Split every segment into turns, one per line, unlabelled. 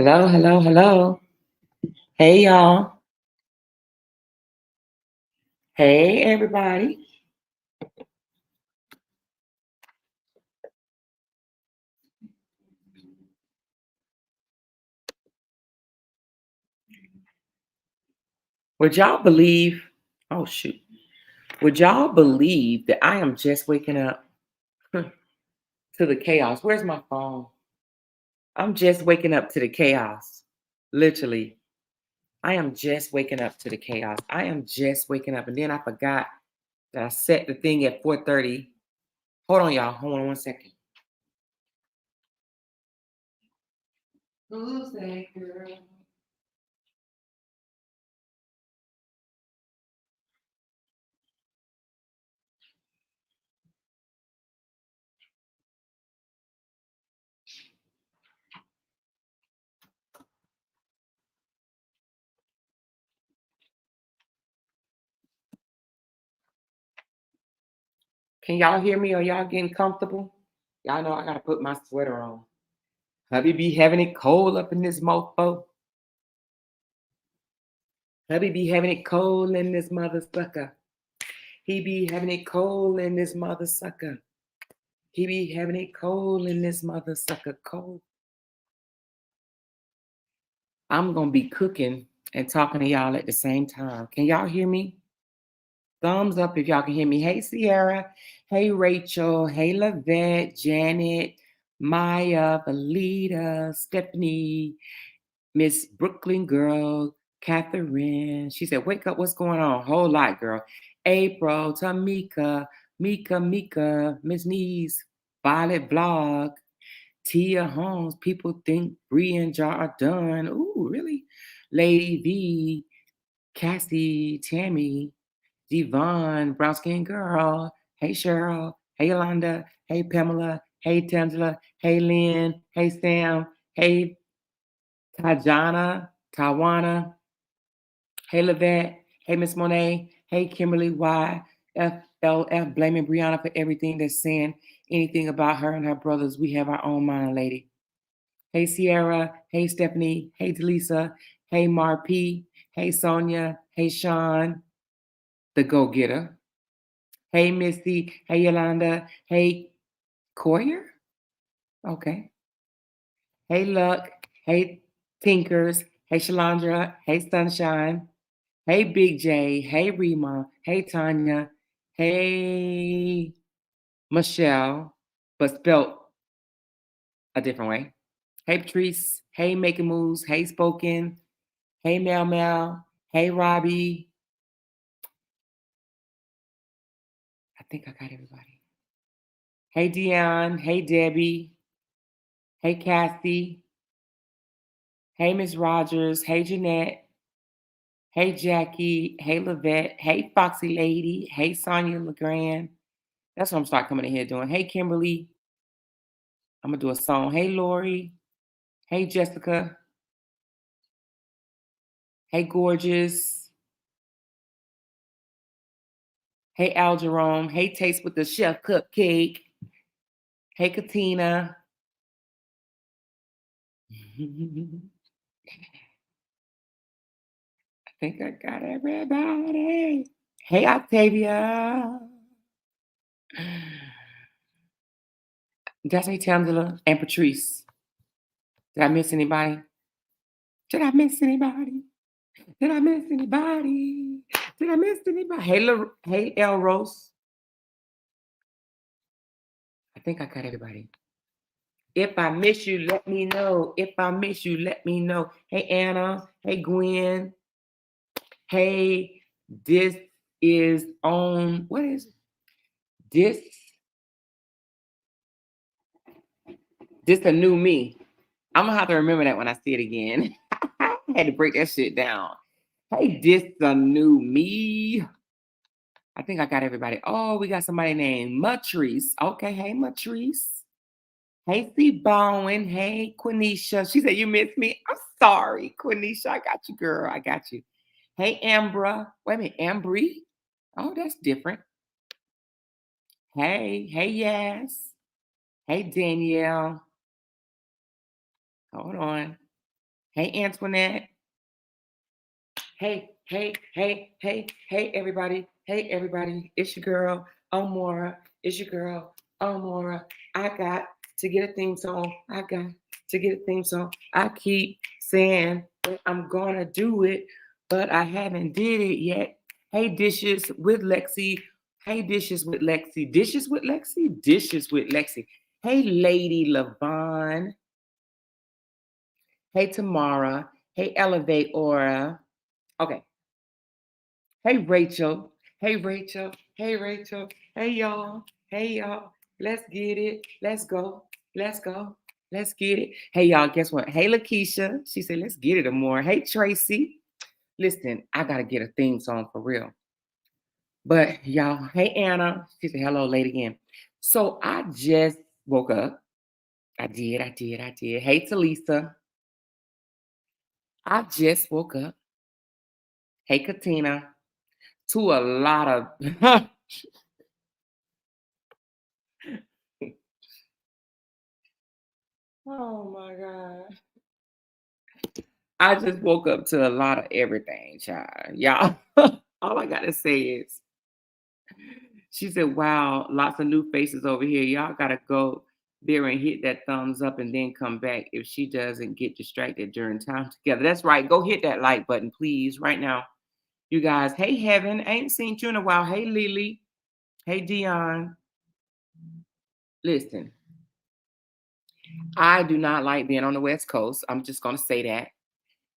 Hello, hello, hello. Hey, y'all. Hey, everybody. Would y'all believe? Oh, shoot. Would y'all believe that I am just waking up to the chaos? Where's my phone? I'm just waking up to the chaos. Literally. I am just waking up to the chaos. I am just waking up. And then I forgot that I set the thing at 4:30. Hold on, y'all. Hold on one second. Who's that girl? Can y'all hear me? Are y'all getting comfortable? Y'all know I gotta put my sweater on. Hubby be having it cold up in this mofo. Hubby be having it cold in this mother sucker. He be having it cold in this mother sucker. He be having it cold in this mother sucker cold. I'm gonna be cooking and talking to y'all at the same time. Can y'all hear me? Thumbs up if y'all can hear me. Hey Sierra. Hey Rachel. Hey Lavette, Janet, Maya, Valita, Stephanie, Miss Brooklyn girl, Catherine. She said, wake up, what's going on? Whole lot, girl. April, Tamika, Mika, Miss Nees, Violet Vlog, Tia Holmes. People think Bree and Jar are done. Ooh, really? Lady V, Cassie, Tammy, Devon, Brown Skin Girl. Hey Cheryl. Hey Yolanda. Hey Pamela. Hey Tangela. Hey Lynn. Hey Sam. Hey Tajana, Tawana, hey Lavette, hey Miss Monet, hey Kimberly Y, FLF blaming Brianna for everything that's saying anything about her and her brothers. We have our own mind, lady. Hey Sierra, hey Stephanie, hey Delisa, hey Mar P, hey Sonia, hey Sean, the go-getter. Hey Missy, hey Yolanda, hey Coyer, okay. Hey Luck, hey Tinkers, hey Shalandra, hey Sunshine, hey, Big J. Hey, Rima. Hey, Tanya. Hey, Michelle, but spelt a different way. Hey, Patrice. Hey, Making Moves. Hey, Spoken. Hey, Mel Mel. Hey, Robbie. I think I got everybody. Hey, Dion. Hey, Debbie. Hey, Kathy. Hey, Miss Rogers. Hey, Jeanette. Hey, Jackie. Hey, Lavette. Hey, Foxy Lady. Hey, Sonia LeGrand. That's what I'm start coming in here doing. Hey, Kimberly. I'm gonna do a song. Hey, Lori. Hey, Jessica. Hey, Gorgeous. Hey, Al Jerome. Hey, Taste with the Chef Cupcake. Hey, Katina. I think I got everybody. Hey, Octavia. Destiny Tangela and Patrice. Did I miss anybody? Did I miss anybody? Did I miss anybody? Did I miss anybody? Hey, hey, El Rose. I think I got everybody. If I miss you, let me know. If I miss you, let me know. Hey, Anna. Hey, Gwen. Hey, this is on, what is it? This, this a new me. I'm gonna have to remember that when I see it again. I had to break that shit down. Hey, this a new me. I think I got everybody. Oh, we got somebody named Matrice. Okay, hey, Matrice. Hey, C Bowen. Hey, Quenisha. She said, you missed me. I'm sorry, Quenisha. I got you, girl. I got you. Hey, Ambra. Wait a minute, Ambry? Oh, that's different. Hey, Yas. Hey, Danielle. Hold on. Hey, Antoinette. Hey, everybody. Hey, everybody. It's your girl, Amora. It's your girl, Amora. I got to get a theme song. I got to get a theme song. I keep saying that I'm gonna do it, but I haven't did it yet. Hey, dishes with Lexi. Hey, dishes with Lexi. Dishes with Lexi. Dishes with Lexi. Hey, Lady Lavon. Hey, Tamara. Hey, Elevate Aura. Okay. Hey, Rachel. Hey, Rachel. Hey, Rachel. Hey, y'all. Hey, y'all. Let's get it. Let's go. Let's go. Let's get it. Hey, y'all. Guess what? Hey, Lakeisha. She said, let's get it more. Hey, Tracy. Listen, I got to get a theme song for real. But y'all, hey, Anna. She said, hello, late again. So I just woke up. I did. Hey, Talisa. I just woke up. Hey, Katina. To a lot of oh my God. I just woke up to a lot of everything, child. Y'all, all I gotta say is, she said, wow, lots of new faces over here. Y'all gotta go there and hit that thumbs up and then come back if she doesn't get distracted during time together. That's right. Go hit that like button, please, right now. You guys, hey, Heaven. I ain't seen you in a while. Hey, Lily. Hey, Dion. Listen, I do not like being on the West Coast. I'm just gonna say that.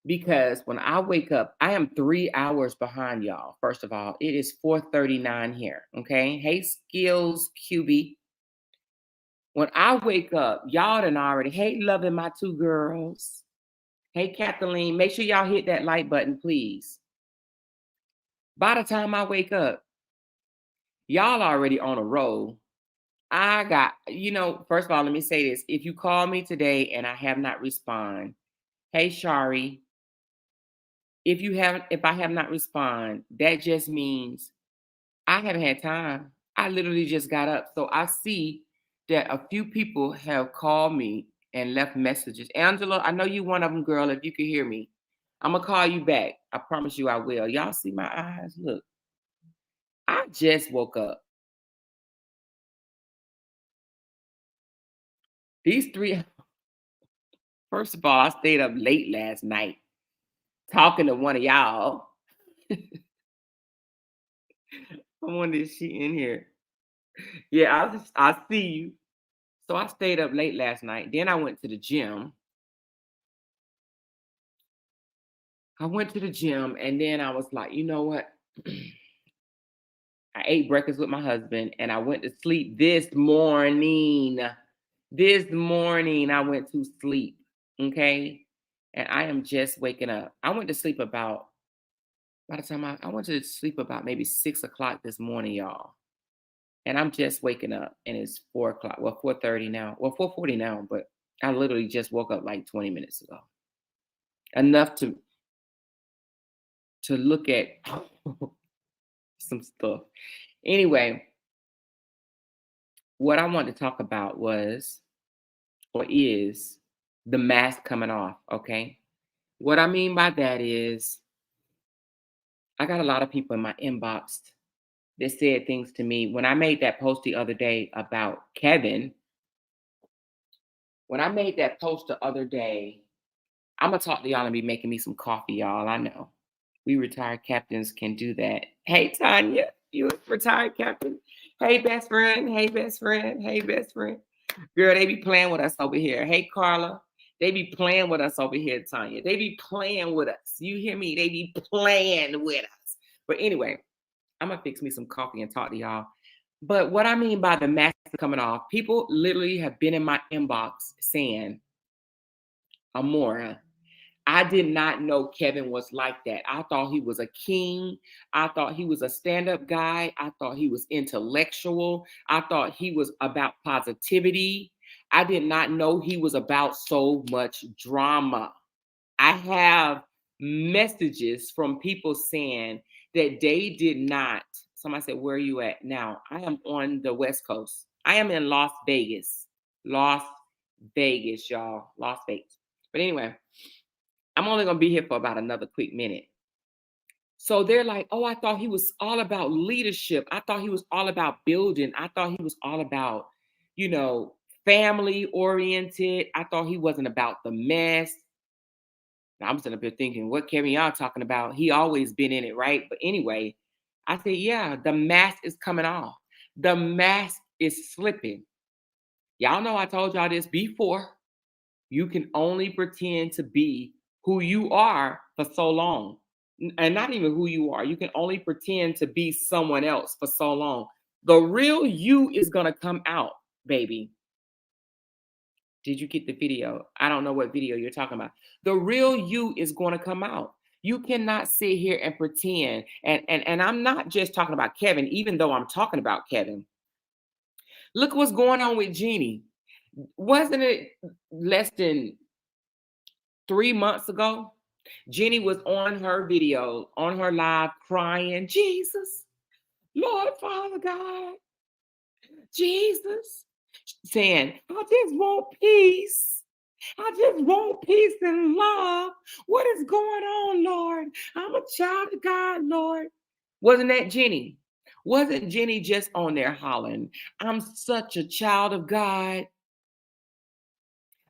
Because when I wake up, I am 3 hours behind y'all. First of all, it is 4:39 here. Okay. Hey, Skills QB. When I wake up, y'all done already. Hey, loving my two girls. Hey, Kathleen. Make sure y'all hit that like button, please. By the time I wake up, y'all already on a roll. I got, first of all, let me say this. If you call me today and I have not responded, hey, Shari, if I have not responded, that just means I haven't had time. I literally just got up. So I see that a few people have called me and left messages. Angela, I know you one of them, girl. If you can hear me, I'm going to call you back. I promise you I will. Y'all see my eyes? Look, I just woke up. These three, first of all, I stayed up late last night talking to one of y'all. I wonder if she in here. Yeah, I see you. So I stayed up late last night. Then I went to the gym. And then I was like, you know what? I ate breakfast with my husband and I went to sleep this morning. This morning I went to sleep. Okay. And I am just waking up. I went to sleep about, by the time I went to sleep about maybe 6 o'clock this morning, y'all. And I'm just waking up and it's 4 o'clock. Well, 4:30 now. Well, 4:40 now, but I literally just woke up like 20 minutes ago. Enough to look at some stuff. Anyway, what I wanted to talk about was or is the mask coming off. Okay. What I mean by that is I got a lot of people in my inbox that said things to me. When I made that post the other day about Kevin, when I made that post the other day, I'm gonna talk to y'all and be making me some coffee, y'all. I know. We retired captains can do that. Hey, Tanya, you a retired captain? Hey, best friend. Hey, best friend. Hey, best friend. Girl, they be playing with us over here. Hey, Carla. They be playing with us over here, Tanya. They be playing with us. You hear me? They be playing with us. But anyway, I'm going to fix me some coffee and talk to y'all. But what I mean by the mask coming off, people literally have been in my inbox saying, Amora, I did not know Kevin was like that. I thought he was a king. I thought he was a stand-up guy. I thought he was intellectual. I thought he was about positivity. I did not know he was about so much drama. I have messages from people saying that they did not. Somebody said, where are you at now? I am on the West Coast. I am in Las Vegas. Las Vegas, y'all. Las Vegas. But anyway, I'm only going to be here for about another quick minute. So they're like, oh, I thought he was all about leadership. I thought he was all about building. I thought he was all about, you know, family oriented. I thought he wasn't about the mess. Now, I'm sitting up here thinking, what Kevin y'all talking about? He always been in it, right? But anyway, I said, yeah, the mask is coming off. The mask is slipping. Y'all know I told y'all this before. You can only pretend to be who you are for so long. And not even who you are. You can only pretend to be someone else for so long. The real you is going to come out, baby. Did you get the video? I don't know what video you're talking about. The real you is going to come out. You cannot sit here and pretend. And I'm not just talking about Kevin, even though I'm talking about Kevin. Look what's going on with Jeannie. Wasn't it less than 3 months ago? Jeannie was on her video, on her live, crying, Jesus, Lord, Father God, Jesus, saying, I just want peace. I just want peace and love. What is going on, Lord? I'm a child of God, Lord. Wasn't that Jenny? Wasn't Jenny just on there hollering, I'm such a child of God.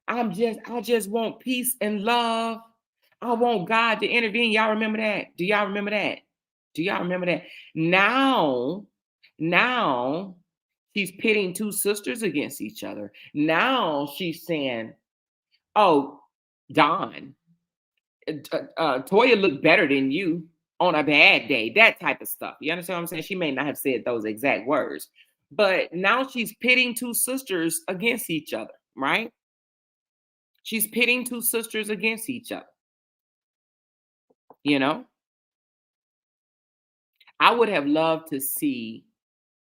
I just want peace and love. I want God to intervene. Y'all remember that? Do y'all remember that? Do y'all remember that? Now she's pitting two sisters against each other. Now she's saying, oh, Don, Toya looked better than you on a bad day, that type of stuff. You understand what I'm saying? She may not have said those exact words, but now she's pitting two sisters against each other, right? She's pitting two sisters against each other. You know, I would have loved to see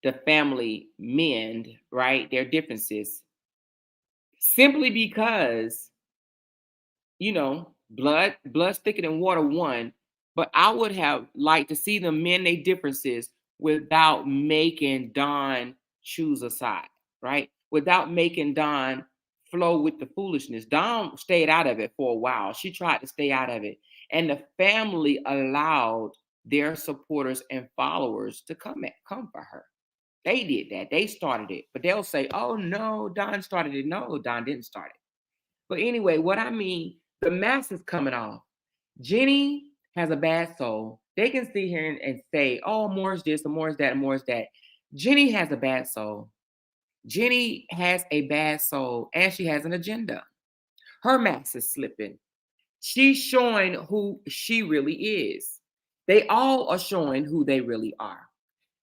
the family mend, right? Their differences simply because, you know, blood's thicker than water, one. But I would have liked to see them mend their differences without making Don choose a side, right? Without making Don flow with the foolishness. Don stayed out of it for a while. She tried to stay out of it. And the family allowed their supporters and followers to come for her. They did that. They started it. But they'll say, oh no, Don started it. No, Don didn't start it. But anyway, what I mean, the mask is coming off. Jenny has a bad soul. They can sit here and say, oh, more is this, and more is that, and more is that. Jenny has a bad soul. Jenny has a bad soul, and she has an agenda. Her mask is slipping. She's showing who she really is. They all are showing who they really are.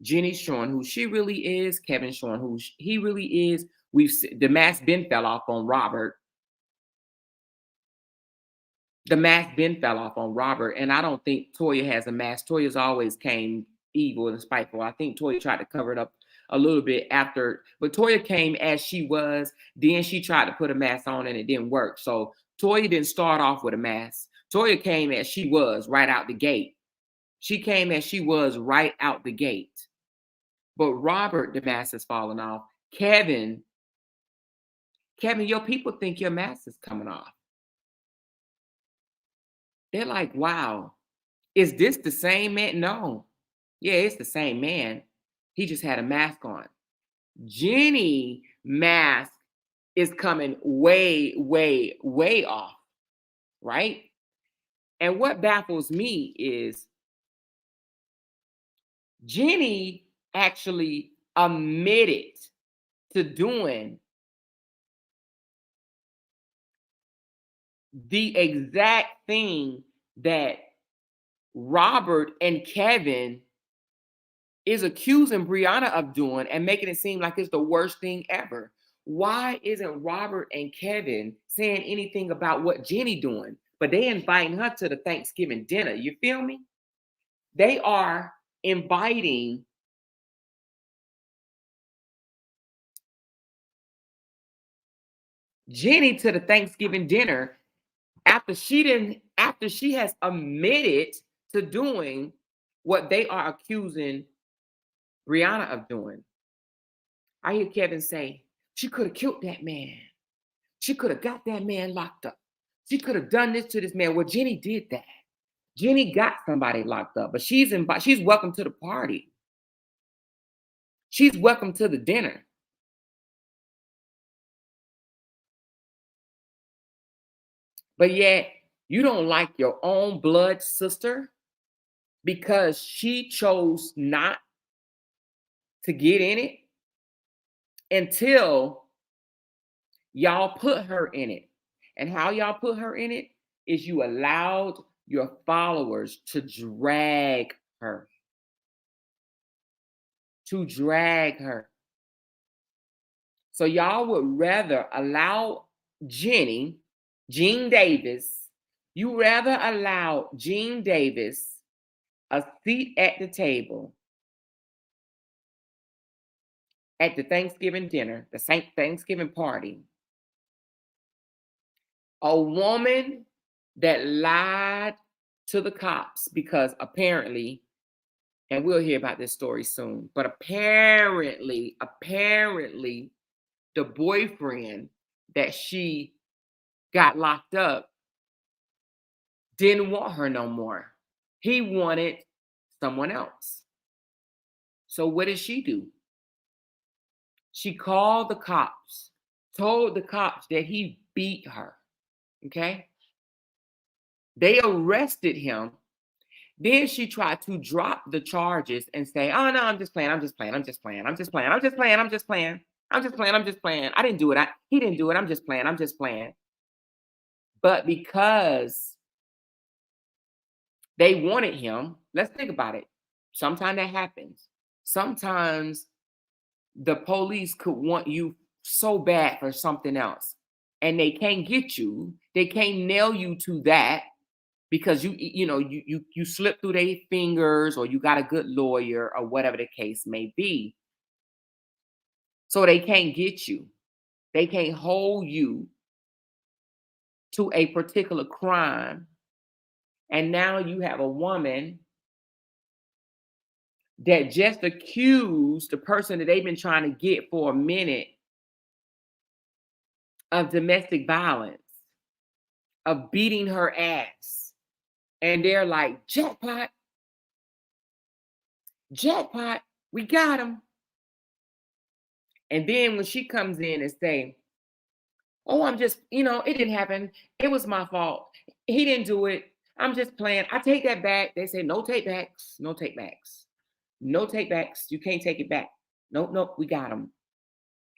Jenny's showing who she really is. Kevin's showing who he really is. The mask been fell off on Robert. The mask been fell off on Robert, and I don't think Toya has a mask. Toya's always came evil and spiteful. I think Toya tried to cover it up a little bit after, but Toya came as she was. Then she tried to put a mask on, and it didn't work. So Toya didn't start off with a mask. Toya came as she was right out the gate. She came as she was right out the gate. But Robert, the mask is falling off. Kevin, your people think your mask is coming off. They're like, wow, is this the same man? No. Yeah, it's the same man. He just had a mask on. Jenny mask is coming way, way, way off, right? And what baffles me is Jenny actually admitted to doing the exact thing that Robert and Kevin is accusing Brianna of doing and making it seem like it's the worst thing ever. Why isn't Robert and Kevin saying anything about what Jenny doing? But they inviting her to the Thanksgiving dinner. You feel me? They are inviting Jenny to the Thanksgiving dinner after she has admitted to doing what they are accusing Brianna of doing. I hear Kevin say, she could have killed that man. She could have got that man locked up. She could have done this to this man. Well, Jenny did that. Jenny got somebody locked up, but she's welcome to the party. She's welcome to the dinner. But yet you don't like your own blood sister because she chose not to get in it until y'all put her in it. And how y'all put her in it is you allowed your followers to drag her. To drag her. So y'all would rather allow Jean Davis, you rather allow Jean Davis a seat at the table at the Thanksgiving dinner, the Thanksgiving party. A woman that lied to the cops because apparently, and we'll hear about this story soon, but apparently, the boyfriend that she got locked up didn't want her no more. He wanted someone else. So what did she do? She called the cops, told the cops that he beat her. Okay? They arrested him. Then she tried to drop the charges and say, oh no, I'm just playing. I didn't do it. He didn't do it. I'm just playing. But because they wanted him, let's think about it. Sometimes that happens. Sometimes the police could want you so bad for something else and they can't get you. They can't nail you to that because you slip through their fingers or you got a good lawyer or whatever the case may be. So they can't get you. They can't hold you to a particular crime. And now you have a woman that just accused the person that they've been trying to get for a minute of domestic violence, of beating her ass. And they're like, jackpot, we got him. And then when she comes in and say, oh, I'm just, it didn't happen. It was my fault. He didn't do it. I'm just playing. I take that back. They say, no take backs. No take backs. No take backs. You can't take it back. Nope, we got him.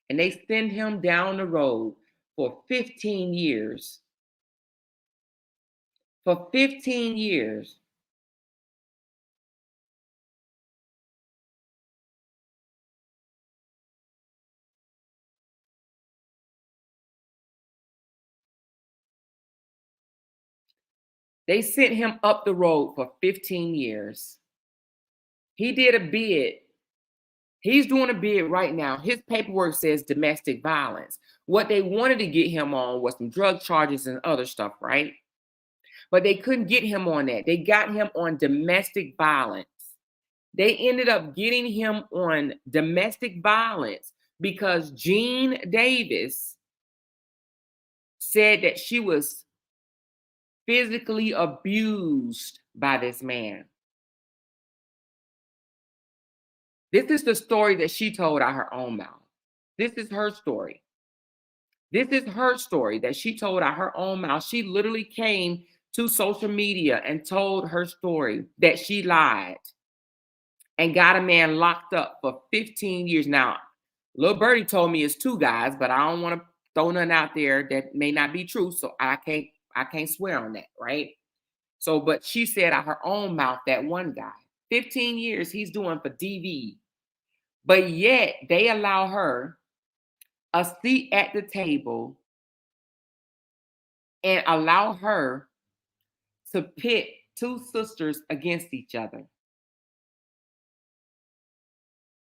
And they send him down the road for 15 years. For 15 years. They sent him up the road for 15 years. He did a bid. He's doing a bid right now. His paperwork says domestic violence. What they wanted to get him on was some drug charges and other stuff, right? But they couldn't get him on that. They got him on domestic violence. They ended up getting him on domestic violence because Jean Davis said that she was physically abused by this man. This is the story that she told out her own mouth. This is her story. This is her story that she told out her own mouth. She literally came to social media and told her story that she lied and got a man locked up for 15 years. Now, Lil Birdie told me it's 2 guys, but I don't want to throw nothing out there that may not be true. So I can't swear on that, right? So, but she said out her own mouth that one guy, 15 years he's doing for DV. But yet they allow her a seat at the table and allow her to pit 2 sisters against each other.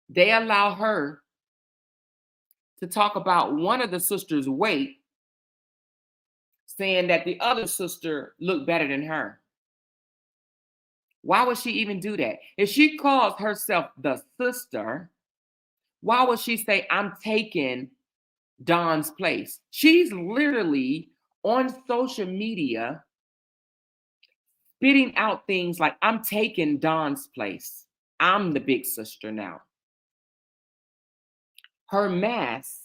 They allow her to talk about one of the sisters' weight, saying that the other sister looked better than her. Why would she even do that? If she calls herself the sister, why would she say, I'm taking Don's place? She's literally on social media, spitting out things like, I'm taking Don's place. I'm the big sister now. Her mask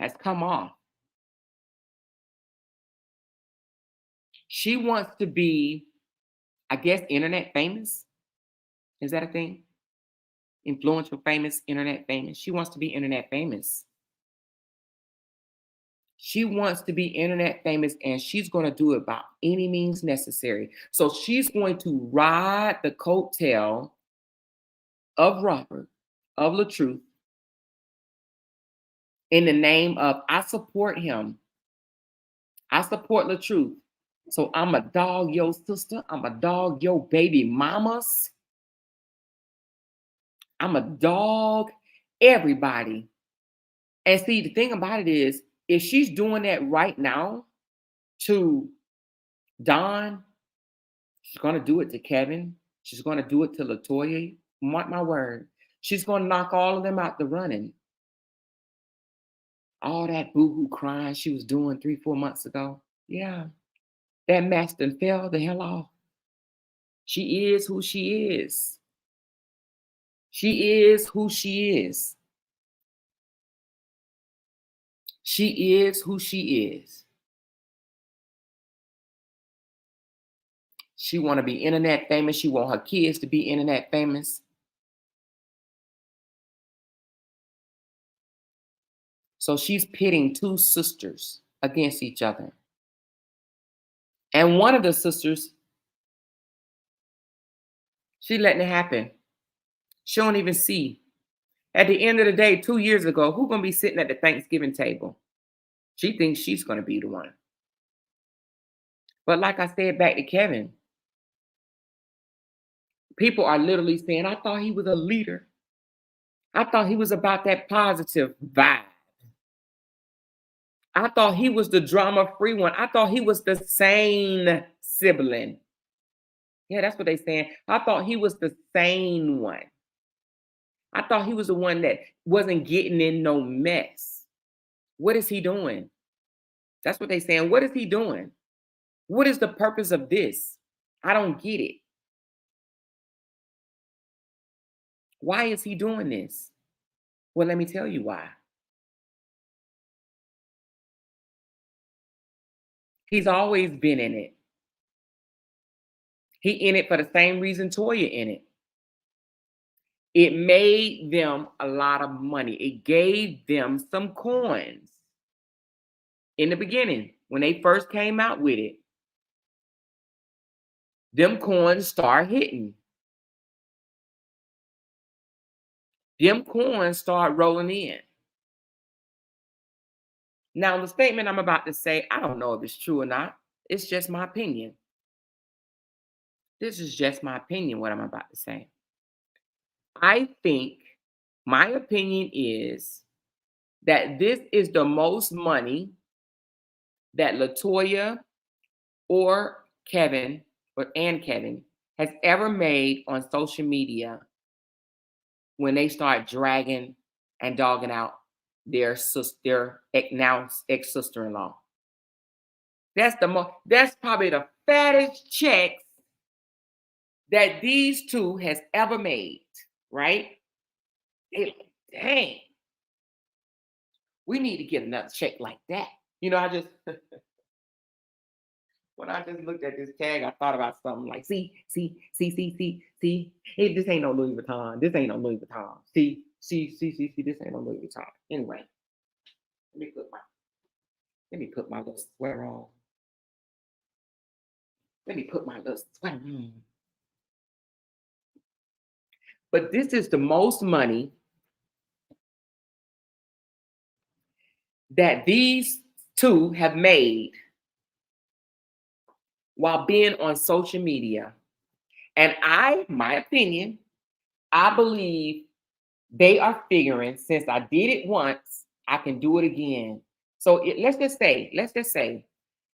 has come off. She wants to be, I guess, internet famous. Is that a thing? Influential famous, internet famous. She wants to be internet famous. She wants to be internet famous, and she's going to do it by any means necessary. So she's going to ride the coattail of Robert, of LaTruth, in the name of, I support him. I support LaTruth. So I'm a dog your sister. I'm a dog your baby mamas. I'm a dog everybody. And see, the thing about it is, if she's doing that right now to Don, she's going to do it to Kevin. She's going to do it to LaToya. Mark my word. She's going to knock all of them out the running. All that boo-hoo crying she was doing 3-4 months ago. Yeah. That mask done fell the hell off. She is who she is. She is who she is. She is who she is. She want to be internet famous. She want her kids to be internet famous. So she's pitting two sisters against each other. And one of the sisters, she letting it happen. She don't even see. At the end of the day, 2 years ago, who's going to be sitting at the Thanksgiving table? She thinks she's going to be the one. But like I said back to Kevin, people are literally saying, I thought he was a leader. I thought he was about that positive vibe. I thought he was the drama-free one. I thought he was the sane sibling. Yeah, that's what they're saying. I thought he was the sane one. I thought he was the one that wasn't getting in no mess. What is he doing? That's what they're saying. What is he doing? What is the purpose of this? I don't get it. Why is he doing this? Well, let me tell you why. He's always been in it. He in it for the same reason Toya in it. It made them a lot of money. It gave them some coins. In the beginning, when they first came out with it, them coins start hitting. Them coins start rolling in. Now, the statement I'm about to say, I don't know if it's true or not. It's just my opinion. This is just my opinion, what I'm about to say. I think my opinion is that this is the most money that LaToya or Kevin and Kevin has ever made on social media when they start dragging and dogging out their now ex-sister-in-law. That's probably the fattest checks that these two has ever made, right? Dang, we need to get another check like that. You know, when I just looked at this tag, I thought about something like, see, hey, this ain't no Louis Vuitton. This ain't no Louis Vuitton. See, this ain't no Louis Vuitton. Anyway, let me put my little sweater on. Let me put my little sweater on. But this is the most money that these two have made while being on social media. And my opinion, I believe they are figuring, since I did it once, I can do it again. So let's just say,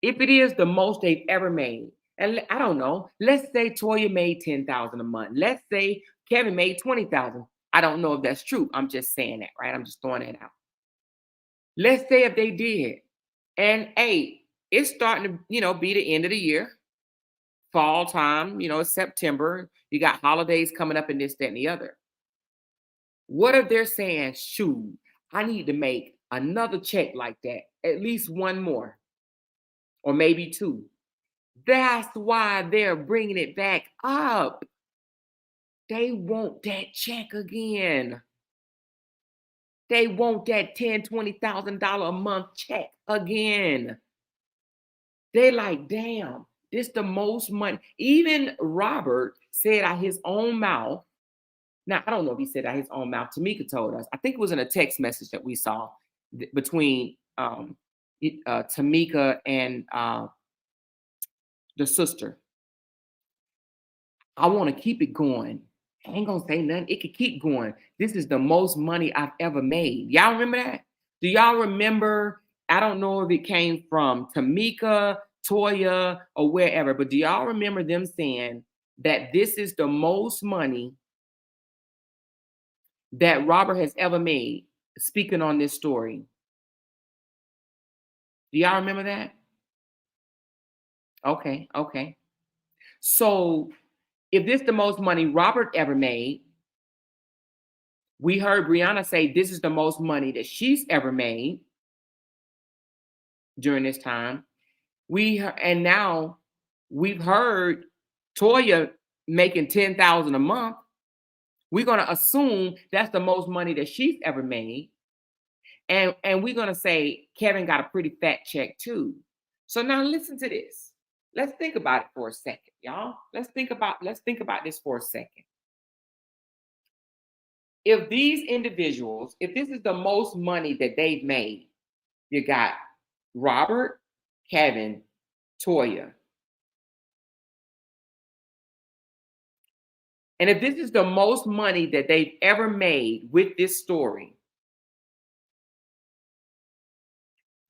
if it is the most they've ever made, and I don't know, let's say Toya made $10,000 a month. Let's say Kevin made $20,000. I don't know if that's true. I'm just saying that, right? I'm just throwing it out. Let's say if they did, And hey, it's starting to, be the end of the year, fall time, it's September. You got holidays coming up and this, that, and the other. What if they're saying, shoot, I need to make another check like that, at least one more, or maybe two. That's why they're bringing it back up. They want that check again. They want that $10,000, $20,000 a month check again. They like, damn, this the most money. Even Robert said out his own mouth. Now, I don't know if he said out his own mouth. Tamika told us. I think it was in a text message that we saw between Tamika and the sister. I want to keep it going. I ain't gonna say nothing. It could keep going. This is the most money I've ever made. Y'all remember that? Do y'all remember? I don't know if it came from Tamika, Toya, or wherever, but do y'all remember them saying that this is the most money that Robert has ever made, speaking on this story? Do y'all remember that? Okay, okay. So if this is the most money Robert ever made, we heard Brianna say this is the most money that she's ever made during this time. And now we've heard Toya making $10,000 a month. We're gonna assume that's the most money that she's ever made, and we're gonna say Kevin got a pretty fat check too. So now listen to this. Let's think about it for a second, y'all. Let's think about this for a second. If these individuals, if this is the most money that they've made, you got Robert, Kevin, Toya. And if this is the most money that they've ever made with this story,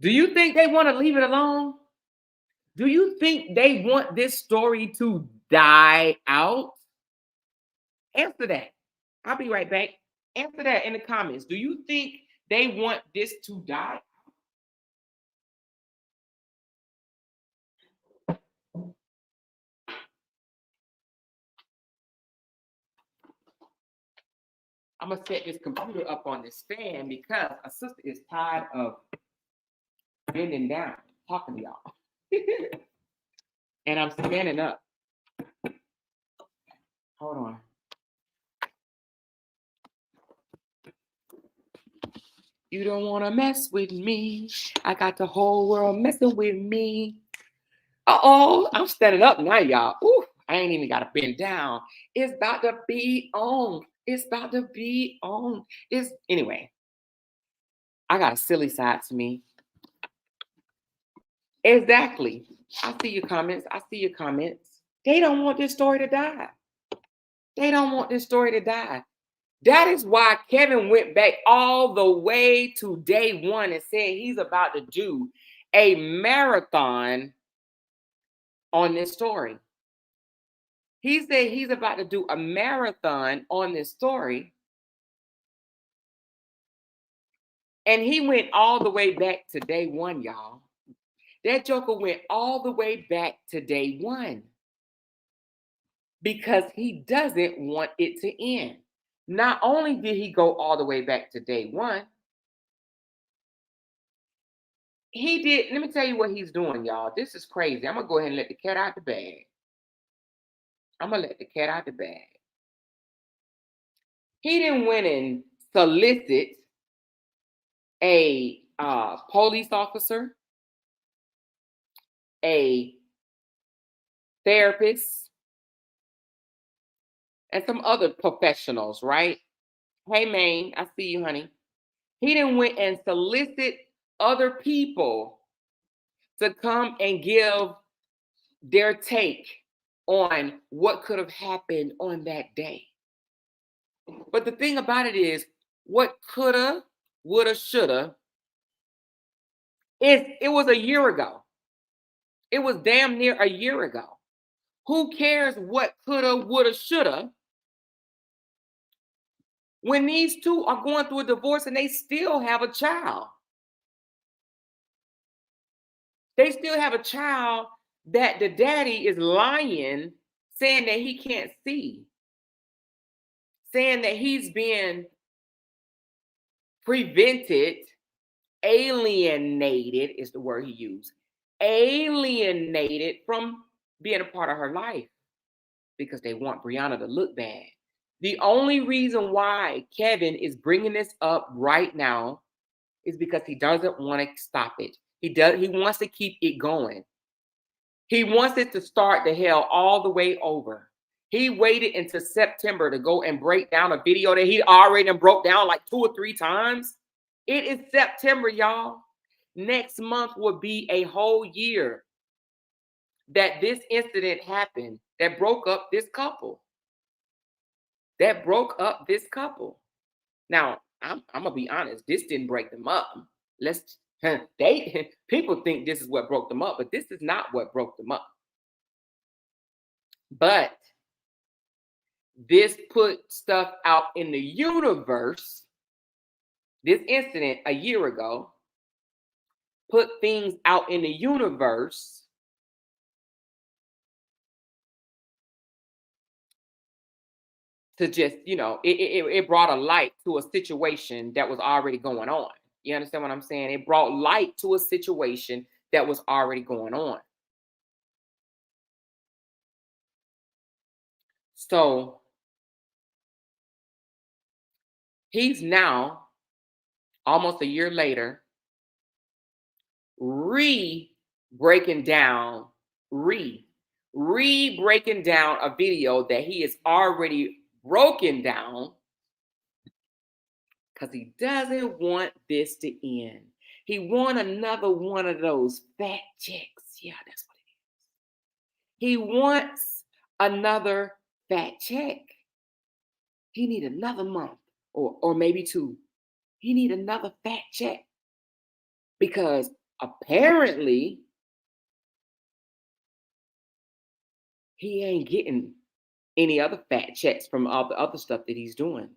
do you think they want to leave it alone? Do you think they want this story to die out? Answer that. I'll be right back. Answer that in the comments. Do you think they want this to die? I'm going to set this computer up on this stand because a sister is tired of bending down, talking to y'all. And I'm standing up. Hold on. You don't want to mess with me. I got the whole world messing with me. Uh-oh, I'm standing up now, y'all. Ooh, I ain't even got to bend down. It's about to be on. It's about to be on. Anyway, I got a silly side to me. Exactly. I see your comments. They don't want this story to die. They don't want this story to die. That is why Kevin went back all the way to day one and said he's about to do a marathon on this story. He said he's about to do a marathon on this story. And he went all the way back to day one, y'all. That joker went all the way back to day one because he doesn't want it to end. Not only did he go all the way back to day one, he did. Let me tell you what he's doing, y'all. This is crazy. I'm going to go ahead and let the cat out the bag. He didn't went and solicit a police officer, a therapist, and some other professionals, right? Hey, Maine, I see you, honey. He didn't went and solicit other people to come and give their take on what could have happened on that day. But the thing about it is, what coulda, woulda, shoulda, it was a year ago. It was damn near a year ago. Who cares what coulda, woulda, shoulda when these two are going through a divorce and they still have a child? They still have a child that the daddy is lying, saying that he can't see, saying that he's being prevented, alienated is the word he used, alienated from being a part of her life because they want Brianna to look bad. The only reason why Kevin is bringing this up right now is because he doesn't want to stop it. He wants to keep it going. He wants it to start the hell all the way over. He waited until September to go and break down a video that he already broke down like 2 or 3 times. It is September, y'all. Next month will be a whole year that this incident happened that broke up this couple. Now, I'm gonna be honest. This didn't break them up. People think this is what broke them up, but this is not what broke them up. But this put stuff out in the universe. This incident a year ago put things out in the universe to just, it brought a light to a situation that was already going on. You understand what I'm saying? It brought light to a situation that was already going on. So he's now, almost a year later, breaking down a video that he has already broken down because he doesn't want this to end. He wants another one of those fat checks. Yeah, that's what it is. He wants another fat check. He need another month or maybe 2. He need another fat check because apparently he ain't getting any other fat checks from all the other stuff that he's doing.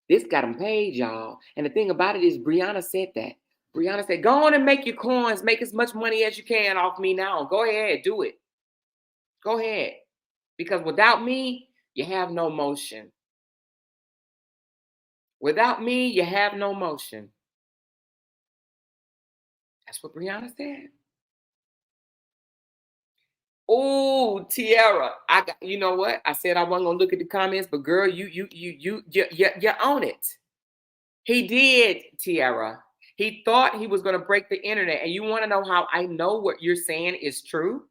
This got him paid, y'all. And the thing about it is Brianna said that. Brianna said, go on and make your coins. Make as much money as you can off me now. Go ahead, do it. Go ahead. Because without me, you have no motion. Without me, you have no motion. That's what Brianna said. Oh, Tiara, you know what? I said I wasn't gonna look at the comments, but girl, you own it. He did, Tiara. He thought he was gonna break the internet, and you want to know how I know what you're saying is true?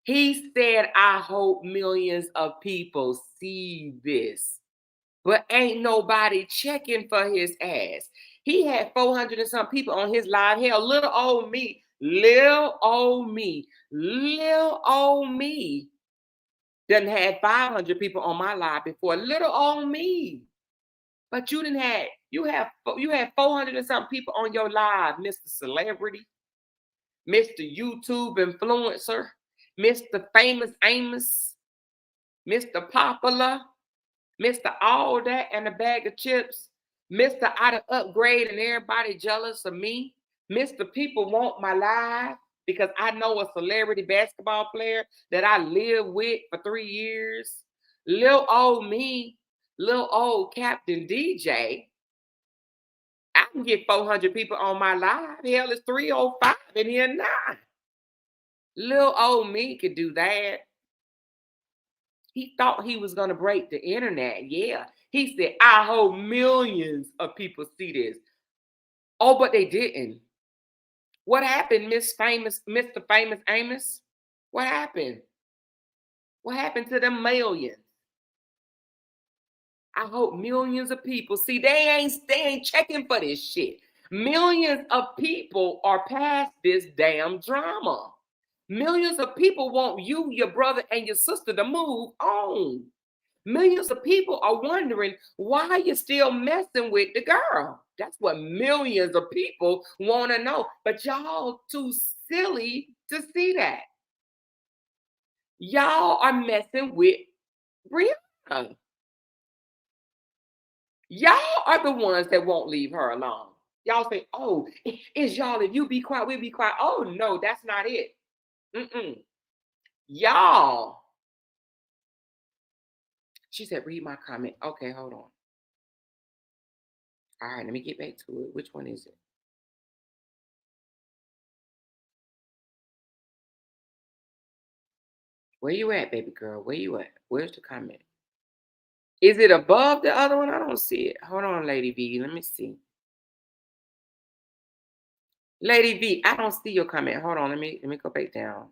He said, "I hope millions of people see this," but ain't nobody checking for his ass. He had 400 and some people on his live. Hell, little old me done had 500 people on my live before. Little old me. But you had 400 and some people on your live, Mr. Celebrity, Mr. YouTube influencer, Mr. Famous Amos, Mr. Popular, Mr. All That and a Bag of Chips, Mr. Out of Upgrade and everybody jealous of me, Mr. People Want My Live because I know a celebrity basketball player that I lived with for 3 years. Little old me, little old Captain DJ. I can get 400 people on my live. Hell, it's 305 in here now. Little old me could do that. He thought he was going to break the internet. Yeah. He said, I hope millions of people see this. Oh, but they didn't. What happened, Mr. Famous Amos? What happened? What happened to them millions? I hope millions of people see. They ain't checking for this shit. Millions of people are past this damn drama. Millions of people want you, your brother, and your sister to move on. Millions of people are wondering why you're still messing with the girl. That's what millions of people want to know. But y'all too silly to see that. Y'all are messing with Brianna. Y'all are the ones that won't leave her alone. Y'all say, oh, it's y'all. If you be quiet, we'll be quiet. Oh, no, that's not it. Mm-mm. Y'all. She said, read my comment. Okay, hold on. All right, let me get back to it. Which one is it? Where you at, baby girl? Where you at? Where's the comment? Is it above the other one? I don't see it. Hold on, Lady V. Let me see. Lady V, I don't see your comment. Hold on, let me go back down.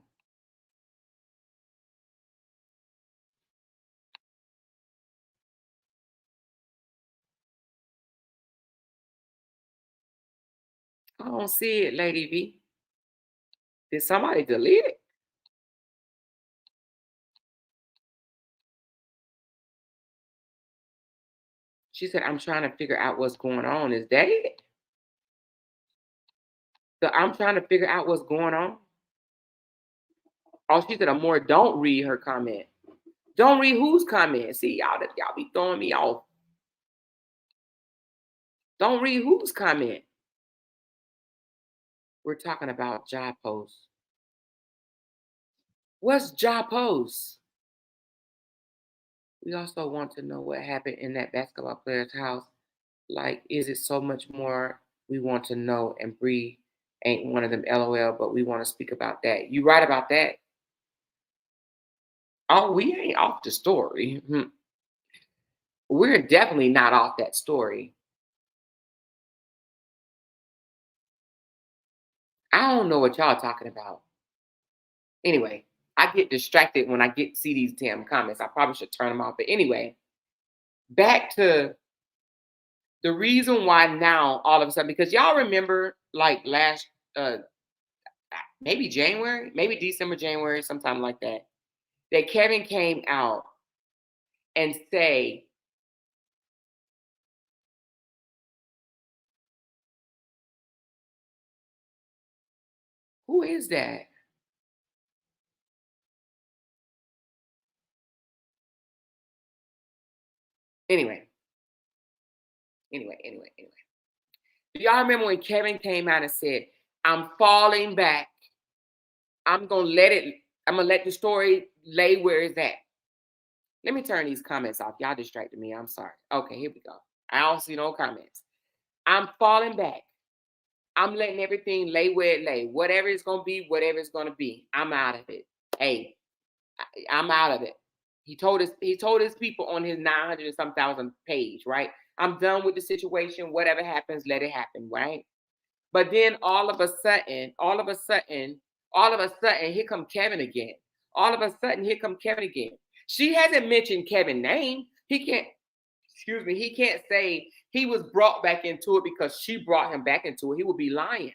I don't see it, Lady V. Did somebody delete it? She said, I'm trying to figure out what's going on. Is that it? I'm trying to figure out what's going on. Oh, she said, Amore, don't read her comment. Don't read whose comment. See, y'all be throwing me off. Don't read whose comment. We're talking about job posts. What's job posts? We also want to know what happened in that basketball player's house. Like, is it so much more we want to know? And Bree ain't one of them, LOL, but we want to speak about that. You right about that. Oh, we ain't off the story. We're definitely not off that story. I don't know what y'all talking about. Anyway, I get distracted when I see these damn comments. I probably should turn them off. But anyway, back to the reason why now all of a sudden, because y'all remember like last maybe January, maybe December, January, sometime like that, that Kevin came out and say, who is that? Anyway. Do y'all remember when Kevin came out and said, I'm falling back. I'm gonna let the story lay where it's at. Let me turn these comments off. Y'all distracted me. I'm sorry. Okay, here we go. I don't see no comments. I'm falling back. I'm letting everything lay where it lay. Whatever it's gonna be, whatever it's gonna be. I'm out of it. Hey, I'm out of it. He told his people on his 900 and some thousand page, right? I'm done with the situation. Whatever happens, let it happen, right? But then all of a sudden, here come Kevin again. All of a sudden, here come Kevin again. She hasn't mentioned Kevin's name. He can't say he was brought back into it because she brought him back into it. He would be lying.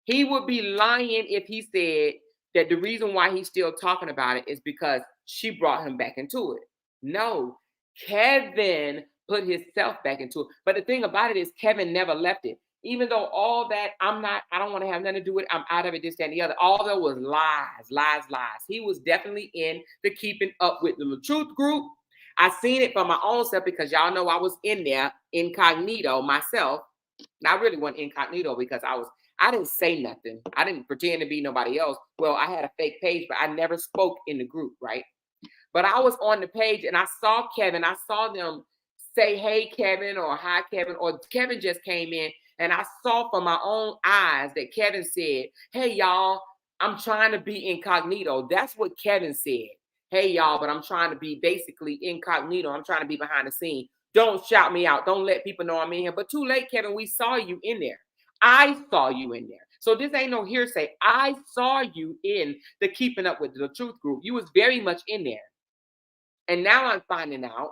He would be lying if he said that the reason why he's still talking about it is because she brought him back into it. No, Kevin put himself back into it. But the thing about it is Kevin never left it. Even though all that, I don't want to have nothing to do with it. I'm out of it, this, that, and the other. All that was lies. He was definitely in the Keeping Up with the Truth group. I seen it for my own self because y'all know I was in there incognito myself. And I really wasn't incognito because I didn't say nothing. I didn't pretend to be nobody else. Well, I had a fake page, but I never spoke in the group, right? But I was on the page and I saw Kevin. I saw them say, hey, Kevin, or hi, Kevin, or Kevin just came in. And I saw from my own eyes that Kevin said, hey, y'all, I'm trying to be incognito. That's what Kevin said. Hey, y'all, but I'm trying to be basically incognito. I'm trying to be behind the scene. Don't shout me out. Don't let people know I'm in here. But too late, Kevin. We saw you in there. I saw you in there. So this ain't no hearsay. I saw you in the Keeping Up with the Truth group. You was very much in there. And now I'm finding out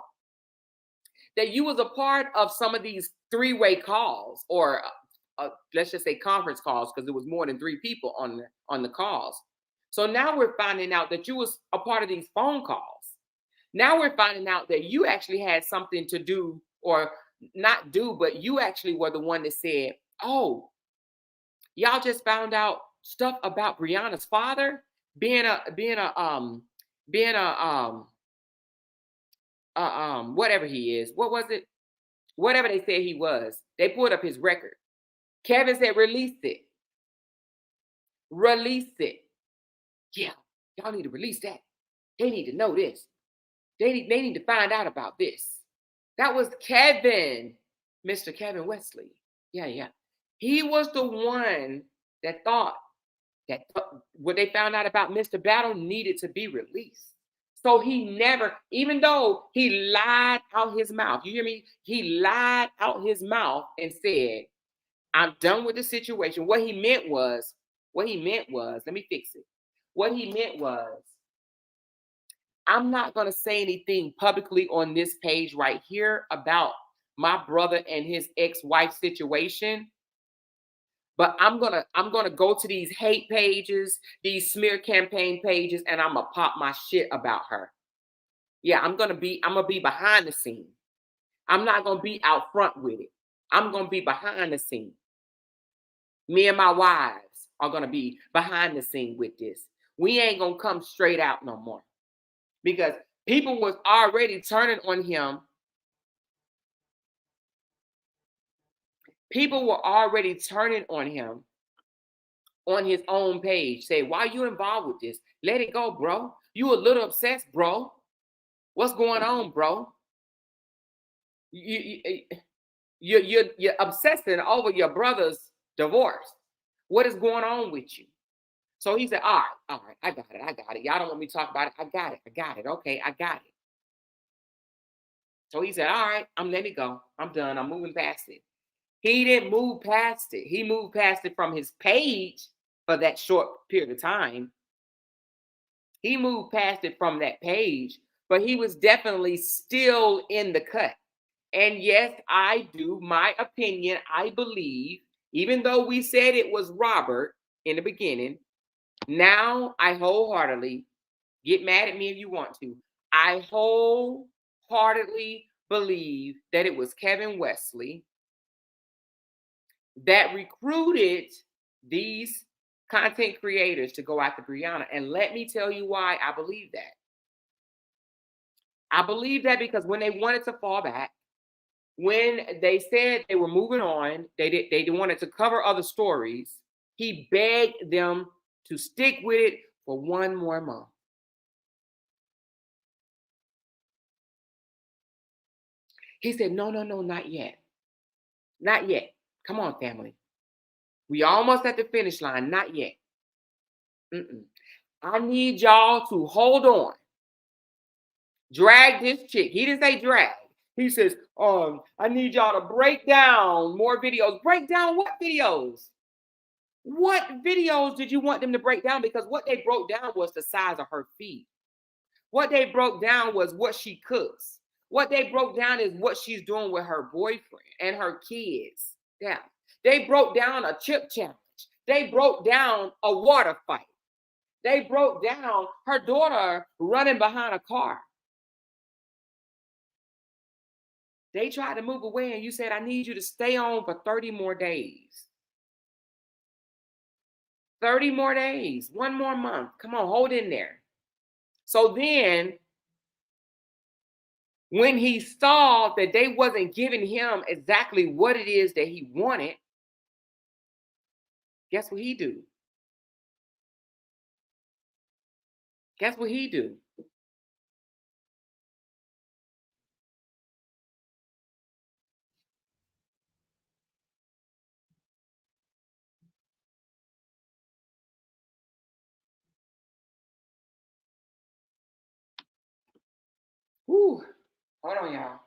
that you was a part of some of these three-way calls, or let's just say conference calls, because it was more than three people on the calls. So now we're finding out that you was a part of these phone calls. Now we're finding out that you actually had something to do, or not do, but you actually were the one that said, oh, y'all just found out stuff about Brianna's father being whatever he is. What was it? Whatever they said he was. They pulled up his record. Kevin said, release it. Release it. Yeah, y'all need to release that. They need to know this. They need to find out about this. That was Kevin, Mr. Kevin Wesley. Yeah, yeah. He was the one that thought that what they found out about Mr. Battle needed to be released. So he never, even though he lied out his mouth, you hear me? He lied out his mouth and said, I'm done with the situation. What he meant was, let me fix it. What he meant was, I'm not going to say anything publicly on this page right here about my brother and his ex-wife situation, but I'm gonna go to these hate pages, these smear campaign pages, and I'm gonna pop my shit about her. Yeah, I'm gonna be behind the scene. I'm not gonna be out front with it. I'm gonna be behind the scene. Me and my wives are gonna be behind the scene with this. We ain't gonna come straight out no more because people was already turning on him. People were already turning on him on his own page. Say, why are you involved with this? Let it go, bro. You a little obsessed, bro. What's going on, bro? You're obsessing over your brother's divorce. What is going on with you? So he said, all right, I got it. Y'all don't want me to talk about it. I got it. Okay, I got it. So he said, all right, I'm letting it go. I'm done. I'm moving past it. He didn't move past it. He moved past it from his page for that short period of time. He moved past it from that page, but he was definitely still in the cut. And yes, I do. My opinion, I believe, even though we said it was Robert in the beginning, now I wholeheartedly, get mad at me if you want to, I wholeheartedly believe that it was Kevin Wesley that recruited these content creators to go after Brianna. And let me tell you why I believe that. I believe that because when they wanted to fall back, when they said they were moving on, they wanted to cover other stories, he begged them to stick with it for one more month. He said, no, not yet. Not yet. Come on, family. We almost at the finish line. Not yet. I need y'all to hold on. Drag this chick. He didn't say drag. He says, I need y'all to break down more videos. Break down what videos? What videos did you want them to break down? Because what they broke down was the size of her feet. What they broke down was what she cooks. What they broke down is what she's doing with her boyfriend and her kids. Yeah. They broke down a chip challenge. They broke down a water fight. They broke down her daughter running behind a car. They tried to move away and you said, I need you to stay on for 30 more days. 30 more days, one more month. Come on, hold in there. So then when he saw that they wasn't giving him exactly what it is that he wanted, guess what he do? Guess what he do? Whew. Hold on, y'all.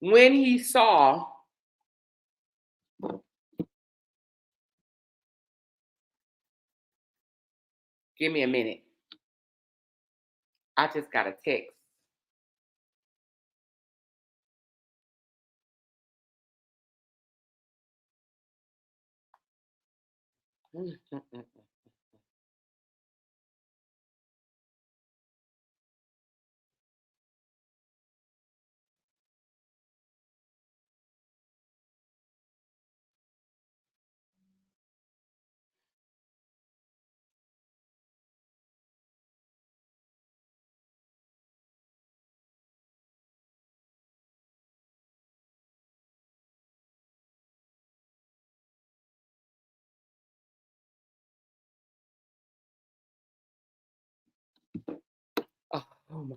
When he saw give me a minute. I just got a text. Oh my.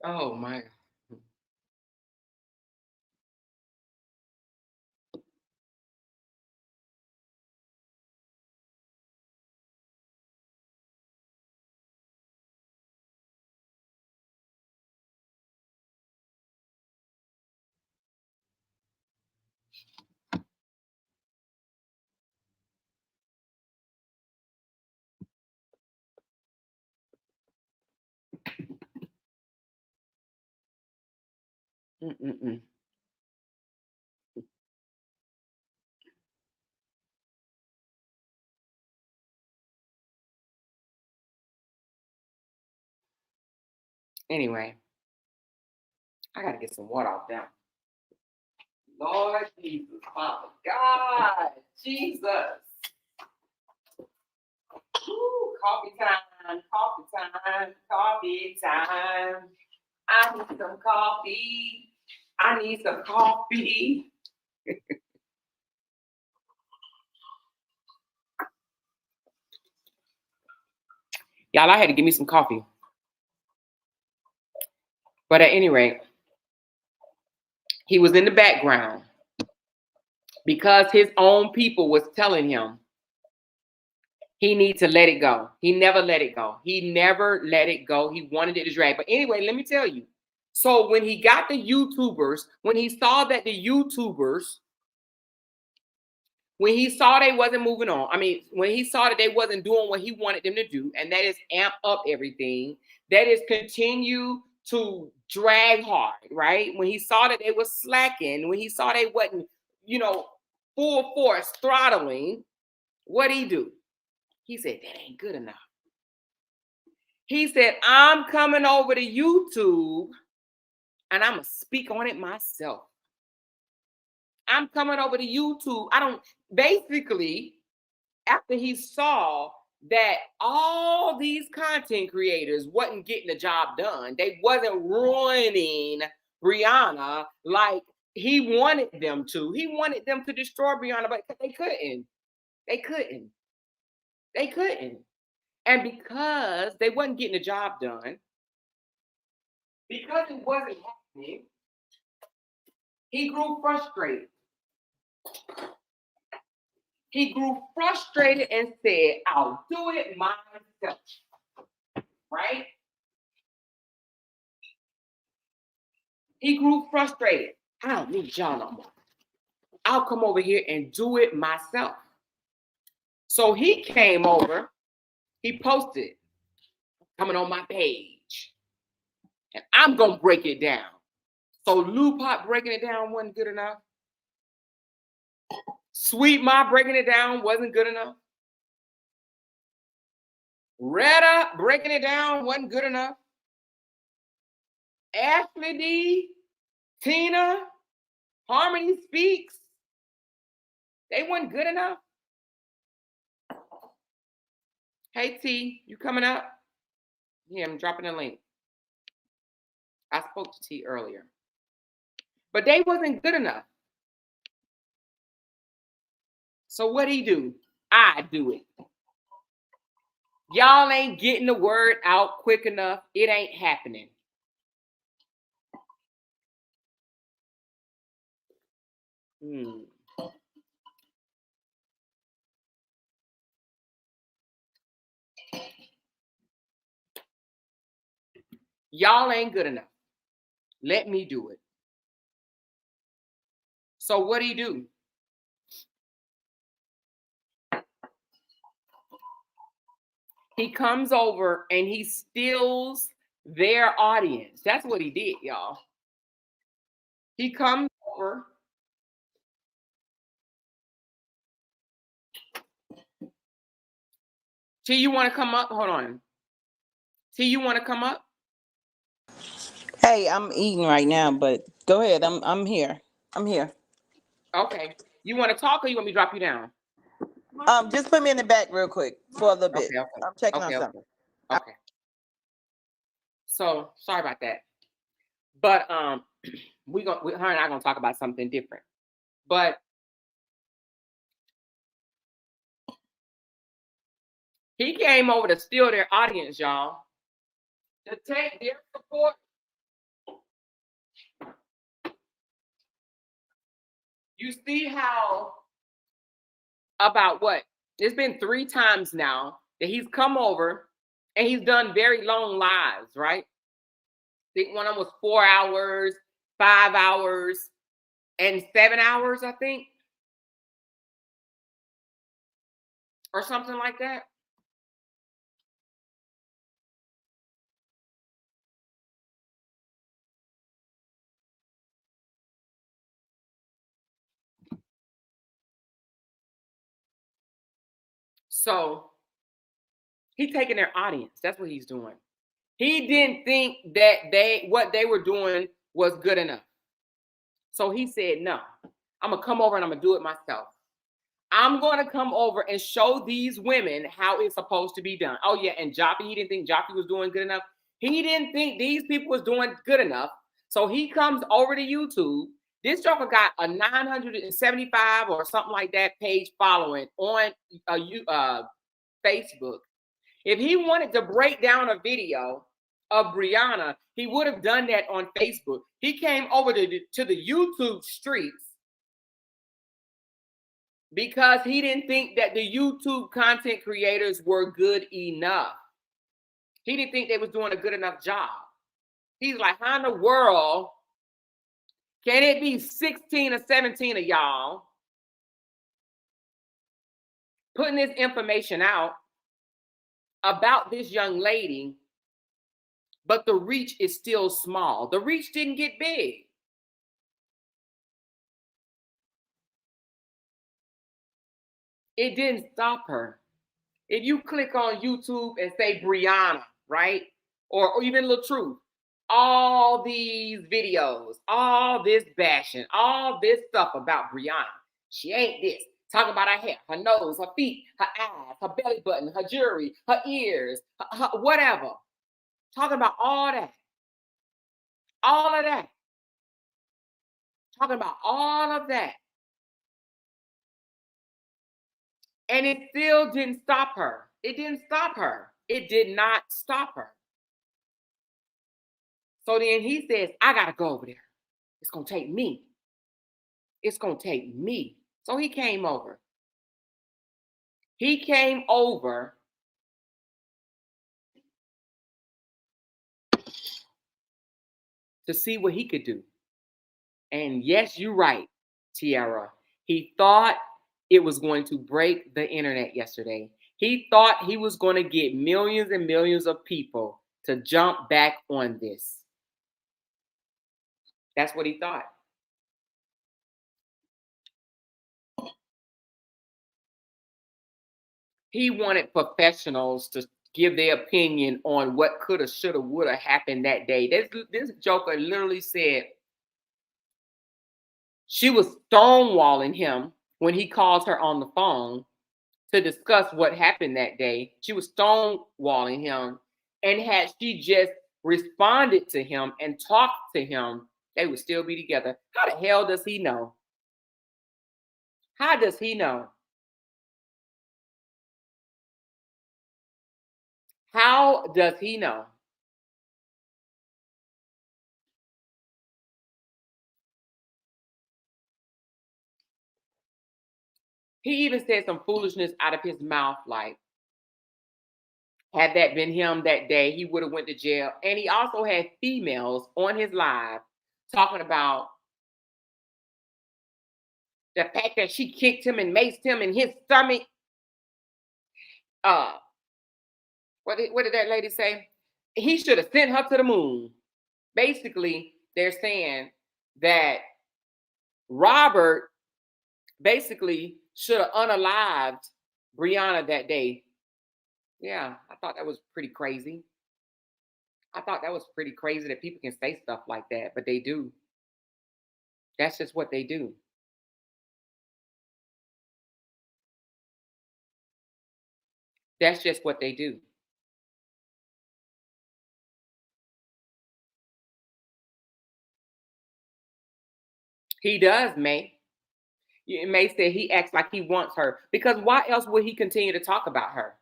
Oh my. Mm-mm-mm. Anyway, I gotta get some water off down. Lord Jesus, Father God, Jesus. Ooh, coffee time, coffee time, coffee time. I need some coffee. I need some coffee. Y'all, I had to give me some coffee. But at any rate, he was in the background because his own people was telling him he needs to let it go. He never let it go. He never let it go. He wanted it to drag. But anyway, let me tell you. So when he got the YouTubers, when he saw that the YouTubers, when he saw they wasn't moving on, I mean, when he saw that they wasn't doing what he wanted them to do, and that is amp up everything, that is continue to drag hard, right? When he saw that they was slacking, when he saw they wasn't, full force throttling, what'd he do? He said, that ain't good enough. He said, I'm coming over to YouTube and I'm going to speak on it myself. I'm coming over to YouTube. Basically, after he saw that all these content creators wasn't getting the job done, they wasn't ruining Brianna like he wanted them to. He wanted them to destroy Brianna, but they couldn't. They couldn't. They couldn't. And because they wasn't getting the job done, because it wasn't happening, he grew frustrated. He grew frustrated and said, I'll do it myself. Right? He grew frustrated. I don't need y'all no more. I'll come over here and do it myself. So he came over, he posted, coming on my page, and I'm going to break it down. So Lou Pop breaking it down wasn't good enough. Sweet Ma breaking it down wasn't good enough. Retta breaking it down wasn't good enough. Ashley D, Tina, Harmony Speaks, they weren't good enough. Hey T, you coming up? Yeah, I'm dropping a link. I spoke to T earlier. But they wasn't good enough. So what'd he do? I do it. Y'all ain't getting the word out quick enough. It ain't happening. Y'all ain't good enough. Let me do it. So what'd he do? He comes over and he steals their audience. That's what he did, y'all. He comes over. T, you want to come up? Hold on. T, you want to come up?
Hey, I'm eating right now, but go ahead. I'm here. I'm here.
Okay. You want to talk or you want me to drop you down?
Just put me in the back real quick for a little bit.
Okay.
I'm checking on something.
Okay. So sorry about that. But her and I gonna talk about something different. But He came over to steal their audience, y'all. To take their support. You see how about what? It's been 3 times now that he's come over and he's done very long lives, right? I think one of them was 4 hours, 5 hours, and 7 hours, I think. Or something like that. So he's taking their audience. That's what he's doing. He didn't think that what they were doing was good enough. So he said, no, I'm gonna come over and I'm gonna do it myself. I'm gonna come over and show these women how it's supposed to be done. Oh yeah, and Joppy, he didn't think Joppy was doing good enough. He didn't think these people was doing good enough. So he comes over to YouTube. This joker got a 975 or something like that page following on Facebook. If he wanted to break down a video of Brianna, he would have done that on Facebook. He came over to the YouTube streets because he didn't think that the YouTube content creators were good enough. He didn't think they was doing a good enough job. He's like, how in the world can it be 16 or 17 of y'all putting this information out about this young lady, but the reach is still small? The reach didn't get big. It didn't stop her. If you click on YouTube and say Brianna, right? Or even LaTruth, all these videos, all this bashing, all this stuff about Brianna. She ain't this. Talking about her hair, her nose, her feet, her eyes, her belly button, her jewelry, her ears, her whatever. Talking about all that. All of that. Talking about all of that. And it still didn't stop her. It didn't stop her. It did not stop her. So then he says, I got to go over there. It's going to take me. It's going to take me. So he came over. He came over to see what he could do. And yes, you're right, Tiara. He thought it was going to break the internet yesterday. He thought he was going to get millions and millions of people to jump back on this. That's what he thought. He wanted professionals to give their opinion on what coulda, shoulda, woulda happened that day. This joker literally said she was stonewalling him when he called her on the phone to discuss what happened that day. She was stonewalling him, and had she just responded to him and talked to him, they would still be together. How the hell does he know? How does he know? How does he know? He even said some foolishness out of his mouth, like, had that been him that day, he would have went to jail. And he also had females on his live talking about the fact that she kicked him and maced him in his stomach. What did that lady say? He should have sent her to the moon. Basically, they're saying that Robert basically should have unalived Brianna that day. Yeah, I thought that was pretty crazy. I thought that was pretty crazy that people can say stuff like that, but they do. That's just what they do. That's just what they do. He does, May. May said he acts like he wants her, because why else would he continue to talk about her?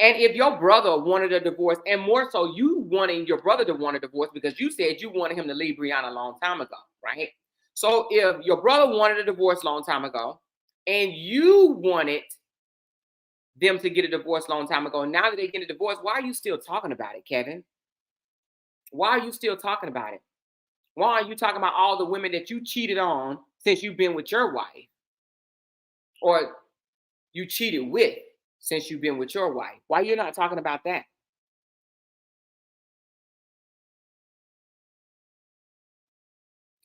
And if your brother wanted a divorce, and more so you wanting your brother to want a divorce because you said you wanted him to leave Brianna a long time ago, right? So if your brother wanted a divorce a long time ago and you wanted them to get a divorce a long time ago, now that they get a divorce, why are you still talking about it, Kevin? Why are you still talking about it? Why are you talking about all the women that you cheated on since you've been with your wife? Or you cheated with since you've been with your wife? Why you're not talking about that?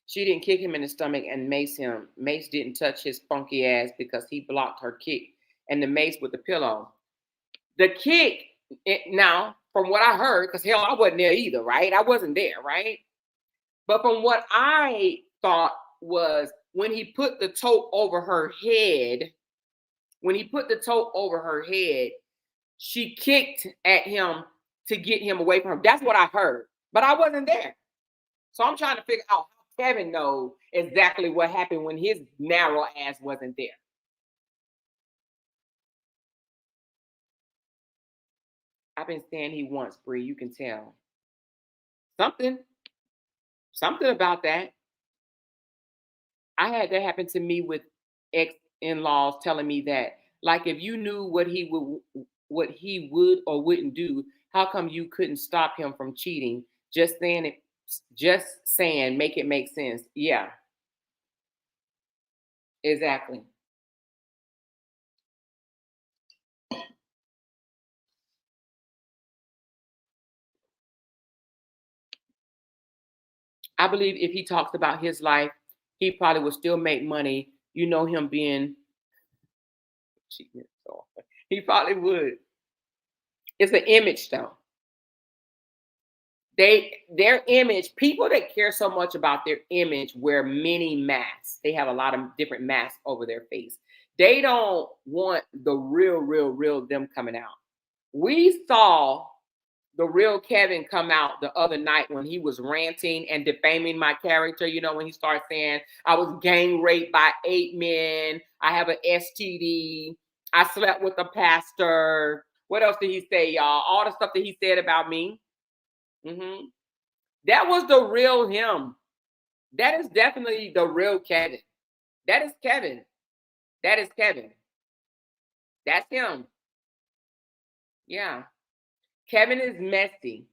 She didn't kick him in the stomach and mace him. Mace didn't touch his funky ass because he blocked her kick and the mace with the pillow. The kick, now, from what I heard, because hell, I wasn't there either, right? I wasn't there, right? But from what I thought was when he put the tote over her head, she kicked at him to get him away from her. That's what I heard. But I wasn't there. So I'm trying to figure out how Kevin knows exactly what happened when his narrow ass wasn't there. I've been saying he wants Bree. You can tell. Something about that. I had that happen to me with ex-in-laws telling me that, like, if you knew what he would or wouldn't do, how come you couldn't stop him from cheating? Just saying, make it make sense. Yeah, exactly. I believe if he talks about his life, he probably would still make money. You know him being cheating. So he probably would. It's an image though. Their image, people that care so much about their image wear many masks. They have a lot of different masks over their face. They don't want the real them coming out. We saw the real Kevin come out the other night when he was ranting and defaming my character. You know, when he started saying I was gang raped by 8 men, I have an STD, I slept with a pastor. What else did he say, y'all? All the stuff that he said about me. That was the real him. That is definitely the real Kevin. That is Kevin. That is Kevin. That's him. Yeah. Kevin is messy.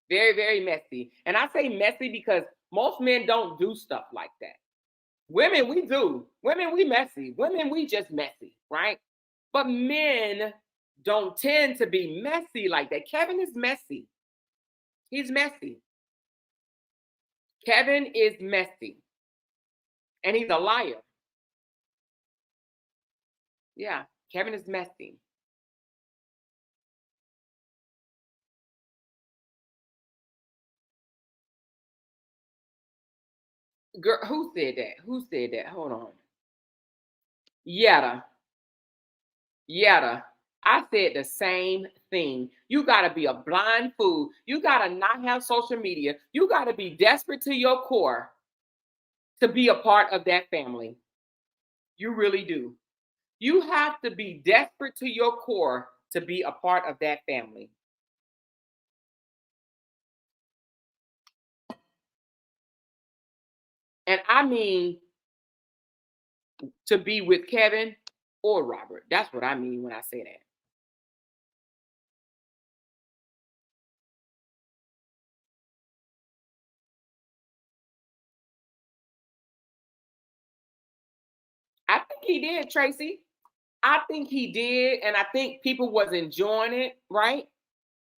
Very, very messy. And I say messy because most men don't do stuff like that. Women, we do. Women, we messy. Women, we just messy, right? But men don't tend to be messy like that. Kevin is messy. He's messy. Kevin is messy. And he's a liar. Yeah, Kevin is messy. Girl, who said that? Who said that? Hold on. Yetta. Yetta. I said the same thing. You got to be a blind fool. You got to not have social media. You got to be desperate to your core to be a part of that family. You really do. You have to be desperate to your core to be a part of that family. And I mean to be with Kevin or Robert. That's what I mean when I say that. I think he did, Tracy. I think he did, and I think people was enjoying it, right?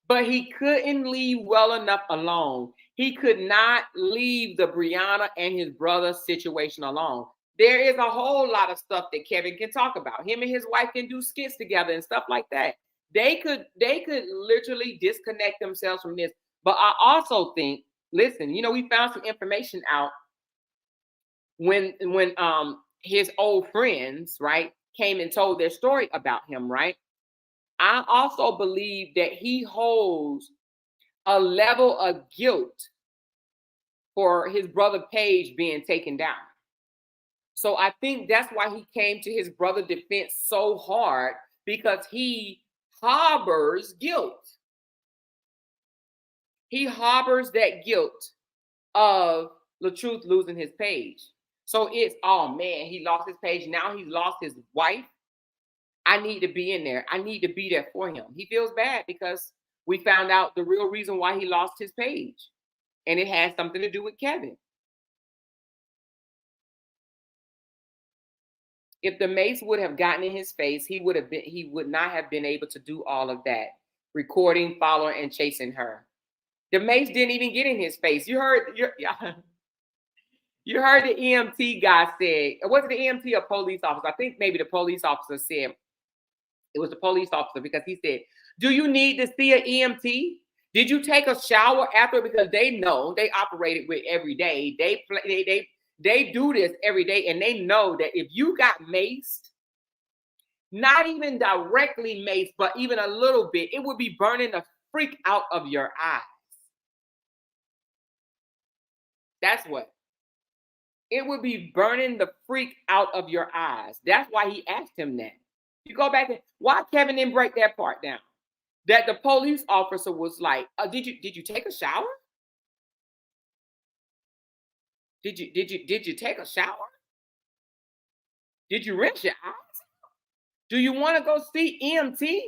But he couldn't leave well enough alone. He could not leave the Brianna and his brother situation alone. There is a whole lot of stuff that Kevin can talk about. Him and his wife can do skits together and stuff like that. They could literally disconnect themselves from this. But I also think, listen, you know, we found some information out when his old friends, right, came and told their story about him, right? I also believe that he holds a level of guilt for his brother Paige being taken down. So I think that's why he came to his brother defense so hard, because he harbors guilt. He harbors that guilt of LaTruth losing his page. So it's, oh man, he lost his page. Now he's lost his wife. I need to be in there. I need to be there for him. He feels bad because we found out the real reason why he lost his page. And it has something to do with Kevin. If the mace would have gotten in his face, he would not have been able to do all of that. Recording, following, and chasing her. The mace didn't even get in his face. You heard you heard the EMT guy said, was it the EMT or police officer? I think maybe the police officer said, it was the police officer, because he said, do you need to see an EMT? Did you take a shower after? Because they know, they operated with every day. They do this every day, and they know that if you got maced, not even directly maced, but even a little bit, it would be burning the freak out of your eyes. That's what. It would be burning the freak out of your eyes. That's why he asked him that. You go back and why Kevin didn't break that part down. That the police officer was like, did you take a shower? Did you take a shower? Did you rinse your eyes? Do you want to go see EMT?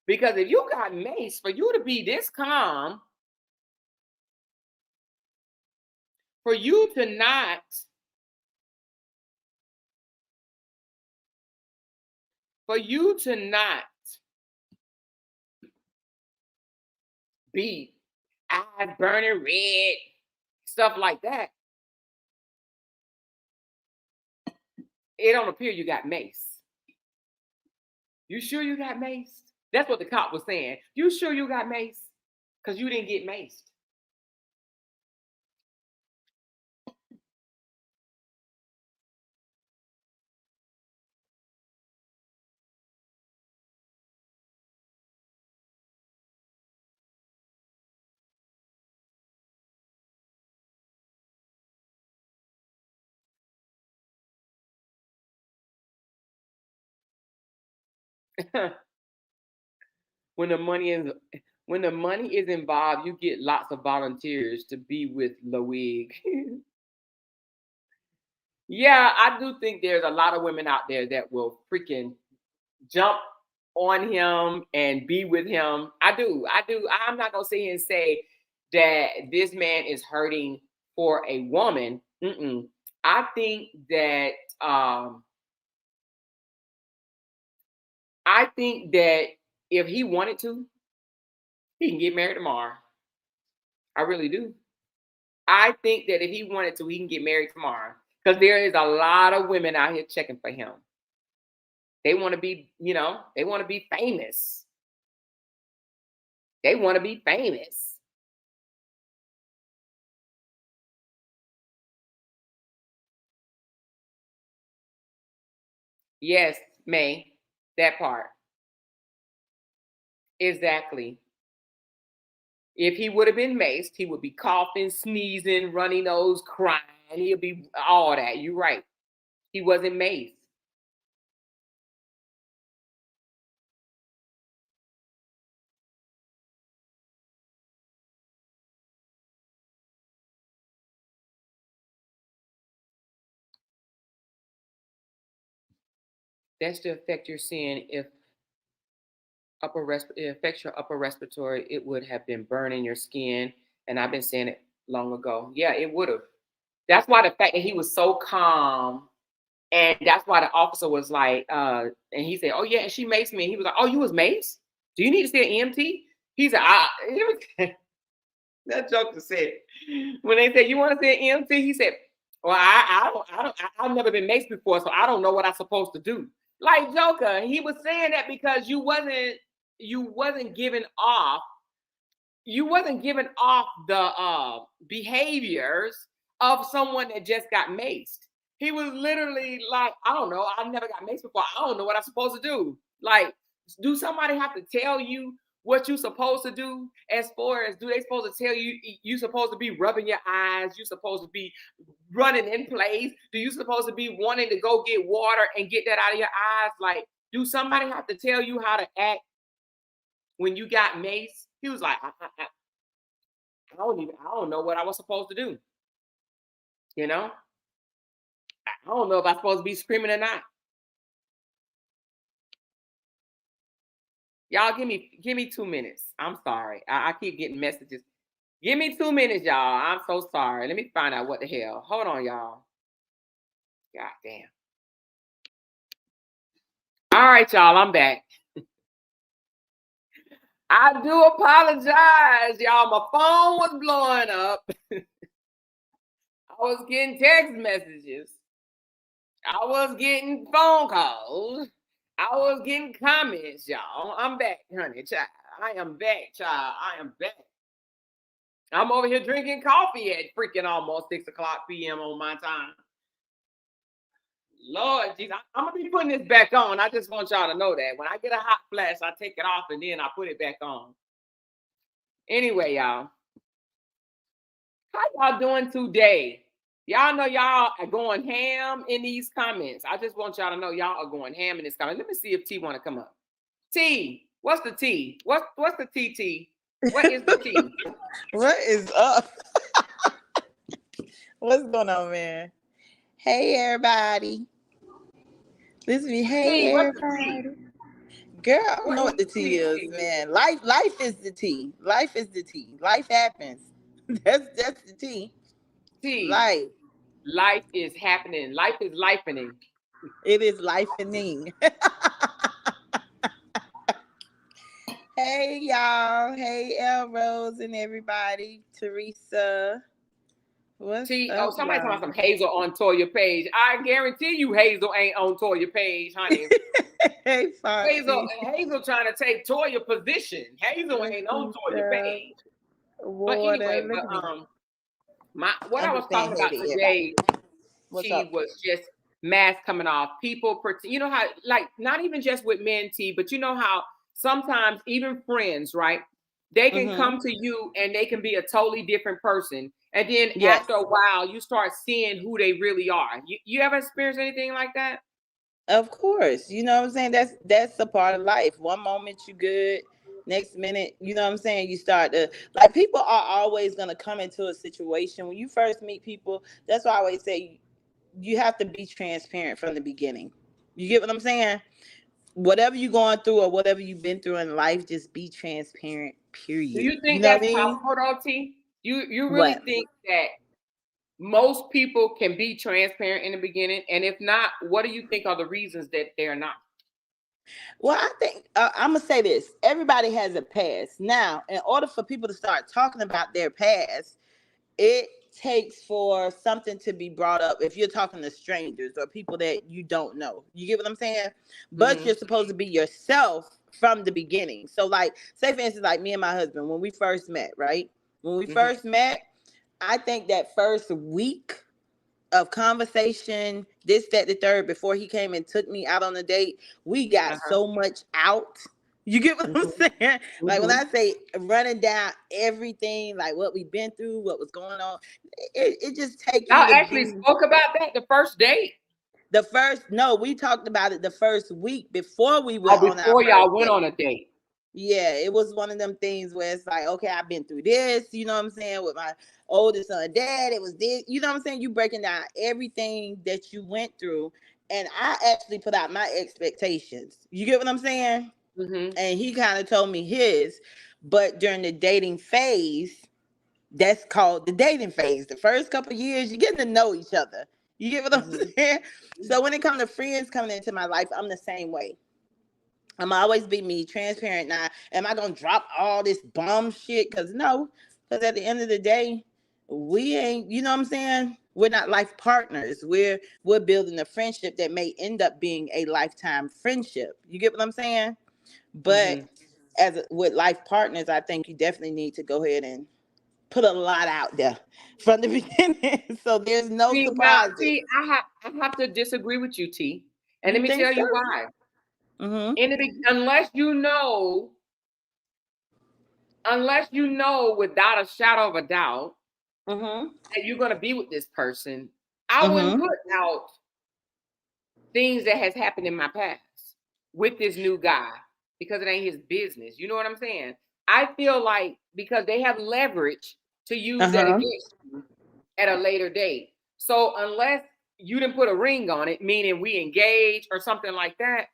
Because if you got maced, for you to be this calm, for you to not be eyes burning red, stuff like that, it don't appear you got maced. You sure you got maced? That's what the cop was saying. You sure you got maced? Because you didn't get maced. When the money is involved, you get lots of volunteers to be with Lawig. Yeah, I do think there's a lot of women out there that will freaking jump on him and be with him. I do. I'm not gonna sit here and say that this man is hurting for a woman. I think that if he wanted to, he can get married tomorrow. I really do. I think that if he wanted to, he can get married tomorrow. Because there is a lot of women out here checking for him. They want to be, they want to be famous. They want to be famous. Yes, May, that part. Exactly. If he would have been maced, he would be coughing, sneezing, runny nose, crying. He'll be all that. You're right. He wasn't maced. That's to affect your skin. If it affects your upper respiratory, it would have been burning your skin. And I've been saying it long ago. Yeah, it would have. That's why the fact that he was so calm, and that's why the officer was like, and he said, "Oh yeah," and she maced me. And he was like, "Oh, you was maced? Do you need to see an EMT?" He said, that joker said, when they said, "You want to see an EMT?" He said, "Well, I've never been maced before, so I don't know what I'm supposed to do." Like Joker, he was saying that because you wasn't giving off the behaviors of someone that just got maced. He was literally like, I don't know, I've never got maced before. I don't know what I'm supposed to do. Like, do somebody have to tell you what you're supposed to do? As far as, do they supposed to tell you you supposed to be rubbing your eyes? You supposed to be running in place? Do you supposed to be wanting to go get water and get that out of your eyes? Like, do somebody have to tell you how to act? when you got Mace, he was like, I don't know what I was supposed to do. You know, I don't know if I'm supposed to be screaming or not. Y'all, give me 2 minutes. I'm sorry. I keep getting messages. Give me 2 minutes, y'all. I'm so sorry. Let me find out what the hell. Hold on, y'all. God damn. All right, y'all. I'm back. I do apologize, y'all. My phone was blowing up. I was getting text messages. I was getting phone calls. I was getting comments, y'all. I'm back, honey, child. I am back, child. I am back. I'm over here drinking coffee at freaking almost 6:00 p.m. on my time. Lord Jesus, I'm gonna be putting this back on. I just want y'all to know that when I get a hot flash, I take it off and then I put it back on. Anyway, y'all, how y'all doing today? Y'all know y'all are going ham in these comments. I just want y'all to know y'all are going ham in this comment. Let me see if T want to come up. T, what's the T? What's the TT? What is the T?
What is up? What's going on, man? Hey, everybody. This is me. Hey,
T, what's the
everybody.
T?
Girl, I don't know
What
what the
is
T is,
T?
man. Life is the T. Life is the T. Life happens. That's the T.
T.
Life.
Life is happening. Life is lifening.
It is lifening. Hey, y'all. Hey, El Rose and everybody. Teresa. What's
T. Oh,
up,
somebody talking
y'all?
about some Hazel on Toya Page. I guarantee you, Hazel ain't on Toya Page, honey.
Hey, Foxy.
Hazel trying to take Toya position. Hazel ain't on Toya Page. But
Water.
anyway,
Look at me.
what I
I'm
was
just saying
talking
hey
about
to everybody.
today,
What's
T,
up?
was just masks coming off. People, you know how, like, not even just with men, T, but you know how sometimes even friends, right? They can
Mm-hmm.
come to you and they can be a totally different person. And then
Yes.
after a while, you start seeing who they really are. You ever experienced anything like that?
Of course. You know what I'm saying? That's a part of life. One moment you good, next minute, you know what I'm saying? You start to like people are always gonna come into a situation when you first meet people. That's why I always say you have to be transparent from the beginning. You get what I'm saying? Whatever you're going through or whatever you've been through in life, just be transparent,
Do
period.
you
You
think
know what
that's
I mean?
possible, though, T? You really
What?
think that most people can be transparent in the beginning? And if not, what do you think are the reasons that they're not?
Well, I think I'm gonna say this. Everybody has a past. Now, in order for people to start talking about their past, it takes for something to be brought up. If you're talking to strangers or people that you don't know, you get what I'm saying? But
Mm-hmm.
you're supposed to be yourself from the beginning. So, like, say for instance, like me and my husband, when we first met, right? When we
Mm-hmm.
first met, I think that first week of conversation, this, that, the third, before he came and took me out on a date, we got
Uh-huh.
so much out. You get what I'm
Mm-hmm.
saying? Like when
Mm-hmm.
I say running down everything, like what we've been through, what was going on, it just takes
Y'all
you to
actually
be
spoke about that the first date.
the first. No, we talked about it the first week before we
Oh,
went on our
before
first
y'all went
date.
on a date.
Yeah, it was one of them things where it's like, okay, I've been through this, you know what I'm saying, with my oldest son, dad, it was this, you know what I'm saying? You breaking down everything that you went through. And I actually put out my expectations. You get what I'm saying?
Mm-hmm.
And he kind of told me his. But during the dating phase, that's called the dating phase. The first couple of years, you're getting to know each other. You get what I'm
Mm-hmm.
saying? So when it comes to friends coming into my life, I'm the same way. I'm always be me, transparent. Now, am I gonna drop all this bum shit? Cause no, because at the end of the day, we ain't. You know what I'm saying? We're not life partners. We're building a friendship that may end up being a lifetime friendship. You get what I'm saying? But
Mm-hmm.
with life partners, I think you definitely need to go ahead and put a lot out there from the beginning, so there's no surprises.
I have to disagree with you, T. And let
You
me
think
tell
so?
you why.
Mm-hmm.
Unless you know without a shadow of a doubt
Mm-hmm.
that you're gonna be with this person, I wouldn't
Mm-hmm.
put out things that has happened in my past with this new guy. because it ain't his business. You know what I'm saying? I feel like because they have leverage to use that against you at a later date. So unless you didn't put a ring on it, meaning we engage or something like that,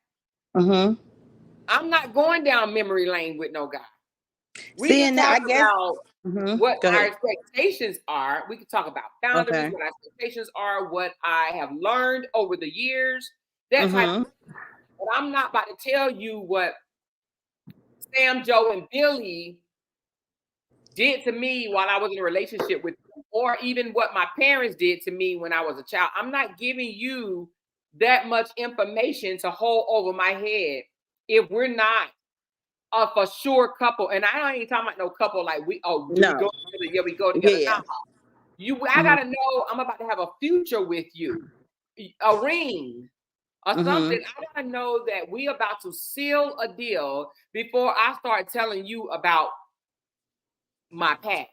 I'm not going down memory lane with no guy. We can talk about what our expectations are. We can talk about boundaries, what our expectations are, what I have learned over the years, that type of thing. But I'm not about to tell you what Sam, Joe, and Billy did to me while I was in a relationship with them, or even what my parents did to me when I was a child. I'm not giving you that much information to hold over my head if we're not a for sure couple. And I ain't talking about no couple like we go together. Yeah, we go together. Yeah. I gotta know I'm about to have a future with you, a ring or something. I gotta know that we about to seal a deal before I start telling you about my past.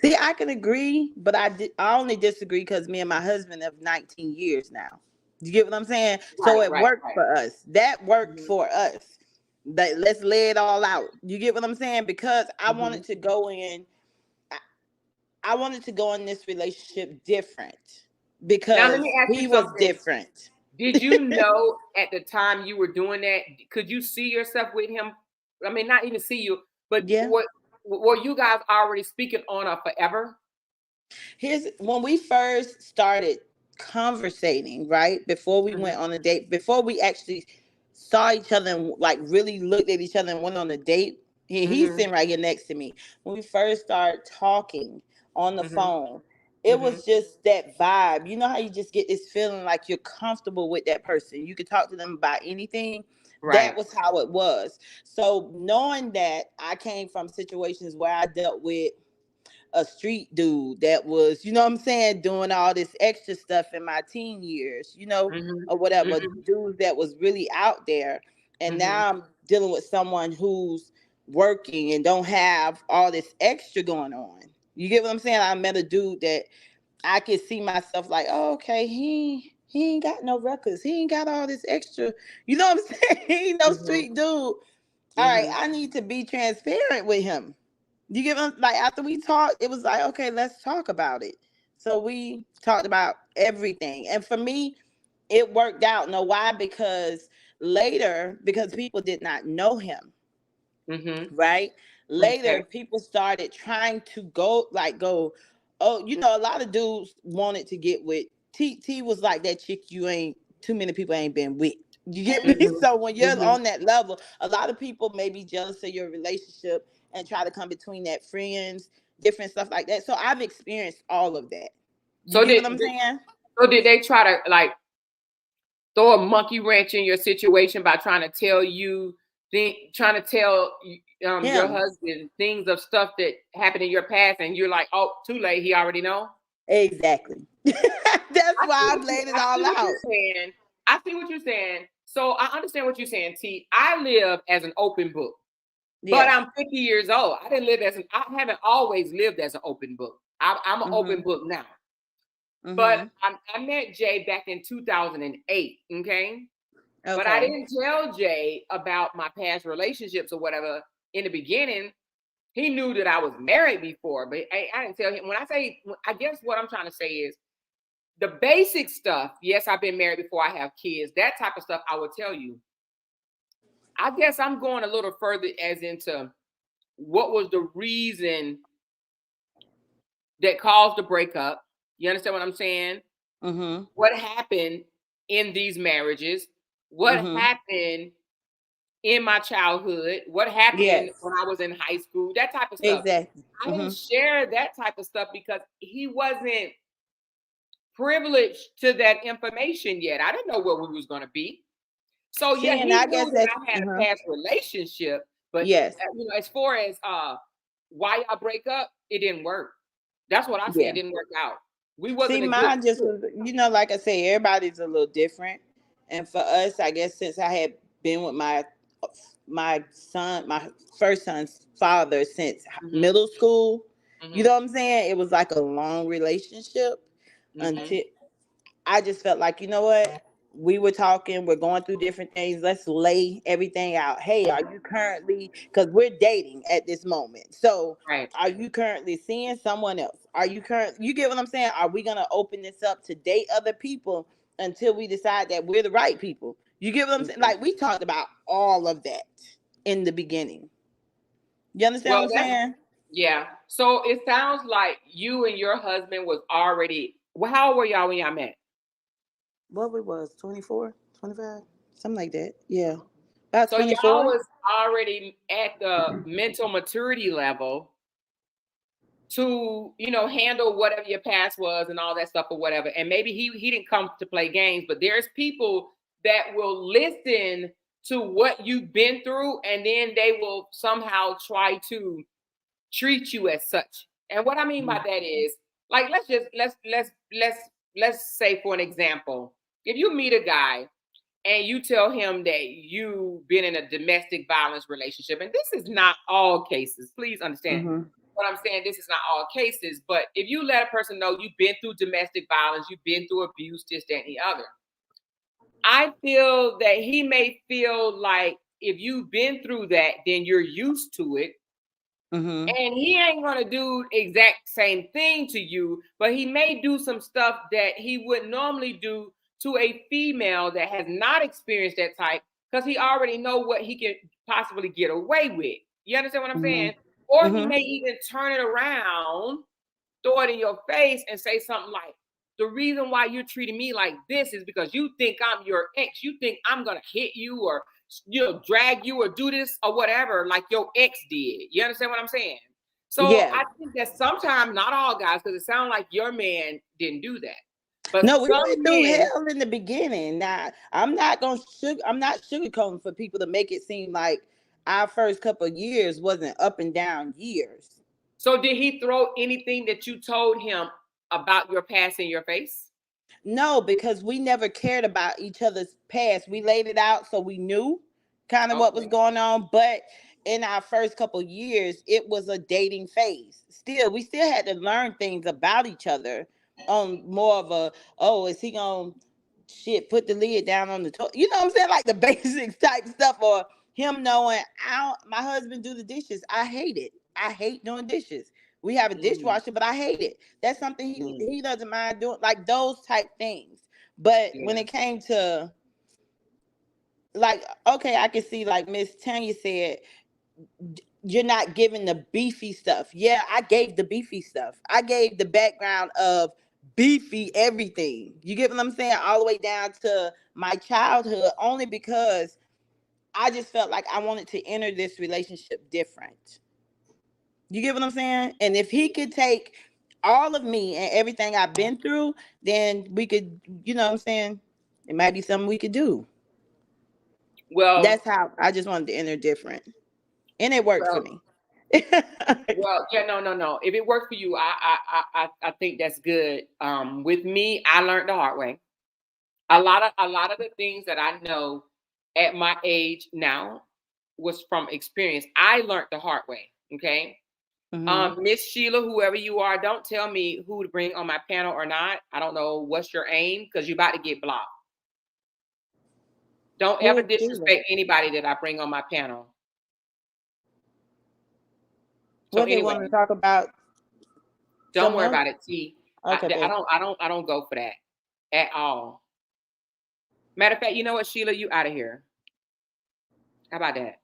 See, I can agree, but I only disagree because me and my husband have 19 years now. You get what I'm saying? Right, so it worked for us. That worked for us. Let's lay it all out. You get what I'm saying? Because I wanted to go in. I wanted to go in this relationship different because he was different.
Did you know at the time you were doing that? Could you see yourself with him? I mean, not even see you, but were you guys already speaking on a forever?
When we first started conversating, right? Before we went on a date, before we actually saw each other and like really looked at each other and went on a date, he's sitting right here next to me. When we first started talking on the phone, it was just that vibe. You know how you just get this feeling like you're comfortable with that person. You could talk to them about anything. Right. That was how it was. So knowing that I came from situations where I dealt with a street dude that was, you know what I'm saying, doing all this extra stuff in my teen years, you know, or whatever, dude that was really out there. And now I'm dealing with someone who's working and don't have all this extra going on. You get what I'm saying? I met a dude that I could see myself like, oh, okay, he ain't got no records. He ain't got all this extra. You know what I'm saying? He ain't no street dude. All right, I need to be transparent with him. You get like after we talked, it was like, okay, let's talk about it. So we talked about everything. And for me, it worked out. Know why? Because people did not know him. Right? Later, people started trying to go, oh, you know, a lot of dudes wanted to get with T was like that chick you ain't too many people ain't been with. You get me? So when you're on that level, a lot of people may be jealous of your relationship and try to come between that, friends, different stuff like that. So I've experienced all of that. You get what I'm saying?
So did they try to like throw a monkey wrench in your situation by trying to tell you, your husband things of stuff that happened in your past, and you're like, oh, too late, he already know?
Exactly. That's why I've laid it all out.
I see what you're saying. So I understand what you're saying, T. I live as an open book. But I'm 50 years old. I haven't always lived as an open book. I'm an open book now. But I met Jay back in 2008, okay? But I didn't tell Jay about my past relationships or whatever in the beginning. He knew that I was married before, but I didn't tell him. I guess what I'm trying to say is the basic stuff. Yes, I've been married before I have kids. That type of stuff I will tell you. I guess I'm going a little further as into what was the reason that caused the breakup. You understand what I'm saying? What happened in these marriages? What happened in my childhood? What happened when I was in high school? That type of stuff.
Exactly.
I didn't share that type of stuff because he wasn't privileged to that information yet. I didn't know where we was going to be. So he knew that I had a past relationship, but you know, as far as why y'all break up, it didn't work. That's what I said. It didn't work out. We wasn't.
See, mine just was, you know, like I say, everybody's a little different. And for us, I guess since I had been with my first son's father since middle school, you know what I'm saying? It was like a long relationship until I just felt like, you know what? we were talking, we're going through different things. Let's lay everything out. Hey, are you currently, because we're dating at this moment. So
Right.
are you currently seeing someone else? Are you you get what I'm saying? Are we gonna open this up to date other people until we decide that we're the right people? You get what I'm saying?
Mhm.
Like we talked about all of that in the beginning. You understand
Well,
what I'm
that's
saying?
yeah. So it sounds like you and your husband was already. Well, how old were y'all when y'all met?
What we was 24, 25, something like that. Yeah. About
So y'all
24.
was already at the mental maturity level to, handle whatever your past was and all that stuff or whatever. And maybe he didn't come to play games, but there's people that will listen to what you've been through, and then they will somehow try to treat you as such. And what I mean by that is, like, let's say, for an example, if you meet a guy and you tell him that you've been in a domestic violence relationship, and this is not all cases, please understand
Mm-hmm.
what I'm saying. This is not all cases, but if you let a person know you've been through domestic violence, you've been through abuse, this, that, and the other, I feel that he may feel like if you've been through that, then you're used to it.
Mm-hmm.
And he ain't gonna do exact same thing to you, but he may do some stuff that he would normally do to a female that has not experienced that type, because he already know what he can possibly get away with. You understand what I'm saying?
Mm-hmm.
Or he
Mm-hmm.
may even turn it around, throw it in your face, and say something like, the reason why you're treating me like this is because you think I'm your ex. You think I'm gonna hit you or drag you or do this or whatever, like your ex did. You understand what I'm saying? So
Yeah.
I think that sometimes, not all guys, because it sounds like your man didn't do that. But
No, we
some
went through
men,
hell in the beginning. Now, I'm not sugarcoating for people to make it seem like our first couple of years wasn't up and down years.
so did he throw anything that you told him about your past in your face?
No, because we never cared about each other's past. We laid it out so we knew kind of what was
Okay.
going on. But in our first couple years, it was a dating phase. Still, we still had to learn things about each other on more of a, oh, is he gonna put the lid down on the toilet? You know what I'm saying? Like the basics type stuff, or him knowing my husband do the dishes. I hate it. I hate doing dishes. We have a
Mm,
dishwasher, but I hate it. That's something
mm,
he doesn't mind doing, like those type things. But when
yeah.
it came to like, okay, I can see like Miss Tanya said, you're not giving the beefy stuff. Yeah, I gave the beefy stuff. I gave the background of beefy everything. You get what I'm saying? All the way down to my childhood, only because I just felt like I wanted to enter this relationship different. You get what I'm saying? And if he could take all of me and everything I've been through, then we could, you know what I'm saying? It might be something we could do.
Well,
That's how I just wanted to enter different. And it worked for
well,
me.
yeah, no. If it worked for you, I think that's good. With me, I learned the hard way. A lot of the things that I know at my age now was from experience. I learned the hard way. Okay.
Hmm.
Miss Sheila, whoever you are, don't tell me who to bring on my panel or not. I don't know what's your aim, because you're about to get blocked. Don't
Who
ever
is Sheila?
disrespect anybody that I bring on my panel. So
What they want to
anyway,
talk about?
don't
Something
worry
else?
about it. T.
Okay, babe.
I don't go for that at all. Matter of fact, you know what, Sheila, you out of here. How about that?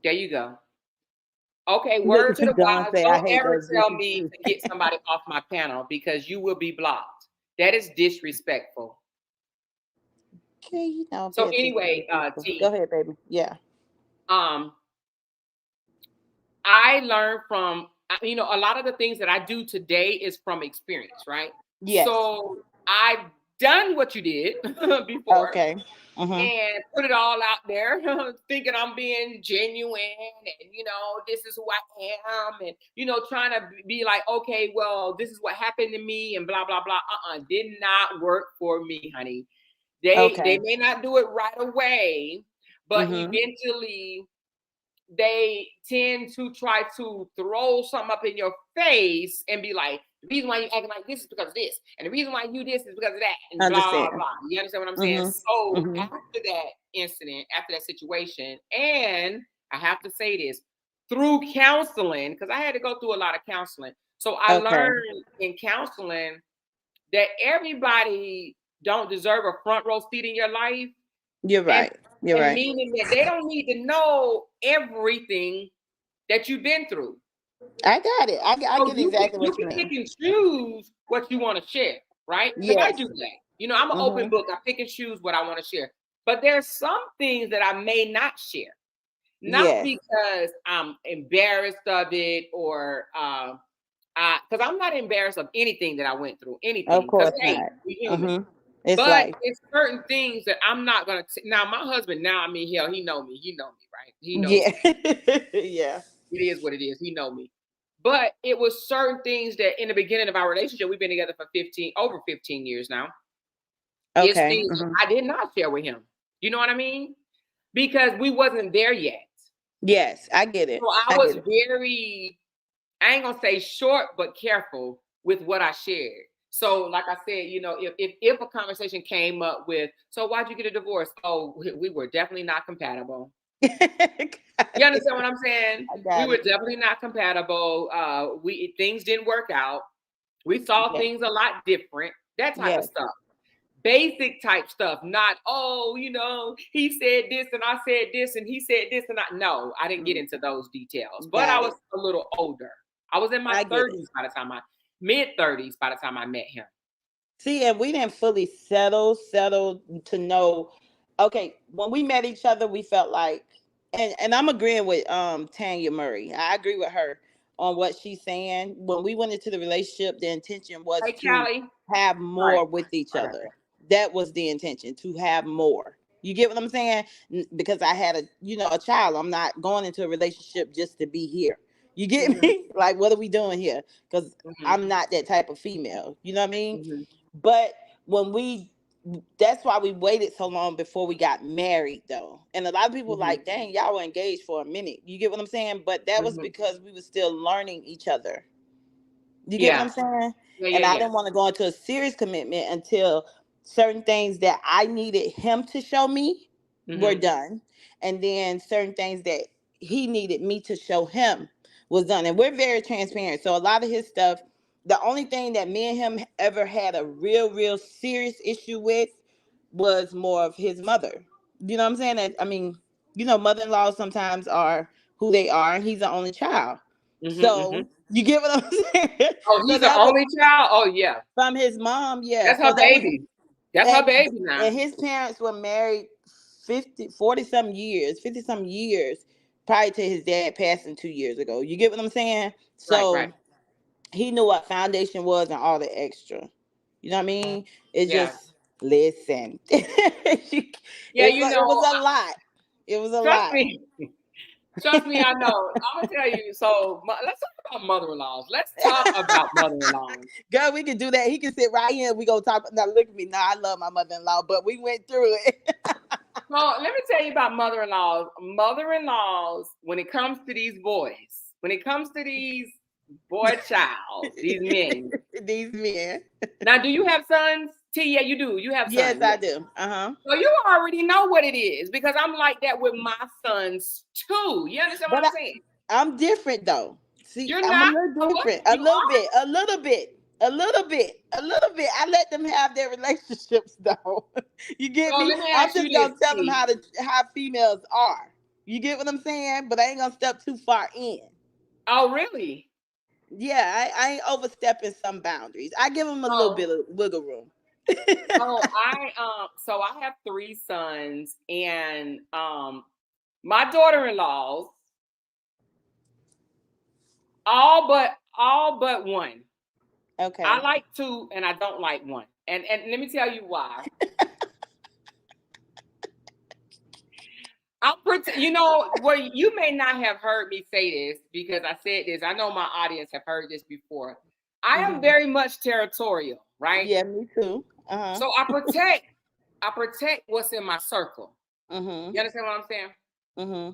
There you go. Okay,
Look
word
at
to
you,
the
Don.
wise.
Say I
Don't
hate
ever
those
tell
dishes
me
too.
to get somebody off my panel, because you will be blocked. That is disrespectful.
Okay, you know, pay
So
attention to the
anyway,
people. Go
T,
ahead, baby. Yeah.
um, I learned from, a lot of the things that I do today is from experience, right?
Yes.
So I've done what you did before
Okay. Mm-hmm.
and put it all out there, thinking I'm being genuine and, this is who I am, and, trying to be like, okay, well, this is what happened to me and blah, blah, blah. Did not work for me, honey. They
Okay.
may not do it right away, but
Mm-hmm.
eventually they tend to try to throw something up in your face and be like, The reason why you acting like this is because of this, and the reason why you this is because of that, and blah
Understand.
blah blah. You understand what I'm saying?
Mhm.
So
Mhm.
after that incident, after that situation, and I have to say this through counseling, because I had to go through a lot of counseling. So I
Okay.
learned in counseling that everybody don't deserve a front row seat in your life.
You're right. You're
And
right.
meaning that they don't need to know everything that you've been through.
I got it. I
So
get
you
exactly
can, you
what you
can pick
mean.
and choose what you want to share, right? Because I
Yes.
do that. You know, I'm an open
Mhm.
book. I pick and choose what I want to share. But there's some things that I may not share, not
Yes.
because I'm embarrassed of it or because I'm not embarrassed of anything that I went through, anything.
Of
Because
course
hey,
not.
we're human.
Mhm. It's
But
like,
it's certain things that I'm not gonna. Now, my husband, now I mean, hell, he know me. He know me, right? He knows
yeah.
me.
Yeah.
It is what it is. He know me. But it was certain things that in the beginning of our relationship, we've been together for over 15 years now. It's
Okay.
things
Mhm.
I did not share with him. You know what I mean? Because we wasn't there yet.
Yes, I get it.
So I
I
was
get it.
very, I ain't gonna say short, but careful with what I shared. So, like I said, you know, if a conversation came up with, so why'd you get a divorce? Oh, we were definitely not compatible. You
Got
understand
it.
what I'm saying?
I
We
got
were
it.
definitely not compatible. Things didn't work out. We saw
Yes.
things a lot different. That type of
Yes.
stuff. Basic type stuff, not, oh, you know, he said this and I said this and he said this and I, no, I didn't get into those details, but I
Got
was
it.
a little older. I was in my
I get it.
30s by the time mid 30s by the time I met him.
See, and we didn't fully settle to know. Okay, when we met each other, we felt like, and I'm agreeing with Tanya Murray. I agree with her on what she's saying. When we went into the relationship, the intention was
Hey,
to
Callie.
have
Right.
more with each
Right.
other. That was the intention, to have more. You get what I'm saying? Because I had a child. I'm not going into a relationship just to be here. You get
Mm-hmm.
me? Like, what are we doing here? Because
Mm-hmm.
I'm not that type of female. You know what I mean?
Mm-hmm.
But when that's why we waited so long before we got married, though. And a lot of people
Mm-hmm.
like, dang, y'all were engaged for a minute. You get what I'm saying? But that was
Mm-hmm.
because we were still learning each other. You get what
Yeah.
I'm saying?
Yeah.
And
Yeah.
I
Yeah.
didn't want to go into a serious commitment until certain things that I needed him to show me were
Mm-hmm.
done. And then certain things that he needed me to show him was done. And we're very transparent. So a lot of his stuff, the only thing that me and him ever had a real serious issue with was more of his mother. You know what I'm saying? That, I mean, mother-in-laws sometimes are who they are, and he's the only child.
Mm-hmm. Mm-hmm.
So you get what I'm saying?
Oh,
So
he's the
that was
only child. Oh, yeah.
from his mom, yeah.
That's
So
her
that was,
baby. That's her
and
baby now.
and his parents were married 40 some years, 50 some years prior to his dad passing 2 years ago. You get what I'm saying?
Right. Right.
So he knew what foundation was and all the extra. You know what I mean? It's
Yeah.
just listen.
Yeah.
It was a lot. It was a
Trust
lot.
me. Trust me, I know. I'm gonna tell you. So let's talk about mother-in-laws. Let's talk about mother-in-laws.
Girl, we can do that. He can sit right here and we go talk. Now look at me. Now I love my mother-in-law, but we went through it.
So let me tell you about mother-in-laws. Mother-in-laws, when it comes to these boys, when it comes to these boy child, these men.
These men.
Now, do you have sons? T, yeah, you do. You have
Yes,
sons.
I do. Uh-huh.
So you already know what it is because I'm like that with my sons too. You understand what
But
I'm saying?
I'm different though. See,
You're
I'm a
not.
little
What?
different. A
You
little
are?
bit. A little bit. A little bit. A little bit. I let them have their relationships though. You get
So
me?
let me
I'm
ask you
just
this,
gonna tell them
T.
how females are. You get what I'm saying? But I ain't gonna step too far in.
Oh, really?
Yeah, I ain't overstepping some boundaries. I give them a little
Oh.
bit of wiggle room.
So I have three sons, and my daughter-in-laws, all but one. I
Okay.
like two, and I don't like one. And let me tell you why. You may not have heard me say this because I said this. I know my audience have heard this before. I am
Hmm.
very much territorial, right?
Yeah, me too. Uh-huh.
So I protect what's in my circle.
Mm-hmm.
You understand what I'm saying?
Mm-hmm.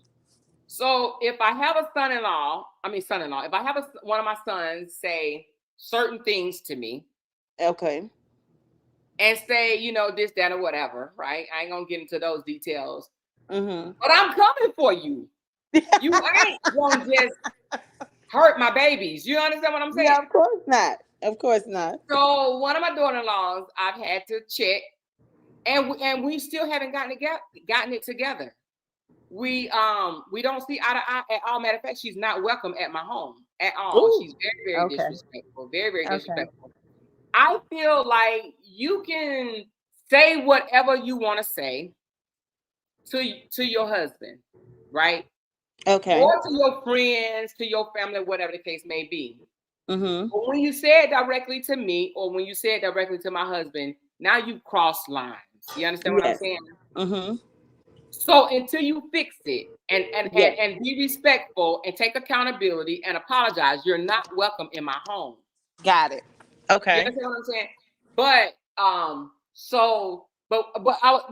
So if I have a son-in-law, if I have one of my sons say, certain things to me
Okay.
and say, this, that, or whatever, right? I ain't gonna get into those details,
Mm-hmm.
but I'm coming for you. You ain't gonna just hurt my babies. You understand what I'm saying?
Yeah, of course not. Of course not.
So one of my daughter-in-laws, I've had to check, and we still haven't gotten it together. We don't see eye to eye at all. Matter of fact, she's not welcome at my home at all.
Ooh.
She's very, very
Okay.
disrespectful. Very, very
Okay.
disrespectful. I feel like you can say whatever you want to say to your husband, right?
Okay.
Or to your friends, to your family, whatever the case may be.
Mm-hmm.
But when you say it directly to me, or when you say it directly to my husband, now you cross lines. You understand what I'm
Yes.
saying?
Mm-hmm.
So until you fix it
Yes.
and be respectful and take accountability and apologize, you're not welcome in my home.
Got it.
You
Okay.
understand what I'm saying? But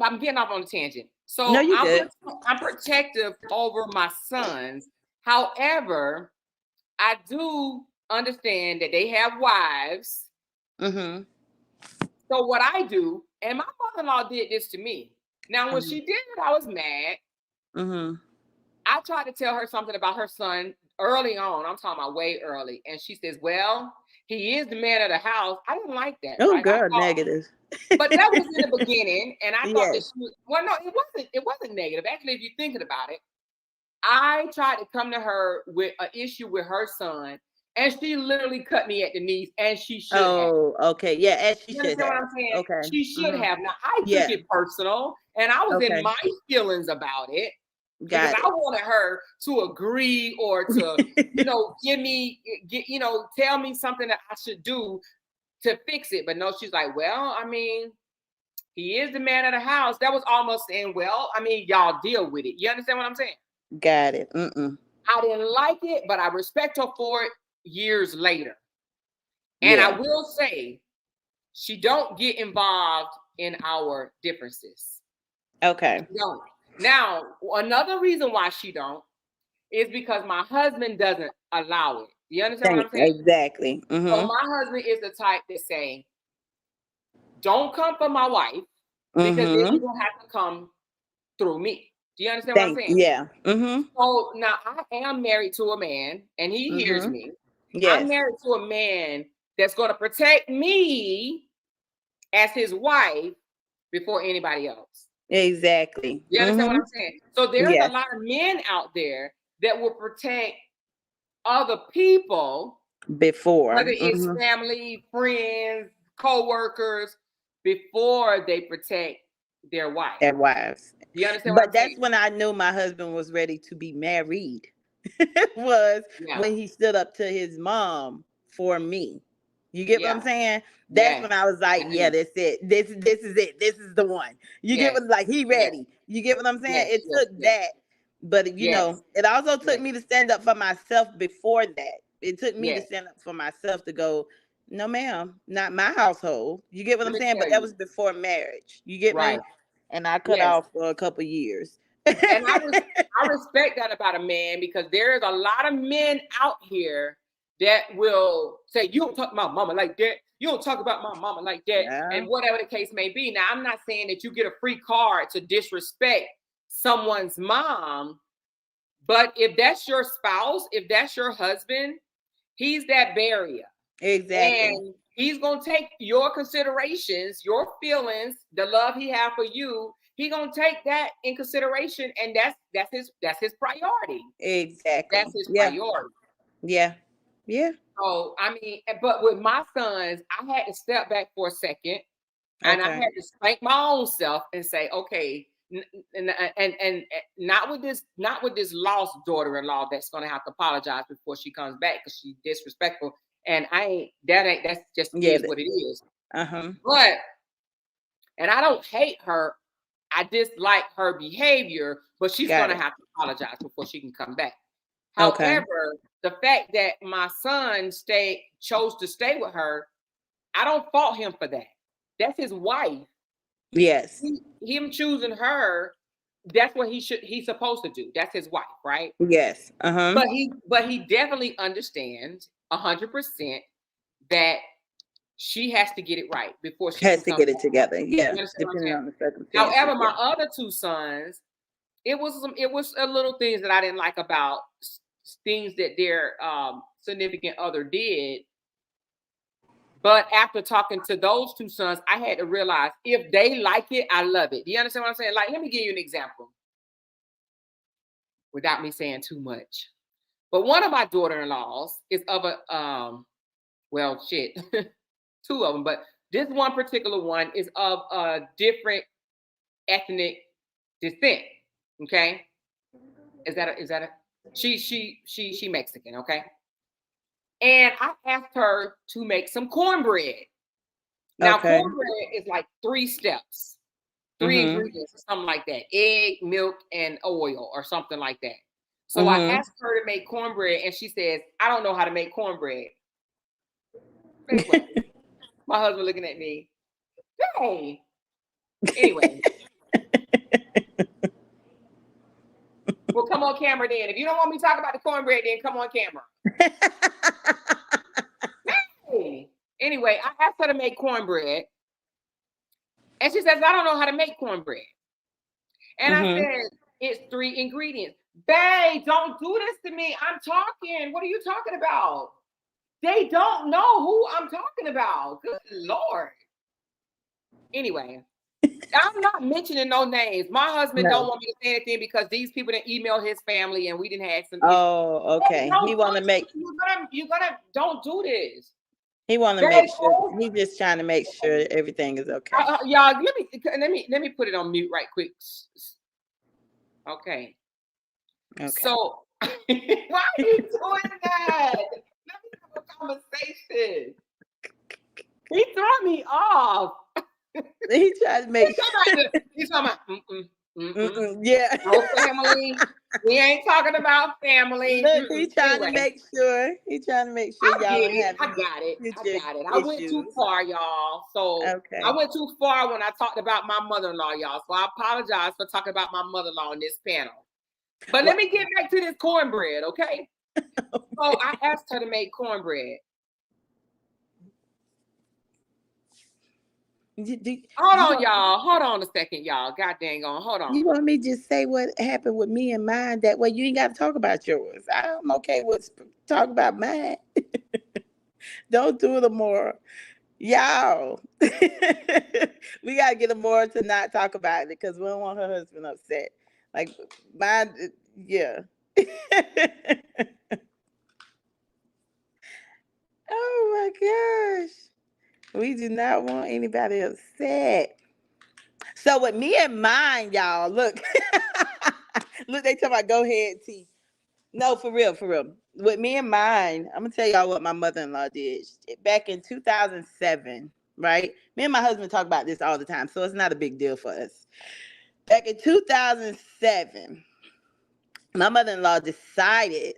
I'm getting off on a tangent. So
No, you good.
I'm protective over my sons. However, I do understand that they have wives.
Mm-hmm.
So what I do, and my mother-in-law did this to me. Now, when she did it, I was mad.
Mm-hmm.
I tried to tell her something about her son early on. I'm talking about way early. And she says, well, he is the man of the house. I didn't like that.
Oh,
Right?
girl, negative.
But that was in the beginning. And I thought that
Yes.
she was, well, no, it wasn't negative. Actually, if you're thinking about it, I tried to come to her with an issue with her son, and she literally cut me at the knees, and she should have.
Oh, okay. Yeah, as she
You
should
understand what
have.
I'm saying?
Okay.
She should have. Now, I took
Yeah.
it personal, and I was in
Okay.
my feelings about it because
Got
I wanted her to agree or to, tell me something that I should do to fix it. But no, she's like, well, I mean, he is the man of the house. That was almost saying, well, I mean, y'all deal with it. You understand what I'm saying?
Got it. Mm-mm.
I didn't like it, but I respect her for it years later. And
Yeah.
I will say, she don't get involved in our differences.
Okay.
She don't. Now, another reason why she don't is because my husband doesn't allow it. You understand what I'm saying?
Exactly. Mm-hmm.
So my husband is the type that say, don't come for my wife because then you're gonna have to come through me. Do you understand what I'm saying?
Yeah. Mm-hmm.
So now I am married to a man, and he hears me.
Yes.
I'm married to a man that's going to protect me as his wife before anybody else.
Exactly.
You understand what I'm saying? So there's a lot of men out there that will protect other people
before,
whether it's family, friends, co-workers, before they protect their wife.
Their wives.
You understand
But that's when I knew my husband was ready to be married. was when he stood up to his mom for me. You get what I'm saying? That's when I was like, yeah, that's it. This is it. This is the one. You get what, like, he ready. You get what I'm saying? It took that. But you know, it also took me to stand up for myself before that. It took me to stand up for myself to go, no, ma'am, not my household. You get what I'm saying? But that was before marriage. You get me? And I cut off for a couple years.
And I respect that about a man, because there's a lot of men out here that will say, you don't talk about mama like that. You don't talk about my mama like that. And whatever the case may be. Now, I'm not saying that you get a free card to disrespect someone's mom, but if that's your spouse, if that's your husband, he's that barrier.
Exactly.
And he's going to take your considerations, your feelings, the love he has for you. He's going to take that in consideration, and that's his priority.
Exactly.
That's his priority.
Yeah. Yeah.
So, I mean, but with my sons, I had to step back for a second, and I had to spank my own self and say, okay, and not with this lost daughter-in-law that's going to have to apologize before she comes back because she's disrespectful. And that's just is what it is. But, and I don't hate her. I dislike her behavior, but she's going to have to apologize before she can come back. However, the fact that my son chose to stay with her, I don't fault him for that. That's his wife.
Yes.
Him choosing her, that's what he's supposed to do. That's his wife, right?
Yes.
But he definitely understands 100% that she has to get it right before she
Has
can
to
come
get it
back.
together.
You
Yeah,
understand what I'm
depending
saying?
on the circumstances.
However, my
Yeah.
other two sons, it was a little things that I didn't like about things that their significant other did. But after talking to those two sons, I had to realize if they like it, I love it. Do you understand what I'm saying? Like, let me give you an example without me saying too much. But one of my daughter-in-laws is of a well, shit, two of them, but this one particular one is of a different ethnic descent. Okay, is that a she Mexican? Okay, and I asked her to make some cornbread. Now,
Okay.
cornbread is like 3 steps, 3 ingredients, or something like that: egg, milk, and oil, or something like that. So I asked her to make cornbread, and she says, "I don't know how to make cornbread." Anyway, my husband looking at me. Hey. Anyway. Well, come on camera then. If you don't want me to talk about the cornbread, then come on camera. Hey. Anyway, I asked her to make cornbread. And she says, I don't know how to make cornbread. And I said, it's 3 ingredients. Babe, don't do this to me. I'm talking. What are you talking about? They don't know who I'm talking about. Good Lord. Anyway, I'm not mentioning no names. My husband don't want me to say anything because these people didn't email his family and we didn't have some issues.
Oh, okay. He want to make.
You're gonna don't do this.
He want to make sure. He's just trying to make sure everything is okay.
Y'all, let me put it on mute right quick. Okay. So why are you doing that? Let me have a conversation. He threw me off.
He tried to make
sure. He's talking about
yeah.
No family. We ain't talking about family.
Look, he's trying to make sure. He's trying to make sure y'all don't have.
I got it. I
issues.
went too far, y'all. So I went too far when I talked about my mother-in-law, y'all. So I apologize for talking about my mother-in-law on this panel. But let me get back to this cornbread, okay? So I asked her to make cornbread. Hold on, y'all. Hold on a second, y'all. God dang on. Hold on.
You want me to just say what happened with me and mine? That way you ain't got to talk about yours. I'm okay with talk about mine. Don't do it more. Y'all. We got to get Amora to not talk about it because we don't want her husband upset. Like mine, yeah. Oh my gosh. We do not want anybody upset. So with me and mine, y'all, look. Look, they talk about go ahead, T. No, for real. With me and mine, I'm going to tell y'all what my mother-in-law did. Back in 2007, right? Me and my husband talk about this all the time, so it's not a big deal for us. Back in 2007, my mother-in-law decided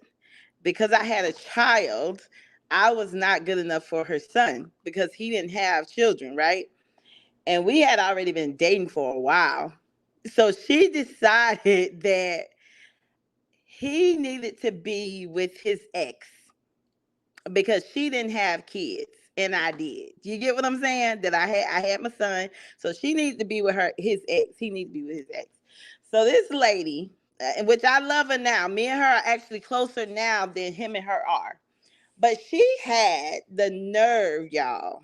because I had a child, I was not good enough for her son because he didn't have children, right? And we had already been dating for a while. So she decided that he needed to be with his ex because she didn't have kids and I did. You get what I'm saying? That I had my son. So she needs to be with his ex. He needs to be with his ex. So this lady, which I love her now, me and her are actually closer now than him and her are. But she had the nerve, y'all.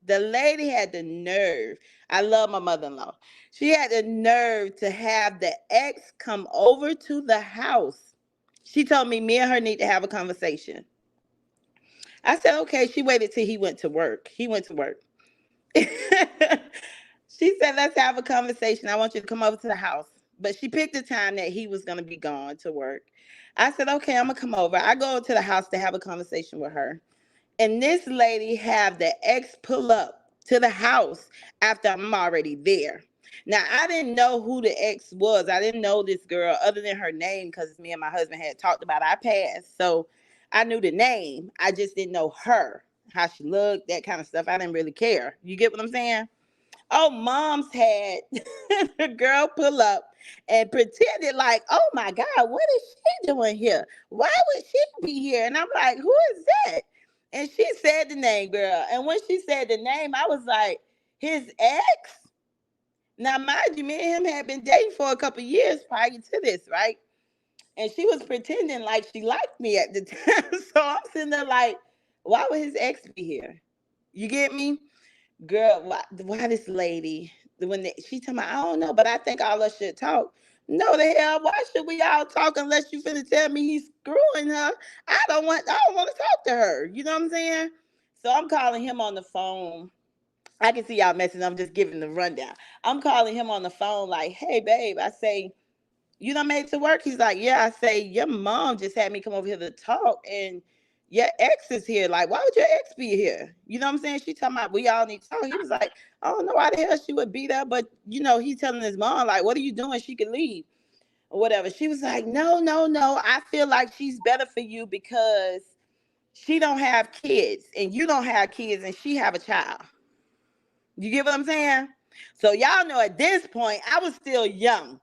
The lady had the nerve. I love my mother-in-law. She had the nerve to have the ex come over to the house. She told me and her need to have a conversation. I said, okay. She waited till he went to work. She said, let's have a conversation. I want you to come over to the house. But she picked a time that he was going to be gone to work. I said, okay, I'm going to come over. I go to the house to have a conversation with her. And this lady have the ex pull up to the house after I'm already there. Now, I didn't know who the ex was. I didn't know this girl other than her name because me and my husband had talked about our past. So I knew the name. I just didn't know her, how she looked, that kind of stuff. I didn't really care. You get what I'm saying? Oh, mom's had the girl pull up and pretended like, oh my God, what is she doing here? Why would she be here? And I'm like, who is that? And she said the name, girl. And when she said the name, I was like, his ex? Now, mind you, me and him had been dating for a couple years prior to this, right? And she was pretending like she liked me at the time. So I'm sitting there like, why would his ex be here? You get me? Girl, why this lady, she told me, I don't know, but I think all us should talk. No, the hell, why should we all talk unless you finna tell me he's screwing her? I don't want to talk to her. You know what I'm saying? So I'm calling him on the phone. I can see y'all messing. I'm just giving the rundown. I'm calling him on the phone like, hey, babe, I say, you done made it to work? He's like, yeah. I say, your mom just had me come over here to talk, and your ex is here. Like, why would your ex be here? You know what I'm saying? She talking about we all need to talk. He was like, I don't know why the hell she would be there, but he's telling his mom, like, what are you doing? She could leave or whatever. She was like, no, no, no. I feel like she's better for you because she don't have kids and you don't have kids and she have a child. You get what I'm saying? So y'all know at this point, I was still young.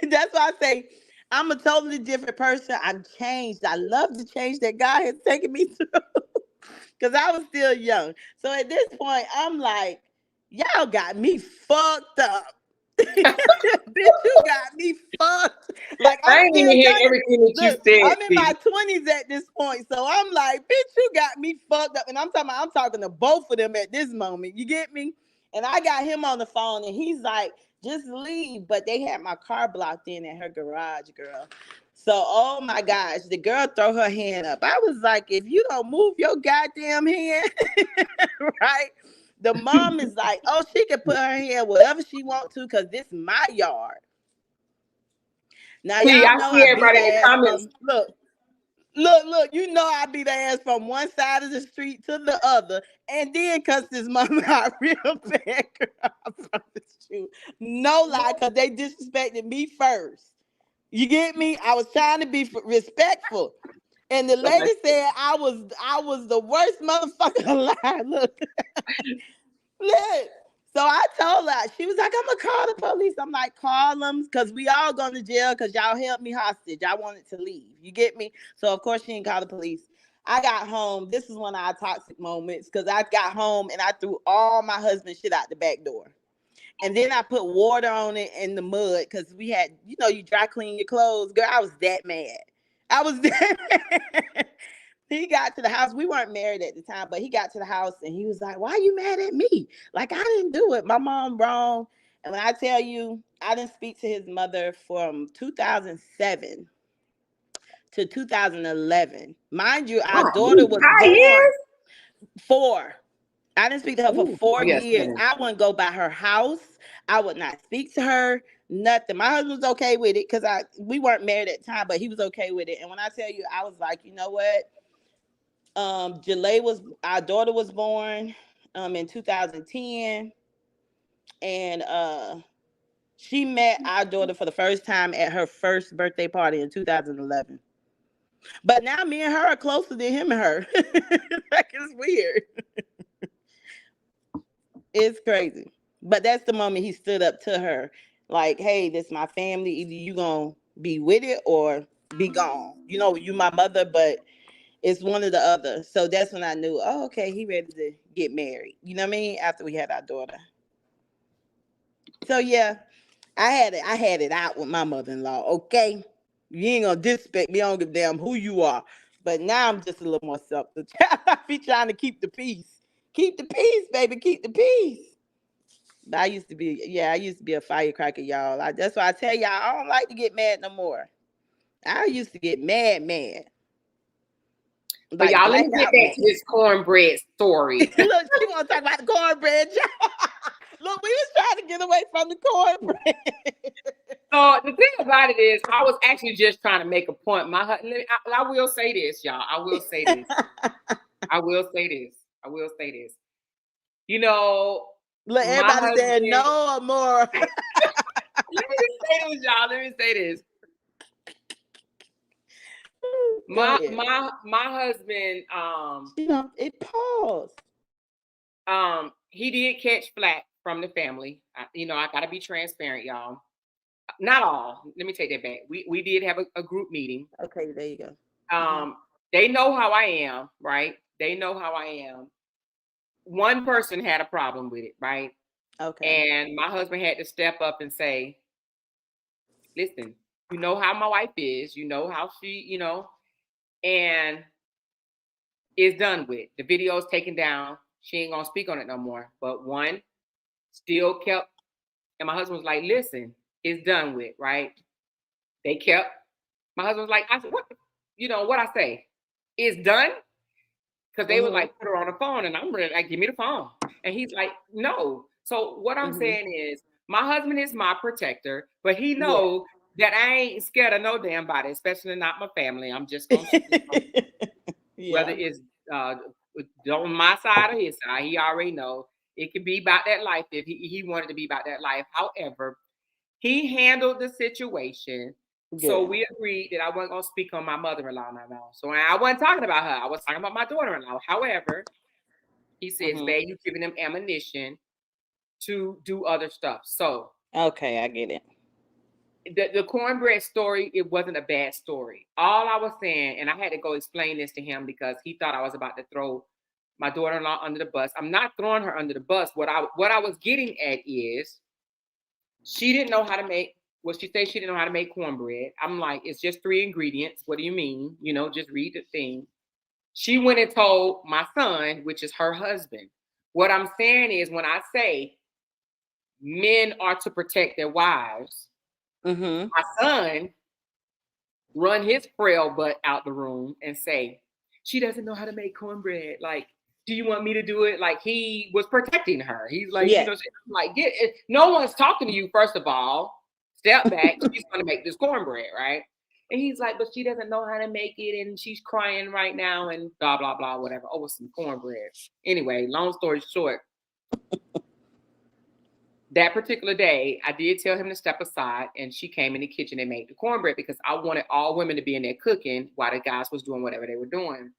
That's why I say I'm a totally different person. I'm changed. I love the change that God has taken me through because I was still young. So at this point, I'm like, y'all got me fucked up. Bitch, you got me fucked. Like
I
I'm
ain't
still
even hear
young.
everything that you
Look,
said,
I'm in my
Steve.
20s at this point. So I'm like, bitch, you got me fucked up. And I'm talking to both of them at this moment. You get me? And I got him on the phone and he's like, just leave. But they had my car blocked in at her garage, girl. So, oh my gosh, the girl throw her hand up. I was like, if you don't move your goddamn hand, right? The mom is like, oh, she can put her hand wherever she wants to because this is my yard. Now,
See,
y'all
I
know
see
I beat
everybody in the
their ass
comments.
from, look, you know I beat their ass from one side of the street to the other and then cuss this mama out real bad, girl. I promise you. No lie, because they disrespected me first. You get me? I was trying to be respectful. And the lady said I was the worst motherfucker alive. Look. Look. So I told her, she was like, I'm gonna call the police. I'm like, call them because we all going to jail because y'all held me hostage. I wanted to leave. You get me? So of course she didn't call the police. I got home. This is one of our toxic moments because I got home and I threw all my husband's shit out the back door. And then I put water on it in the mud because we had, you dry clean your clothes. Girl, I was that mad. I was that mad. He got to the house. We weren't married at the time, but he got to the house and he was like, why are you mad at me? Like, I didn't do it. My mom wrong. And when I tell you, I didn't speak to his mother from 2007 to 2011. Mind you, our daughter was
5 years?
born 4. I didn't speak to her for
Ooh,
4
yes,
years. I wouldn't go by her house. I would not speak to her. Nothing. My husband was okay with it because we weren't married at the time, but he was okay with it. And when I tell you, I was like, you know what? Our daughter was born in 2010, and she met our daughter for the first time at her first birthday party in 2011. But now me and her are closer than him and her. Like, it's weird. It's crazy. But that's the moment he stood up to her. Like, hey, this is my family. Either you gonna be with it or be gone. You my mother, but it's one or the other. So that's when I knew, oh, okay, he ready to get married. You know what I mean? After we had our daughter. So yeah, I had it out with my mother-in-law. Okay. You ain't gonna disrespect me. I don't give a damn who you are. But now I'm just a little more selfish. I be trying to keep the peace. Keep the peace, baby. Keep the peace. But I used to be a firecracker, y'all. That's why I tell y'all I don't like to get mad no more. I used to get mad.
But
Like
y'all, let me get
blackout
back
mad.
to this cornbread story.
Look, she want to talk about the cornbread. Look, we was trying to get away from the cornbread.
So the thing about it is, I was actually just trying to make a point. I will say this, y'all. I will say this. I will say this. I will say this.
Look,
My
everybody
husband.
said no or more.
Let me just say this, y'all. Let me say this.
Go
My
ahead.
my husband.
It paused.
He did catch flack from the family. I gotta be transparent, y'all. Not all. Let me take that back. We did have a group meeting.
Okay, there you go.
They know how I am, right? They know how I am. One person had a problem with it, right?
Okay.
And my husband had to step up and say, listen, you know how my wife is, you know how she, and it's done with. The video is taken down. She ain't gonna speak on it no more. But one still kept, and my husband was like, listen, it's done with, right? They kept, my husband was like, I said, what, what I say? It's done? Because they would like put her on the phone, and I'm really like, give me the phone. And he's like, no. So what I'm saying is, my husband is my protector, but he knows that I ain't scared of no damn body, especially not my family. I'm just gonna whether it's on my side or his side, he already know it could be about that life if he wanted to be about that life. However, he handled the situation. So we agreed that I wasn't going to speak on my mother-in-law now. So I wasn't talking about her. I was talking about my daughter-in-law. However, he says, babe, you're giving them ammunition to do other stuff. So.
Okay, I get it.
The cornbread story, it wasn't a bad story. All I was saying, and I had to go explain this to him because he thought I was about to throw my daughter-in-law under the bus. I'm not throwing her under the bus. What I was getting at is she didn't know how to make, well, she said she didn't know how to make cornbread. I'm like, it's just 3 ingredients. What do you mean? Just read the thing. She went and told my son, which is her husband. What I'm saying is when I say men are to protect their wives, my son run his frail butt out the room and say, she doesn't know how to make cornbread. Like, do you want me to do it? Like, he was protecting her. He's like, like, get it. No one's talking to you, first of all. Step back. She's going to make this cornbread, right? And he's like, but she doesn't know how to make it, and she's crying right now, and blah, blah, blah, whatever, over some cornbread. Anyway, long story short, that particular day, I did tell him to step aside, and she came in the kitchen and made the cornbread because I wanted all women to be in there cooking while the guys was doing whatever they were doing.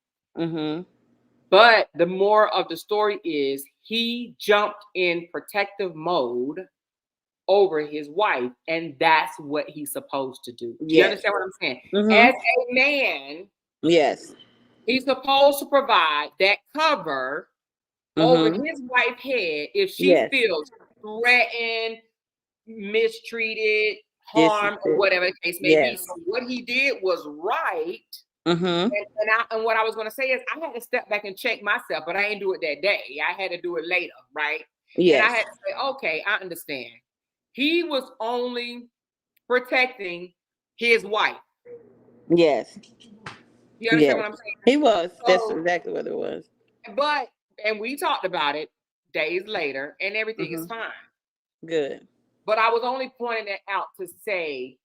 But the more of the story is he jumped in protective mode over his wife, and that's what he's supposed to do. You understand what I'm saying? As a man, he's supposed to provide that cover over his wife's head if she feels threatened, mistreated, harmed, or whatever the case may be. So what he did was right. And what I was going to say is I had to step back and check myself, but I didn't do it that day. I had to do it later, right? And I had to say, okay, I understand. He was only protecting his wife.
Yes.
You understand what I'm saying?
He was. So, that's exactly what it was.
And we talked about it days later, and everything is fine.
Good.
But I was only pointing that out to say,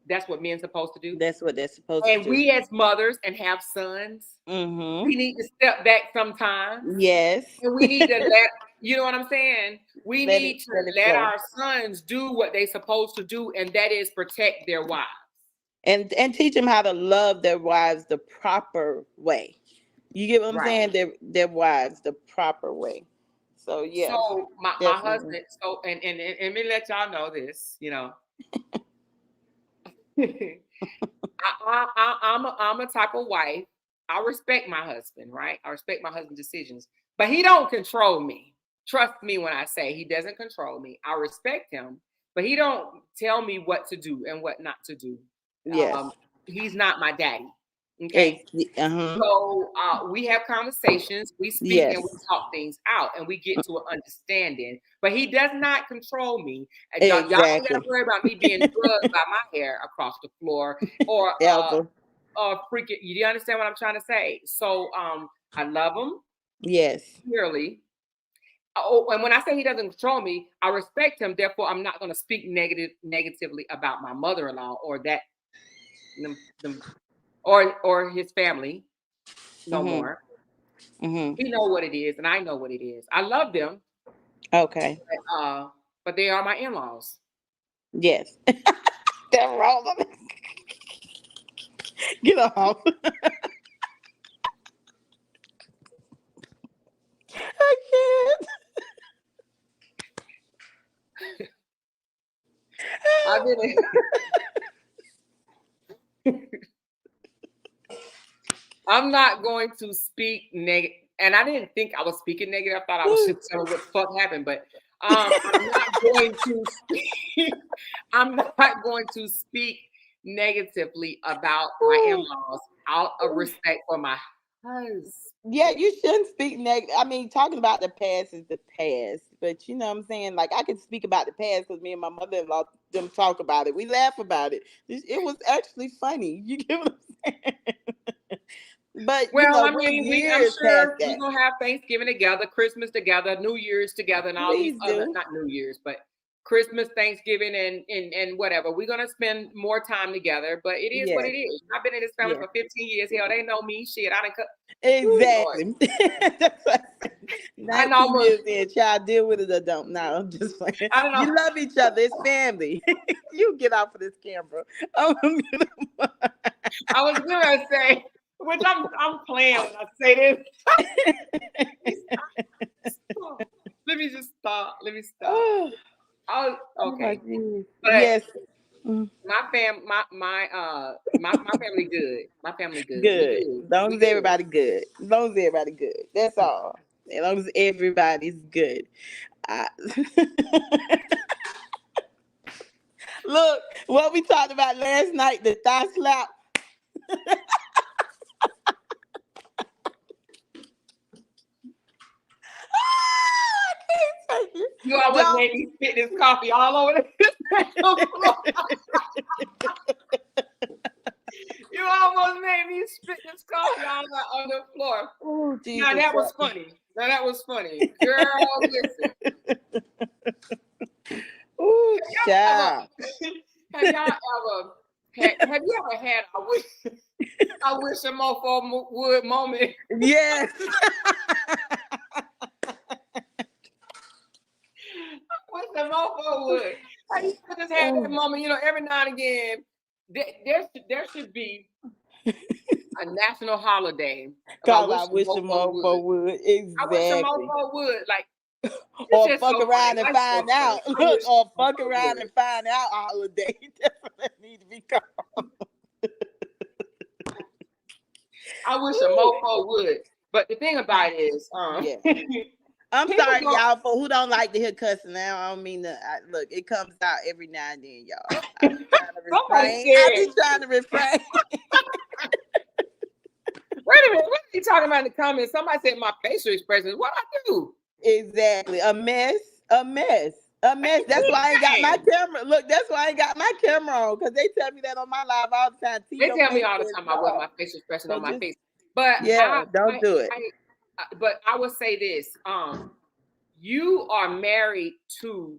that's what men's supposed to do.
That's what they're supposed to do.
And we as mothers and have sons, we need to step back sometimes.
Yes.
And we need to let, you know what I'm saying? We need to let our sons do what they're supposed to do, and that is protect their wives.
And teach them how to love their wives the proper way. You get what I'm saying? Their wives the proper way. So yeah.
So my husband. So and let me let y'all know this. I'm a type of wife. I respect my husband, right? I respect my husband's decisions, but he don't control me. Trust me when I say he doesn't control me. I respect him, but he don't tell me what to do and what not to do. Yes. He's not my daddy. Okay. So we have conversations, we speak and we talk things out, and we get to an understanding. But he does not control me. Y'all don't gotta worry about me being drugged by my hair across the floor or freaking. You understand what I'm trying to say? So I love him.
Yes.
Clearly. Oh, and when I say he doesn't control me, I respect him. Therefore, I'm not going to speak negatively about my mother-in-law or that them or his family no more. He know what it is, and I know what it is. I love them.
Okay.
But they are my in-laws.
Yes. They're wrong. Get off. I can't.
I've been I'm not going to speak negative. And I didn't think I was speaking negative. I thought I was just telling what the fuck happened. But I'm not going to speak. I'm not going to speak negatively about my in-laws out of respect for my husband.
Yeah, you shouldn't speak negative. I mean, talking about the past is the past, but you know what I'm saying? Like, I can speak about the past because me and my mother-in-law them talk about it. We laugh about it. It was actually funny. You get what I'm saying? But you
Well,
know,
I
we're
mean, I'm
years past
sure we're
that.
gonna have Thanksgiving together, Christmas together, New Year's together, and all these
Please
other,
do.
not New Year's, but Christmas, Thanksgiving, and whatever. We're gonna spend more time together, but it is what
Yes.
it is. I've been in this family
Yes.
for 15 years. Hell, they know me. Shit, I done cut. Ooh, Lord.
Exactly. That's what I said.
I
19
almost,
years in, child, deal with it or don't. No, I'm just playing.
I don't know.
You love each other. It's family. You get off of this camera. I
I was gonna say, which I'm playing when I say this. Let me just stop. Let me stop.
Oh,
Okay. But
yes.
my family good. My family good. We
Good.
good.
As long
We
as
good.
everybody good. As long as everybody good. That's all. As long as everybody's good. I- Look, what we talked about last night, the thigh slap.
You always
Don't.
made me spit this coffee all over the floor. You almost made me spit this coffee all on the floor.
Oh, Jesus.
Now that was funny. Now that was funny. Girl, listen.
Oh, child.
Have y'all ever have you ever had I wish a mofo would moment?
Yes.
Wish a mofo would. I used to just have that moment, you know, every now and again. There should be a national holiday.
Cause I wish a mofo would. Exactly.
I wish a mofo would. Like,
Or
just
fuck
so
around
funny.
and
Life's so
find
funny.
out. Look, or fuck around and find out holiday. That's what that need to be called.
I wish a mofo would. But the thing about it is,
Yeah. I'm sorry, y'all, for who don't like to hear cussing. Now I don't mean to. Look, it comes out every now and then, y'all. I be trying to refrain. I be trying to refrain.
Wait a minute, what are you talking about in the comments? Somebody said my facial expressions. What I do?
Exactly. A mess. A mess. A mess. That's why I ain't got my camera. Look, that's why I ain't got my camera on. Because they tell me that on my live all the time.
They tell me all the time I wear my facial expression on my face. But
yeah, don't do it.
But I will say this. You are married to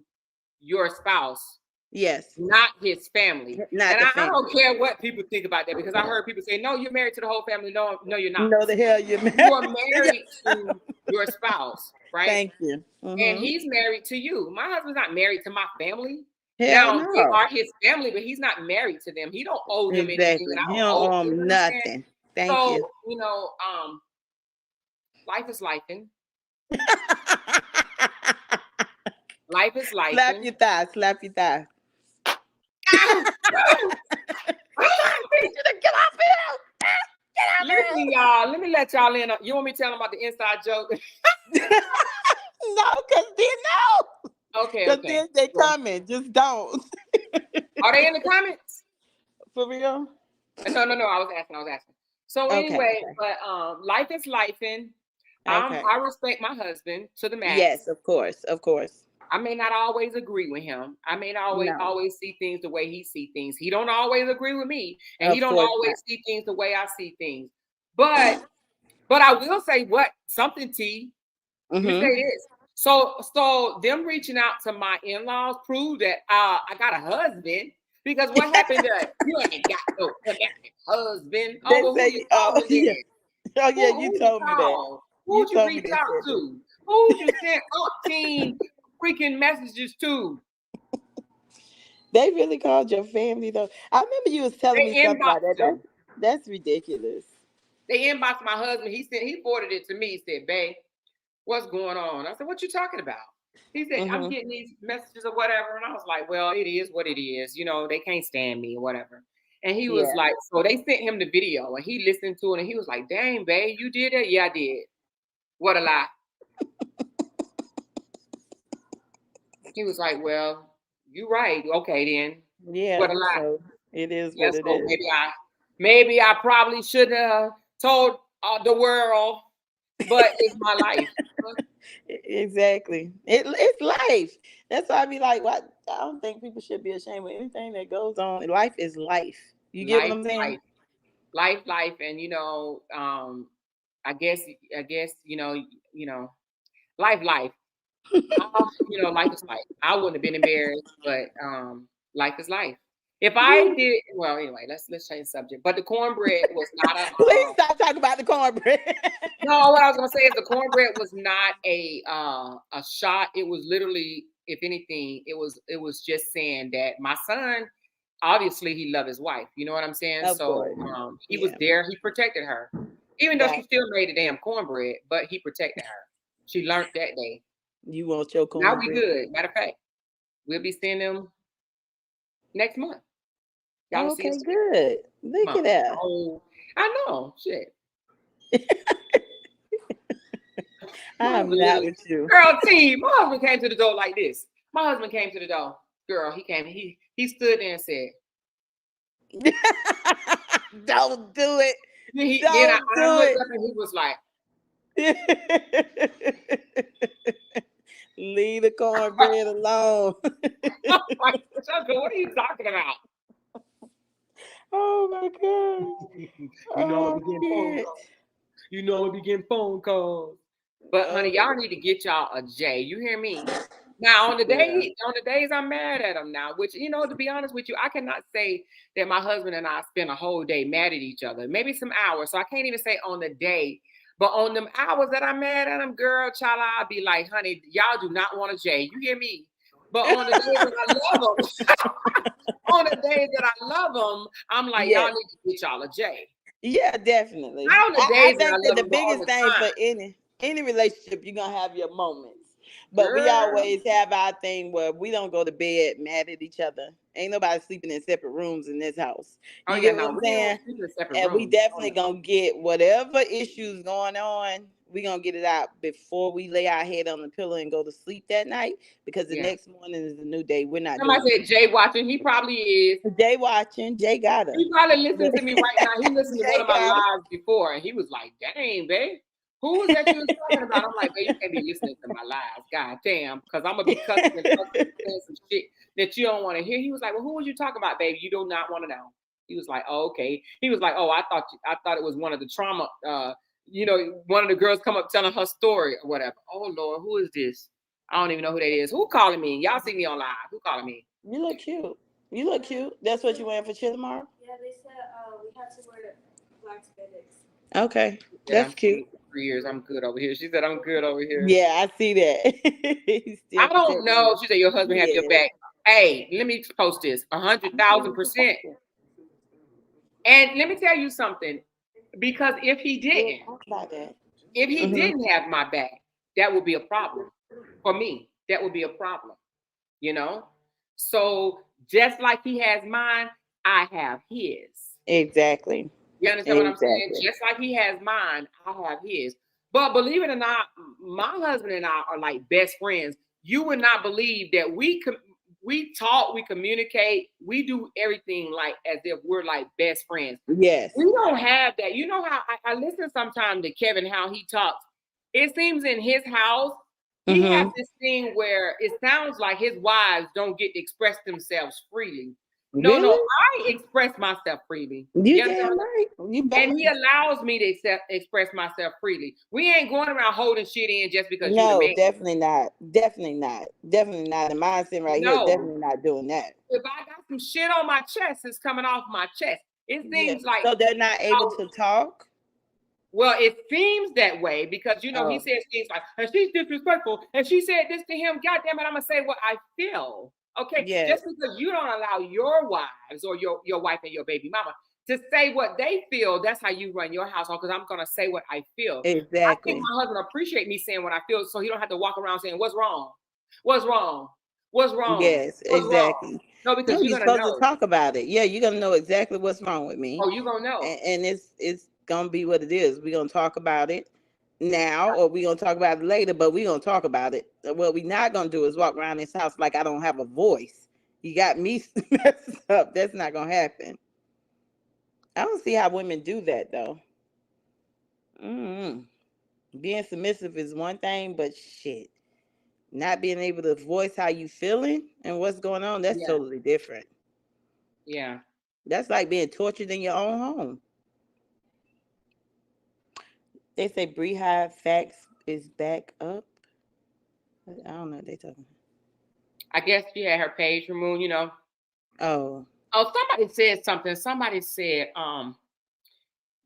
your spouse.
Yes.
Not his family.
Not
and
family.
I don't care what people think about that, because I heard people say, no, you're married to the whole family. No, you're not.
No, the hell you're married.
You are married to your spouse, right?
Thank you.
And he's married to you. My husband's not married to my family.
Hell
now,
no.
They are his family, but he's not married to them. He don't owe them anything. And
He don't owe them nothing. Thank you.
You know, life is lifing. Life is life.
Slap your thigh. Slap your thigh. Get off here.
Listen, y'all. Let me let y'all in. You want me to tell them about the inside joke?
No, because they know.
Okay.
Because then they comment. Just don't.
Are they in the comments?
For real?
No. I was asking. So anyway, but life is lifing. I respect my husband to the max.
Yes, of course.
I may not always agree with him. I may not always see things the way he sees things. He don't always agree with me, and he don't always see things the way I see things. But I will say something, T. Let me say this. So them reaching out to my in-laws prove that I got a husband. Because what happened to you ain't got no husband?
You told me that.
Who'd you reach out to? Who'd you send 18 freaking messages to?
They really called your family though. I remember you was telling me something like that. That's ridiculous.
They inboxed my husband. He forwarded it to me. He said, "Babe, what's going on?" I said, "What you talking about?" He said, "I'm getting these messages or whatever." And I was like, "Well, it is what it is. You know, they can't stand me or whatever." And he was like, so they sent him the video and he listened to it and he was like, dang, babe, you did that? Yeah, I did. What a lie. He was like, well, you right. Okay, then.
Yeah.
What a lie.
So it is what it is.
Maybe I probably should have told the world, but it's my life.
Exactly. It's life. That's why I be like, what? I don't think people should be ashamed of anything that goes on. Life is life. You get what I'm saying?
Life, and I guess life. Life is life. I wouldn't have been embarrassed, but life is life. If I did, well, anyway, let's change the subject. But the cornbread was not a.
Please stop talking about the cornbread.
No, what I was gonna say is the cornbread was not a shot. It was literally, if anything, it was just saying that my son, obviously, he loved his wife. You know what I'm saying? He was there. He protected her, even though she still made the damn cornbread. But he protected her. She learned that day.
You want your cornbread?
Now we good. Matter of fact, we'll be seeing them next month.
Y'all okay, good. Look at that.
Oh, I know. Shit.
I'm not with you.
Girl, T, my husband came to the door like this. My husband came to the door. Girl, he came. He stood there and said,
don't do it.
I looked up and he was like,
leave the cornbread alone.
What are you talking about?
Oh my God.
You know we getting phone calls. But honey, y'all need to get y'all a J. You hear me? Now on the days I'm mad at him now, which to be honest with you, I cannot say that my husband and I spend a whole day mad at each other. Maybe some hours. So I can't even say on the day. But on them hours that I'm mad at him, girl, child, I'll be like, honey, y'all do not want a J. You hear me? But on the days that I love them, I'm like, y'all need to get y'all a J.
Yeah, definitely.
On the days
I think that the biggest thing for any relationship, you're gonna have your moments. But we always have our thing where we don't go to bed mad at each other. Ain't nobody sleeping in separate rooms in this house. You get what I'm saying? And we definitely gonna get whatever issues going on. We gonna get it out before we lay our head on the pillow and go to sleep that night, because the next morning is a new day. We're not.
Somebody said Jay watching. He probably is.
Jay watching. Jay got us.
He probably listened to me right now. He listened to one of my lives before, and he was like, "Dang, babe, who was that you was talking about?" I'm like, "Babe, you can't be listening to my lives, god damn, because I'm gonna be cussing and saying some shit that you don't want to hear." He was like, "Well, who was you talking about, babe? You do not want to know." He was like, "Oh, okay." He was like, "Oh, I thought it was one of the trauma." One of the girls come up telling her story or whatever. Oh Lord, who is this? I don't even know who that is. Who calling me? Y'all see me on live. Who calling me?
You look cute. You look cute. That's what you wearing for chill tomorrow?
Yeah, they said we have to wear black spandex.
Okay. That's cute.
3 years. I'm good over here. She said I'm good over here.
Yeah, I see that.
I don't know. She said your husband have your back. Hey, let me post this. 100,000%. And let me tell you something. Because if he didn't, didn't have my back, that would be a problem for me. That would be a problem, So just like he has mine, I have his.
Exactly.
You understand what I'm saying? Just like he has mine, I have his. But believe it or not, my husband and I are like best friends. You would not believe that we talk, we communicate, we do everything like as if we're like best friends.
Yes.
We don't have that. You know how I listen sometimes to Kevin, how he talks. It seems in his house, he has this thing where it sounds like his wives don't get to express themselves freely.
Really?
No, I express myself freely.
You damn right.
And he allows me to express myself freely. We ain't going around holding shit in just because you're the man.
Definitely not. Definitely not. Definitely not. The mindset right here, definitely not doing that.
If I got some shit on my chest, it's coming off my chest. It seems like
so they're not able to talk.
Well, it seems that way because he says things like, and she's disrespectful, and she said this to him. God damn it, I'm gonna say what I feel. Okay, just because you don't allow your wives or your wife and your baby mama to say what they feel, that's how you run your household. Because I'm gonna say what I feel.
Exactly.
I think my husband appreciate me saying what I feel, so he don't have to walk around saying what's wrong, what's wrong, what's wrong.
Yes, exactly.
No, because
No,
you're
you're
gonna
supposed to
know.
talk about it. Yeah, you're gonna know exactly what's wrong with me,
Oh, you're gonna know.
and it's gonna be what it is. We're gonna talk about it now, or we're gonna talk about it later. But we're gonna talk about it. What we're not gonna do is walk around this house like I don't have a voice. You got me messed up. That's not gonna happen. I don't see how women do that though. Being submissive is one thing, but shit, not being able to voice how you feeling and what's going on, that's
Yeah.
totally different.
Yeah.
That's like being tortured in your own home. They say Beehive Facts is back up. I don't know what they talking
I guess she had her page removed, you know.
about.
Oh, somebody said something. Somebody said,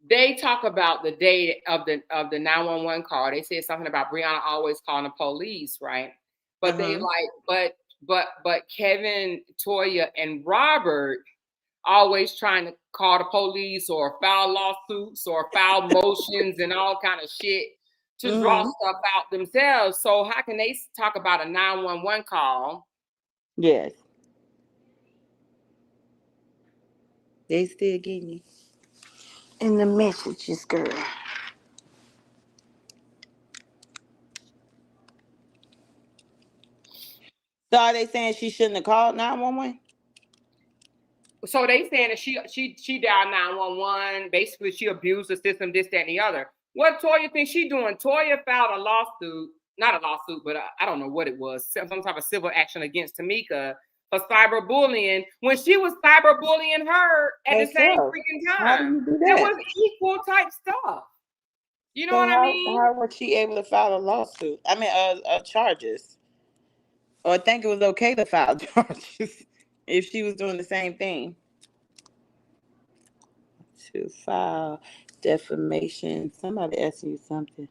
they talk about the day of the 911 call. They said something about Brianna always calling the police, right? But they like, but Kevin, Toya, and Robert always trying to call the police or file lawsuits or file motions and all kind of shit to draw stuff out themselves. So how can they talk about a 911 call?
Yes. They still getting you. In the messages, girl. So are they saying she shouldn't have called 911?
So they saying that she dialed 911. Basically, she abused the system, this, that, and the other. What Toya thinks she doing? Toya filed a lawsuit, not a lawsuit, but I don't know what it was, some type of civil action against Tamika for cyberbullying when she was cyberbullying her at the same freaking time.
How do you do that?
It was equal type stuff. You know
So
what I mean?
How was she able to file a lawsuit? I mean, charges. Or I think it was okay to file charges if she was doing the same thing. To file defamation. Somebody asked you something.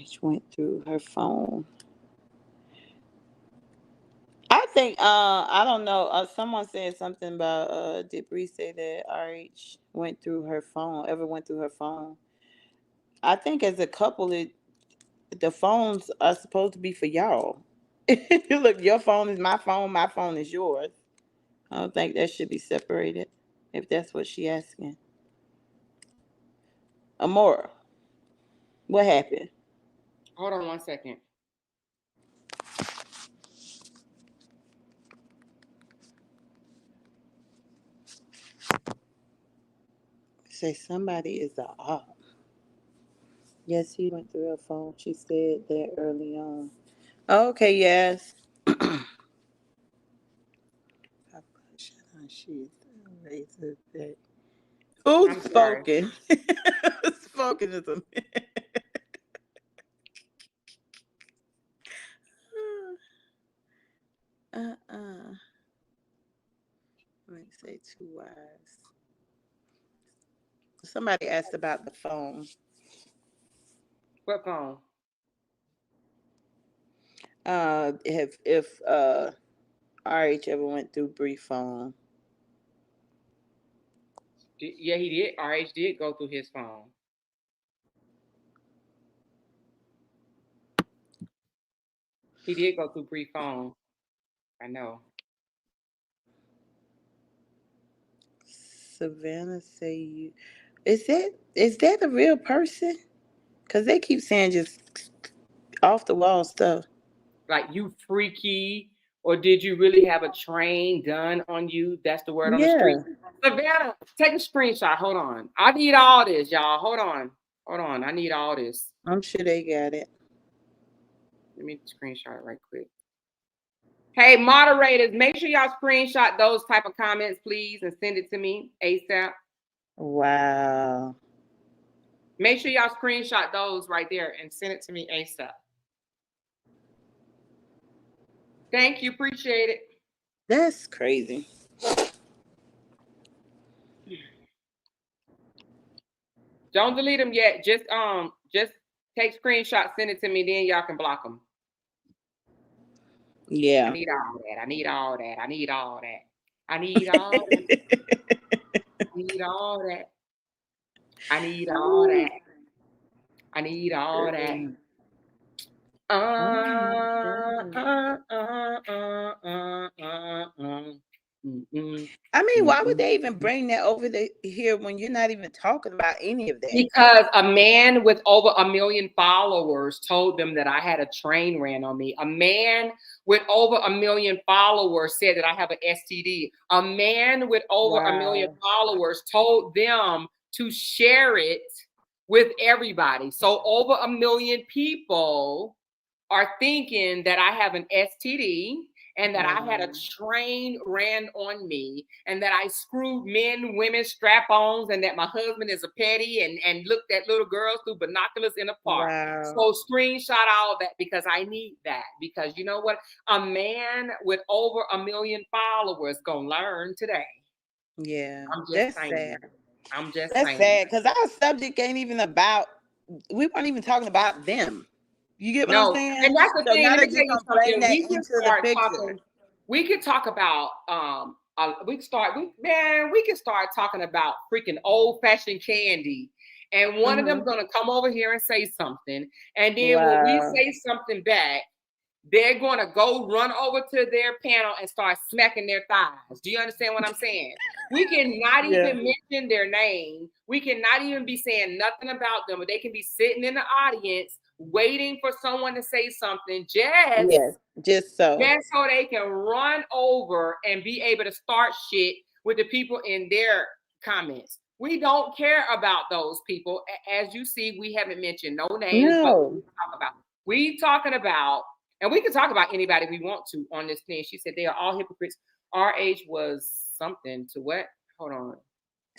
She went through her phone. I think I don't know. Someone said something about did Bree say that RH went through her phone? Ever went through her phone? I think as a couple, the phones are supposed to be for y'all. Look, your phone is my phone is yours. I don't think that should be separated. If that's what she asking. Amora, what happened?
Hold on 1 second.
Say somebody is a op. Yes, he went through her phone. She said that early on. Okay, yes. Who's spoken? Spoken is a Let me say too wise. Somebody asked about the phone.
What phone?
If RH ever went through Bree phone.
Yeah, he did. RH did go through his phone. He did go through Bree phone. I know.
Savannah say you. Is that a real person? Because they keep saying just off the wall stuff.
Like you freaky, or did you really have a train done on you? That's the word on the street. Savannah, take a screenshot. Hold on. I need all this, y'all. Hold on. I need all this.
I'm sure they got it.
Let me screenshot it right quick. Hey, moderators, make sure y'all screenshot those type of comments, please, and send it to me ASAP.
Wow.
Make sure y'all screenshot those right there and send it to me ASAP. Thank you. Appreciate it.
That's crazy.
Don't delete them yet. Just take screenshots, send it to me, then y'all can block them.
Yeah.
I need all that. I need all that. I need all that. I need all that. I need all that. I need all that. I need all that.
I mean, why would they even bring that over here when you're not even talking about any of that?
Because a man with over 1 million followers told them that I had a train ran on me. A man with over 1 million followers said that I have an STD. A man with over 1 million followers told them to share it with everybody. So over 1 million people are thinking that I have an STD and that I had a train ran on me and that I screwed men, women, strap-ons, and that my husband is a petty and looked at little girls through binoculars in a park. So screenshot all that because I need that. Because you know what? A man with over 1 million followers gonna learn today.
Yeah,
I'm just
that's
saying.
sad.
I'm just
That's
saying.
sad because our subject ain't even about. We weren't even talking about them. You get what I'm saying?
And that's the thing.
Now
Let
they're
me
just
tell you
gonna bring that
something.
into the picture.
We could talk about we can start talking about freaking old-fashioned candy. And one of them's gonna come over here and say something. And then when we say something back, they're gonna go run over to their panel and start smacking their thighs. Do you understand what I'm saying? We cannot even mention their name. We cannot even be saying nothing about them, but they can be sitting in the audience waiting for someone to say something just so they can run over and be able to start shit with the people in their comments. We don't care about those people. As you see, we haven't mentioned no names. We talking about, and we can talk about anybody we want to on this thing. She said they are all hypocrites. RH was something to what? Hold on.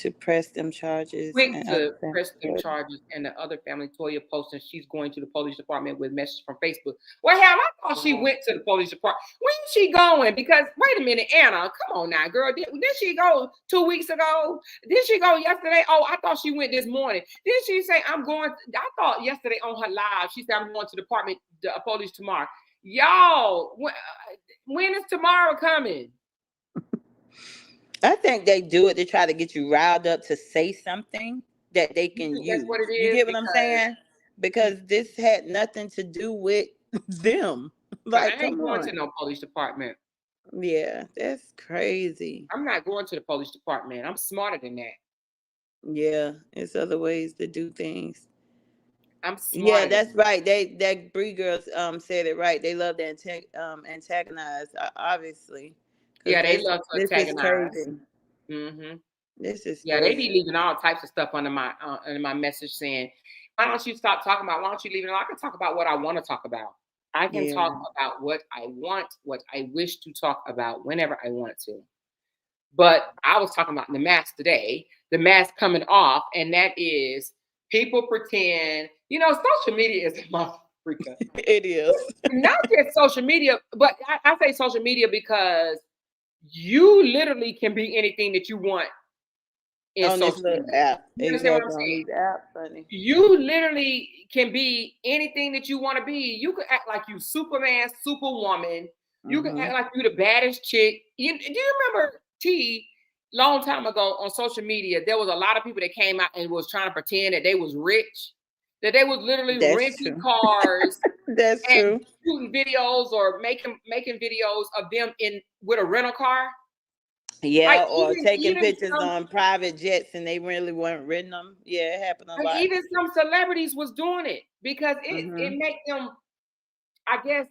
To press them charges.
Quick to press them charges, and the other family, Toya, posting she's going to the police department with messages from Facebook. Well, hell, I thought she went to the police department. Where's she going? Because wait a minute, Anna, come on now, girl. Did she go 2 weeks ago? Did she go yesterday? Oh, I thought she went this morning. Didn't she say I'm going? I thought yesterday on her live she said I'm going to the police tomorrow. Y'all, when is tomorrow coming?
I think they do it to try to get you riled up to say something that they can use.
That's what it is.
You get what I'm saying? Because this had nothing to do with them. Like,
I ain't going to no police department.
Yeah, that's crazy.
I'm not going to the police department. I'm smarter than that.
Yeah, it's other ways to do things.
I'm smart.
Yeah, that's right. That Bree girls said it right. They love to antagonize, obviously.
Yeah, they love to antagonize.
This is
they be leaving all types of stuff under my message saying, why don't you stop talking about, why don't you leave it alone? I can talk about what I want to talk about. I can talk about what I want, what I wish to talk about whenever I want to. But I was talking about the mask today, the mask coming off, and that is people pretend, social media is my freaking.
It is.
Not just social media, but I say social media because you literally can be anything that you want
on this little app. You understand what I'm saying? Funny.
You literally can be anything that you want to be. You could act like you Superman, Superwoman. You can act like you the baddest chick. Do you remember long time ago on social media, there was a lot of people that came out and was trying to pretend that they was rich, that they was literally renting cars.
That's true.
Shooting videos or making videos of them with a rental car.
Yeah, or taking pictures on private jets and they really weren't renting them. Yeah, it happened a lot.
Even some celebrities was doing it because it made them, I guess,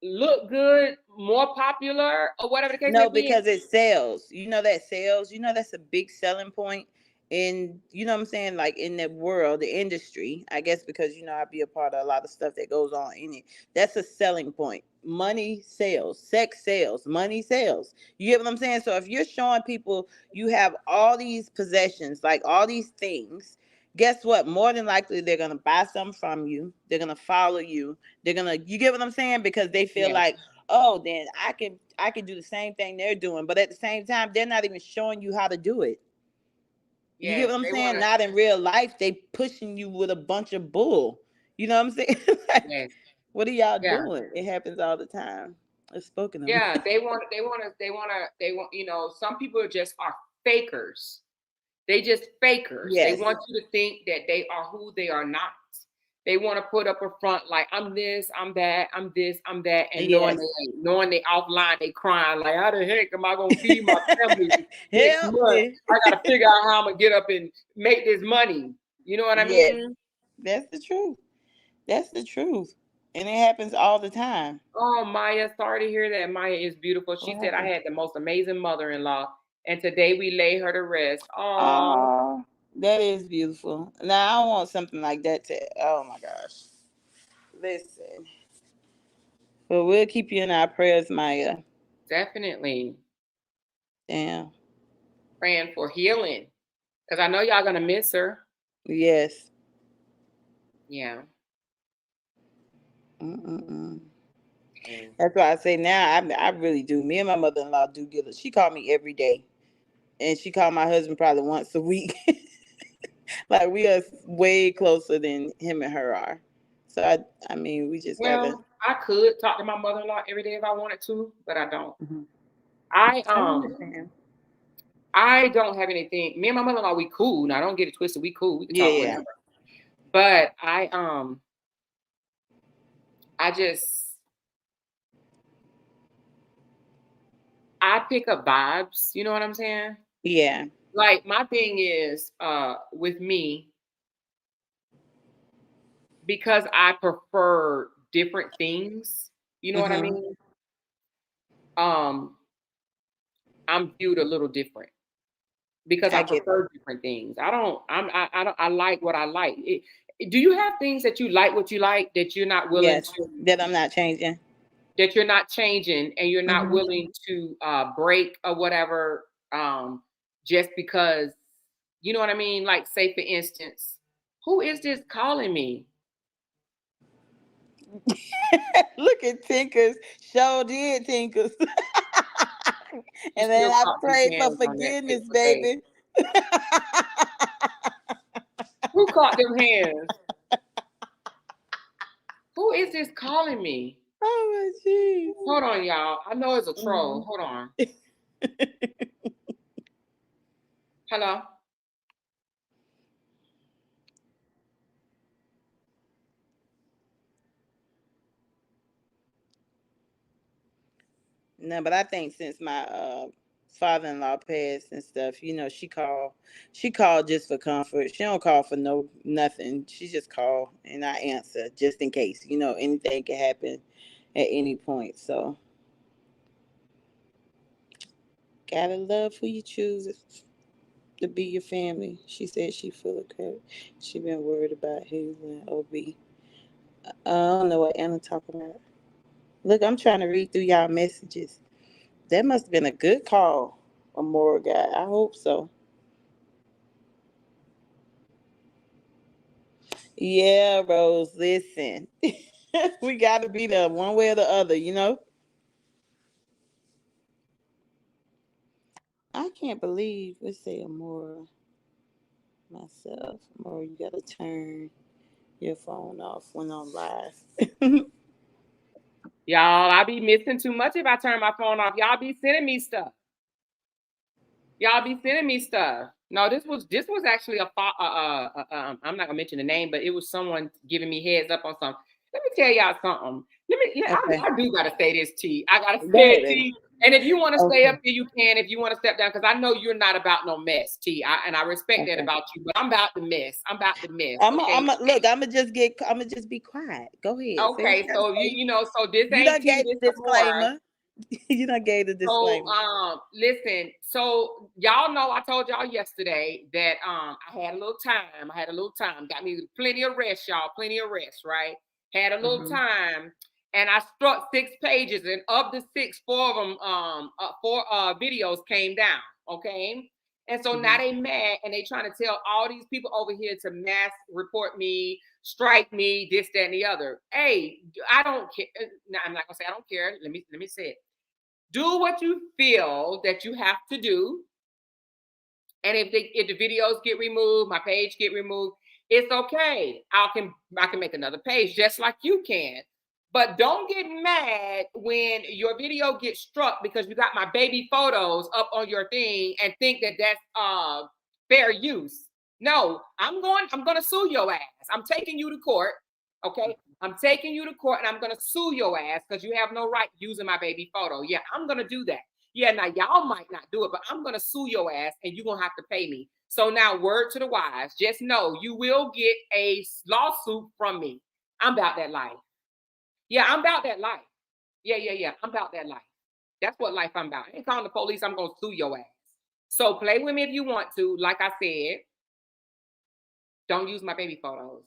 look good, more popular, or whatever the case may be.
No, because it sells. That sells. That's a big selling point in, what I'm saying, like in the world, the industry, I guess, because, I be a part of a lot of stuff that goes on in it. That's a selling point. Money sells, sex sells, money sells. You get what I'm saying? So if you're showing people you have all these possessions, like all these things, guess what? More than likely, they're going to buy something from you. They're going to follow you. You get what I'm saying? Because they feel like, oh, then I can do the same thing they're doing. But at the same time, they're not even showing you how to do it. You get what I'm saying? Not in real life. They pushing you with a bunch of bull. You know what I'm saying? What are y'all doing? It happens all the time. It's spoken of.
Yeah, they want, some people are fakers. They just fakers. Yes. They want you to think that they are who they are not. They want to put up a front like I'm this, I'm that, I'm this, I'm that, and
Yes.
knowing they offline, they crying like, how the heck am I gonna feed my family next
Help
month?
me.
I gotta figure out how I'm gonna get up and make this money. You know what I
Yes.
mean?
That's the truth. That's the truth. And it happens all the time.
Oh, Maya, sorry to hear that. Maya is beautiful. She said I had the most amazing mother-in-law, and today we lay her to rest. Oh,
Oh, that is beautiful. Now I want something like that to, oh my gosh. Listen. But we'll keep you in our prayers, Maya.
definitely
Damn.
praying for healing because I know y'all gonna miss her.
Yes.
Yeah.
Mm-mm-mm.
Mm.
That's why I say now I really do. Me and my mother-in-law do get it. She called me every day. And she called my husband probably once a week. Like we are way closer than him and her are. So I mean we just gotta.
Well, I could talk to my mother-in-law every day if I wanted to, but I don't.
Mhm.
I
I understand.
I don't have anything. Me and my mother-in-law, we cool. Now don't get it twisted. We cool. We can talk
Yeah.
whenever. But I just I pick up vibes. You know what I'm saying?
Yeah.
Like my thing is with me, because I prefer different things, you know what I
Mm-hmm.
mean? Um, I'm viewed a little different because I
I get
prefer different things. I don't I like what I like. Do you have things that you like what you like that you're not willing
yes.
to
That I'm not changing.
that you're not changing and you're not
Mm-hmm.
willing to break or whatever just because you know what I mean? Like say for instance, who is this calling me?
Look at Tinkers. Show did Tinkers.
You
And then
still
I
caught these
prayed for
hands on that
forgiveness,
paper bag.
baby.
Who caught them hands? Who is this calling me?
Oh my jeez.
Hold on, y'all. I know it's a troll.
Mhm.
Hold on. Hello?
No, but I think since my father-in-law passed and stuff, you know, she called just for comfort. She don't call for no nothing. She just call and I answer just in case. You know, anything can happen at any point. So gotta love who you choose to be your family. She said she full of crap. She been worried about who and OB. I don't know what Anna talking about. Look, I'm trying to read through y'all messages. That must have been a good call, a moral guy. I hope so. Yeah, Rose, listen. We got to be there one way or the other, you know? I can't believe, let's say, Amora, myself. Amora, you got to turn your phone off when I'm live.
Y'all, I be missing too much if I turn my phone off. Y'all be sending me stuff. Y'all be sending me stuff. No, this was actually I'm not gonna mention the name, but it was someone giving me heads up on something. Let me tell y'all something.
Okay.
I do gotta say this, T. I gotta
Go
say
ahead,
it,
baby.
T. And if you want to stay
Okay.
up here, you can. If you want to step down, because I know you're not about no mess, T. And I respect that
Okay.
about you, but I'm about the mess. I'm about the mess.
I'm
Okay.
look. I'm gonna just be quiet. Go ahead. Say what you
Okay.
gotta
So
say.
you know, so this
You
ain't
done
T.
gave
This
the
some more.
disclaimer. You done gave the
So,
disclaimer.
listen. So y'all know I told y'all yesterday that I had a little time. I had a little time. Got me plenty of rest, y'all. Plenty of rest, right? Had a little
Mhm.
time, and I struck 6 pages, and of the six, four of them, four videos came down. Okay. And so now
Mhm.
they mad and they trying to tell all these people over here to mass report me, strike me, this, that, and the other. Hey, I don't care. Now I'm not gonna say I don't care. Let me say it. Do what you feel that you have to do. And if the videos get removed, my page get removed, it's okay. I can make another page just like you can. But don't get mad when your video gets struck because you got my baby photos up on your thing and think that that's fair use. No, I'm going to sue your ass. I'm taking you to court. Okay, I'm taking you to court and I'm gonna sue your ass because you have no right using my baby photo. Yeah, I'm gonna do that. Yeah, now y'all might not do it, but I'm gonna sue your ass and you're gonna have to pay me. So now, word to the wise, just know you will get a lawsuit from me. I'm about that life. Yeah, I'm about that life. Yeah. I'm about that life. That's what life I'm about. I ain't calling the police. I'm gonna sue your ass. So play with me if you want to. Like I said, don't use my baby photos.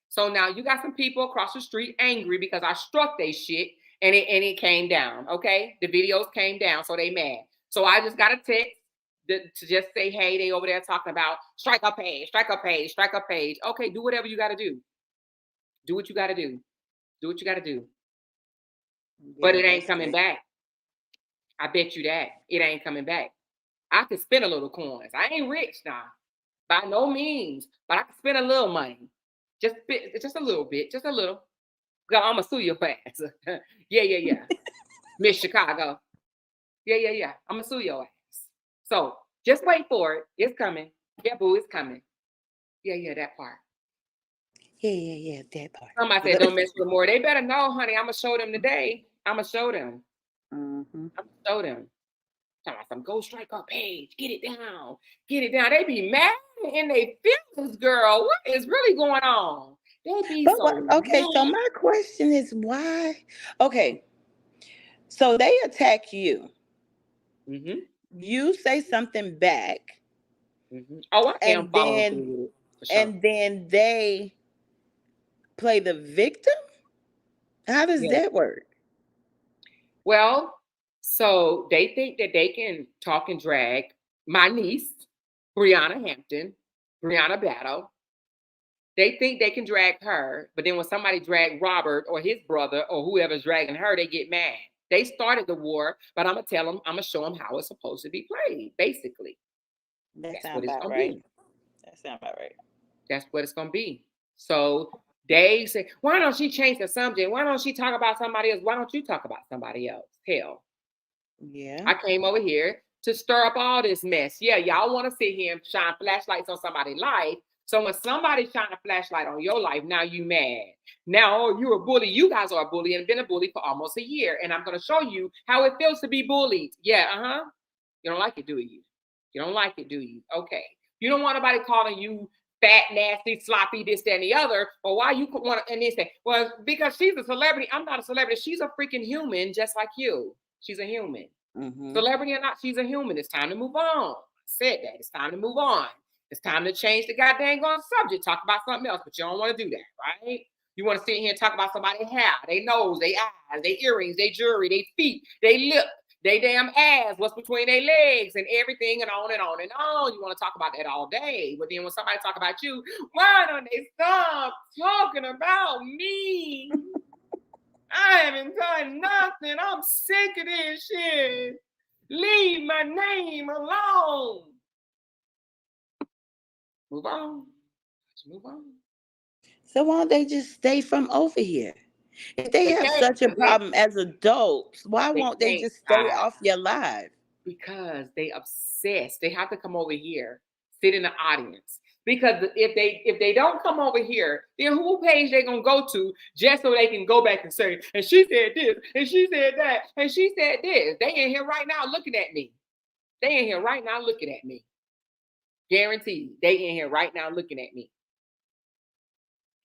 So now you got some people across the street angry because I struck they shit and it came down. Okay, the videos came down, so they mad. So I just got a text to just say, hey, they over there talking about strike a page, strike a page, strike a page. Okay, do whatever you got to do. Do what you got to do. Do what you got to do. But it ain't coming back. I bet you that it ain't coming back. I could spend a little coins. I ain't rich now, by no means, but I can spend a little money. Just a little bit, just a little. Girl, I'm gonna sue your ass. Yeah. Miss Chicago. Yeah. I'm gonna sue your ass. So just wait for it. It's coming. Yeah, boo, it's coming. Yeah, that part.
Yeah, that part.
Somebody said don't mess with more. They better know, honey. I'm gonna show them today. I'm gonna show them. I'm gonna show them. Some go strike our page. Get it down. Get it down. They be mad in their feelings, girl. What is really going on? They be
okay, so my question is why? Okay, so they attack you.
Mm-hmm.
You say something back.
Mm-hmm. Oh, I am following through.
And then they play the victim? How does that work?
Well, so they think that they can talk and drag my niece, Brianna Hampton, Brianna Battle. They think they can drag her, but then when somebody drag Robert or his brother or whoever's dragging her, they get mad. They started the war, but I'm gonna tell them, I'm gonna show them how it's supposed to be played. Basically,
that's what it's gonna be. That sounds about right.
That's what it's gonna be. So they say, why don't she change the subject? Why don't she talk about somebody else? Why don't you talk about somebody else? Hell,
yeah.
I came over here to stir up all this mess. Yeah, y'all want to sit here and shine flashlights on somebody's life. So when somebody shine a flashlight on your life, now you mad. Now, oh, you're a bully. You guys are a bully and been a bully for almost a year. And I'm going to show you how it feels to be bullied. Yeah, You don't like it, do you? You don't like it, do you? Okay. You don't want nobody calling you fat, nasty, sloppy, this, that, and the other. Or why you want to, and they say, well, because she's a celebrity. I'm not a celebrity. She's a freaking human just like you. She's a human. Mm-hmm. Celebrity or not, she's a human. It's time to move on. I said that. It's time to move on. It's time to change the goddamn subject. Talk about something else, but you don't want to do that, right? You want to sit here and talk about somebody's hair, their nose, their eyes, their earrings, their jewelry, their feet, their lip, their damn ass, what's between their legs and everything and on and on and on. You want to talk about that all day. But then when somebody talk about you, why don't they stop talking about me? I haven't done nothing. I'm sick of this shit. Leave my name alone. Move on. Move on.
So why don't they just stay from over here? If they have such a problem as adults, why won't they just stay off your live?
Because they obsessed. They have to come over here, sit in the audience. Because if they don't come over here, then who page they gonna go to just so they can go back and say, and she said this, and she said that, and she said this. They in here right now looking at me. They in here right now looking at me. Guaranteed. They in here right now looking at me.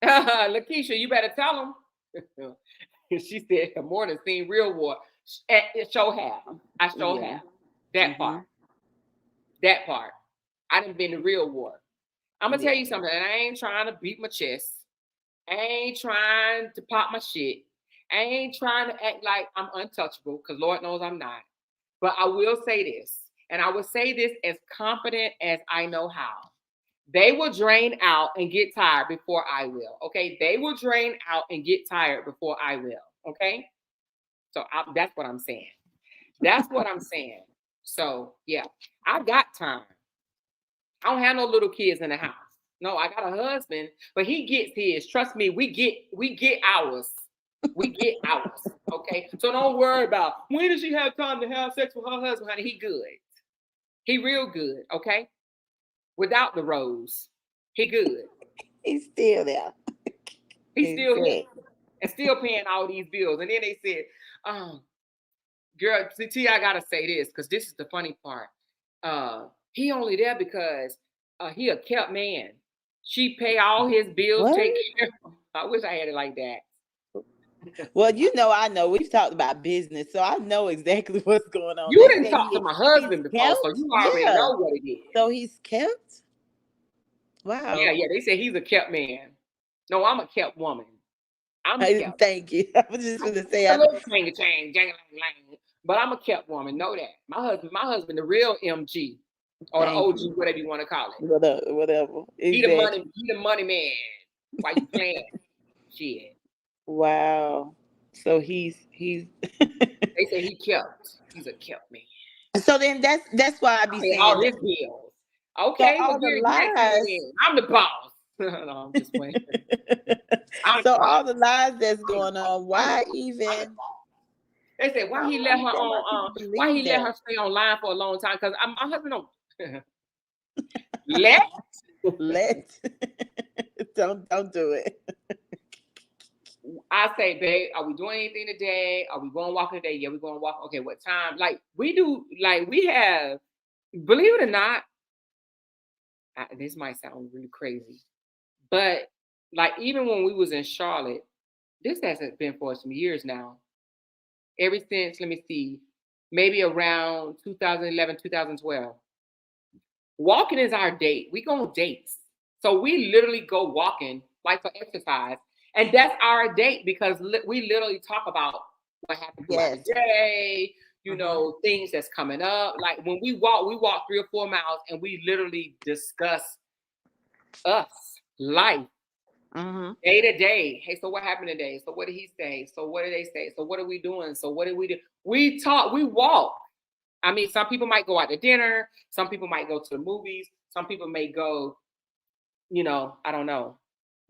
Lakeisha, you better tell them. She said, more than seen real war. Show have. I show have. That part. That part. I done been to real war. I'm going to tell you something. And I ain't trying to beat my chest. I ain't trying to pop my shit. I ain't trying to act like I'm untouchable, because Lord knows I'm not. But I will say this. And I will say this as confident as I know how. They will drain out and get tired before I will. Okay. They will drain out and get tired before I will. Okay. So that's what I'm saying. That's what I'm saying. So yeah, I got time. I don't have no little kids in the house. No, I got a husband, but he gets his. Trust me, we get ours. We get ours. Okay. So don't worry about when does she have time to have sex with her husband, honey. He good. He real good. Okay. Without the rose. He good.
He's still there.
He's still here
Exactly.
and still paying all these bills. And then they said, girl, T, I gotta say this because this is the funny part. He only there because he a kept man. She pay all his bills,
What?
take care of him. I wish I had it like that.
Well, I know we've talked about business, so I know exactly what's going on.
You
They
didn't
say
talk to my
he's
husband before, so
kept.
you already
Yeah.
know what it is.
So he's kept. Wow.
Yeah. They say he's a kept man. No, I'm a kept woman. I'm kept.
Thank you. I was just going to say,
A little change, but I'm a kept woman. Know that. My husband, the real MG or the OG, whatever you want to call it.
Whatever.
He the money man. Why you playing? Shit.
Wow. So he's
They say he's a kept man.
so then that's why I be saying
all his bills. Okay,
so all the lies.
I'm the boss. No, I'm just playing.
So all the lies that's going on, why even?
They said why he let her on? Why he let her stay online for a long time? Because my husband don't let.
Don't do it.
I say, babe, are we doing anything today? Are we going walking today? Yeah, we're going to walk. Okay, what time? Like we do. Like we have. Believe it or not, this might sound really crazy, but like even when we was in Charlotte, this hasn't been for some years now. Ever since, let me see, maybe around 2011, 2012. Walking is our date. We go on dates. So we literally go walking, like for exercise. And that's our date because we literally talk about what happened throughout the day, you know, things that's coming up. Like when we walk 3 or 4 miles and we literally discuss us, life. Day to day. Hey, so what happened today? So what did he say? So what did they say? So what are we doing? So what did we do? We talk, we walk. I mean, some people might go out to dinner. Some people might go to the movies. Some people may go, you know, I don't know,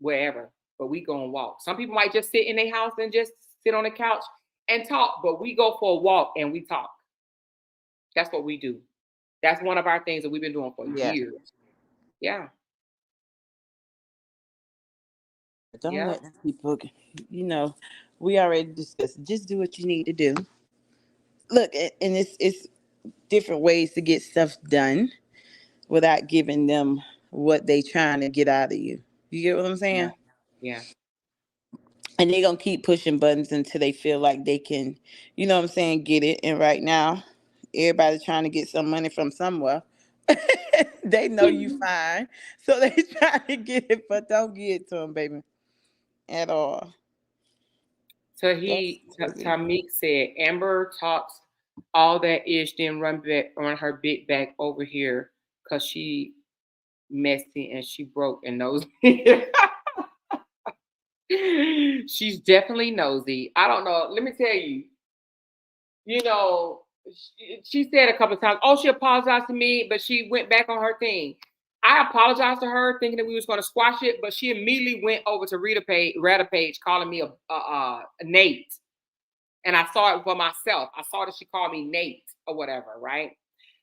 wherever. But we go and walk. Some people might just sit in their house and just sit on the couch and talk. But we go for a walk and we talk. That's what we do. That's one of our things that we've been doing for years. Yeah.
Don't let people, you know, we already discussed. Just do what you need to do. Look, and it's different ways to get stuff done without giving them what they trying to get out of you. You get what I'm saying?
Yeah.
And they're going to keep pushing buttons until they feel like they can, you know what I'm saying, get it. And right now, everybody's trying to get some money from somewhere. They know you fine. So they trying to get it, but don't get it to them, baby. At all.
So Tamik said, Amber talks all that ish, then run back on her big back over here because she messy and she broke and nosy. She's definitely nosy. I don't know. Let me tell you, you know, she said a couple of times, oh, she apologized to me, but she went back on her thing. I apologized to her thinking that we was going to squash it, but she immediately went over to Retta Page calling me a Nate. And I saw it for myself. I saw that she called me Nate or whatever, right?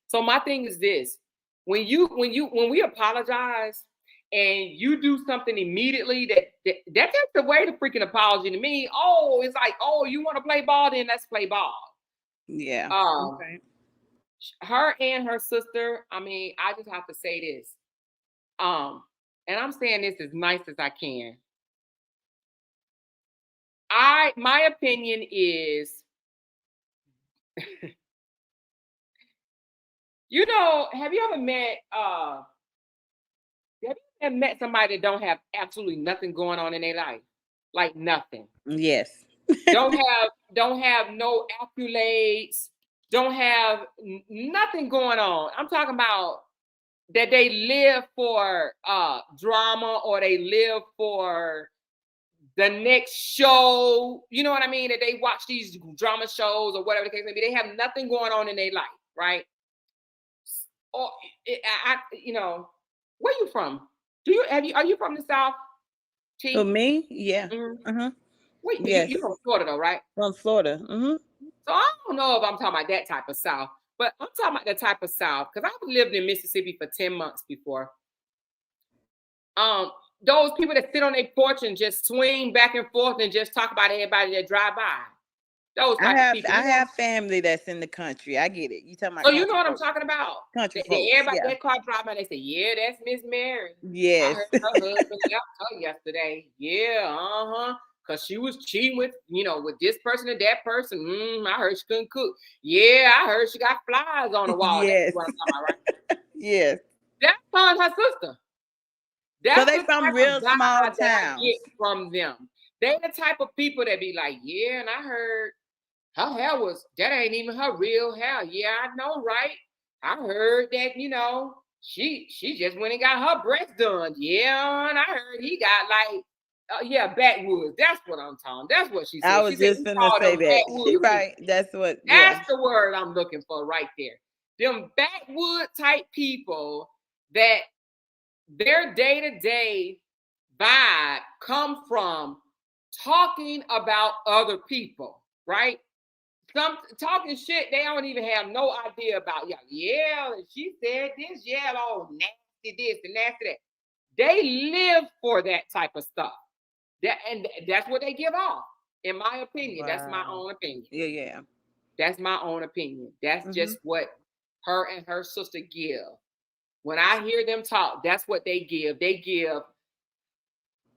So my thing is this. When we apologize and you do something immediately that takes away the freaking apology to me. Oh, it's like, oh, you want to play ball? Then let's play ball.
Yeah.
Okay. Her and her sister, I mean, I just have to say this. And I'm saying this as nice as I can. My opinion is, you know, have you ever met somebody that don't have absolutely nothing going on in their life? Like nothing.
Yes.
don't have no accolades, don't have nothing going on. I'm talking about that they live for drama or they live for the next show. You know what I mean? That they watch these drama shows or whatever the case may be. They have nothing going on in their life, right? Or you know, where you from? Are you from the South?
T? Oh, me? Yeah.
Wait, yes. You're from Florida though, right?
From Florida.
So I don't know if I'm talking about that type of South, but I'm talking about the type of South because I've lived in Mississippi for 10 months before. those people that sit on their porch and just swing back and forth and just talk about everybody that drive by. Those type of people.
I have family that's in the country. I get it. You talking about?
So you know what I'm talking about?
Country folks.
Everybody
Yeah.
that car drive by, they say, "Yeah, that's Miss Mary."
Yes.
I heard her husband her yesterday. Yeah, because she was cheating with, with this person and that person. I heard she couldn't cook. Yeah, I heard she got flies on the wall.
Yes.
That's what I'm talking about, right?
Yes.
That's her and her sister. That's
so they from real small towns.
From them. They the type of people that be like, yeah, and I heard her hair that ain't even her real hair. Yeah, I know, right? I heard that, she just went and got her breasts done. Yeah, and I heard he got like, backwoods. That's what I'm talking. That's what she said.
I was just gonna say that. She right. That's what.
That's the word I'm looking for right there. Them backwood type people that their day-to-day vibe come from talking about other people, right? Some talking shit they don't even have no idea about. Yeah, she said this, nasty this and nasty that. They live for that type of stuff. And that's what they give off, in my opinion. Wow. That's my own opinion.
Yeah.
That's my own opinion. That's just what her and her sister give. When I hear them talk, that's what they give. They give,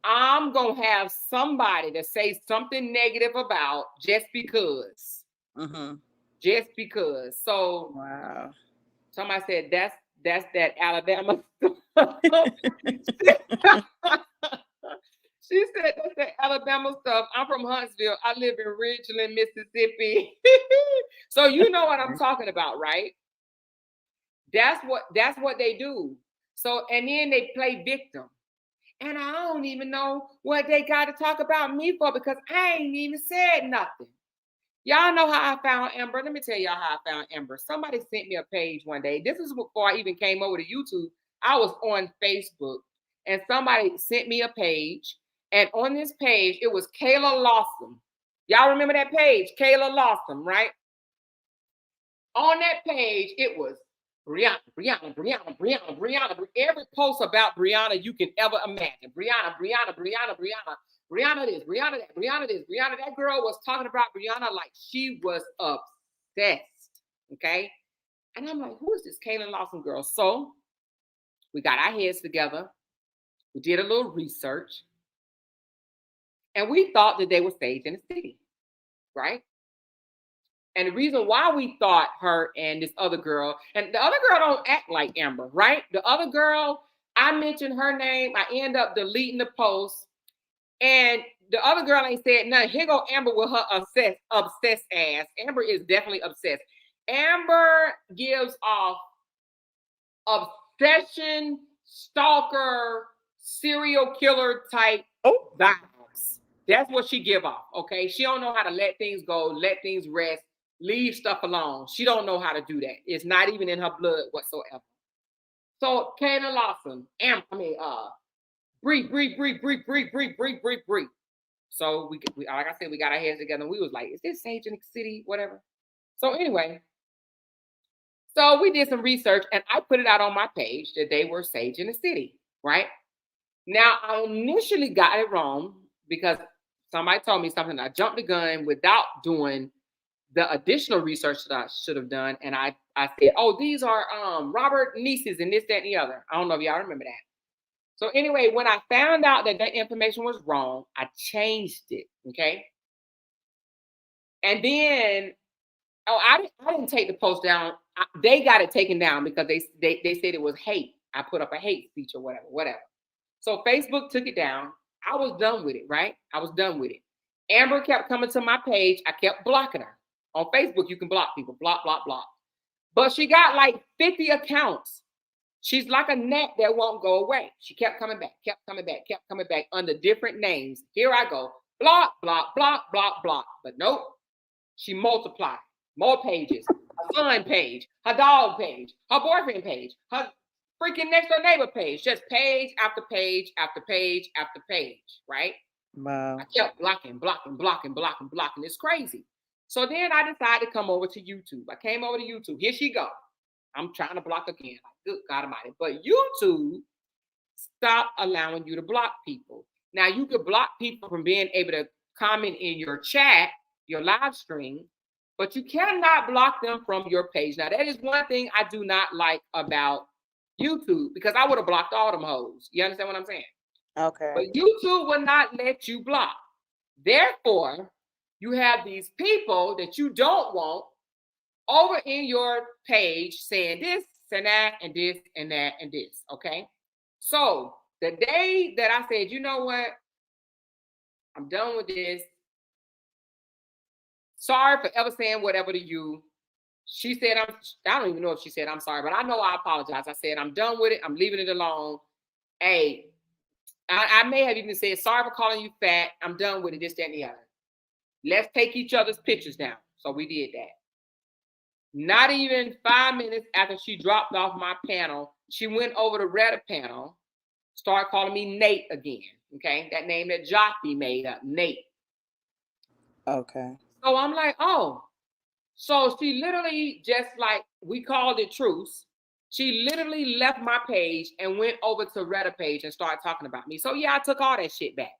I'm going to have somebody to say something negative about just because. Just because. So,
wow.
Somebody said, that's that Alabama stuff. She said, that's that Alabama stuff. I'm from Huntsville. I live in Ridgeland, Mississippi. So you know what I'm talking about, right? That's what they do. So, and then they play victim. And I don't even know what they got to talk about me for because I ain't even said nothing. Y'all know how I found Amber. Let me tell y'all how I found Amber. Somebody sent me a page one day. This is before I even came over to YouTube. I was on Facebook and somebody sent me a page. And on this page, it was Kayla Lawson. Y'all remember that page? Kayla Lawson, right? On that page, it was Brianna. Every post about Brianna you can ever imagine. Brianna this, Brianna that, Brianna this, Brianna. That girl was talking about Brianna like she was obsessed. Okay. And I'm like, who is this Kayla Lawson girl? So we got our heads together. We did a little research. And we thought that they were Sage in the City. Right? And the reason why we thought her and this other girl, and the other girl don't act like Amber, right? The other girl, I mentioned her name. I end up deleting the post. And the other girl ain't said nothing. Here go Amber with her obsessed ass. Amber is definitely obsessed. Amber gives off obsession, stalker, serial killer type vibes. That's what she give off, okay? She don't know how to let things go, let things rest, leave stuff alone. She don't know how to do that. It's not even in her blood whatsoever. So Kayla Lawson, Bree. So we like I said, we got our heads together and we was like, is this Sage in the City? Whatever. So anyway, so we did some research and I put it out on my page that they were Sage in the City, right? Now I initially got it wrong because somebody told me something. I jumped the gun without doing the additional research that I should have done. And I said, oh, these are Robert nieces and this, that, and the other. I don't know if y'all remember that. So anyway, when I found out that information was wrong, I changed it, okay? And then, I didn't take the post down. They got it taken down because they said it was hate. I put up a hate speech or whatever. So Facebook took it down. I was done with it, right? I was done with it. Amber kept coming to my page. I kept blocking her. On Facebook, you can block people, block. But she got like 50 accounts. She's like a gnat that won't go away. She kept coming back under different names. Here I go. Block. But nope. She multiplied. More pages. Her son page. Her dog page. Her boyfriend page. Her freaking next door neighbor page. Just page after page after page after page. Right?
Wow.
I kept blocking. It's crazy. So then I decided to come over to YouTube. I came over to YouTube. Here she go. I'm trying to block again. Good God Almighty. But YouTube stop allowing you to block people. Now, you could block people from being able to comment in your chat, your live stream, but you cannot block them from your page. Now, that is one thing I do not like about YouTube, because I would have blocked all them hoes. You understand what I'm saying?
Okay.
But YouTube will not let you block. Therefore, you have these people that you don't want over in your page saying this and that and this and that and this, okay? So the day that I said, you know what, I'm done with this. Sorry for ever saying whatever to you. She said, I don't even know if she said I'm sorry, but I know I apologize. I said, I'm done with it. I'm leaving it alone. Hey, I may have even said, sorry for calling you fat. I'm done with it, this, that, and the other. Let's take each other's pictures down. So we did that. Not even 5 minutes after she dropped off my panel, she went over to Reddit panel, started calling me Nate again. Okay, that name that Joffy made up, Nate.
Okay.
So I'm like, oh. So she literally just like, we called it truce. She literally left my page and went over to Reddit page and started talking about me. So yeah, I took all that shit back.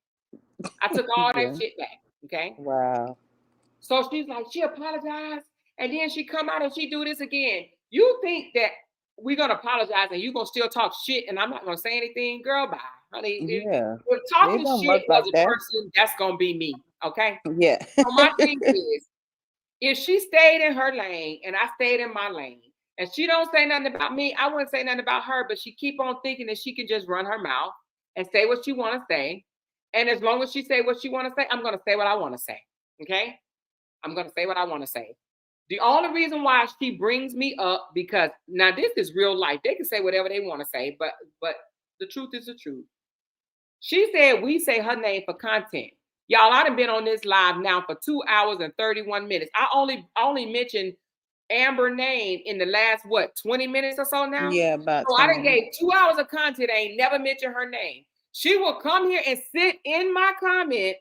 I took all that shit back. Okay.
Wow.
So she's like, she apologized. And then she come out and she do this again. You think that we're going to apologize and you're going to still talk shit and I'm not going to say anything? Girl, bye. Honey,
Yeah.
if talking
don't
shit
work like
was a
that.
person, that's going to be me. Okay?
Yeah.
So my thing is, if she stayed in her lane and I stayed in my lane and she don't say nothing about me, I wouldn't say nothing about her, but she keep on thinking that she can just run her mouth and say what she want to say. And as long as she say what she want to say, I'm going to say what I want to say. Okay? I'm going to say what I want to say. The only reason why she brings me up, because now this is real life. They can say whatever they want to say, but the truth is the truth. She said we say her name for content. Y'all, I done been on this live now for 2 hours and 31 minutes. I only mentioned Amber name in the last, 20 minutes or so now?
Yeah, about
so I done gave 2 hours of content. I ain't never mentioned her name. She will come here and sit in my comments,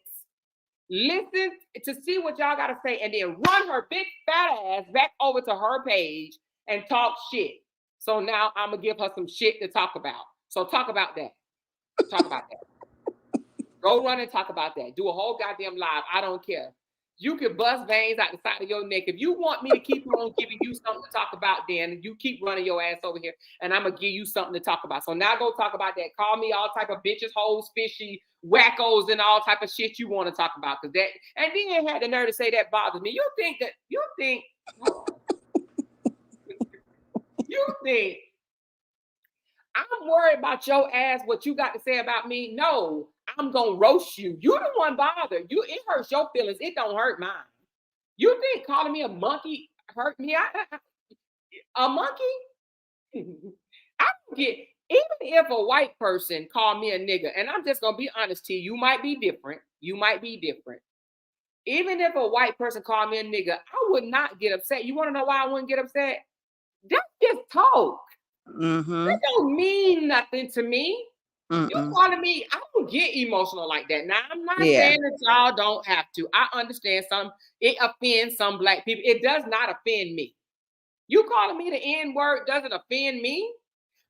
listen to see what y'all got to say, and then run her big fat ass back over to her page and talk shit. So now I'm going to give her some shit to talk about. So talk about that. Talk about that. Go run and talk about that. Do a whole goddamn live. I don't care. You can bust veins out the side of your neck. If you want me to keep on giving you something to talk about, then you keep running your ass over here, and I'm going to give you something to talk about. So now go talk about that. Call me all type of bitches, hoes, fishy, wackos, and all type of shit you want to talk about. Because that, and then had the nerve to say that bothers me. You think I'm worried about your ass, what you got to say about me? No, I'm going to roast you. You the one bothered. It hurts your feelings. It don't hurt mine. You think calling me a monkey hurt me? A monkey? I don't get, even if a white person called me a nigga, and I'm just going to be honest to you, you might be different. You might be different. Even if a white person called me a nigga, I would not get upset. You want to know why I wouldn't get upset? That's just talk.
Mm-hmm.
That don't mean nothing to me.
Mm-mm.
You calling me, I don't get emotional like that. Now, I'm not saying that y'all don't have to. I understand it offends some black people. It does not offend me. You calling me the N-word doesn't offend me,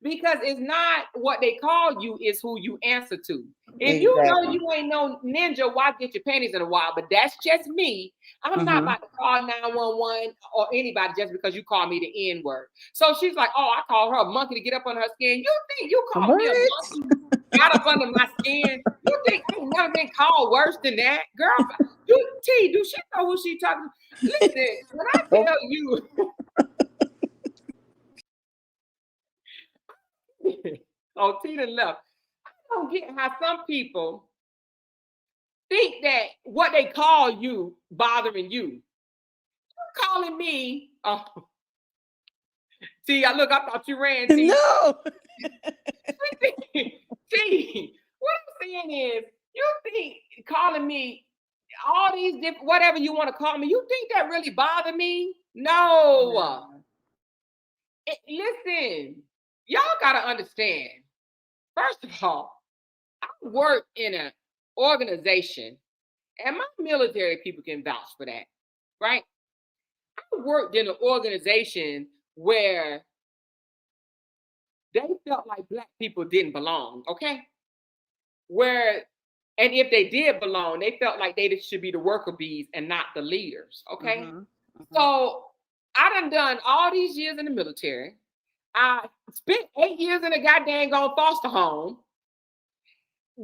because it's not what they call you, is who you answer to. If you know you ain't no ninja, why get your panties in a while? But that's just me. I'm not about to call 911 or anybody just because you call me the N-word. So she's like, oh, I call her a monkey to get up on her skin. You think you call me a monkey got up under my skin? You think I ain't never been called worse than that? Girl, do she know who she talking to? Listen, when I tell you, oh, Tina left. I don't get how some people think that what they call you bothering you. You're calling me. Oh, see, I thought you ran. T.
No.
See, what I'm saying is, you think calling me all these different, whatever you want to call me, you think that really bother me? No. Listen, y'all got to understand. First of all, I work in an organization, and my military people can vouch for that, right? I worked in an organization where they felt like black people didn't belong, okay? And if they did belong, they felt like they should be the worker bees and not the leaders, okay? So I done all these years in the military. I spent 8 years in a goddamn foster home.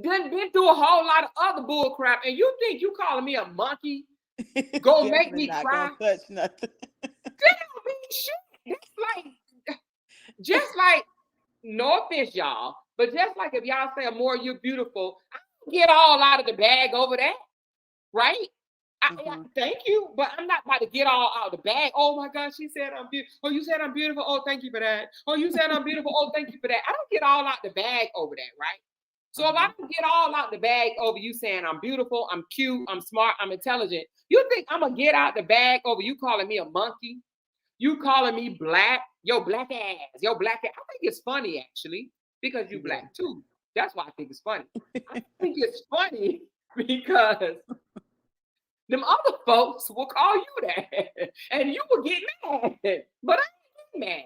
Done been through a whole lot of other bull crap, and you think you calling me a monkey? Go make me cry?
Touch nothing.
That don't mean shit. That's just like, no offense, y'all, but just like if y'all say, "Amore, you're beautiful," I don't get all out of the bag over that, right? I thank you, but I'm not about to get all out of the bag. Oh my God, she said I'm beautiful. Oh, you said I'm beautiful. Oh, thank you for that. Oh, you said I'm beautiful. Oh, thank you for that. I don't get all out the bag over that, right? So if I don't get all out the bag over you saying I'm beautiful, I'm cute, I'm smart, I'm intelligent, you think I'm gonna get out the bag over you calling me a monkey? You calling me black? Yo, black ass. Yo, black ass. I think it's funny actually because you black too. That's why I think it's funny. I think it's funny because them other folks will call you that, and you will get mad. But I ain't mad.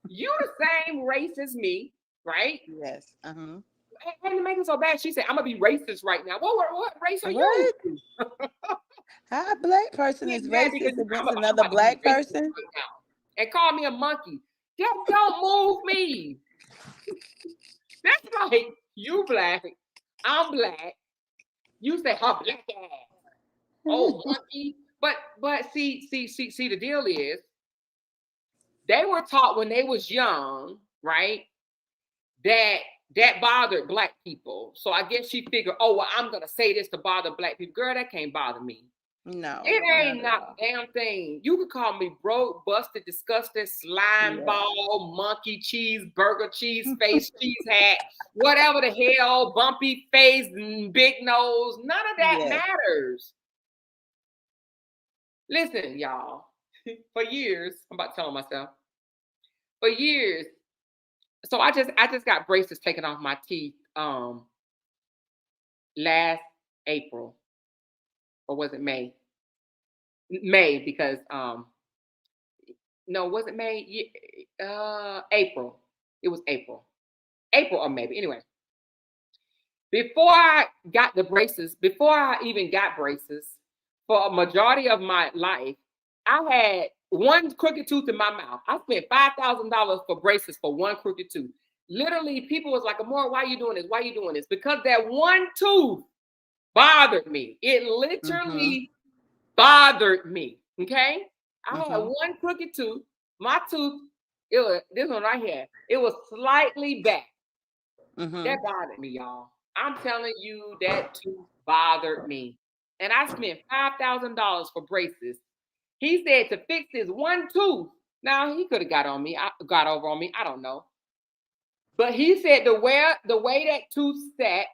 You the same race as me, right?
Yes.
And to make it so bad, she said, "I'm gonna be racist right now." What race are you?
How a black person is racist against another black person?
Right now, and call me a monkey. That don't move me. That's like you black, I'm black. You say her black ass. Oh, monkey. But see, the deal is they were taught when they was young, right? That bothered black people. So I guess she figured, oh, well, I'm gonna say this to bother black people. Girl, that can't bother me.
No.
It ain't not a damn thing. You could call me broke, busted, disgusted, slime ball, monkey, cheeseburger, cheese face, cheese hat, whatever the hell, bumpy face, big nose. None of that matters. Listen, y'all, for years, I'm about to tell myself, for years, so I just got braces taken off my teeth last April, or was it May? May, because no, was it May? April. It was April or maybe. Anyway, before I got the braces, before I even got braces, for a majority of my life, I had one crooked tooth in my mouth. I spent $5,000 for braces for one crooked tooth. Literally, people was like, "Amore, why are you doing this? Why are you doing this?" Because that one tooth bothered me. It literally bothered me. Okay, I had one crooked tooth. My tooth, this one right here, it was slightly back. That bothered me, y'all. I'm telling you, that tooth bothered me. And I spent $5,000 for braces. He said to fix this one tooth. Now he could have got over on me. I don't know. But he said the way that tooth sat,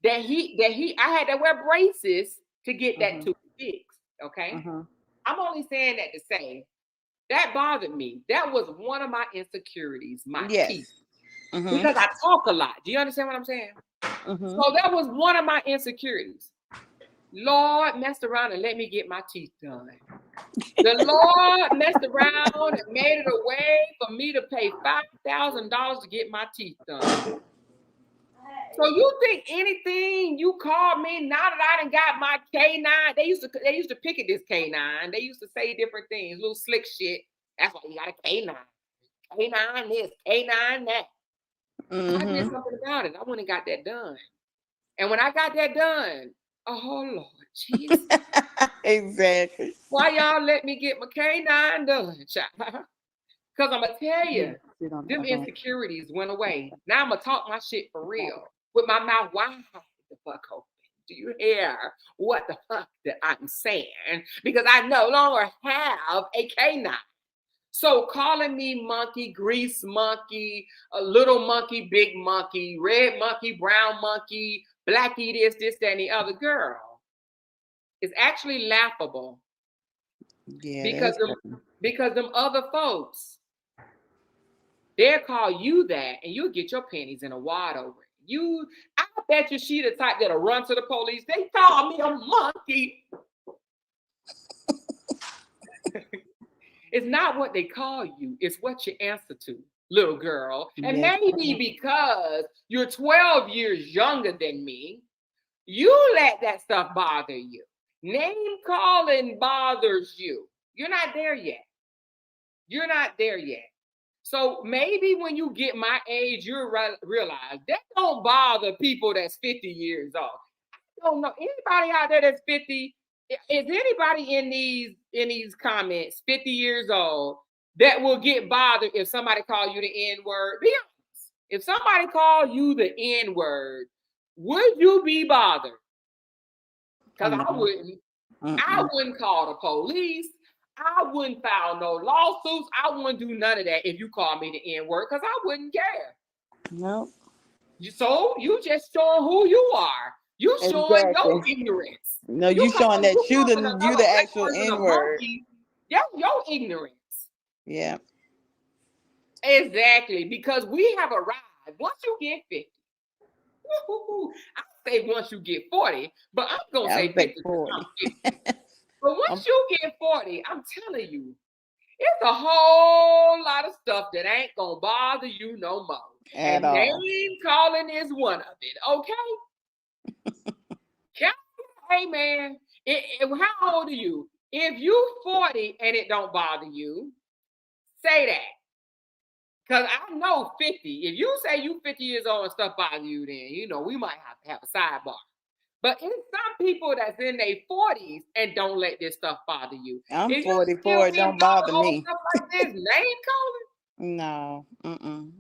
I had to wear braces to get that tooth fixed. Okay. I'm only saying that to say that bothered me. That was one of my insecurities, my teeth. Because I talk a lot. Do you understand what I'm saying? So that was one of my insecurities. Lord messed around and let me get my teeth done. The Lord messed around and made it a way for me to pay $5,000 to get my teeth done. So you think anything you call me now that I done got my K9? They used to pick at this K9. They used to say different things, little slick shit. That's why you got a K9. K9 this, K9 that. I did something about it. I went and got that done. And when I got that done, oh Lord Jesus.
Exactly.
Why y'all let me get my K9 done, child? Because I'm going to tell you, them insecurities went away. Now I'm going to talk my shit for real. With my mouth wide the fuck open. Do you hear what the fuck that I'm saying? Because I no longer have a K9. So calling me monkey, grease monkey, a little monkey, big monkey, red monkey, brown monkey, blackie, this, that, and the other, girl, is actually laughable. Yeah. Because them other folks, they'll call you that and you'll get your panties in a wad over it. I bet you she the type that'll run to the police. They call me a monkey. It's not what they call you, it's what you answer to. little girl. And
Yes.
maybe because you're 12 years younger than me, you let that stuff bother you. Name calling bothers you. You're not there yet. You're not there yet. So maybe when you get my age, you'll realize that don't bother people that's 50 years old. I don't know anybody out there that's 50. Is anybody in these comments 50 years old that will get bothered if somebody call you the N-word? Be honest. If somebody call you the N-word, would you be bothered? Because I wouldn't. I wouldn't call the police. I wouldn't file no lawsuits. I wouldn't do none of that if you call me the N-word, because I wouldn't care.
Nope.
So you just showing who you are. You showing
Exactly.
your ignorance.
No, you showing that you the actual N-word.
That's your ignorance.
Yeah.
Exactly. Because we have arrived. Once you get 50, I say once you get 40, but I'm gonna say 50.
40.
But once you get 40, I'm telling you, it's a whole lot of stuff that ain't gonna bother you no more.
At all.
Name calling is one of it, okay? Hey man, how old are you? If you 40 and it don't bother you, say that. Because I know 50. If you say you 50 years old and stuff bother you, then we might have to have a sidebar. But it's some people that's in their 40s and don't let this stuff bother you.
I'm 44. It don't bother me.
Stuff like this, name calling?
No.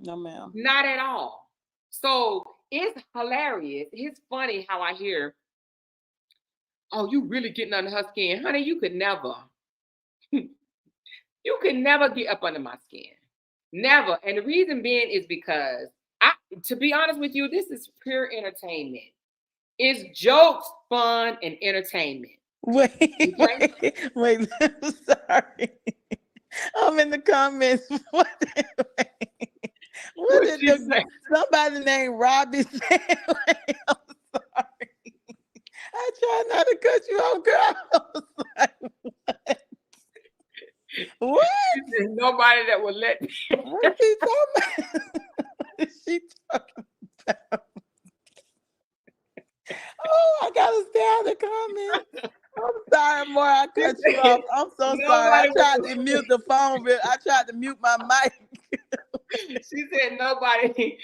No, ma'am.
Not at all. So it's hilarious. It's funny how I hear, oh, you really getting under her skin. Honey, you could never. You could never get up under my skin. Never. And the reason being is because, to be honest with you, this is pure entertainment. It's jokes, fun, and entertainment.
Wait. I'm sorry. I'm in the comments. What did somebody named Robbie say? I'm sorry. I tried not to cut you off, girl. I was like, what?
Nobody that will let me.
What is she talking about? What is she talking about? Oh, I gotta stay out of the comments. I'm sorry, more. I cut you off. I'm so sorry. I tried to mute the phone, but I tried to mute my mic.
She said nobody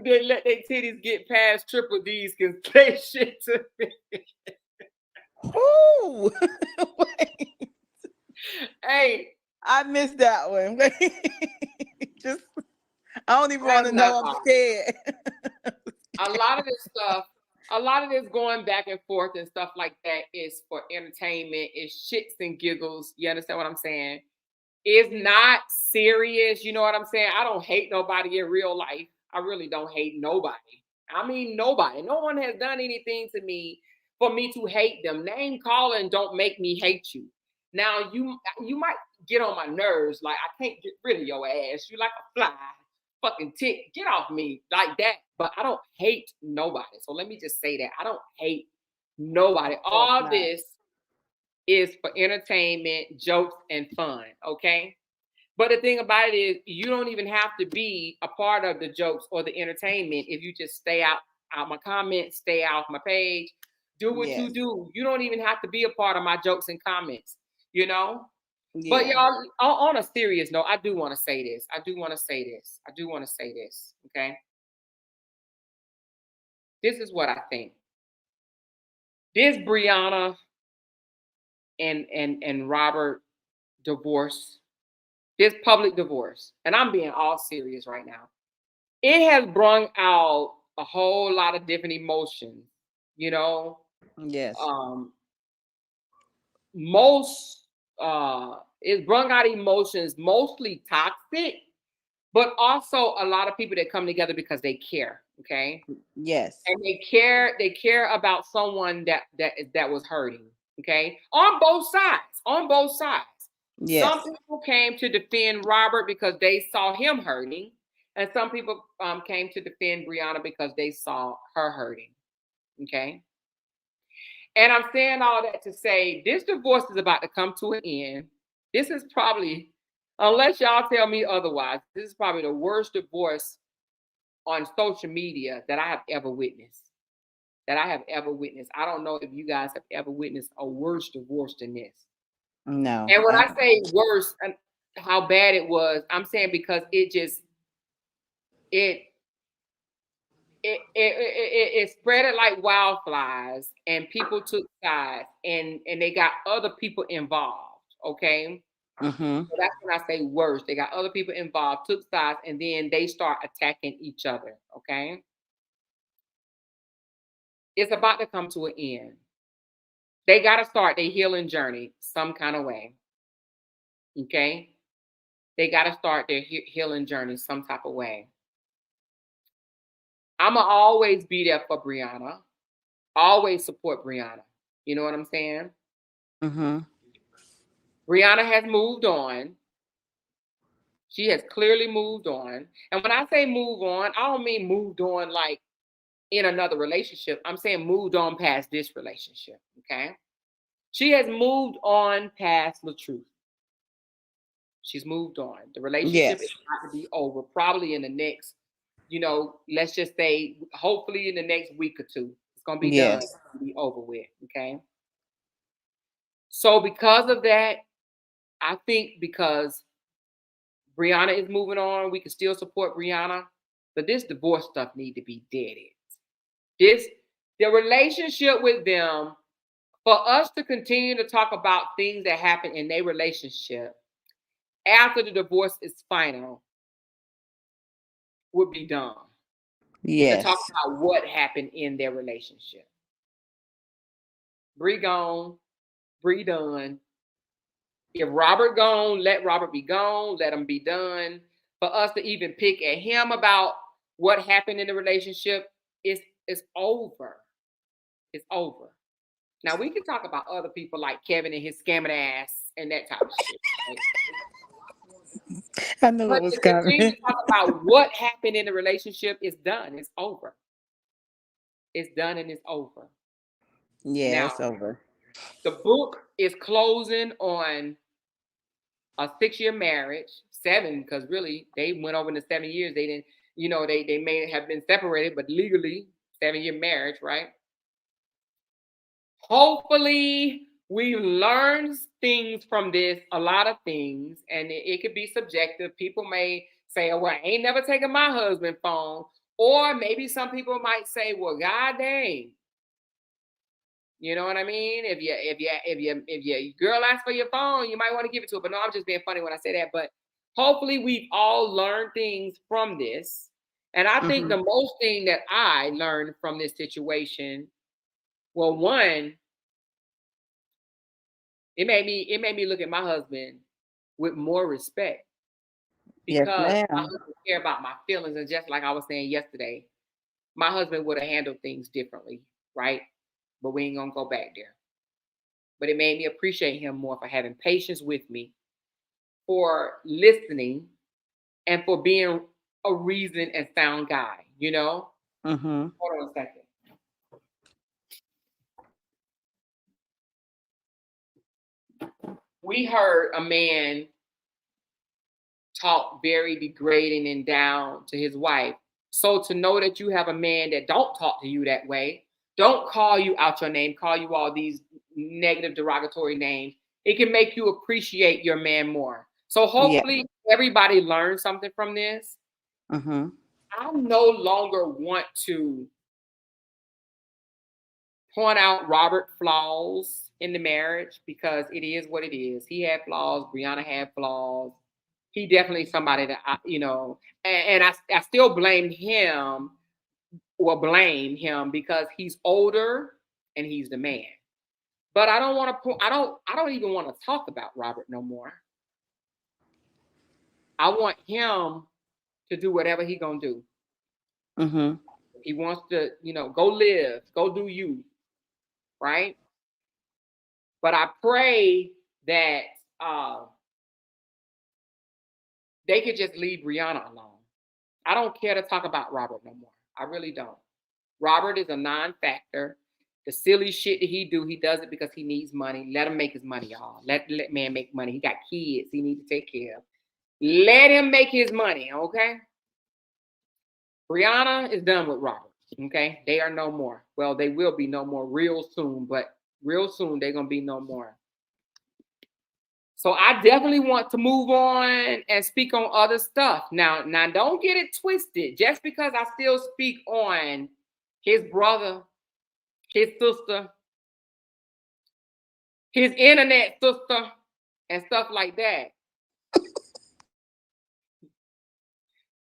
they let their titties get past triple D's can say shit to me.
Ooh. Wait.
Hey,
I missed that one. Just I don't even want to know. I'm scared.
A lot of this going back and forth and stuff like that is for entertainment. It's shits and giggles. You understand what I'm saying? It's not serious. You know what I'm saying? I don't hate nobody in real life. I really don't hate nobody. I mean, nobody. No one has done anything to me for me to hate them. Name calling don't make me hate you. Now, you might get on my nerves. Like, I can't get rid of your ass. You like a fly. Fucking tick. Get off me like that. But I don't hate nobody. So let me just say that. I don't hate nobody. All this is for entertainment, jokes, and fun, okay? But the thing about it is, you don't even have to be a part of the jokes or the entertainment if you just stay out my comments, stay off my page, do what you do. You don't even have to be a part of my jokes and comments, you know? Yeah. But y'all, on a serious note, I do want to say this. Okay? This is what I think. This Brianna and Robert divorce, this public divorce, and I'm being all serious right now, it has brought out a whole lot of different emotions, you know?
Yes.
It's brought out emotions, mostly toxic, but also a lot of people that come together because they care, okay?
Yes.
And they care about someone that was hurting, okay? On both sides. Yes. Some people came to defend Robert because they saw him hurting, and some people came to defend Brianna because they saw her hurting, okay? And I'm saying all that to say this divorce is about to come to an end. This is probably Unless y'all tell me otherwise, this is probably the worst divorce on social media that I have ever witnessed. I don't know if you guys have ever witnessed a worse divorce than this.
No.
And when I say worse and how bad it was, I'm saying because it spread it like wildflies, and people took sides, and they got other people involved. Okay,
Mm-hmm.
so that's when I say worse. They got other people involved, took sides, and then they start attacking each other. Okay, it's about to come to an end. They got to start their healing journey some kind of way. Okay, they got to start their healing journey some type of way. I'ma always be there for Brianna. Always support Brianna. You know what I'm saying?
Mm-hmm.
Brianna has moved on. She has clearly moved on. And when I say move on, I don't mean moved on like in another relationship. I'm saying moved on past this relationship. Okay. She has moved on past the truth. She's moved on. The relationship
Yes.
is about to be over probably in the next, let's just say, hopefully in the next week or two. It's going to be done.
Yes.
It's going to be over with. Okay. So because of that, I think because Brianna is moving on, we can still support Brianna, but this divorce stuff need to be deaded. The relationship with them, for us to continue to talk about things that happen in their relationship after the divorce is final, would be dumb. To talk
Yes.
about what happened in their relationship. Bree gone, Bree done. If Robert gone, let Robert be gone, let him be done. For us to even pick at him about what happened in the relationship, it's over. It's over. Now we can talk about other people like Kevin and his scamming ass and that type of shit. Right?
I knew
But
it was
to continue
coming.
to talk about what happened in the relationship is done. It's over. It's done and it's over.
Yeah,
Now,
it's over.
the book is closing on a 6-year marriage, 7, because really they went over the 7 years. They didn't, they may have been separated, but legally 7-year marriage, right? Hopefully we learned things from this, a lot of things, and it could be subjective. People may say, oh, well, I ain't never taken my husband's phone. Or maybe some people might say, well, God dang. You know what I mean? If your girl asks for your phone, you might want to give it to her. But no, I'm just being funny when I say that. But hopefully we've all learned things from this. And I think the most thing that I learned from this situation, well, one, it made me look at my husband with more respect,
Yes,
because
ma'am.
my husband care about my feelings. And just like I was saying yesterday, my husband would have handled things differently, right? But we ain't gonna go back there. But it made me appreciate him more for having patience with me, for listening, and for being a reasoned and sound guy, Hold on a second. We heard a man talk very degrading and down to his wife. So to know that you have a man that don't talk to you that way, don't call you out your name, call you all these negative derogatory names, it can make you appreciate your man more. So hopefully everybody learned something from this. I no longer want to point out Robert's flaws in the marriage, because it is what it is. He had flaws. Brianna had flaws. He definitely somebody that and I still blame him because he's older and he's the man. But I don't want to. I don't even want to talk about Robert no more. I want him to do whatever he gonna do. He wants to, go live, go do you, right? But I pray that they could just leave Brianna alone. I don't care to talk about Robert no more. I really don't. Robert is a non-factor. The silly shit that he does it because he needs money. Let him make his money, y'all. Let man make money. He got kids he needs to take care of. Let him make his money, okay? Brianna is done with Robert, okay? They are no more. Well, they will be no more real soon, but real soon they're going to be no more. So I definitely want to move on and speak on other stuff. Now don't get it twisted. Just because I still speak on his brother, his sister, his internet sister, and stuff like that,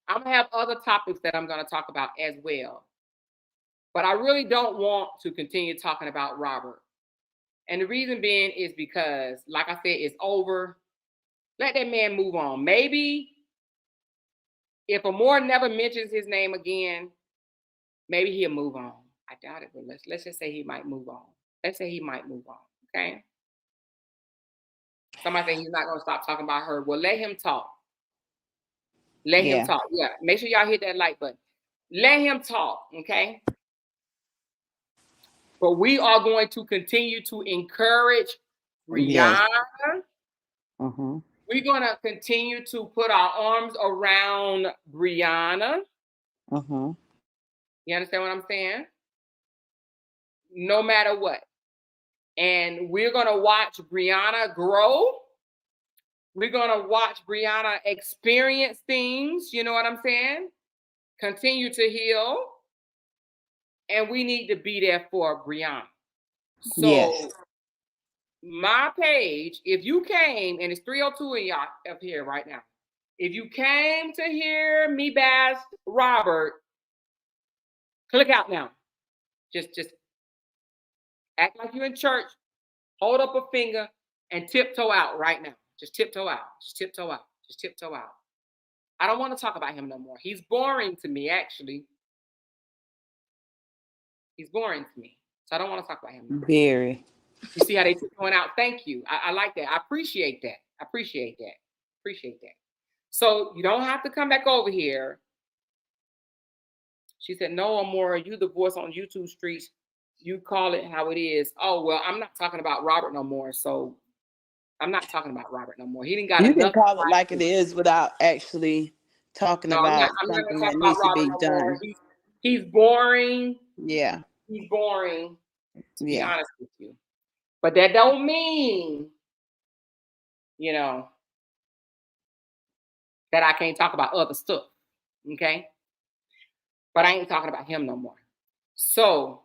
I'm going to have other topics that I'm going to talk about as well. But I really don't want to continue talking about Robert. And the reason being is because, like I said, it's over. Let that man move on. Maybe if Amore never mentions his name again, maybe he'll move on. I doubt it, but let's just say he might move on. Let's say he might move on, okay? Somebody saying he's not going to stop talking about her. Well, let him talk. Let him talk. Yeah, make sure y'all hit that like button. Let him talk, okay? But we are going to continue to encourage Brianna.
Yes.
We're going to continue to put our arms around Brianna. You understand what I'm saying? No matter what. And we're going to watch Brianna grow. We're going to watch Brianna experience things. You know what I'm saying? Continue to heal. And we need to be there for Brianna. So my page, if you came, and it's 302 in y'all up here right now. If you came to hear me bash Robert, click out now. Just act like you're in church, hold up a finger, and tiptoe out right now. Just tiptoe out. Just tiptoe out. Just tiptoe out. I don't want to talk about him no more. He's boring to me, actually. He's boring to me. So I don't want to talk about him no more.
Very.
You see how they tiptoeing out? Thank you. I like that. I appreciate that. Appreciate that. So you don't have to come back over here. She said, no, Amore, you the voice on YouTube streets. You call it how it is. Oh, well, I'm not talking about Robert no more. So I'm not talking about Robert no more. He didn't got
You
enough.
can call it like it is without actually talking about something that needs to be done.
He's boring.
Yeah.
He's boring, to be honest with you. But that don't mean, that I can't talk about other stuff. Okay? But I ain't talking about him no more. So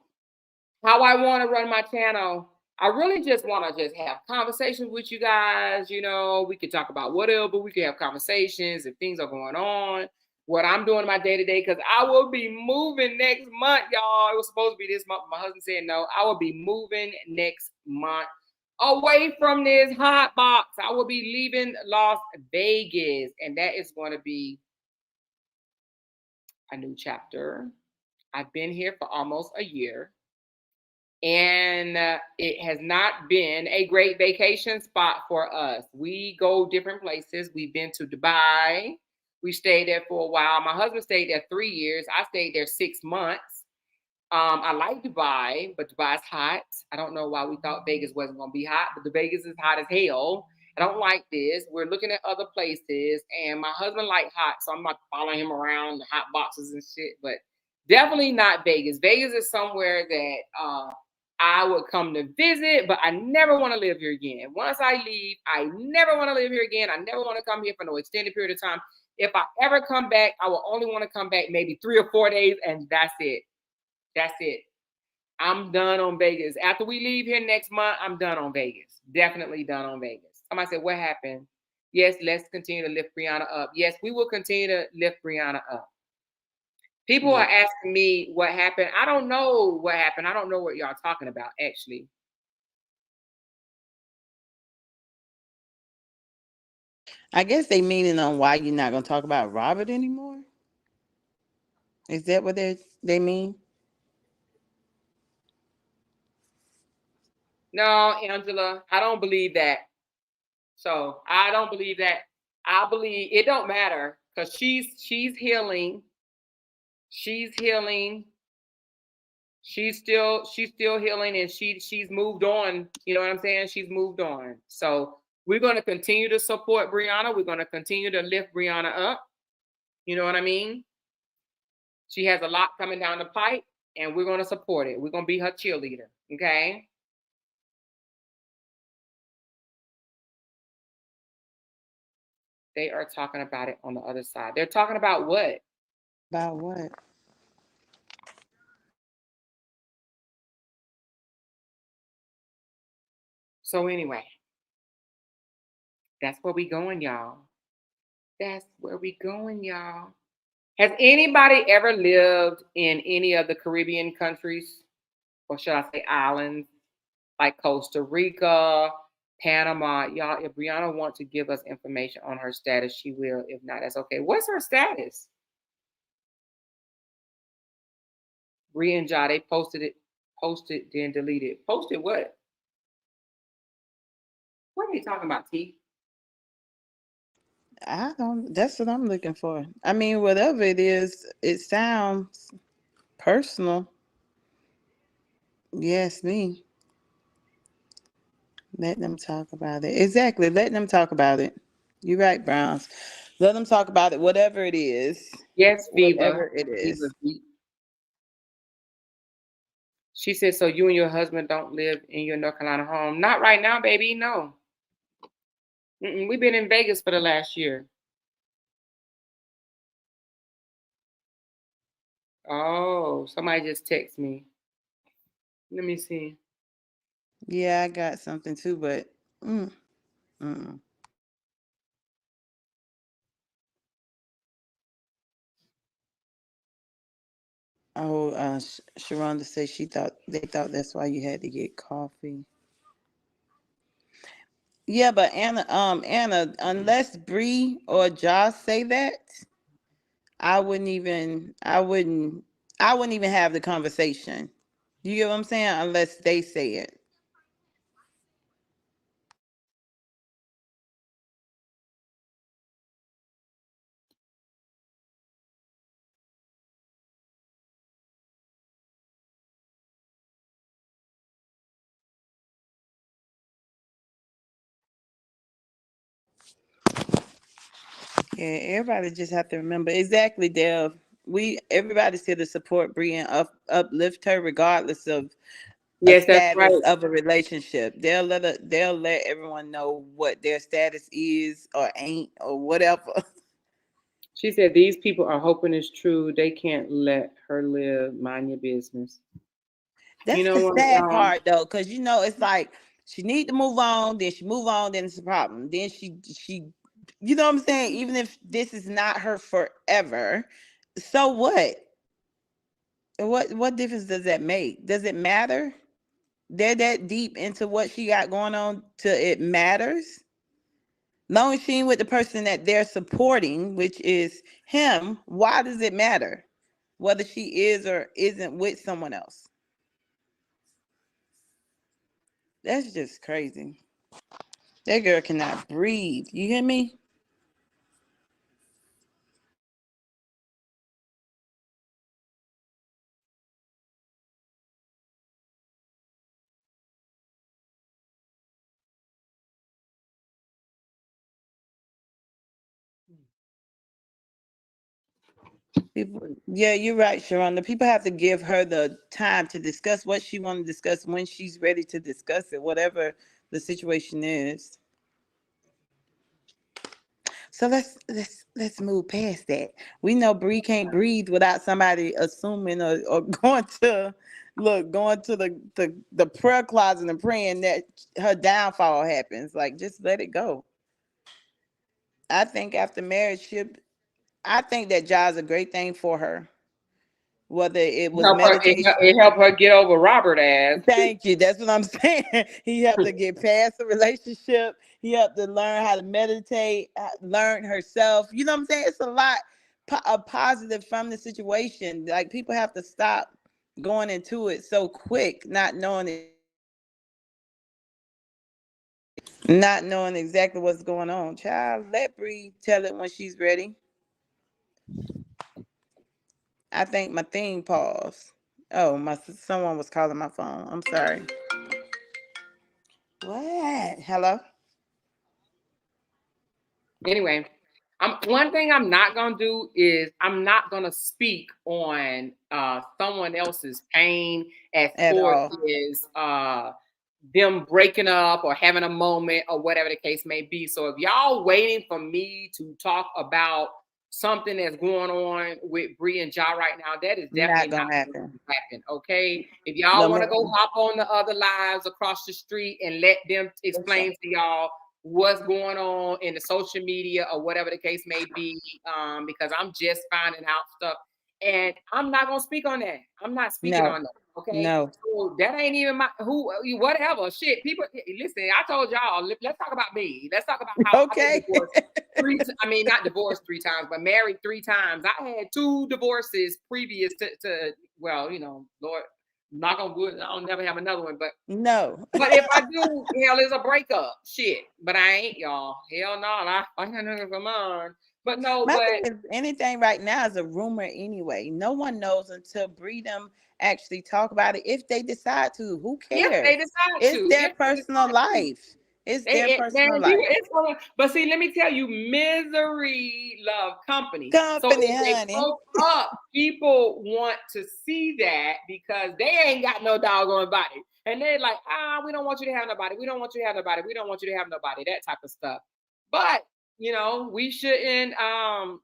how I want to run my channel, I really just want to just have conversations with you guys. We could talk about whatever. We could have conversations if things are going on. What I'm doing my day-to-day, because I will be moving next month, y'all. It was supposed to be this month. My husband said no. I will be moving next month away from this hot box. I will be leaving Las Vegas, and that is going to be a new chapter. I've been here for almost a year, and it has not been a great vacation spot for us. We go different places. We've been to Dubai. We stayed there for a while. My husband stayed there 3 years. I stayed there 6 months. I like Dubai, but Dubai's hot. I don't know why we thought Vegas wasn't going to be hot, but the Vegas is hot as hell. I don't like this. We're looking at other places, and my husband likes hot, so I'm not following him around the hot boxes and shit, but definitely not Vegas. Vegas is somewhere that I would come to visit, but I never want to live here again. Once I leave, I never want to live here again. I never want to come here for no extended period of time. If I ever come back, I will only want to come back maybe 3 or 4 days, and that's it. That's it. I'm done on Vegas. After we leave here next month, I'm done on Vegas. Definitely done on Vegas. Somebody said, what happened? Yes, let's continue to lift Brianna up. Yes, we will continue to lift Brianna up. People are asking me what happened. I don't know what happened. I don't know what y'all talking about, actually.
I guess they meaning on why you're not going to talk about Robert anymore. Is that what they mean?
No, Angela, I don't believe that. So I don't believe that. I believe it don't matter because she's healing. She's healing. She's still healing, and she's moved on. You know what I'm saying? She's moved on. So We're going to continue to support Brianna. We're going to continue to lift Brianna up. You know what I mean? She has a lot coming down the pipe, and we're going to support it. We're going to be her cheerleader, okay? They are talking about it on the other side. They're talking about what?
About what?
So anyway, that's where we going, y'all. That's where we going, y'all. Has anybody ever lived in any of the Caribbean countries, or should I say islands, like Costa Rica, Panama? Y'all, if Brianna wants to give us information on her status, she will. If not, that's okay. What's her status? Bree and Ja, they posted, then deleted. Posted what? What are you talking about, T?
I don't. That's what I'm looking for. I mean, whatever it is, it sounds personal. Yes, me. Let them talk about it. Exactly. Let them talk about it. You're right, Browns. Let them talk about it. Whatever it is.
Yes,
Whatever
Viva.
it is.
Viva. She said, so you and your husband don't live in your North Carolina home? Not right now, baby. No. We've been in Vegas for the last year. Oh, somebody just texted me. Let me see.
Yeah, I got something too, but oh, Sharonda said they thought that's why you had to get coffee. Yeah, but Anna, unless Bree or Josh say that, I wouldn't even have the conversation. You get what I'm saying? Unless they say it. Yeah, everybody just have to remember exactly, Dev. Everybody's here to support Bree and uplift her, regardless of a
Yes, that's right.
status of a relationship. They'll let everyone know what their status is or ain't or whatever.
She said these people are hoping it's true. They can't let her live. Mind your business.
That's
You know
the
what?
sad part though, because it's like she need to move on, then she move on, then it's a problem. Then she you know what I'm saying? Even if this is not her forever, so what? What difference does that make? Does it matter? They're that deep into what she got going on to it matters. Long as she ain't with the person that they're supporting, which is him, why does it matter whether she is or isn't with someone else? That's just crazy. That girl cannot breathe. You hear me? People, yeah, you're right, Sharon. The people have to give her the time to discuss what she want to discuss when she's ready to discuss it, whatever the situation is. So let's move past that. We know Bree can't breathe without somebody assuming or going to the prayer closet and praying that her downfall happens. Like, just let it go. I think after marriage, I think that job's a great thing for her. Whether it was meditation.
It helped her get over Robert ass.
Thank you. That's what I'm saying. He helped to get past the relationship. He helped to learn how to meditate, learn herself. You know what I'm saying? It's a lot of positive from the situation. Like, people have to stop going into it so quick, not knowing exactly what's going on. Child, let Bree tell it when she's ready. I think my thing paused. Oh, someone was calling my phone. I'm sorry. What? Hello?
Anyway, one thing I'm not gonna do is I'm not gonna speak on someone else's pain as
At
far
all.
as them breaking up or having a moment or whatever the case may be. So if y'all waiting for me to talk about something that's going on with Bree and Ja right now, that is definitely
Not
not
gonna
going to
happen.
happen. Okay, if y'all
No,
want to go
ma'am.
hop on the other lives across the street and let them explain to y'all what's going on in the social media or whatever the case may be, because I'm just finding out stuff, and I'm not gonna speak on that. I'm not speaking
No.
on that. Okay,
No.
so that ain't even my whatever shit. People, listen. I told y'all. Let's talk about me. Let's talk about how I've been
Okay.
divorced I mean, not divorced 3 times, but married 3 times. I had 2 divorces previous to well, you know, Lord, knock on wood, I'll never have another one. But
No.
if I do, hell is a breakup. Shit. But I ain't, y'all. Hell no. I got nothing for mine. But no,
My
but
thing is, anything right now is a rumor anyway. No one knows until Breedom actually talk about it. If they decide to, who
if
cares?
they decide
It's
to,
their
if they
personal
decide to.
life. It's their personal life.
It's gonna, but see, let me tell you, misery love company. So
Company,
if they
honey.
broke up, people want to see that because they ain't got no doggone body. And they're like, we don't want you to have nobody. We don't want you to have nobody. We don't want you to have nobody. That type of stuff. But you know, we shouldn't.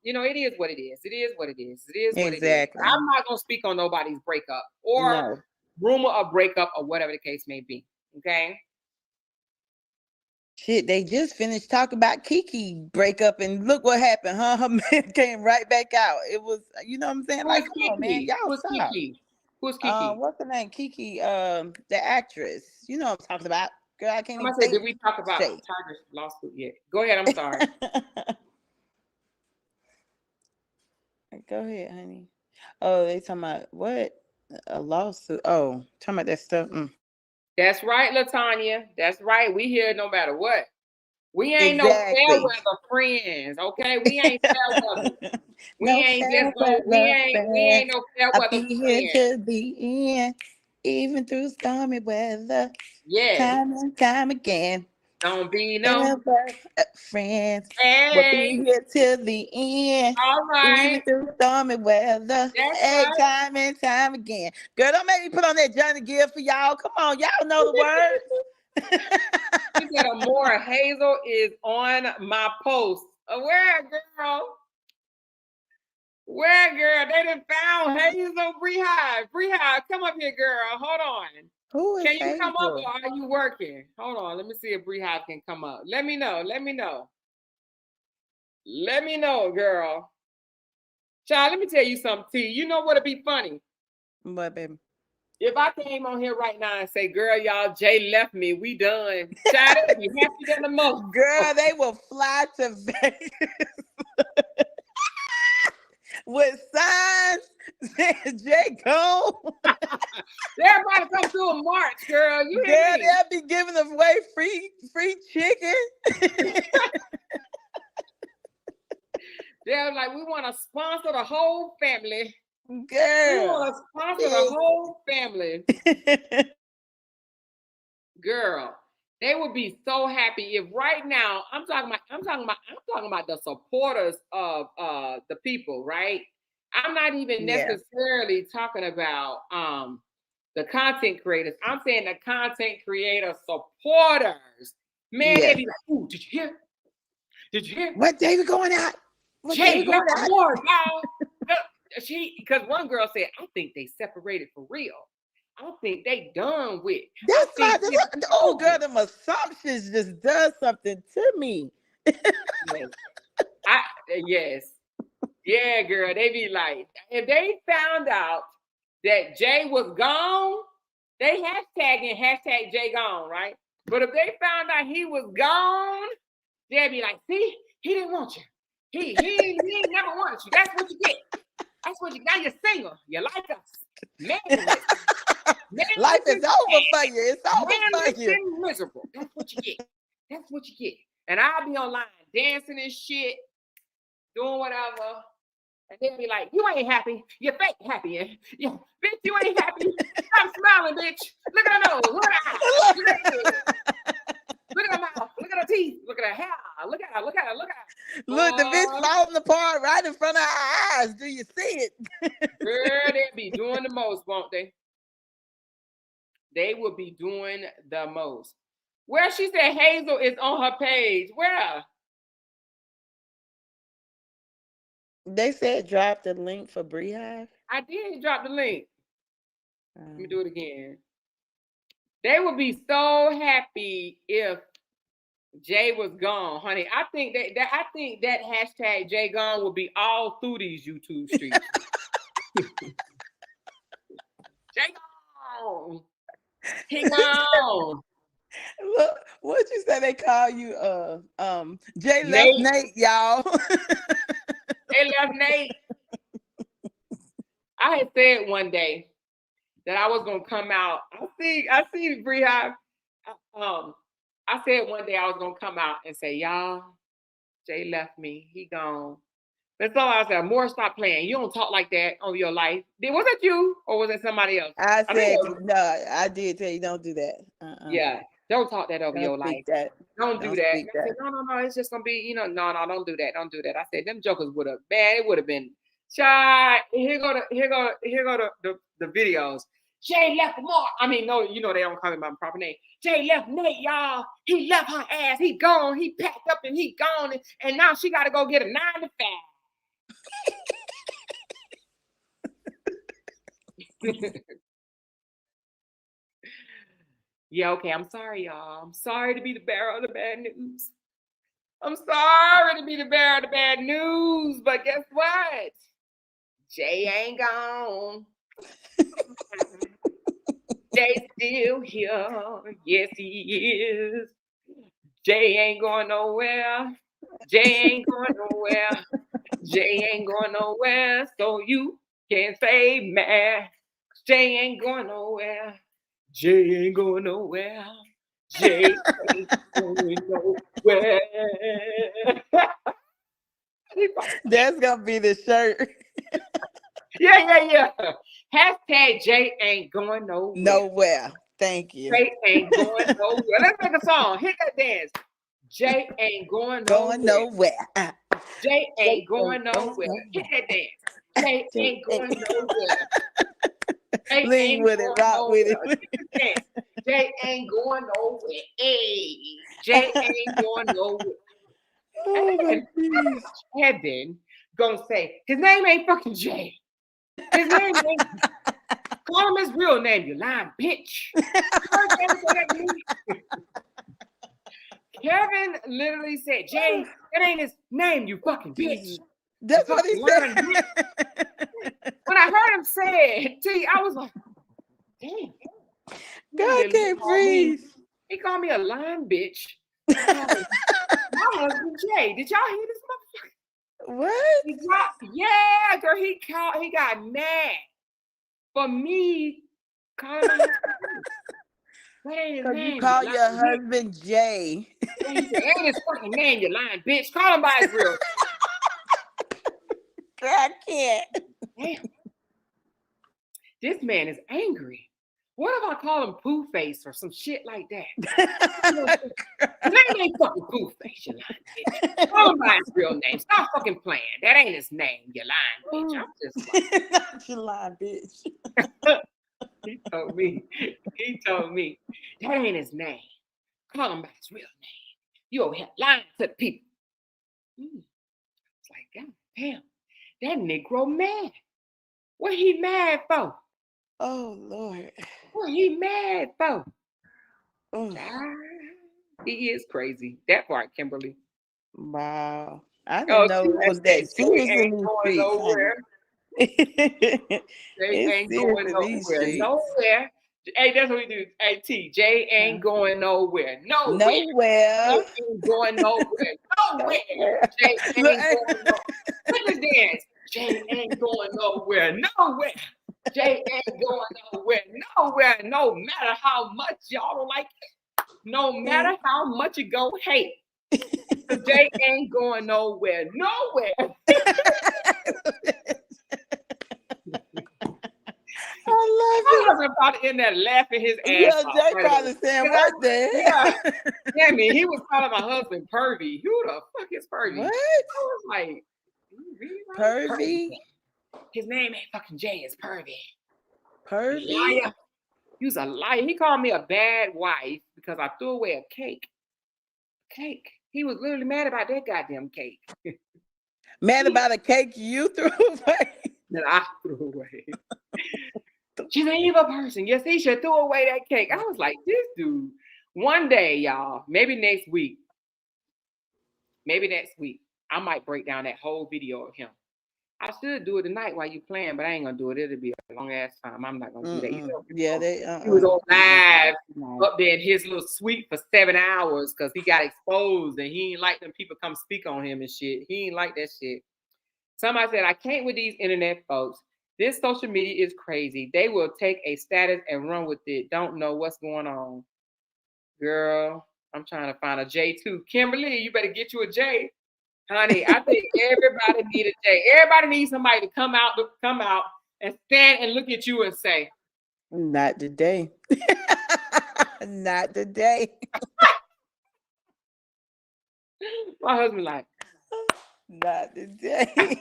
You know, it is what it is. It is what it is. It is what it is.
Exactly.
I'm not gonna speak on nobody's breakup or
No.
rumor of breakup or whatever the case may be. Okay.
Shit, they just finished talking about Kiki breakup, and look what happened, huh? Her man came right back out. It was, you know what I'm saying?
Who
Like,
is
come on, man,
Kiki?
y'all
Who's
stop.
Kiki? Who's Kiki?
What's the name? Kiki, the actress. You know what I'm talking about. Girl, I can't even
Somebody said,
think
did we talk about
straight.
Tiger's lawsuit yet? Go ahead. I'm sorry.
Go ahead, honey. Oh, they talking about what? A lawsuit. Oh, talking about that stuff.
That's right, LaTanya. That's right. We here no matter what. We ain't no fair
Exactly.
weather friends, okay? We ain't fair weather. We
No
ain't
fair
just go. We
weather
ain't
friends.
no fair
I'll
weather
be here
friends.
till the end, even through stormy weather.
Yeah.
Time and time again.
Don't be no
Friends.
Hey.
We'll be here till the end.
All right.
Even through stormy weather.
That's
hey,
right.
time and time again. Girl, don't make me put on that Johnny Gill for y'all. Come on, y'all know the words.
She said, Amora Hazel is on my post. Where, girl? Where, girl? They done found Hazel Bree-Hive. Bree-Hive, come up here, girl. Hold on.
Who is
Can you
Hazel?
come up or are you working? Hold on. Let me see if Bree-Hive can come up. Let me know. Let me know. Let me know, girl. Child, let me tell you something, T. You know what'd be funny?
What, baby?
If I came on here right now and say, girl, y'all, Jay left me, we done. Child, they'd be happy than the most.
Girl, they will fly to Vegas with signs saying Jay gone.
Everybody come through a march, girl. You hear
Girl,
me?
they'll be giving away free chicken.
They're like, we want to sponsor the whole family.
Girl.
We want to sponsor the whole family. Girl, they would be so happy if right now I'm talking about the supporters of the people, right? I'm not even necessarily talking about the content creators. I'm saying the content creator supporters. Man, they'd be like, ooh, did you hear? Did you hear?
What David going out? What
Jay
David going
left
out?
more, y'all. Because one girl said, I think they separated for real. I think they done with.
That's not oh girl, them assumptions just does something to me.
Yes. Yeah, girl. They be like, if they found out that Jay was gone, they hashtag Jay gone, right? But if they found out he was gone, they'd be like, see, he didn't want you. He ain't never wanted you. That's what you get. That's what you got. You're single. You like us. Man,
life is over for you. It's over for you.
Miserable. That's what you get. That's what you get. And I'll be online dancing and shit, doing whatever. And they'll be like, you ain't happy. You're fake happy. Yeah, bitch, you ain't happy. Stop smiling, bitch. Look at her nose. Look at her eyes. Look at her mouth. Look at her teeth. Look at her hair. Look at her. Look at her. Look at her.
Look, the bitch
Boy,
falling apart right in front of our eyes. Do you see it?
girl, they be doing the most, won't they? They will be doing the most. Where she said Hazel is on her page. Where?
They said drop the link for Beehive.
I did drop the link. Let me do it again. They would be so happy if Jay was gone, honey. I think that hashtag Jay gone will be all through these YouTube streets. Jay gone. He gone.
Look, what you say they call you? Jay left Nate, y'all.
They left Nate. I had said one day that I was gonna come out. I see Beehive. I said one day I was gonna come out and say, y'all, Jay left me. He gone. That's all I said. More, stop playing. You don't talk like that on your life. Was it you or was it somebody else?
I said no. I did tell you don't do that.
Yeah, don't talk that over your life. Don't do that. I said, no. It's just gonna be, no, don't do that. Don't do that. I said them jokers would have, man, it would have been shy. Here go the videos. Jay left Mark. I mean, no, they don't call me by my proper name. Jay left Nate, y'all. He left her ass. He gone. He packed up and he gone. And now she got to go get a 9 to 5. Yeah, okay. I'm sorry, y'all. I'm sorry to be the bearer of the bad news. I'm sorry to be the bearer of the bad news. But guess what? Jay ain't gone. Jay's still here. Yes, he is. Jay ain't going nowhere. Jay ain't going nowhere. Jay ain't going nowhere. So you can say man. Jay ain't going nowhere. Jay ain't going nowhere. Jay ain't going nowhere.
That's gonna be the shirt.
Yeah. Hashtag Jay ain't going nowhere.
Nowhere. Thank you.
Jay ain't going nowhere. Let's make a song. Hit that dance. Jay ain't going nowhere. Jay ain't going nowhere. Hit that dance. Jay ain't going nowhere.
Lean with it, rock with
it. Jay ain't going nowhere. Hey, Jay ain't going nowhere. Heaven gonna say his name ain't fucking Jay. His name ain't. Call him his real name, you lying bitch. Kevin literally said, Jay, that ain't his name, you fucking bitch.
That's what he said.
When I heard him say it, T, I was like, damn.
God can't breathe.
He called me a lying bitch. My husband Jay. Did y'all hear this motherfucker?
What?
Yeah, girl, he got mad for me calling him.
You call your husband Jay.
He said, ain't his fucking name, you lying bitch. Call him by his real.
I can't.
Damn. This man is angry. What if I call him Pooh Face or some shit like that? His name ain't fucking Pooh Face, you lying bitch. Call him by his real name. Stop fucking playing. That ain't his name, you lying bitch. I'm just like,
not you lying bitch.
He told me, that ain't his name. Call him by his real name. You over here lying to the people. It's like, God damn, that Negro mad. What he mad for?
Oh, Lord.
What he mad for? He is crazy. That part, Kimberly.
Wow. I didn't know it was that serious in these streets.
Jay ain't going nowhere. Hey, that's what we do. Hey, T, Jay ain't going nowhere. Nowhere. Jay ain't going nowhere. Nowhere. Jay ain't going nowhere. Look at this. Jay ain't going nowhere. Nowhere. Jay ain't going nowhere. Nowhere. No matter how much y'all don't like it. No matter how much you go hate. Jay ain't going nowhere. Nowhere.
I love it.
I was about to end there laughing his ass
yeah,
off.
Jay probably saying, what the hell?
Yeah, I mean, he was calling my husband pervy. Who the fuck is pervy?
What?
I was like, you really right?
Pervy?
His name ain't fucking Jay, it's Pervy.
Pervy?
Liar. He was a liar. He called me a bad wife because I threw away a cake. Cake. He was literally mad about that goddamn cake
Mad about a cake you threw away?
that I threw away. She's an evil person. Yes, he should throw away that cake. I was like, this dude. One day, y'all, maybe next week, I might break down that whole video of him. I should do it tonight while you playing, but I ain't gonna do it. It'll be a long ass time. I'm not gonna do that. You know,
Yeah,
he was on live up there in his little suite for 7 hours because he got exposed and he ain't like them people come speak on him and shit. He ain't like that shit. Somebody said, I can't with these internet folks. This social media is crazy. They will take a status and run with it. Don't know what's going on. Girl, I'm trying to find a J too. Kimberly, you better get you a J. Honey, I think everybody need a J. Everybody needs somebody to come out and stand and look at you and say,
not today. Not today.
My husband like,
not today.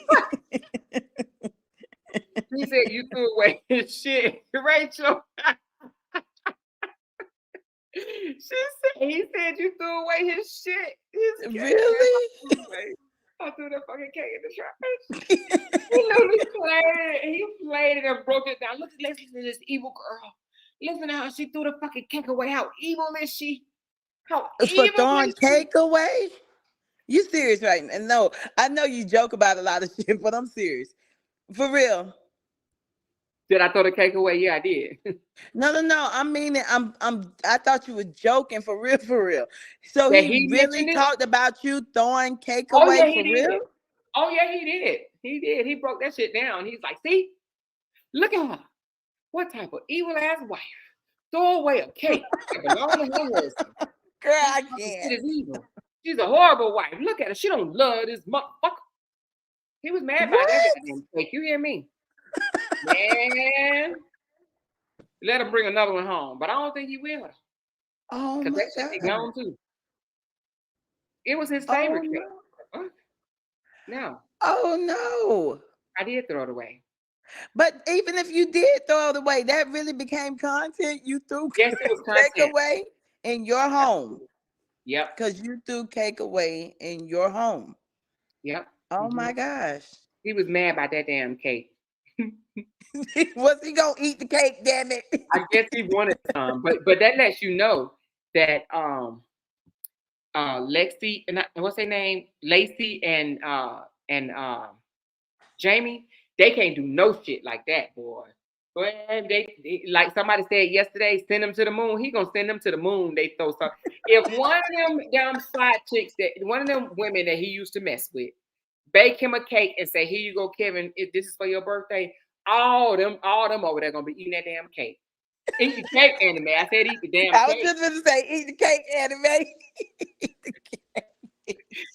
he said you threw away his shit. Rachel. He said you threw away his shit.
Really?
I threw that fucking cake in the trash. He literally played it and broke it down. Listen to this evil girl. Listen to how she threw the fucking cake away. How evil is she? How
For
evil
throwing
is she?
cake away? You serious right now? No, I know you joke about a lot of shit, but I'm serious. For real.
Did I throw the cake away? Yeah, I did.
No. I mean it. I thought you were joking for real, for real. So
That
he
he
really
mentioned it?
talked about you throwing cake
Oh,
away
yeah,
for
he
real?
did. Oh, yeah, he did. He did. He broke that shit down. He's like, see? Look at her. What type of evil ass wife? Throw away a cake that belonged to her husband.
Girl, I
Shit
can't.
is evil. She's a horrible wife. Look at her. She don't love this motherfucker. He was mad about that goddamn cake. You hear me? Man. Let him bring another one home. But I don't think he will.
Oh
Because
my
that shit be
God.
gone too. It was his favorite cake.
No.
No,
Oh no.
I did throw it away.
But even if you did throw it away, that really became content. You threw
Yes, it was
cake
content.
away in your home.
Yep.
Because you threw cake away in your home.
Yep.
Oh my gosh.
He was mad about that damn cake.
Was he gonna eat the cake, damn it?
I guess he wanted some, but that lets you know that Lexi and what's her name? Lacey and Jamie, they can't do no shit like that, boy. But they like somebody said yesterday, send them to the moon. He gonna send them to the moon. They throw something. If one of them damn side chicks one of them women that he used to mess with, bake him a cake and say, "Here you go, Kevin. If this is for your birthday," all them over there gonna be eating that damn cake. Eat the cake, anime. I said eat the damn cake.
I was just gonna say, eat the cake, anime.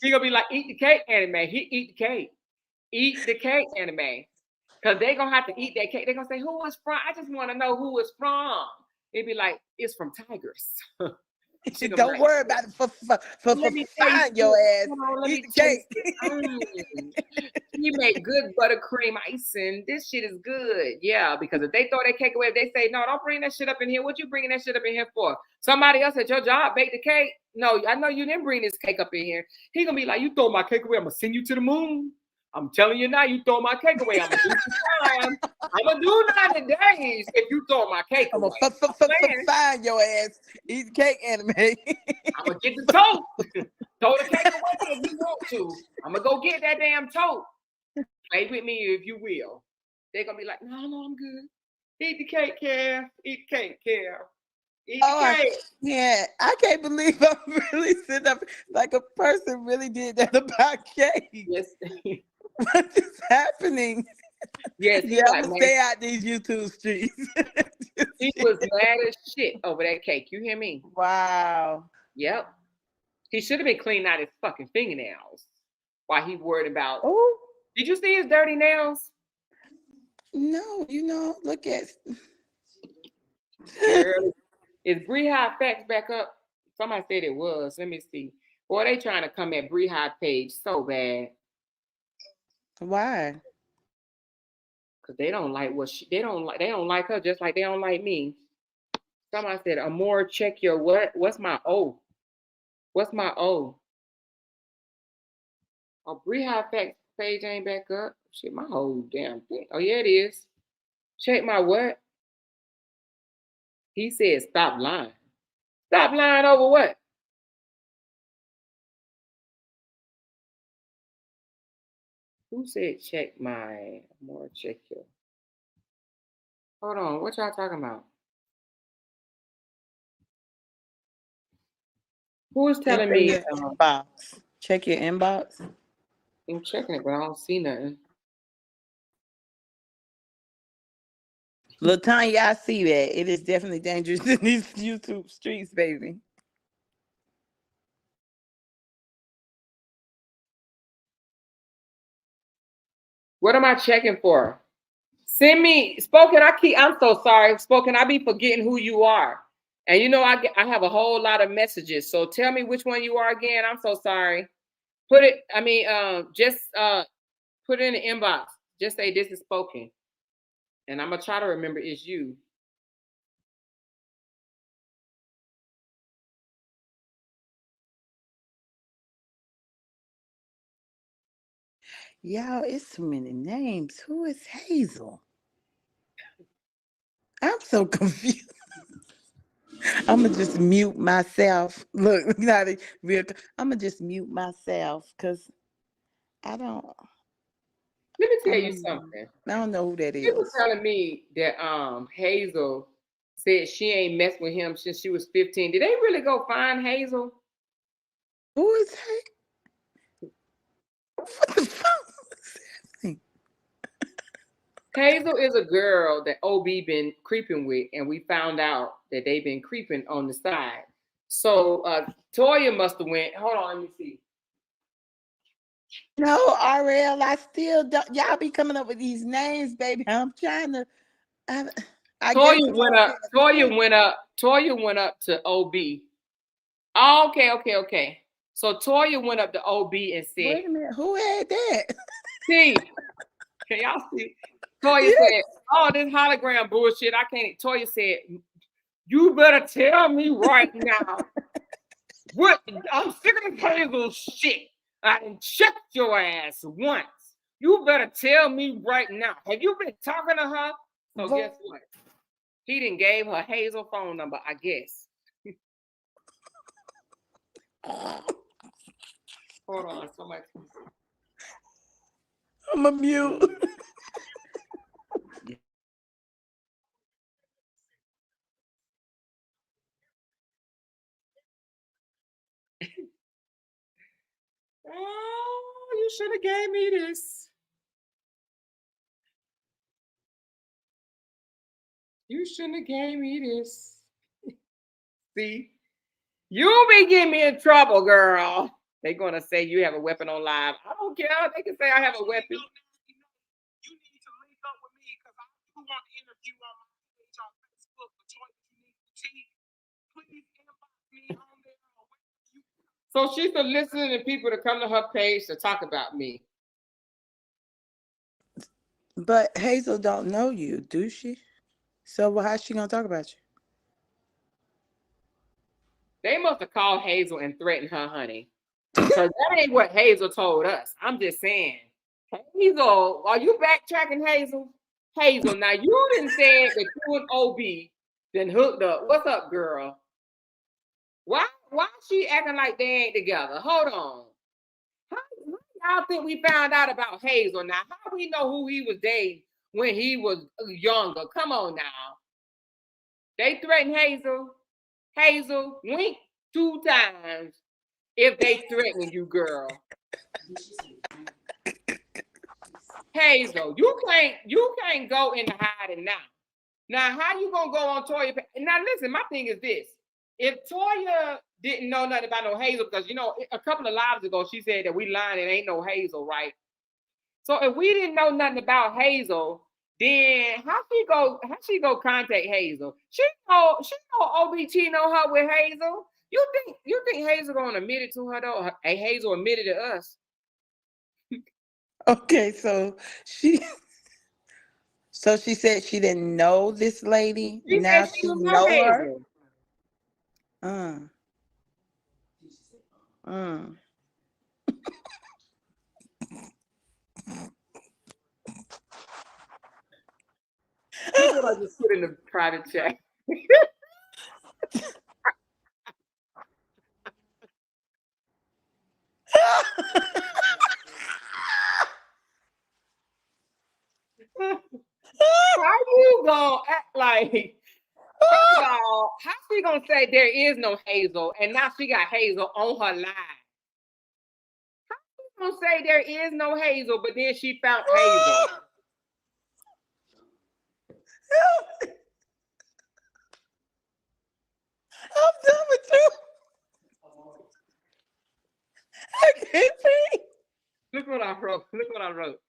He gonna be like, eat the cake, anime. He eat the cake. Eat the cake, anime. Because they're gonna have to eat that cake. They're gonna say, who is from? I just want to know who is from. It'd be like, it's from Tigers.
Don't worry about it. For find your ass. Eat the cake.
He made good buttercream icing. This shit is good. Yeah, because if they throw that cake away, if they say, no, don't bring that shit up in here. What you bringing that shit up in here for? Somebody else at your job baked the cake. No, I know you didn't bring this cake up in here. He gonna be like, you throw my cake away, I'm gonna send you to the moon. I'm telling you now, you throw my cake away, I'm gonna do some time. I'm gonna do 90 days if you throw my cake away.
I'm gonna find your ass. Eat the cake, anime.
I'm gonna get the tote. Throw the cake away if you want to. I'm gonna go get that damn tote. Play with me if you will. They're gonna be like, no, I'm good. Eat the cake, Kev. Eat the cake, Kev. Eat the cake.
Yeah, I can't believe I'm really sitting up like a person really did that about cake.
Yes.
What is happening?
Yes,
yeah, I'm gonna stay out these YouTube streets.
He was mad as shit over that cake. You hear me?
Wow.
Yep. He should have been cleaning out his fucking fingernails while he worried about.
Oh.
Did you see his dirty nails?
No, look at.
Girl, is Bree High Facts back up? Somebody said it was. Let me see. Boy, they trying to come at Bree High page so bad.
Why?
Because they don't like what they don't like her just like they don't like me. Somebody said, Amore, check your what? What's my O? What's my O? Oh, Bree High Facts page ain't back up. Shit, my whole damn thing. Oh, yeah, it is. Check my what? He said, stop lying. Stop lying over what? Who said check my, more check your? Hold on, what y'all talking about? Who's telling me?
Inbox. Check your inbox.
I'm checking it, but I don't see nothing.
LaTanya, I see that. It is definitely dangerous in these YouTube streets, baby.
What am I checking for? Send me, Spoken, I'm so sorry. Spoken, I be forgetting who you are. And you know, I have a whole lot of messages. So tell me which one you are again. I'm so sorry. Put it, just put it in the inbox. Just say this is Spoken. And I'm gonna try to remember it's you.
Y'all, it's too many names. Who is Hazel? I'm so confused. I'm gonna just mute myself. Look, not real. I'm gonna just mute myself because I don't.
Let me tell you something.
I don't know who that is.
People telling me that Hazel said she ain't messed with him since she was 15. Did they really go find Hazel?
Who is Hazel? What the fuck?
Hazel is a girl that OB been creeping with, and we found out that they've been creeping on the side. So Toya must have went. Hold on, let me see.
No, RL, I still don't. Y'all be coming up with these names, baby. I'm trying to.
Toya went up. Toya went up to OB. Oh, okay. So Toya went up to OB and said,
"Wait a minute, who had that?"
See, can y'all see? Toya said, "Oh, this hologram bullshit. I can't." Toya said, "You better tell me right now. What? I'm sick of this Hazel shit. I done checked your ass once. You better tell me right now. Have you been talking to her?" So guess what? He didn't gave her Hazel phone number, I guess. Hold on, somebody.
I'm a mute.
Oh, you should have gave me this. You shouldn't have gave me this. See, you be getting me in trouble, girl. They're gonna say you have a weapon on live. I don't care. They can say I have a weapon. You need to link up with me because I do want to interview on my page on Facebook for Choices Unique Please inbox me on there. So she's soliciting the people to come to her page to talk about me.
But Hazel don't know you, do she? So how's she gonna talk about you?
They must have called Hazel and threatened her, honey. Because that ain't what Hazel told us. I'm just saying. Hazel, are you backtracking, Hazel? Hazel, now you didn't say that you and OB then hooked up. What's up, girl? Why she acting like they ain't together? Hold on. How y'all think we found out about Hazel now? How we know who he was dating when he was younger? Come on now. They threatened Hazel. Hazel, wink 2 times if they threaten you, girl. Hazel, you can't go into hiding now. Now, how you gonna go on Toya? Now, listen, my thing is this. If Toya didn't know nothing about no Hazel, because, you know, a couple of lives ago, she said that we lying and ain't no Hazel, right? So if we didn't know nothing about Hazel, then how she go contact Hazel? She know OB cheating on her with Hazel. You think Hazel gonna admit it to her though? Hey, Hazel admitted to us.
Okay, so she said she didn't know this lady.
She
Now
said she
she
don't know
know her.
Hazel. Look what I just put in the private chat. How you gonna act like? First of all, how she gonna say there is no Hazel and now she got Hazel on her line? How she gonna say there is no Hazel, but then she found Hazel?
I'm done with you. I can't see.
Look what I wrote. Look what I wrote.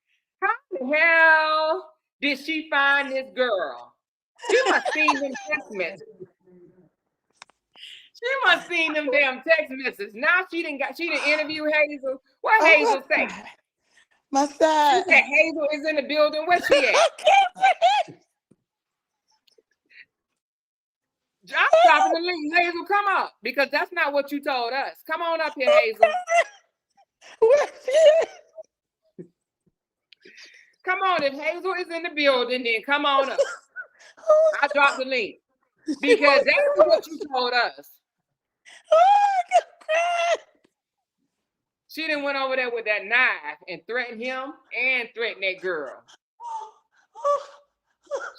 How the hell did she find this girl? She must seen them text messages. She must seen them damn text messages. Now she didn't interview Hazel. What Hazel say?
My side.
She said Hazel is in the building. Where she at?
I can't see.
I'm stopping the link. Hazel, come up because that's not what you told us. Come on up here, Hazel.
Where she at?
Come on. If Hazel is in the building, then come on up. I dropped the link because that's what you told us. She done went over there with that knife and threatened him and threatened that girl.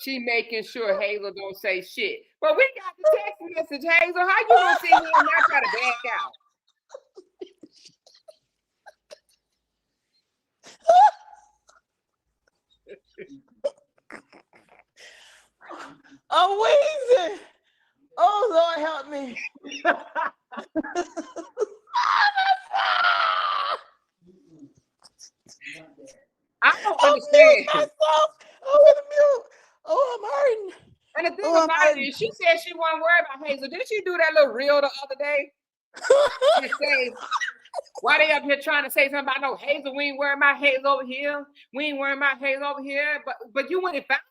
She making sure Hazel don't say shit. But we got the text message, Hazel. How you gonna sit here and not try to back out?
I'm wheezing. Oh, Lord, help me.
I don't understand.
Oh, in the mute. Oh, I'm hurting.
And the thing about it is, she said she wasn't worried about Hazel. Didn't she do that little reel the other day? And say, why they up here trying to say something about no Hazel? We ain't worried about Hazel over here. We ain't worried about Hazel over here. But you went and found her?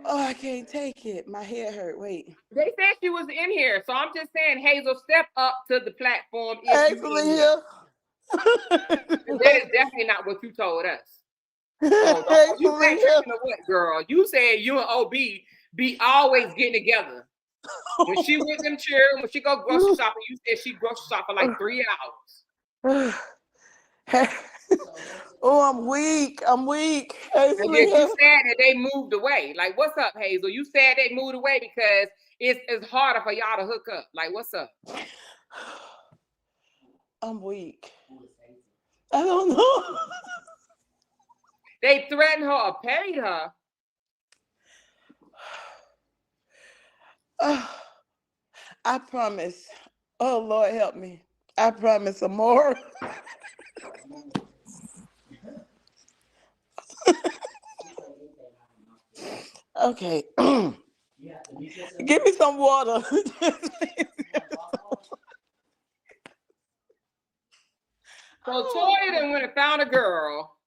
Oh, I can't take it. My head hurt. Wait.
They said she was in here. So I'm just saying, Hazel, step up to the platform.
Hazel in here.
That is definitely not what you told us. So you said what, girl? You said you and OB be always getting together. When she with them children, when she go grocery shopping, you said she grocery shop for like 3 hours.
Oh, I'm weak. I'm weak.
And then you said that they moved away. Like, what's up, Hazel? You said they moved away because it's harder for y'all to hook up. Like, what's up?
I'm weak. I don't know.
They threatened her or paid her.
I promise. Oh, Lord, help me. I promise some more. Okay. Give me some water.
So Toya then went and found a girl.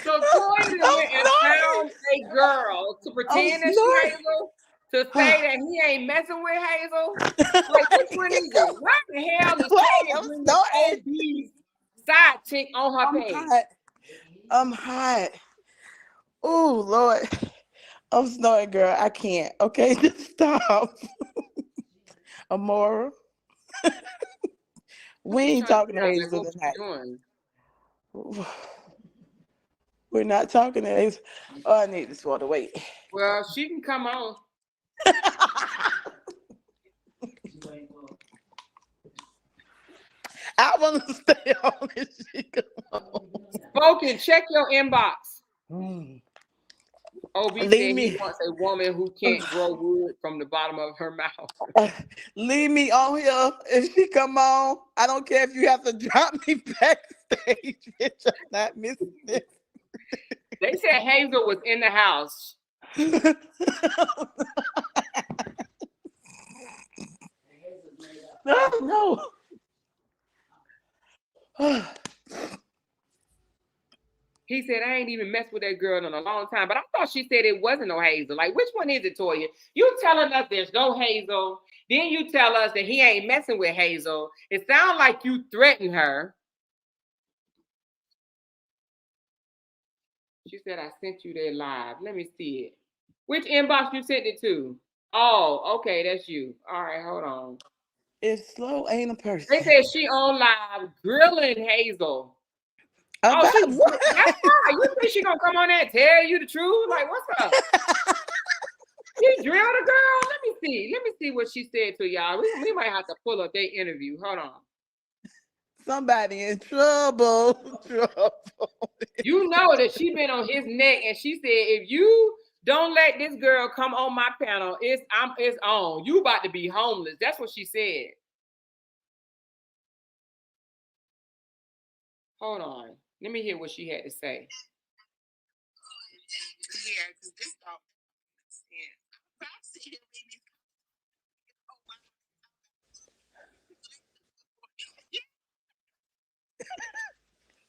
So Toya then went and found a girl to pretend that she Hazel, to say that he ain't messing with Hazel. Like, which one is it? What the hell is Toya OB's side chick on her page?
I'm hot. Oh, Lord. I'm snoring, girl. I can't. Okay, just stop. Amora. We ain't talking to Hazel tonight. We're not talking to Hazel. Oh, I need this water. Wait.
Well, she can come on.
I want to stay on if she come on.
Spoken, check your inbox. OB said he wants a woman who can't grow wood from the bottom of her mouth.
Leave me on here if she come on. I don't care if you have to drop me backstage. stage, bitch. I'm not missing this.
They said Hazel was in the house.
No.
He said, I ain't even messed with that girl in a long time. But I thought she said it wasn't no Hazel. Like, which one is it, Toya? You telling us there's no Hazel. Then you tell us that he ain't messing with Hazel. It sounds like you threatened her. She said, I sent you there live. Let me see it. Which inbox you sent it to? Oh, okay, that's you. All right, hold on.
If slow ain't a person.
They said she on live grilling Hazel.
About what?
That's fine. You think she gonna come on there and tell you the truth? Like, what's up? She drilled a girl. Let me see what she said to y'all. We might have to pull up their interview. Hold on.
Somebody in trouble.
You know that she been on his neck, and she said, if you don't let this girl come on my panel, it's on. You about to be homeless. That's what she said. Hold on. Let me hear what she had to say.
Yeah, because this don't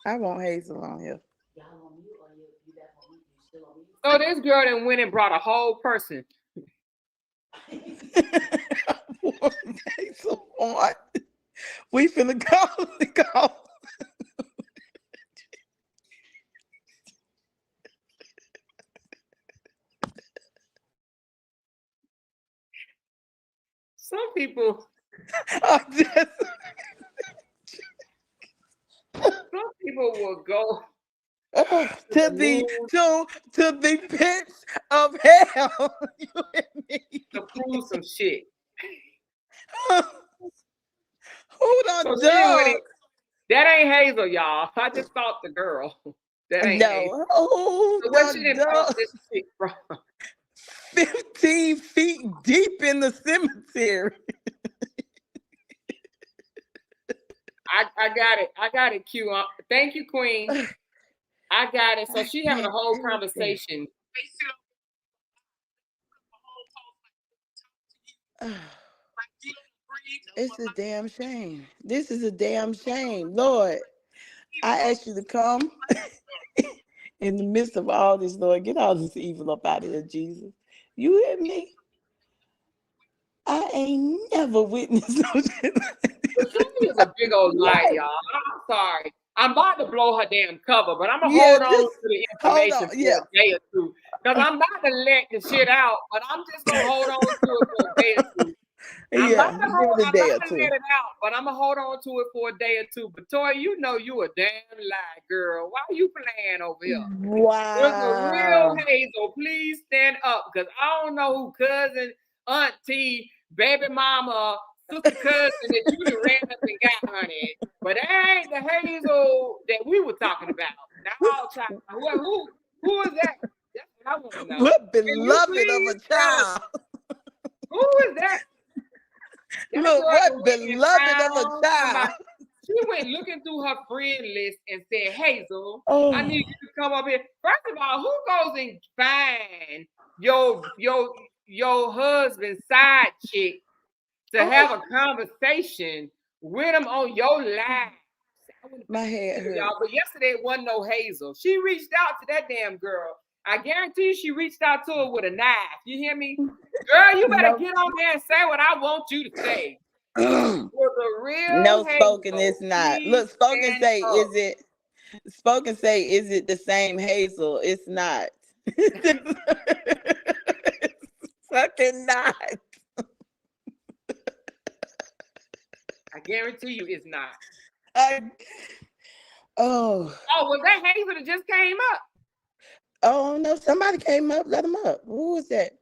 I want Hazel on here.
So this girl then went and brought a whole person.
Hazel on. We finna go.
Some people will go
to the pits of hell. You and me.
to prove some shit.
Who done
So
done?
That ain't Hazel, y'all. I just thought the girl. That ain't Hazel.
Who
So where
done
she didn't post this shit from?
15 feet deep in the cemetery.
I got it. I got it, Q. Thank you, Queen. I got it. So she having a whole conversation.
It's a damn shame. This is a damn shame. Lord, I ask you to come in the midst of all this, Lord. Get all this evil up out of here, Jesus. You hear me? I ain't never witnessed no shit like this.
It's a big old lie, y'all. I'm sorry. I'm about to blow her damn cover, but I'm gonna hold on to the information for a day or two. Because I'm about to let the shit out, but I'm just gonna hold on to it for a day or two. I'm about to let it out, but I'm gonna hold on to it for a day or two. But Toy, you know you a damn lie, girl. Why are you playing over here?
Wow.
There's a real Hazel. Please stand up, because I don't know who cousin, auntie, baby mama, sister cousin that you done ran up and got, honey. But that ain't the Hazel that we were talking about. Now, who is that? That's what I want to know.
What beloved of a child?
Who is that?
Look, what beloved of a child?
She went looking through her friend list and said, Hazel, I need you to come up here. First of all, who goes and find your husband's side chick to have a conversation with him on your live?
My head hurt.
Y'all, but yesterday it wasn't no Hazel. She reached out to that damn girl. I guarantee you she reached out to her with a knife. You hear me? Girl, you better get on there and say what I want you to say.
No, spoken is not. Look, spoken say, is it? Spoken say, is it the same Hazel? It's not. It's fucking not.
I guarantee you it's not.
Oh,
was that Hazel that just came up?
Oh no, somebody came up. Let him up. Who was that?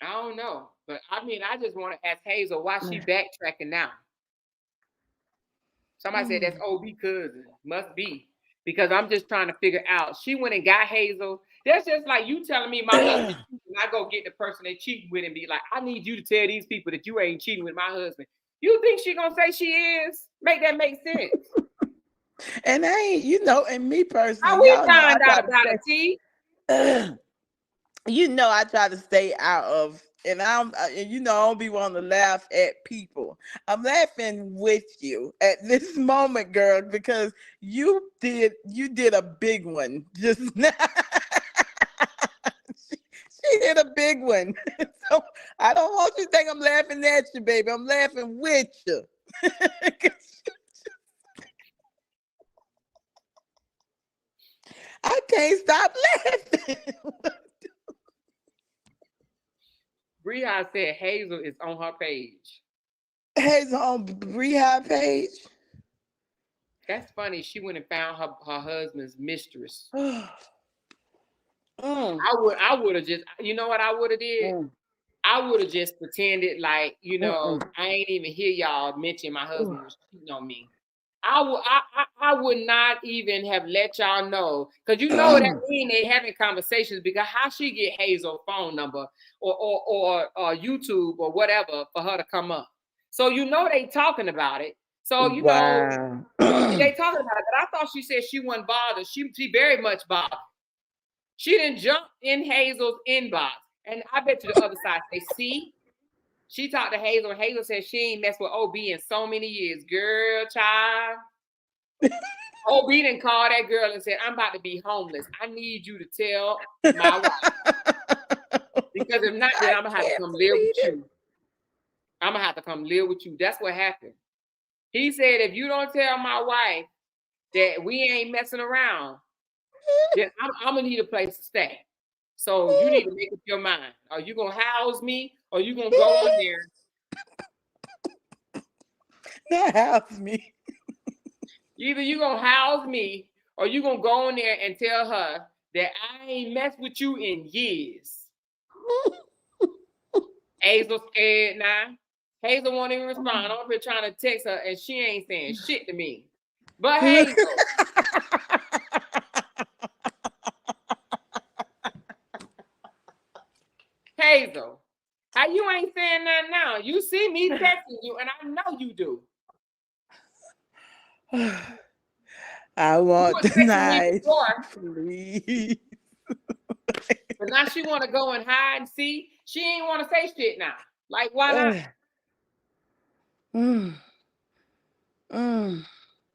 I don't know, but I mean, I just want to ask Hazel why she backtracking now. Somebody said that's OB cousin. Must be, because I'm just trying to figure out. She went and got Hazel. That's just like you telling me my husband, and I go get the person they cheating with and be like, I need you to tell these people that you ain't cheating with my husband. You think she gonna say she is? Make that make sense?
And I ain't, you know, and me
How
personally,
we
y'all know I
find
try
out about
to
it, T?
stay, you know, I try to stay out of, and you know, I don't be wanting to laugh at people. I'm laughing with you at this moment, girl, because you did a big one just now. She did a big one. So I don't want you to think I'm laughing at you, baby. I'm laughing with you. I can't stop laughing.
Bria said Hazel is on her page.
Hazel on Rehab page.
That's funny. She went and found her husband's mistress.
Mm,
I would have just, you know what I would have did?
mm,
I would have just pretended like, you know,
mm,
I ain't even hear y'all mention my husband
mm.
was cheating on me. I would not even have let y'all know, because you know that mean they having conversations, because how she get Hazel's phone number or YouTube or whatever for her to come up. So you know they talking about it. So you know they talking about it. But I thought she said she wasn't bothered. She very much bothered. She didn't jump in Hazel's inbox. And I bet you the other side say, see, she talked to Hazel, and Hazel said she ain't messed with OB in so many years. Girl, child. OB didn't call that girl and said, I'm about to be homeless. I need you to tell my wife. Because if not, then I'm going to have to come live with you. I'm going to have to come live with you. That's what happened. He said, if you don't tell my wife that we ain't messing around, then I'm going to need a place to stay. So you need to make up your mind. Are you going to house me, or you going to go on there?
Not house me.
Either you going to house me, or you going to go on there and tell her that I ain't messed with you in years. Hazel scared now. Hazel won't even respond. I'm up here trying to text her, and she ain't saying shit to me. But Hazel. Hazel, how you ain't saying nothing now? You see me texting you, and I know you do.
I want tonight,
please. But now she want to go and hide and see. She ain't want to say shit now. Like, why not?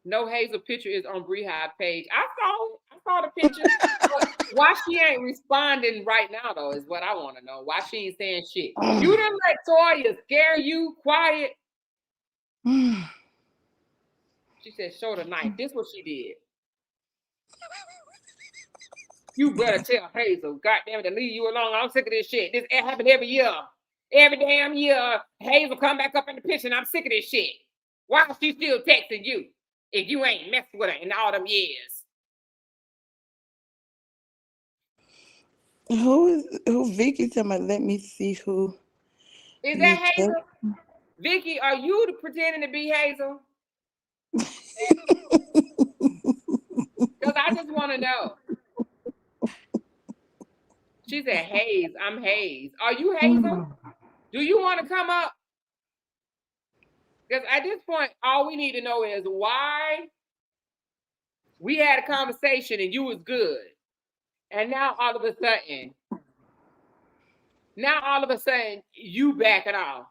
No Hazel picture is on Brehab page. I saw the picture. Why she ain't responding right now, though, is what I want to know. Why she ain't saying shit. You didn't let Toya scare you quiet. She said, show the knife. This what she did. You better tell Hazel, goddamn it, to leave you alone. I'm sick of this shit. This happened every year. Every damn year, Hazel come back up in the picture, and I'm sick of this shit. Why is she still texting you if you ain't messed with her in all them years?
Who Vicky talking about? Let me see who.
Is that Hazel? Vicky, are you pretending to be Hazel? Because I just want to know. She said, Hayes, I'm Hayes. Are you Hazel? Do you want to come up? Because at this point, all we need to know is why we had a conversation and you was good. And now all of a sudden, you back it off.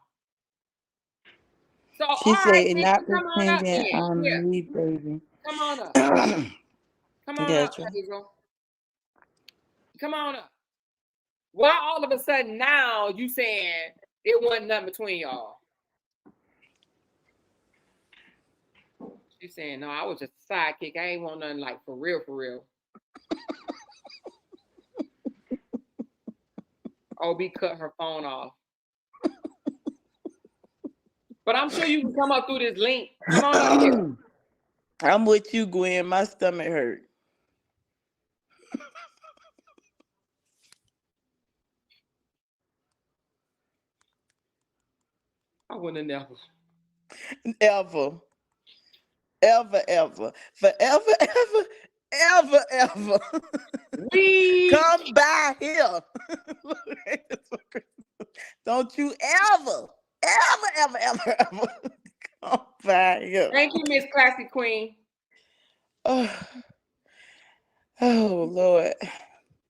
So
she said,
right,
not
come on up
pretending
then.
on me, baby.
Come on up. Come on up,
Gotcha.
Hazel. Come on up. Why all of a sudden now you saying it wasn't nothing between y'all? She's saying, no, I was just a sidekick. I ain't want nothing like for real, for real. OB cut her phone off. But I'm sure you can come up through this link. Come on up here.
I'm with you, Gwen. My stomach hurt.
I wouldn't have
Ever. Forever. Come by here. Don't you ever come by here.
Thank you, Miss Classy Queen.
Oh, oh Lord.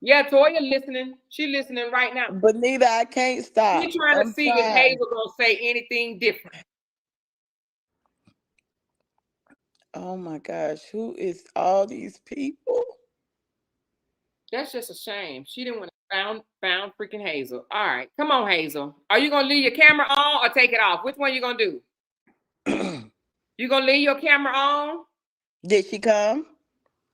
Yeah, Toya listening. She listening right now.
But neither I can't stop.
We trying to
I'm
see if
trying.
Hazel gonna say anything different.
Oh my gosh, who is all these people?
That's just a shame. She didn't want to found freaking Hazel. All right, come on, Hazel. Are you gonna leave your camera on or take it off? Which one you gonna do? You gonna leave your camera on?
Did she come?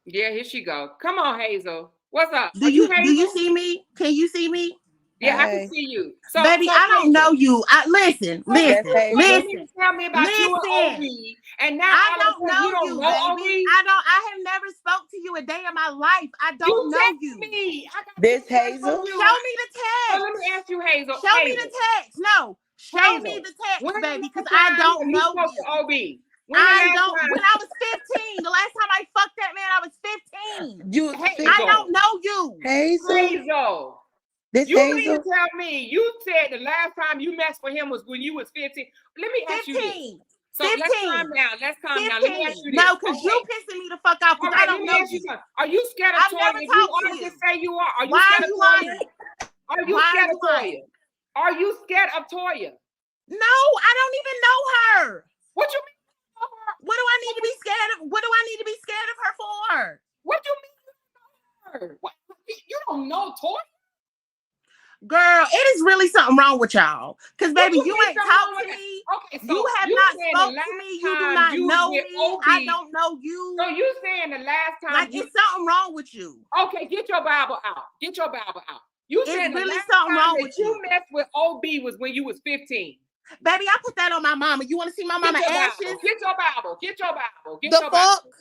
Yeah, here she go. Come on, Hazel. What's up?
Do
Are
you
Hazel?
see me? Can you see me?
Yeah, I
Hi.
can see you. So,
Baby, I don't know you. Listen.
That's Hazel.
Listen.
Tell me about you and OB, and now
I
all of a
don't
sudden
know
you don't
you,
know
baby.
OB.
I have never spoke to you a day in my life. I don't know
text
you.
Me. I got
This
text
Hazel?
from you.
Show me the
So
text.
let me ask you, Hazel.
Show me
Hazel,
the text. No. Show
Hazel,
me the text,
when
baby, because
the
I
last
don't
time
know
spoke
you.
to OB? When
I was 15. The last time I fucked that man, I was 15.
You
Hazel.
I don't know you.
Hazel?
Hazel.
This
You mean
Hazel?
to tell me you said the last time you messed with him was when you was 15? Let me ask you this.
15.
So
15.
let's calm down. Let's calm down. Let me ask you this.
No, because you pissing me the fuck off because I don't know you.
Are you scared of
I've
Toya?
never
If you
talked to
are,
you.
just say you are. Are you
Why
scared
are you
of Toya?
lying?
Are you
Why
scared
are
of
you
Toya?
lying?
Are you scared of Toya?
No, I don't even know her.
What you mean?
What do I need to be scared of? What do I need to be scared of her for?
What you mean you don't know her? What? You don't know Toya?
Girl, it is really something wrong with y'all. Because, baby, you ain't talked to me.
Okay, so
you have not spoke to me. You do not know me. I don't know you.
So you saying the last time
like it's something wrong with you.
Okay, get your Bible out. Get your Bible out. You saying
really
the last
something
time
wrong
that
with
you messed with OB was when you was 15.
Baby, I put that on my mama. You want to see my mama ashes?
Get your Bible. Get your Bible. Get
the
your
fuck?
Bible.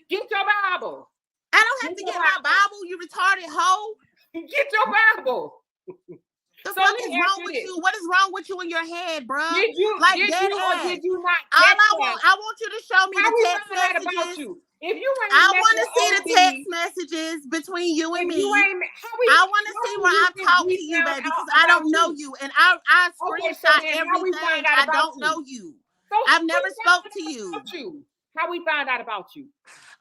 Get your Bible.
I don't have to get my Bible, you retarded hoe.
Get your Bible.
The fuck is wrong with you? What is wrong with you in your head, bro?
Did you
like
did
dead
you
ass.
or did you not
I want you to show me the text messages.
About you? If you ain't
I want to see the text messages between you and me. I want to see where I talk to you, baby, because I don't know you. And I screenshot everything. I don't know you. I've never spoke to you.
How we find out about you?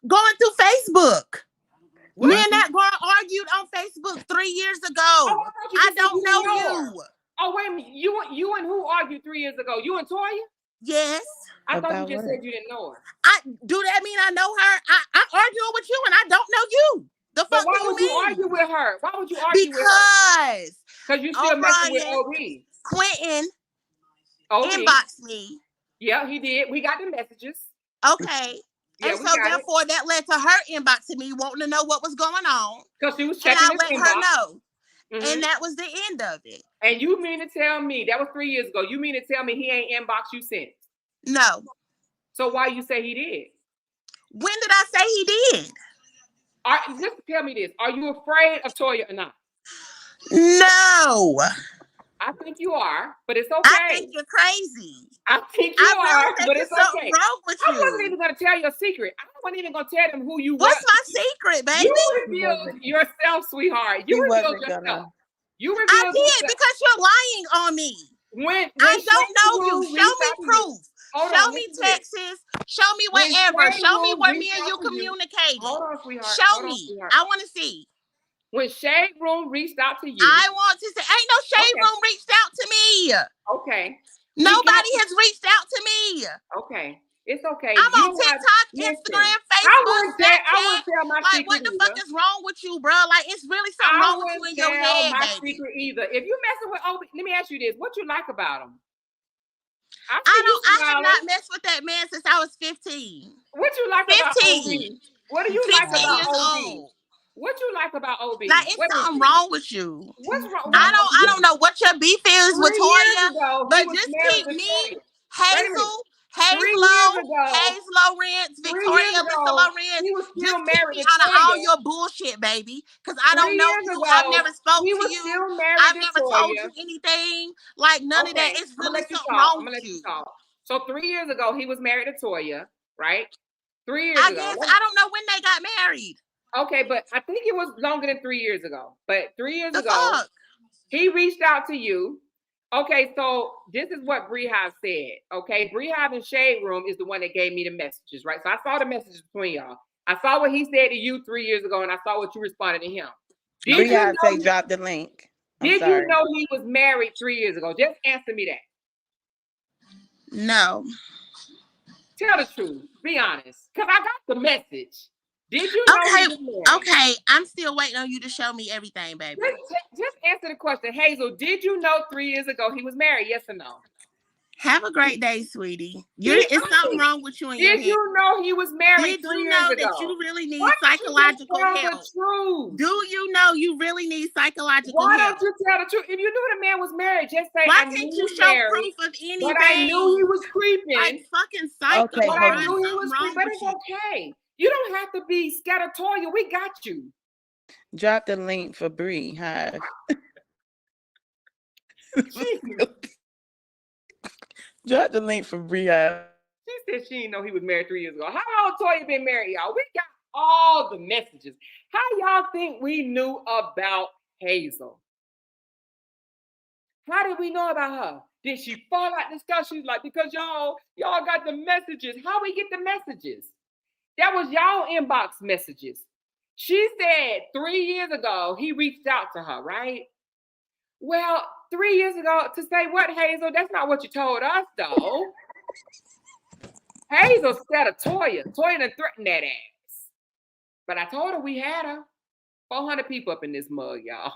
Going through Facebook. Me and that girl argued on Facebook 3 years ago. I don't know you.
Oh, wait a minute. You and who argued 3 years ago? You and Toya?
Yes.
I thought you just said you didn't know her.
Do that mean I know her? I'm arguing with you and I don't know you. The fuck
why
do you
would
mean?
you argue with her? Why would you argue with her? Because you still messing with OB.
Quentin inboxed me.
Yeah, he did. We got the messages.
Okay. Yeah, and so therefore that led to her inboxing me, wanting to know what was going on.
Because she was checking
and I let her know. And that was the end of it.
And you mean to tell me, that was 3 years ago, you mean to tell me he ain't inboxed you since?
No.
So why you say he did?
When did I say he did?
Just tell me this. Are you afraid of Toya or not?
No.
I think you are, but it's okay.
I think you're crazy.
I think you are, but it's okay.
Wrong with you.
I wasn't even going to tell you a secret. I wasn't even going to tell them who you were.
What's my secret, baby?
You revealed yourself, sweetheart. You revealed yourself. You revealed
I did because you're lying on me.
When
I don't know you. Show me proof. Show me texts. Show me whatever. Show me where me and you communicated.
Hold on, sweetheart.
Show me. I want to see.
When Shade Room reached out to you.
I want to say, ain't no Shade Room reached out to me.
Okay.
Nobody has reached out to me.
Okay. It's okay.
I'm on TikTok, Instagram, Facebook,
I wouldn't tell my secret.
Like, what the fuck is wrong with you, bro? Like, it's really something wrong with you in your head,
my
baby.
secret either. If you messing with OB, let me ask you this: what you like about him?
I have not messed with that man since I was 15.
What you like about OB? What do you like about OB?
Old.
What you like about OB?
Like, it's something wrong with you.
What's wrong?
I don't know what your beef is with Toya, but just keep me, Hazel, Hayes Lawrence, Victoria, Mr. Lawrence. Just keep me out of all your bullshit, baby. Because I don't know you. I've never spoke to you. I've never told you anything. Like, none of that. It's really something wrong with you.
So 3 years ago, he was married to Toya, right? 3 years ago.
I guess. I don't know when they got married.
Okay, but I think it was longer than 3 years ago. But 3 years ago, he reached out to you. Okay, so this is what Breehive said. Okay, Breehive and Shade Room is the one that gave me the messages, right? So I saw the messages between y'all. I saw what he said to you 3 years ago, and I saw what you responded to him. Did
Bree
you
High
know
say drop the link.
Did you know he was married 3 years ago? Just answer me that.
No.
Tell the truth. Be honest. Because I got the message. Did you know he was married?
Okay. I'm still waiting on you to show me everything, baby.
Just answer the question. Hazel, did you know 3 years ago he was married? Yes or no?
Have a great day, sweetie. It's something wrong with you in your head.
Did you know he was married 3 years ago?
Did you know that you really need psychological help? Do you know you really need psychological help?
Why don't you tell the truth? If you knew the man was married, just say,
why can't you show proof of anything?
But I knew he was creeping.
Like fucking psycho.
Okay, but I knew he was creeping. But it's okay. You don't have to be scattertoya. We got you.
Drop the link for Bree High. Drop the link for Bree High.
She said she didn't know he was married 3 years ago. How long Toya been married, y'all? We got all the messages. How y'all think we knew about Hazel? How did we know about her? Did she fall out discussions? Like, because y'all got the messages. How we get the messages? That was y'all inbox messages. She said 3 years ago he reached out to her, right? Well, 3 years ago, to say what, Hazel? That's not what you told us, though. Hazel said a Toya. Toya done threatened that ass. But I told her we had her. 400 people up in this mug, y'all.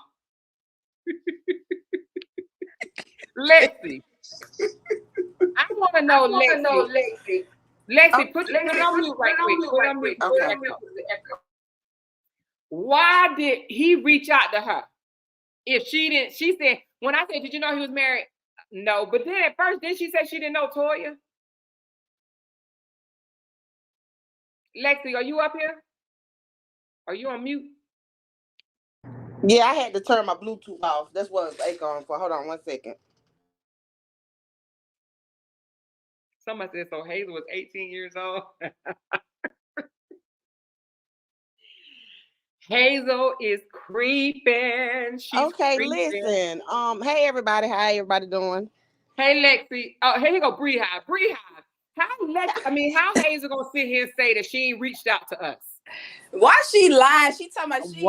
Lexi. I want to know, Lexi. Lexi, put it on mute right quick. Okay. Why did he reach out to her? If she didn't, she said, when I said, did you know he was married? No, but then at first, didn't she say she didn't know Toya? Lexi, are you up here? Are you on mute?
Yeah, I had to turn my Bluetooth off. That's what it's echoing for. Hold on 1 second.
Somebody said, so Hazel was 18 years old. Hazel is creeping. She's
okay,
creeping.
Listen. Hey everybody, how everybody doing?
Hey Lexi. Oh, here you go, Bree High. Bree High. How Hazel gonna sit here and say that she ain't reached out to us?
Why she lied? She talking about she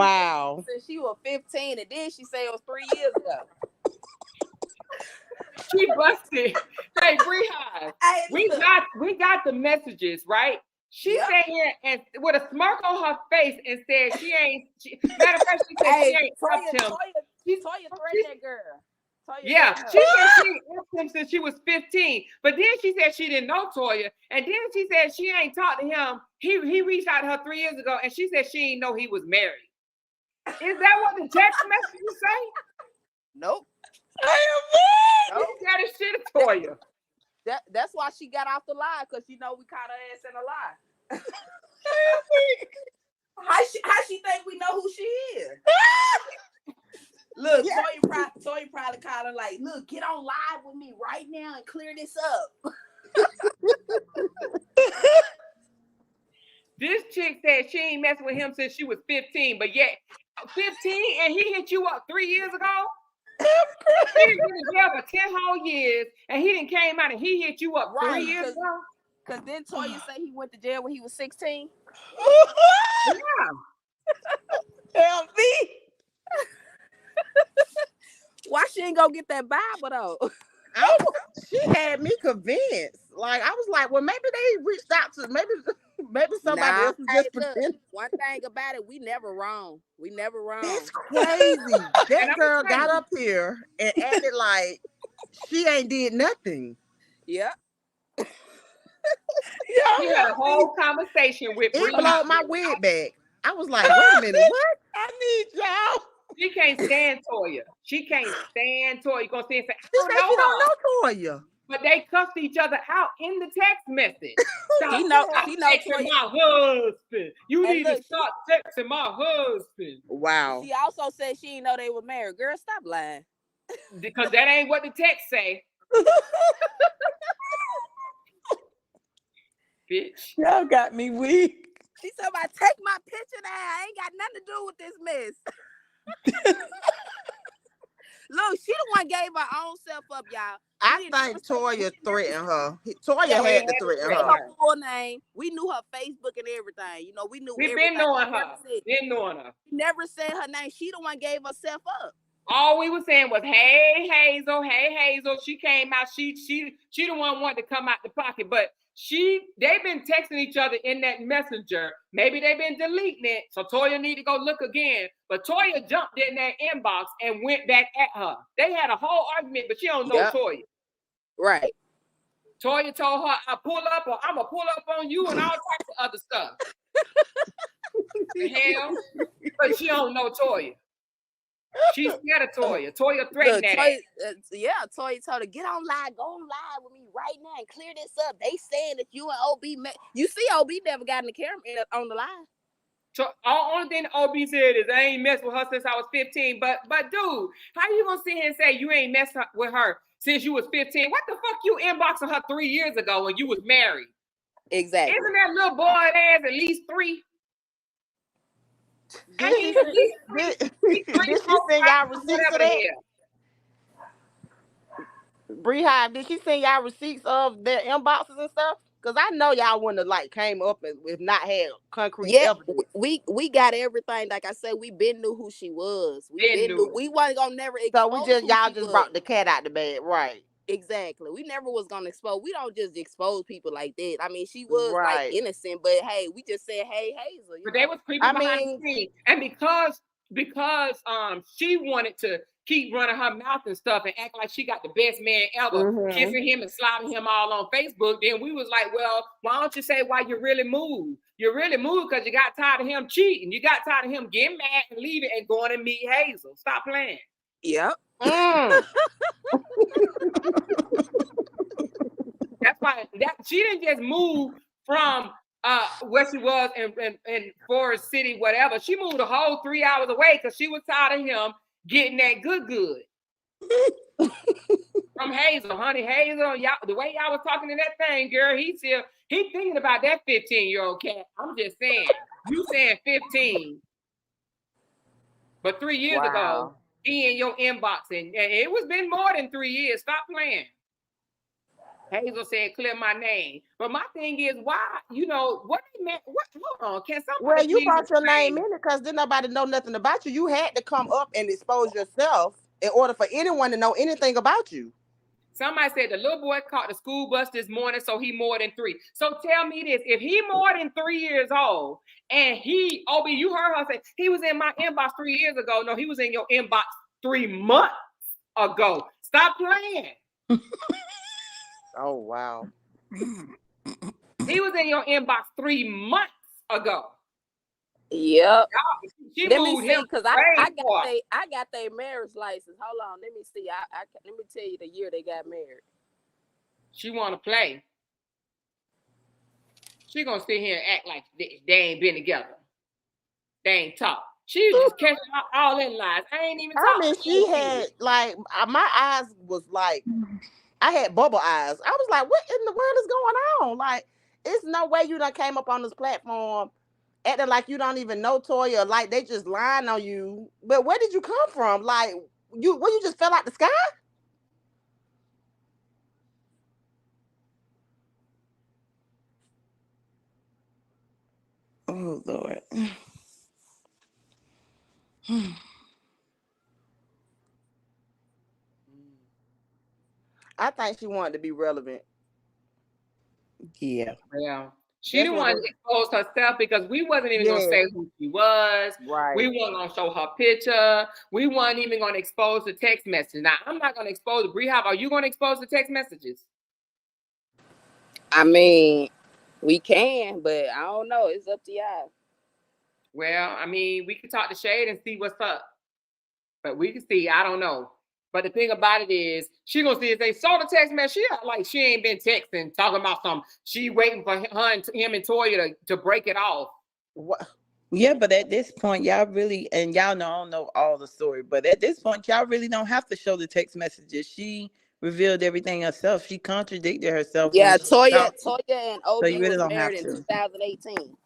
since
she was 15 and then she said it was 3 years ago.
She busted. Hey, Bree High. We got the messages, right? She sat here and with a smirk on her face and said matter of fact, she said she ain't touched him.
Toya threatened that girl.
Yeah, she said she asked him since she was 15, but then she said she didn't know Toya, and then she said she ain't talked to him. He reached out to her 3 years ago, and she said she didn't know he was married. Is that what the text messages say?
Nope.
Nope. That is shit, Toya.
That's why she got off the lie, because we caught her ass in a lie. How she think we know who she is? Look, Toya probably called her like, look, get on live with me right now and clear this up.
This chick said she ain't messing with him since she was 15, but yet 15 and he hit you up 3 years ago? He been in jail for 10 whole years and he didn't came out and he hit you up 3 years ago?
Because then Toya say he went to jail when he was 16?
Yeah.
Help me.
Why she ain't go get that Bible though?
She had me convinced. Like I was like, well, maybe they reached out to maybe somebody else was just pretending.
One thing about it, we never wrong.
That's crazy. That girl got up here and acted like she ain't did nothing.
Yeah.
She had a whole conversation with Bree.
It blew my wig back. I was like, wait a minute, what? I need y'all.
She can't stand Toya. She can't stand Toya. You gonna say,
She don't know Toya.
But they cussed each other out in the text message.
He know
texting my husband. You need to start texting my husband.
Wow.
She also said she didn't know they were married. Girl, stop lying.
Because that ain't what the text say. Bitch.
Y'all got me weak.
She said, take my picture now. I ain't got nothing to do with this mess. Look, she the one gave her own self up, y'all.
I think Toya threatened her. Toya had to threaten her.
Her full name. We knew her Facebook and everything. You know, we knew
We've
everything.
been knowing her. Been knowing her.
Never said her name. She the one gave herself up.
All we were saying was, "Hey Hazel, hey Hazel." She came out. She the one wanted to come out the pocket, but they've been texting each other in that messenger. Maybe they've been deleting it, so Toya need to go look again. But Toya jumped in that inbox and went back at her. They had a whole argument, but she don't know Toya.
Right.
Toya told her, "I pull up, or I'm gonna pull up on you," and all types of other stuff. The hell, but she don't know Toya. She's scared of Toya. Toya threatened that.
Toya told her, "Get on live, go on live with me right now and clear this up. They saying that you and OB met. You see, OB never got in the camera on the live."
So only thing OB said is, "I ain't messed with her since I was 15." But dude, how you gonna sit here and say you ain't messed with her since you was 15? What the fuck you inboxing her 3 years ago when you was married?
Exactly.
Isn't that little boy ass at least 3?
Did she send y'all receipts of that? Beehive, did she send y'all receipts of their inboxes and stuff? Because I know y'all wouldn't have came up if not had concrete evidence.
We got everything. Like I said, we been knew who she was. We wasn't gonna never expose.
So y'all just brought the cat out the bag, right?
Exactly. We never was gonna expose. We don't just expose people like that. I mean, she was like innocent, but hey, we just said, "Hey, Hazel."
But they was creeping behind the scene, and because she wanted to keep running her mouth and stuff and act like she got the best man ever, kissing him and sliding him all on Facebook. Then we was like, "Well, why don't you say why you really moved? You really moved because you got tired of him cheating. You got tired of him getting mad and leaving and going to meet Hazel. Stop playing."
Yep.
That's why she didn't just move from where she was in Forest City, whatever. She moved a whole 3 hours away because she was tired of him getting that good. From Hazel, honey. Hazel, y'all, the way y'all was talking to that thing, girl, he thinking about that 15-year-old cat. I'm just saying, you saying 15, but 3 years ago, he in your inbox, and it was been more than 3 years. Stop playing. Hazel said, "Clear my name." But my thing is, why, what they meant, hold on, can somebody
Well, you brought your name in it because didn't nobody know nothing about you. You had to come up and expose yourself in order for anyone to know anything about you.
Somebody said the little boy caught the school bus this morning, so he more than 3. So tell me this, if he more than 3 years old, and OB, you heard her say, he was in my inbox 3 years ago. No, he was in your inbox 3 months ago. Stop playing.
Oh, wow.
He was in your inbox 3 months ago.
Yep.
Let me see,
because I got their marriage license. Hold on, let me see. Let me tell you the year they got married.
She want to play. She gonna sit here and act like they ain't been together. They ain't talk. She was just catching all in lies. I ain't even talking.
I mean, she had my eyes was like, I had bubble eyes. I was like, what in the world is going on? Like, it's no way you done came up on this platform acting like you don't even know Toya, like they just lying on you. But where did you come from? Like, you just fell out the sky?
Oh, Lord.
I think she wanted to be relevant.
Yeah.
Yeah. She didn't want to expose herself because we wasn't even going to say who she was.
Right.
We weren't going to show her picture. We weren't even going to expose the text message. Now, I'm not going to expose the Beehive. Are you going to expose the text messages?
I mean, we can, but I don't know. It's up to y'all.
Well, I mean, we can talk to Shade and see what's up. But we can see, I don't know. But the thing about it is, she gonna see if they saw the text message. She act like she ain't been texting, talking about something. She waiting for him and Toya to break it off.
What? Yeah, but at this point, y'all really, and y'all know I don't know all the story, but at this point, y'all really don't have to show the text messages. She revealed everything herself. She contradicted herself.
Yeah, Toya and OB
so you really
was
don't
married
have
in
to.
2018.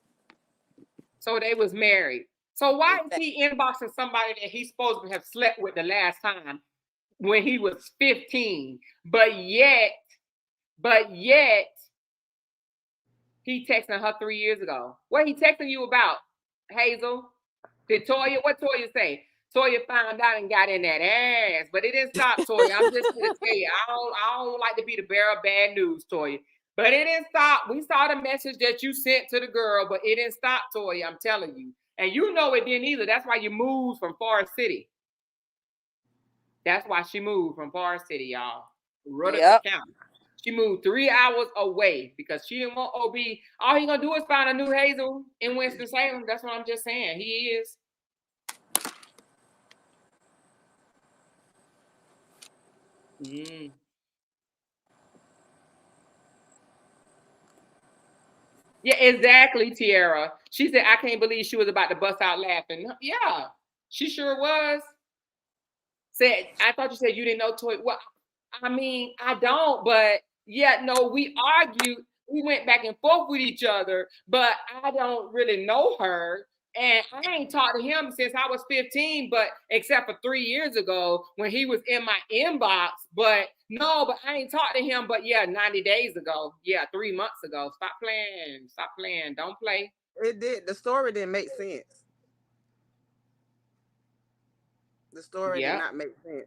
So they was married. So why is he inboxing somebody that he's supposed to have slept with the last time? when he was 15. But yet, he texting her 3 years ago. What he texting you about, Hazel? Did Toya, what Toya say? Toya found out and got in that ass, but it didn't stop Toya. I'm just gonna tell you, I don't like to be the bearer of bad news, Toya. But it didn't stop. We saw the message that you sent to the girl, but it didn't stop, Toya. I'm telling you. And you know it didn't either. That's why you moved from Forest City. That's why she moved from Forest City, y'all. Rutherford County. She moved 3 hours away because she didn't want OB. All he gonna do is find a new Hazel in Winston-Salem. That's what I'm just saying. He is. Yeah, exactly, Tiara. She said, I can't believe she was about to bust out laughing. Yeah, she sure was. Said, I thought you said you didn't know Toy. Well, I mean, I don't, but yeah, no, we argued. We went back and forth with each other, but I don't really know her. And I ain't talked to him since I was 15, but except for 3 years ago when he was in my inbox. But no, but I ain't talked to him. But yeah, 90 days ago. Yeah, 3 months ago. Stop playing. Stop playing. Don't play.
It did. The story didn't make sense. The story did not make sense.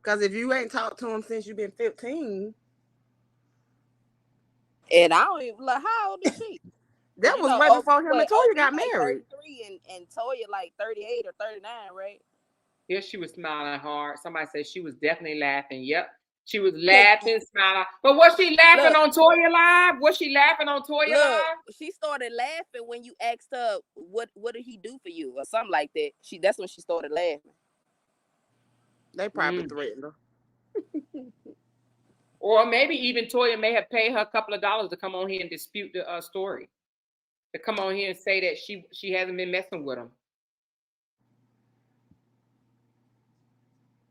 Because if you ain't talked to him since you've been 15.
And I don't even, like, how old is she?
That was right before him and Toya got married.
33 and Toya like 38 or 39, right?
Yeah, she was smiling hard. Somebody said she was definitely laughing. Yep. She was laughing, smiling. But was she laughing on Toya Live? Was she laughing on Toya Live?
She started laughing when you asked her, what did he do for you? Or something like that. That's when she started laughing.
They probably threatened her.
Or maybe even Toya may have paid her a couple of dollars to come on here and dispute the story. To come on here and say that she hasn't been messing with him.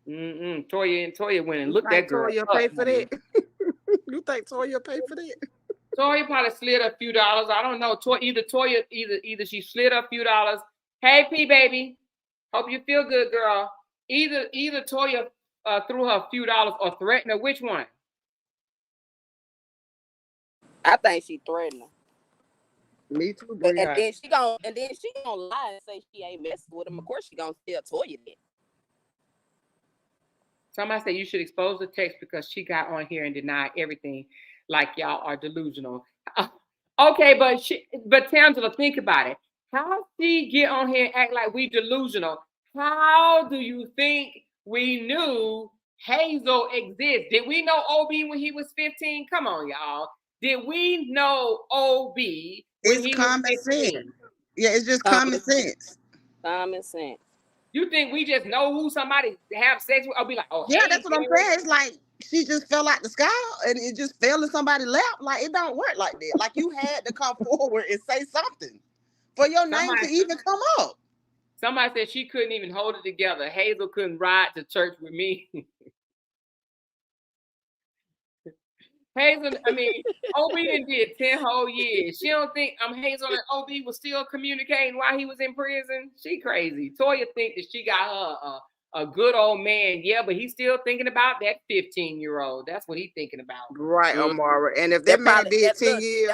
Toya went and looked that girl.
Toya pay for that? You think Toya pay for that?
Toya probably slid a few dollars. I don't know. Either she slid a few dollars. Hey, P baby, hope you feel good, girl. Either Toya threw her a few dollars or threatened her. Which one?
I think she threatened her.
Me too.
And then she gonna lie and say she ain't messing with him. Of course she gonna tell Toya that.
Somebody said you should expose the text because she got on here and denied everything, like y'all are delusional. Okay, but Tangela, think about it. How she get on here and act like we delusional? How do you think we knew Hazel exists? Did we know OB when he was 15? Come on, y'all. Did we know OB when he was 15?
Sense. Yeah, it's just common sense.
Common sense.
You think we just know who somebody have sex with? I'll be like, oh,
yeah, that's what I'm saying. It's like she just fell out the sky and it just fell in somebody's lap. Like, it don't work like that. Like, you had to come forward and say something for your name to even come up.
Somebody said she couldn't even hold it together. Hazel couldn't ride to church with me. Hazel, I mean, OB did 10 whole years. She don't think Hazel and OB was still communicating while he was in prison. She crazy. Toya think that she got her a good old man. Yeah, but he's still thinking about that 15-year-old. That's what he's thinking about.
Right, Amara. And if that man did 10 years.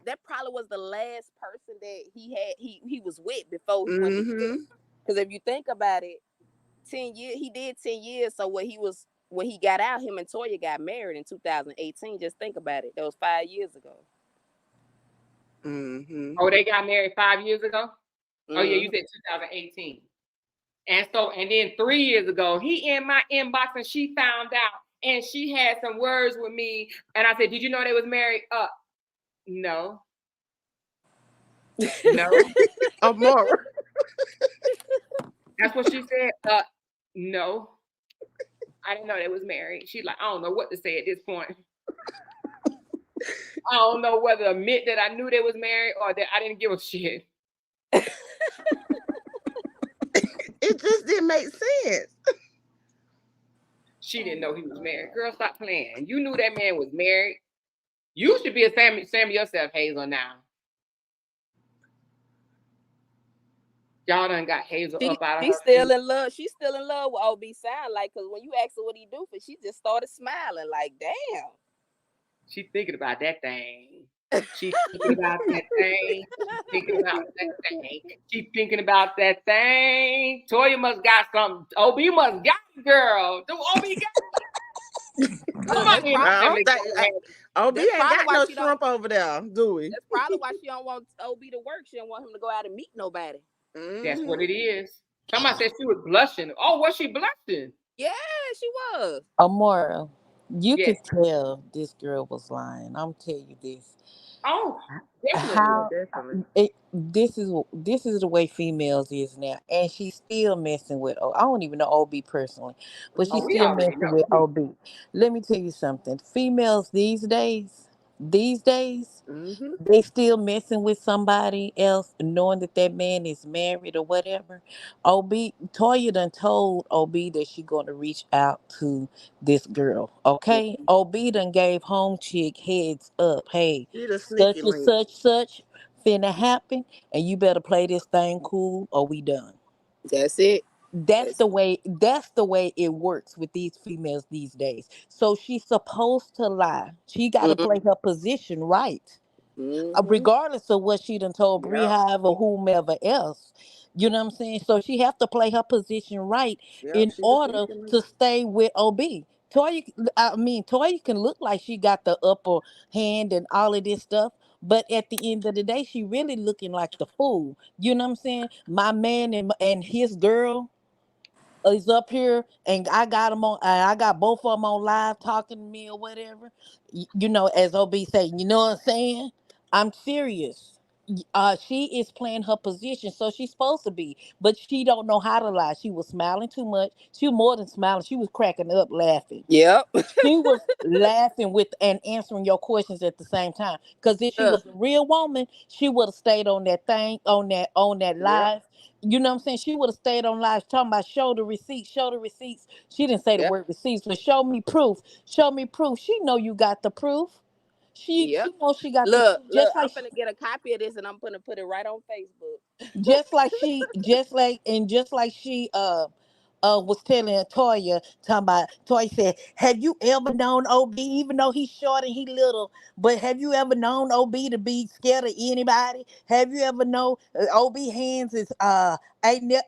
That probably was the last person that he was with before he went to jail. Because if you think about it, 10 years, he did 10 years. So when he got out, him and Toya got married in 2018. Just think about it. That was 5 years ago.
Oh, they got married 5 years ago? Oh, yeah, you said 2018. And then 3 years ago, he in my inbox and she found out and she had some words with me. And I said, did you know they was married? No. No.
Amara.
That's what she said. No. I didn't know they was married. She's like, I don't know what to say at this point. I don't know whether to admit that I knew they was married or that I didn't give a shit.
It just didn't make sense.
She didn't know he was married. Girl, stop playing. You knew that man was married. You should be ashamed of yourself, Hazel, now. Y'all done got Hazel up out of
She's
her
still
seat.
in love. She's still in love with OB Sound like, because when you ask her what he do for, she just started smiling like, damn.
She thinking about that thing. She thinking about that thing. She thinking about that thing. She thinking about that thing. Toya must got something. OB must got it, girl. Do OB got it? Somebody in my family
OB ain't got no shrimp over there, do we?
That's probably why she don't want OB to work. She don't want him to go out and meet nobody.
That's what it is. Somebody said she was blushing. Oh, was she blushing?
Yeah, she was.
Amora, you could tell this girl was lying. I'm telling you this.
Oh, definitely.
How this is the way females is now, and she's still messing with. I don't even know OB personally, but she's still messing with OB. Let me tell you something. Females these days, they still messing with somebody else, knowing that man is married or whatever. Toya done told OB that she going to reach out to this girl. Okay, OB done gave home chick heads up. Hey, such and such finna happen, and you better play this thing cool or we done.
That's it.
That's the way it works with these females these days. So she's supposed to lie. She got to play her position right. Regardless of what she done told Beehive or whomever else. You know what I'm saying? So she have to play her position right in order to stay with OB. Toya can look like she got the upper hand and all of this stuff, but at the end of the day, she really looking like the fool. You know what I'm saying? My man and his girl is up here, and I got him on. I got both of them on live talking to me or whatever. You know, as OB say, you know what I'm saying? I'm serious. She is playing her position, so she's supposed to be, but she don't know how to lie. She was smiling too much. She was more than smiling. She was cracking up, laughing.
Yep.
She was laughing with and answering your questions at the same time. Because if she was a real woman, she would have stayed on that thing, on that live. You know what I'm saying? She would have stayed on live talking about show the receipts, show the receipts. She didn't say the word receipts, but show me proof. Show me proof. She know you got the proof. She knows she got
look,
the just
I'm
like
gonna get a copy of this and I'm gonna put it right on Facebook.
just like she was telling Toya, talking about Toya said, have you ever known OB, even though he's short and he little, but have you ever known OB to be scared of anybody? Have you ever known OB hands is I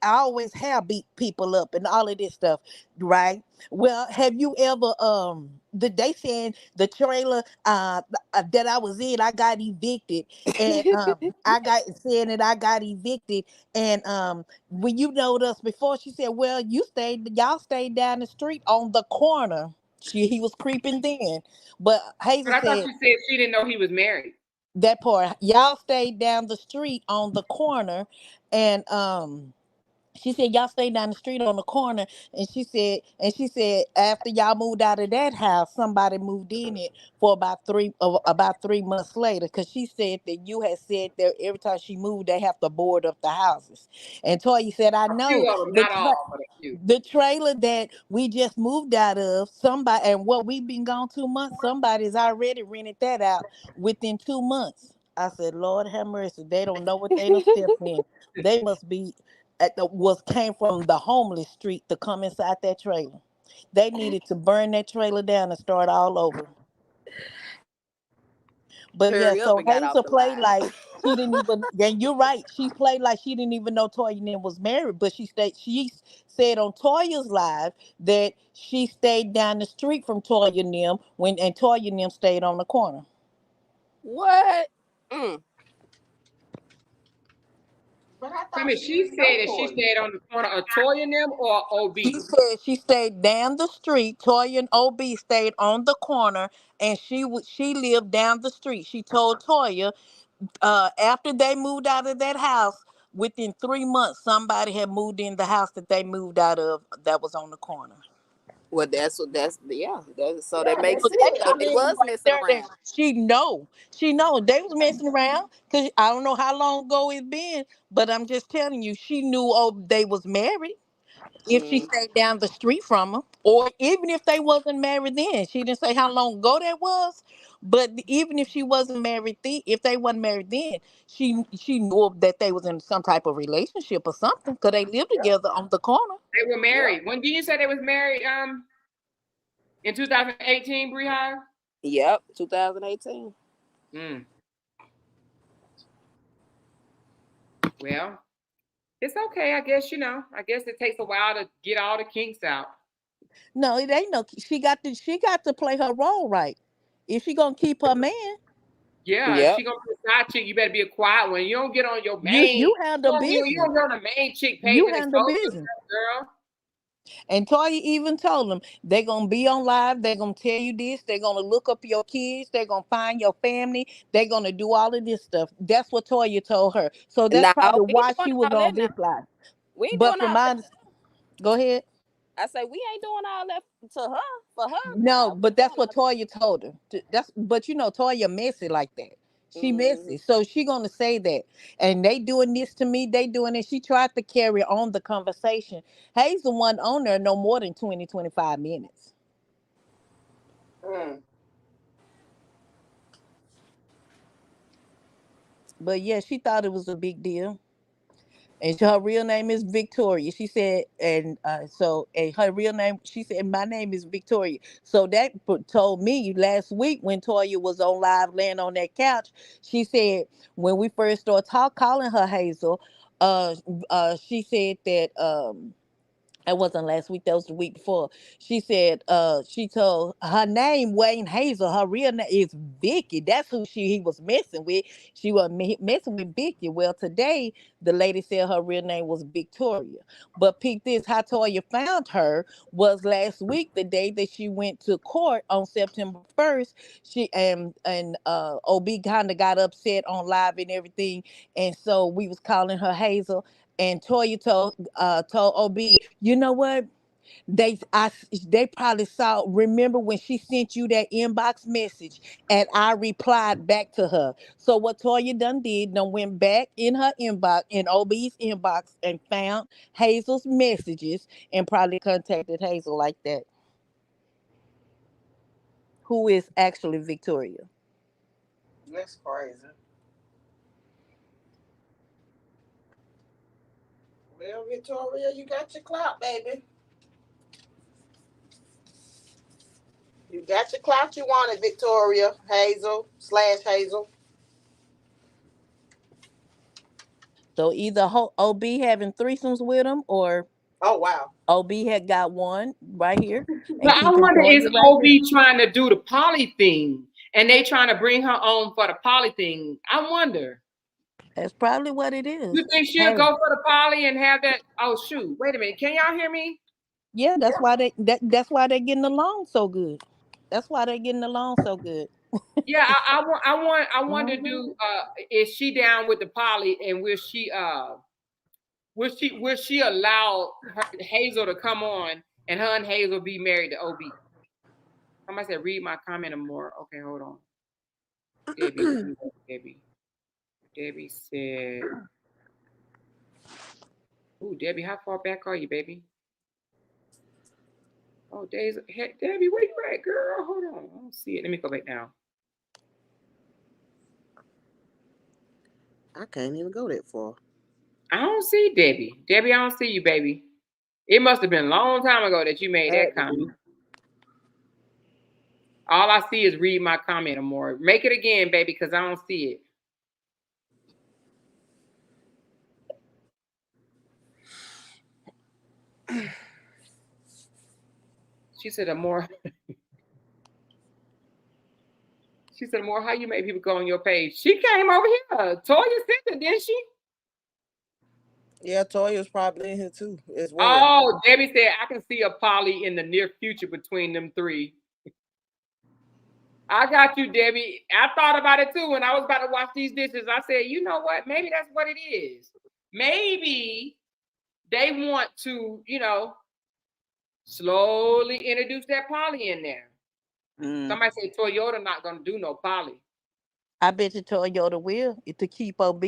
always have beat people up and all of this stuff, right? Well, have you ever they saying the trailer that I was in, I got evicted, and I got saying that I got evicted, and when you knowed us before, she said, well, y'all stayed down the street on the corner. He was creeping then. But Hazel
I thought
said
she said she didn't know he was married.
that part. Y'all stayed down the street on the corner, and she said y'all stayed down the street on the corner, and she said after y'all moved out of that house, somebody moved in it for about 3 months later, because she said that you had said that every time she moved, they have to board up the houses. And Toya said, I know the trailer that we just moved out of, somebody, and what we've been gone 2 months, somebody's already rented that out within 2 months. I said, Lord have mercy, they don't know what they done stepped in. They must be came from the homeless street to come inside that trailer. They needed to burn that trailer down and start all over. But so Hazel played like she didn't even. And you're right, she played like she didn't even know Toya Nim was married. But she said on Toya's live that she stayed down the street from Toya Nim and Toya Nim stayed on the corner.
What?
But I mean, she said that she stayed on the corner of Toya and them or OB.
She said she stayed down the street. Toya and OB stayed on the corner, and she lived down the street. She told Toya after they moved out of that house, within 3 months, somebody had moved in the house that they moved out of that was on the corner.
Well, that makes sense. They was messing around.
She know they was messing around, because I don't know how long ago it's been, but I'm just telling you, she knew they was married. if she stayed down the street from him, or even if they wasn't married then. She didn't say how long ago that was, but even if she wasn't married then, if they wasn't married then, she knew that they was in some type of relationship or something, because they lived together on the corner.
They were married. When did you say they was married? In 2018, Bree.
Yep, 2018.
Well, it's okay. I guess I guess it takes a while to get all the kinks out.
No, it ain't no. She got to play her role right. If she gonna keep her man,
yeah, if she gonna be a side chick, you better be a quiet one. You don't get on your main.
you handle business.
You don't go on the main chick page
You
and
handle
expose
business,
yourself, girl.
And Toya even told them they're gonna be on live. They're gonna tell you this. They're gonna look up your kids. They're gonna find your family. They're gonna do all of this stuff. That's what Toya told her. So that's probably why she was on this live.
We ain't
but
doing
from
all
my, go ahead.
I say we ain't doing all that to her for her.
No, but that's what Toya told her. But Toya messy like that. She messy, so she gonna say that. And they doing this to me. They doing it. She tried to carry on the conversation. Hazel wasn't on there no more than 20-25 minutes. But yeah, she thought it was a big deal. And her real name is Victoria. She said, and her real name, she said, my name is Victoria. So that told me last week when Toya was on live laying on that couch, she said, when we first started calling her Hazel, she said that, that wasn't last week, that was the week before. She said, she told her name wasn't Hazel. Her real name is Vicky. That's who he was messing with. She was messing with Vicky. Well, today the lady said her real name was Victoria. But peep this, how Toya found her was last week, the day that she went to court on September 1st. She and OB kind of got upset on live and everything. And so we was calling her Hazel. And Toya told OB, you know what? They probably saw. Remember when she sent you that inbox message, and I replied back to her. So what Toya done went back in her inbox, in OB's inbox, and found Hazel's messages, and probably contacted Hazel like that. Who is actually Victoria?
That's crazy. Well, Victoria, you got your clout, baby. You got your clout you wanted, Victoria. Hazel / Hazel.
So either OB having threesomes with him, or
oh wow,
OB had got one right here.
But I wonder, is OB trying to do the poly thing, and they trying to bring her on for the poly thing? I wonder.
That's probably what it is.
You think she'll go for the poly and have that? Oh shoot! Wait a minute. Can y'all hear me?
Yeah, that's why that's why they're getting along so good. That's why they're getting along so good.
Yeah, I want to do. Is she down with the poly, and will she allow Hazel to come on, and her and Hazel be married to OB? Somebody said, read my comment or more. Okay, hold on. Debbie said, "Ooh, Debbie, how far back are you, baby?" Oh, Debbie, where you at, girl? Hold on, I don't see it. Let me go back down.
I can't even go that far.
I don't see Debbie. Debbie, I don't see you, baby. It must have been a long time ago that you made that comment. All I see is read my comment or more. Make it again, baby, because I don't see it. She said, more. She said, more, how you make people go on your page? She came over here. Toya sent it, didn't she?
Yeah, Toya's probably in here too as well.
Oh, Debbie said, I can see a poly in the near future between them three. I got you, Debbie. I thought about it too when I was about to wash these dishes. I said, you know what? Maybe that's what it is. Maybe they want to, slowly introduce that poly in there. Somebody said Toyota not going to do no poly.
I bet you Toyota will to keep OB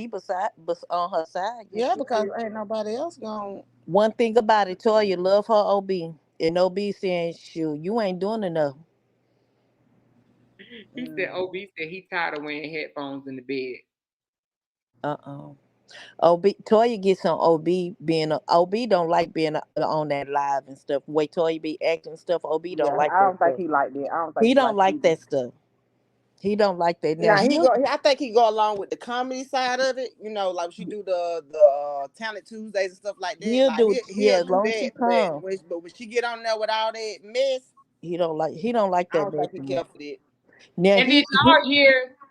on her side. Yes,
Yeah,
she
because
will.
ain't nobody else going.
One thing about it, Toya love her OB, and OB saying, "Shoot, you ain't doing enough."
He said, OB said he tired of wearing headphones in the bed.
OB Toya gets on OB being a OB don't like being on that live and stuff. Way Toya be acting stuff, OB don't
Yeah,
like
I
that
don't think
stuff.
he like that. I don't think
He
he
don't
like it
like
either.
that stuff. He don't like that. Now
Now he
he'll
go. I think he go along with the comedy side of it. You know, like she do the Talent Tuesdays and stuff like that.
he'll
Like
do yeah,
he'll
as
do
long as
that.
she come.
But when she get on there with all that mess,
He don't like
I
that
don't think he
message.
care for that.
Now
And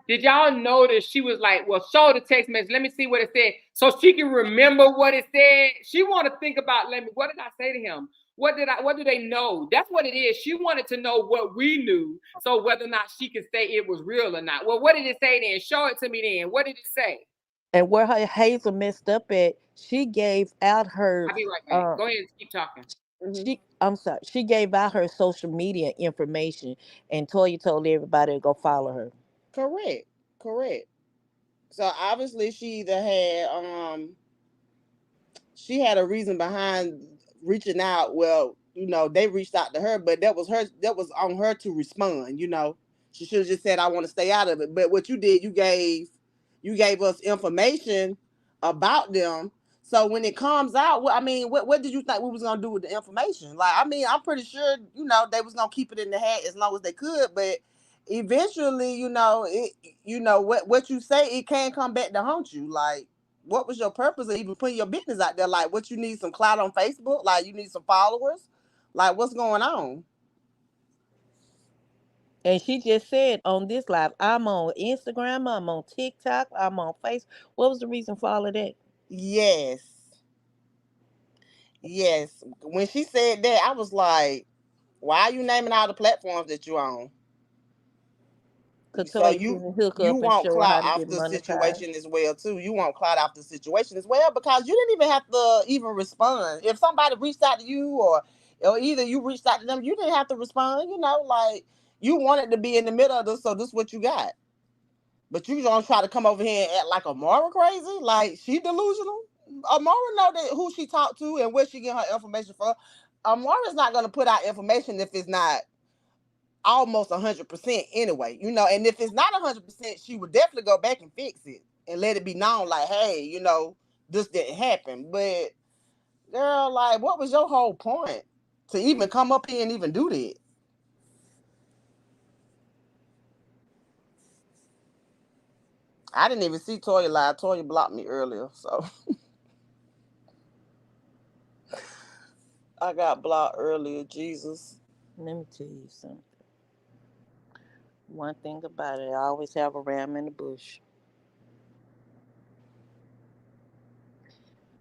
did y'all notice she was like, well, show the text message. Let me see what it said. So she can remember what it said. She want to think about, what did I say to him? What do they know? That's what it is. She wanted to know what we knew. So whether or not she could say it was real or not. Well, what did it say then? Show it to me then. What did it say?
and where her Hazel messed up at, she gave out her
I'll be right back. Go ahead and keep talking.
I'm sorry. She gave out her social media information, and Toya told everybody to go follow her.
Correct. So obviously she had a reason behind reaching out. Well, you know, they reached out to her, but that was on her to respond, you know. She should have just said, I want to stay out of it. But what you did, you gave us information about them. So when it comes out, I mean, what did you think we was gonna do with the information? Like, I mean, I'm pretty sure, you know, they was gonna keep it in the hat as long as they could, but eventually, what you say, it can come back to haunt you. Like, what was your purpose of even putting your business out there? Like, what you need some clout on Facebook? Like, you need some followers? Like, what's going on?
And she just said on this live, I'm on Instagram, I'm on TikTok, I'm on Facebook. What was the reason for all of that?
Yes. When she said that, I was like, why are you naming all the platforms that you own? So
hook
you
up and
want
show her
clout
how to
off
get
the
monetized.
situation as well too. You want clout off the situation as well because you didn't even have to even respond. If somebody reached out to you or either you reached out to them, you didn't have to respond. You know, like you wanted to be in the middle of this, so this is what you got. But you gonna try to come over here and act like Amara crazy? Like she delusional? Amara know that who she talked to and where she get her information from. Amara's not gonna put out information if it's not almost 100% anyway, you know. And if it's not 100%, she would definitely go back and fix it and let it be known, like, hey, you know, this didn't happen. But girl, like, what was your whole point to even come up here and even do that? I didn't even see Toya live. Toya blocked me earlier, so I got blocked earlier. Jesus.
Let me tell you something. One thing about it, I always have a ram in the bush.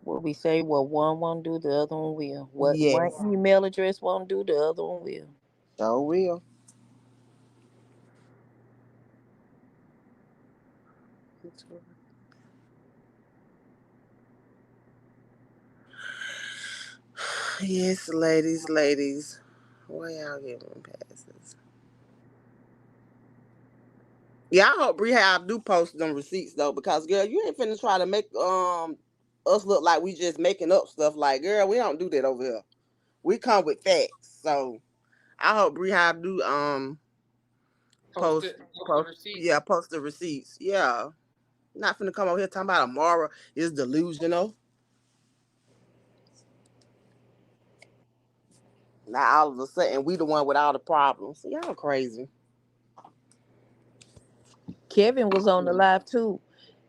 What we say, what one won't do, the other one will. What one
Yes.
email address won't do, the other one will.
So will. Yes, ladies. Why y'all giving passes? Yeah, I hope Rehab do post them receipts though, because girl, you ain't finna try to make us look like we just making up stuff. Like, girl, we don't do that over here. We come with facts. So I hope Rehab do post post the receipts. Yeah. Not finna come over here talking about Amara is delusional. Now all of a sudden we the one with all the problems. Y'all crazy.
Kevin was on the live too.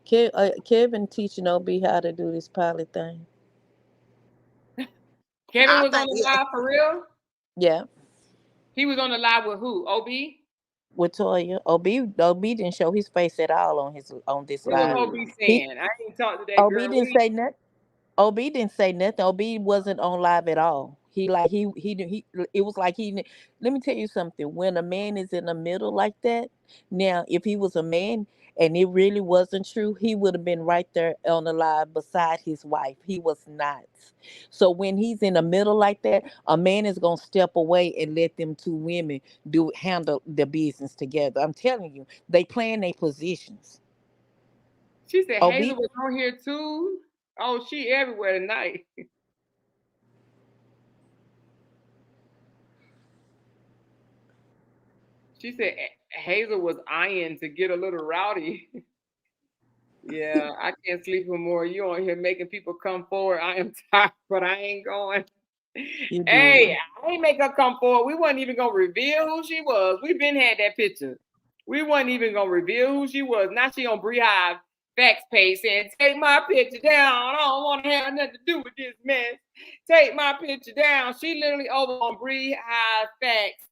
Kevin teaching OB how to do this pilot thing.
Kevin was on the live for real?
Yeah.
He was on the live with who? OB?
With Toya. OB didn't show his face at all on this live.
What was OB saying? I ain't talked to that
OB
girl.
didn't say nothing. OB didn't say nothing. OB wasn't on live at all. He it was like let me tell you something. When a man is in the middle like that, now if he was a man and it really wasn't true, he would have been right there on the live beside his wife. He was not. So when he's in the middle like that, a man is gonna step away and let them two women handle the business together. I'm telling you, they playing their positions.
She said Hazel was on here too. Oh, she everywhere tonight. She said Hazel was eyeing to get a little rowdy. Yeah, I can't sleep no more. You on here making people come forward. I am tired, but I ain't going. Hey, I ain't make her come forward. We wasn't even gonna reveal who she was. We been had that picture. We wasn't even gonna reveal who she was. Now she on Beehive Facts page saying, "Take my picture down. I don't want to have nothing to do with this mess. Take my picture down." She literally over on Beehive Facts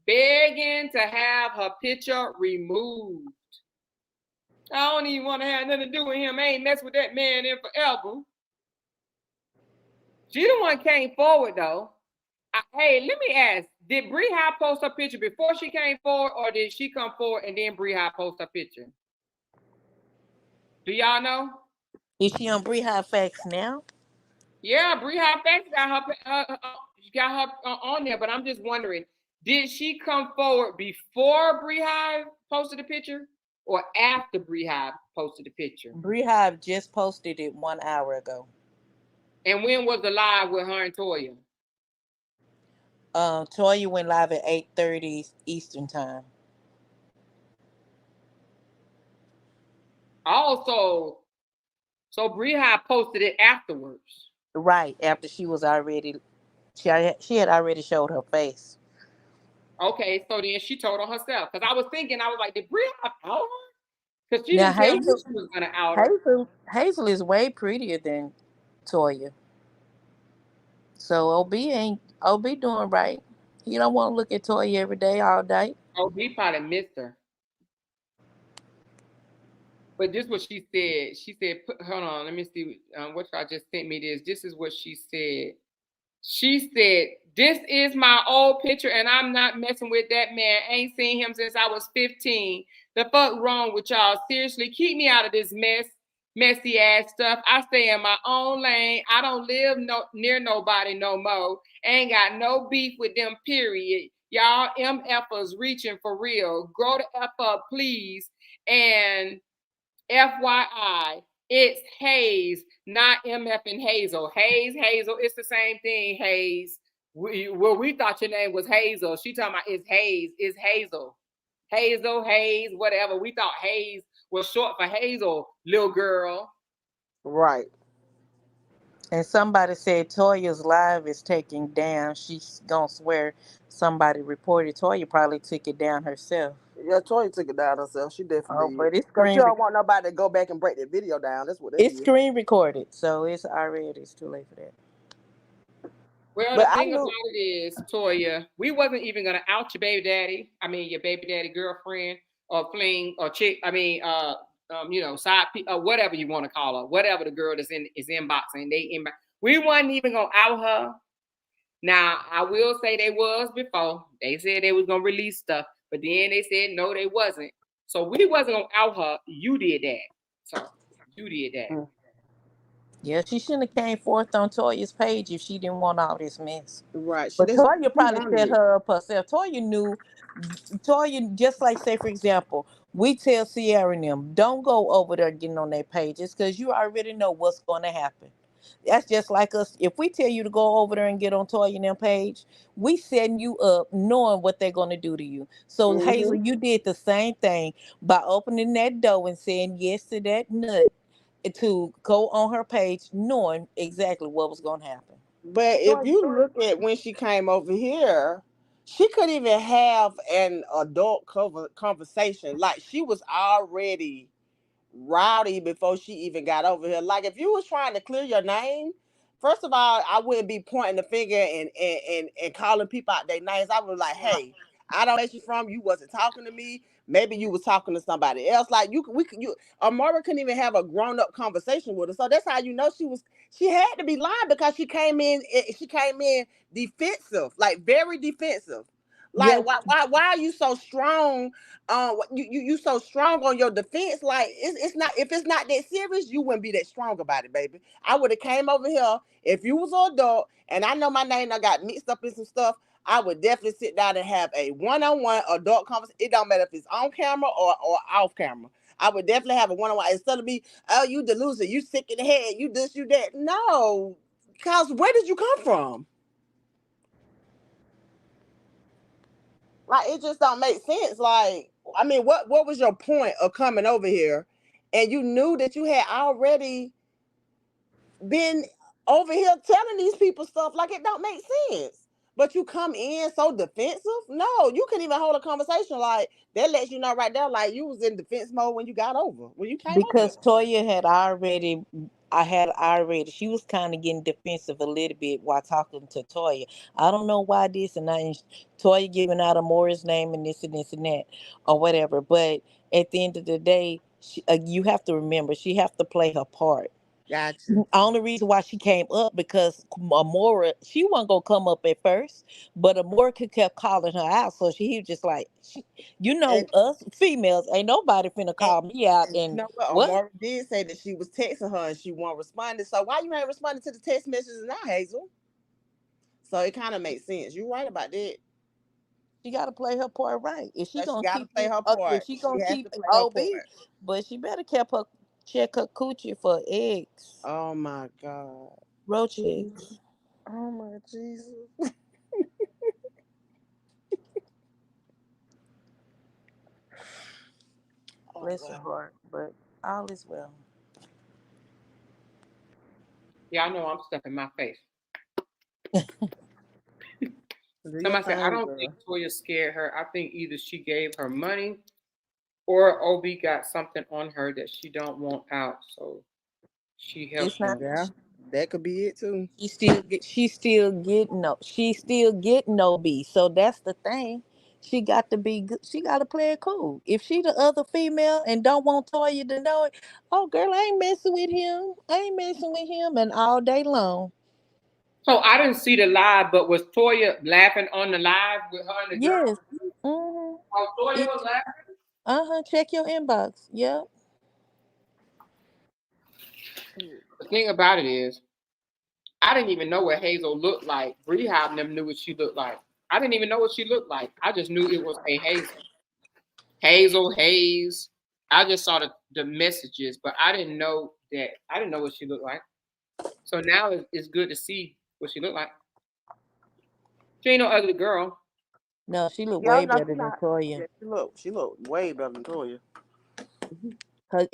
begging to have her picture removed. I don't even want to have nothing to do with him. I ain't mess with that man in forever. She the one came forward though. Hey, let me ask: did Beehive post her picture before she came forward, or did she come forward and then Beehive post her picture? Do y'all know?
Is she on Beehive Facts now?
Yeah, Beehive Facts got her on there, but I'm just wondering, did she come forward before Beehive posted the picture, or after Beehive posted the picture?
Beehive just posted it 1 hour ago.
And when was the live with her and Toya?
Toya went live at 8:30 Eastern time.
Also, so Beehive posted it afterwards.
Right, after she was already, she had already showed her face.
Okay, so then she told on herself. Because I was thinking, I was like, did Beehive out her? Because she didn't tell me she was going to out her.
Hazel is way prettier than Toya. So OB doing right. He don't want to look at Toya every day, all day.
OB probably missed her. But this is what she said. She said, hold on, let me see what y'all just sent me this. This is what she said. She said, "This is my old picture and I'm not messing with that man. Ain't seen him since I was 15. The fuck wrong with y'all? Seriously, keep me out of this messy ass stuff. I stay in my own lane. I don't live near nobody no more. Ain't got no beef with them, period. Y'all MFers reaching for real. Grow the F up, please. And FYI, it's Hayes, not MF and Hazel. Hazel, it's the same thing, Hayes. We thought your name was Hazel. She talking about it's Hayes, it's Hazel. Hazel, Hayes, whatever. We thought Hayes was short for Hazel, little girl.
Right.
And somebody said Toya's live is taken down. She's gonna swear somebody reported. Toya probably took it down herself.
Yeah, Toya took it down herself. She definitely did.
But it's
screen. You don't want nobody to go back and break the video down. That's what
it's screen recorded, so it's too late for that.
Well, the thing about it is, Toya, we wasn't even gonna out your baby daddy. I mean, your baby daddy girlfriend or fling or chick. I mean, side whatever you want to call her, whatever the girl is inboxing. We wasn't even gonna out her. Now, I will say they was before. They said they was gonna release stuff, but then they said no, they wasn't. So we wasn't gonna out her. You did that. So you did that.
Yeah, she shouldn't have came forth on Toya's page if she didn't want all this mess.
Right.
But Toya probably set her up herself. Toya knew. Toya, just like, say, for example, we tell Sierra and them, don't go over there getting on their pages because you already know what's going to happen. That's just like us. If we tell you to go over there and get on Toya and them page, we setting you up knowing what they're going to do to you. So, Hazel, you did the same thing by opening that door and saying yes to that nut to go on her page knowing exactly what was going to happen.
But if you look at when she came over here, she couldn't even have an adult conversation. Like, she was already rowdy before she even got over here. Like, if you was trying to clear your name, first of all, I wouldn't be pointing the finger and calling people out their names. I was like, hey, I don't know where you from. You wasn't talking to me. Maybe you was talking to somebody else. Like, Amara couldn't even have a grown up conversation with her. So that's how you know she had to be lying, because she came in defensive, like very defensive. Like, why are you so strong? You so strong on your defense. Like, it's not, if it's not that serious, you wouldn't be that strong about it, baby. I would have came over here if you was an adult, and I know my name I got mixed up in some stuff. I would definitely sit down and have a one-on-one adult conversation. It don't matter if it's on camera or off camera. I would definitely have a one-on-one instead of me, oh, you delusional, you sick in the head, you this, you that. No, because where did you come from? Like, it just don't make sense. Like, I mean, what was your point of coming over here? And you knew that you had already been over here telling these people stuff. Like, it don't make sense. But you come in so defensive? No, you couldn't even hold a conversation. Like, that lets you know right there, like, you was in defense mode when you got over, when you came
because
over.
Toya she was kind of getting defensive a little bit while talking to Toya. I don't know why this and that, and Toya giving out Amora's name and this and this and that or whatever. But at the end of the day, you have to remember, she have to play her part.
Gotcha.
Only reason why she came up because Amora, she wasn't gonna come up at first, but Amora kept calling her out, so she was just like,
And,
us females, ain't nobody finna
and,
call me out.
and you
And
know what?
what?
Amara did say that she was texting her and she wasn't responding. So why you ain't responding to the text messages now, Hazel? So it kind of makes sense. You're right about that.
She got to play her part right. If she
She
gonna
got to
keep
play
it,
her
if
part.
she
She
gonna
has
keep
to play her
OB,
part.
but she better check her coochie for eggs,
Oh my God.
roach eggs.
Oh my Jesus.
Bless her heart, but all is well.
Yeah, I know I'm stuffing my face. Somebody said, I don't think Toya scared her. I think either she gave her money or OB got something on her that she don't want out. So she helped him.
Yeah, that could be it too.
She's still getting OB. So that's the thing. She got to be good. She got to play it cool. If she the other female and don't want Toya to know it, oh girl, I ain't messing with him. I ain't messing with him, and all day long.
So I didn't see the live, but was Toya laughing on the live with her and the girl?
Yes. Mm-hmm.
Oh, Toya was laughing?
Check your inbox. Yep.
The thing about it is, I didn't even know what Hazel looked like. Rehab never knew what she looked like. I didn't even know what she looked like. I just knew it was a Hazel. Hazel, Hayes. I just saw the messages, but I didn't know that. I didn't know what she looked like. So now it's good to see what she looked like. She ain't no ugly girl.
No, she looked way better than Toya.
Yeah, she looked way better than Toya.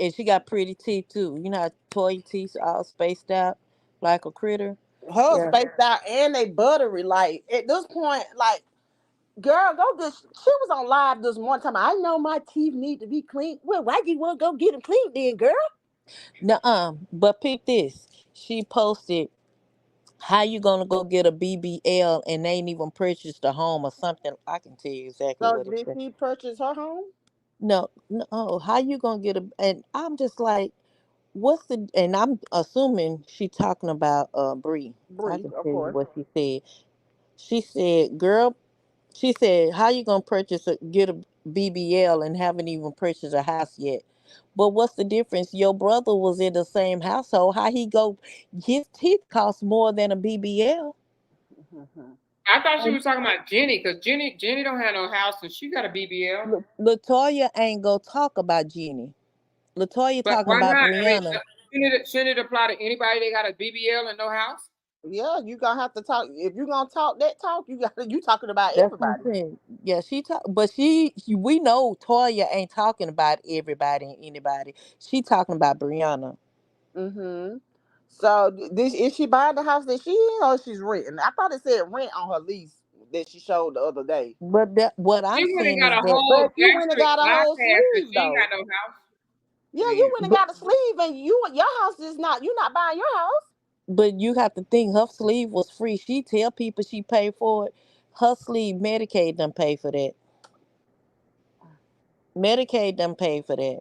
And she got pretty teeth too. You know how Toya teeth all spaced out like a critter.
Her spaced out and they buttery. Like, at this point, like, girl, go get. She was on live this one time. I know my teeth need to be clean. Well, why you want to go get them clean then, girl?
Nuh-uh. But pick this. She posted, how you gonna go get a BBL and they ain't even purchased a home or something? I can tell you exactly
So
what it
did
said.
she purchase her home?
No, how you gonna get and I'm just like, and I'm assuming she talking about Bree. I can
Of
tell you
course.
what she said. She said, girl, she said, how you gonna get a BBL and haven't even purchased a house yet? But what's the difference? Your brother was in the same household. How he go? His teeth cost more than a BBL.
I thought she was talking about Jenny, because Jenny don't have no house and she got a BBL.
Latoya ain't gonna talk about Jenny. Latoya
But
talking
why
about
not?
Brianna.
I mean, shouldn't it apply to anybody that got a BBL and no house?
Yeah, you gonna have to talk. If you gonna talk that talk, you talking about
That's
everybody.
what I'm saying. Yeah, but we know Toya ain't talking about everybody and anybody. She talking about Brianna.
So is she buying the house that she in, or she's renting? I thought it said rent on her lease that she showed the other day.
But what I'm saying is that,
But
you went and got a whole sleeve though.
She ain't got no house.
Yeah, you went and got a sleeve, and your house is not. You're not buying your house.
but you have to think her sleeve was free. She tell people she paid for it. Her sleeve, Medicaid done pay for that. Medicaid done pay for that.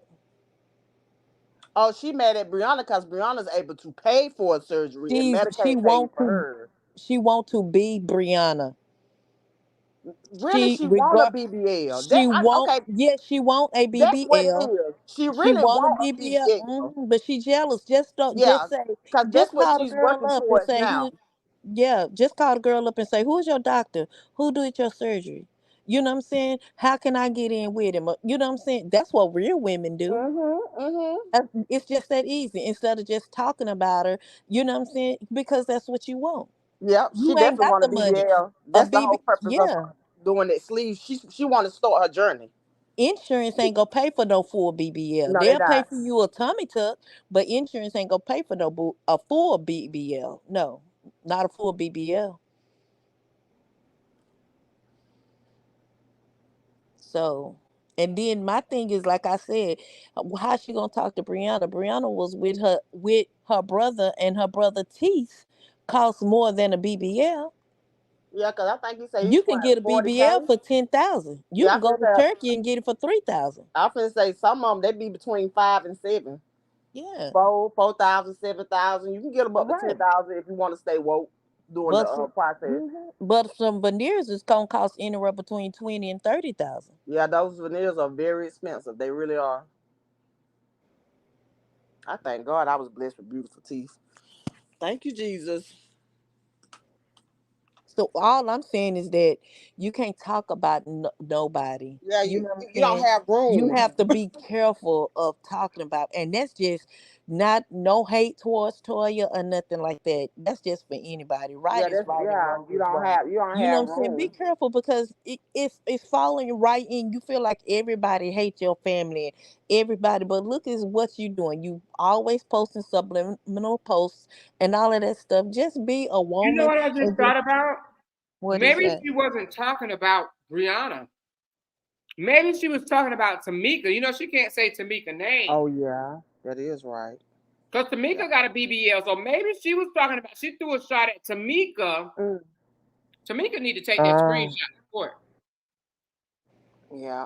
Oh, she mad at Brianna because Brianna's able to pay for a surgery and
She
Medicaid pays
want
for
to
her.
she want to be Brianna.
Really, she want a BBL.
She won't.
Okay,
Yes, she want a
that's what it
BBL.
is. She
She
really
want a
want a
BBL,
BBL.
but she jealous. Just don't.
Yeah,
Just say.
because that's
Just
what
call the
she's
girl
working
up and
towards
say
now.
who. Yeah, just call the girl up and say who's your doctor? Who did your surgery? You know what I'm saying? How can I get in with him? You know what I'm saying? That's what real women do. It's just that easy. Instead of just talking about her, you know what I'm saying? Because that's what you want.
Yep, she
You ain't
definitely
got
want a
the money.
BBL.
A
That's the whole
BB,
purpose of
yeah.
her doing that sleeve. She want to start her journey.
Insurance ain't gonna pay for no full BBL.
No, they
They'll pay
not.
for you a tummy tuck, but insurance ain't gonna pay for a full BBL. No, not a full BBL. So, and then my thing is, like I said, how she gonna talk to Brianna? Brianna was with her brother, and her brother teeth cost more than a BBL.
Yeah, because I think he said
You
each
can
one
get a
40K.
BBL for 10,000. You
Yeah,
can go to Turkey and get it for 3,000.
I finna say some of them they be between 5 and 7.
Yeah,
4,000, 7,000. You can get them up to
right.
10,000 if you want to stay woke during
But
the process.
but some veneers is gonna cost anywhere between 20 and 30,000.
Yeah, those veneers are very expensive. They really are. I thank God I was blessed with beautiful teeth. Thank you, Jesus.
So all I'm saying is that you can't talk about nobody.
Yeah,
You know what I'm
you don't
saying?
have
You
room.
have to be careful of talking about, and that's just not no hate towards Toya or nothing like that. That's just for anybody. Right
Yeah,
is
that's
right and
yeah.
wrong is wrong.
You don't
You know
have
what I'm saying? Be
room.
careful because it's falling right in. You feel like everybody hates your family, everybody. But look is what you doing. You always posting subliminal posts and all of that stuff. Just be a
You know
woman
what I just
and
thought
just
about?
what is
Maybe
that?
she wasn't talking about Brianna. Maybe she was talking about Tamika. You know, she can't say Tamika name.
Oh yeah, that is right.
Because Tamika got a BBL. So maybe she was talking about, she threw a shot at Tamika. Tamika need to take that screenshot report.
Yeah.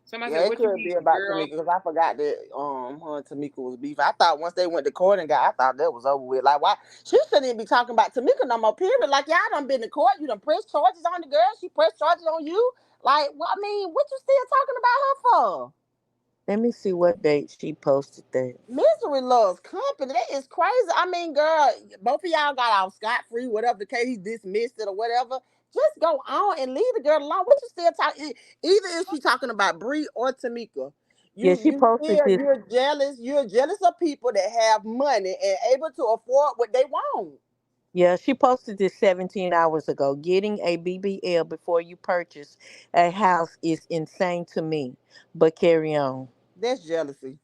Somebody
Yeah,
said,
it
what you
could be
mean,
about
girl?
Tamika because I forgot that her and Tamika was beef. I thought once they went to court and I thought that was over with. Like why she shouldn't even be talking about Tamika no more. Period. Like y'all done been to court. You done pressed charges on the girl. She pressed charges on you. Like well, I mean, what you still talking about her for?
Let me see what date she posted that.
Misery loves company. That is crazy. I mean, girl, both of y'all got out scot free, whatever the case, he dismissed it or whatever. Just go on and leave the girl alone. What you still talking? Either is she talking about Bree or Tamika?
Yeah, she
You
posted
feel
this.
you're jealous. You're jealous of people that have money and able to afford what they want.
Yeah, she posted this 17 hours ago. Getting a BBL before you purchase a house is insane to me. But carry on.
That's jealousy.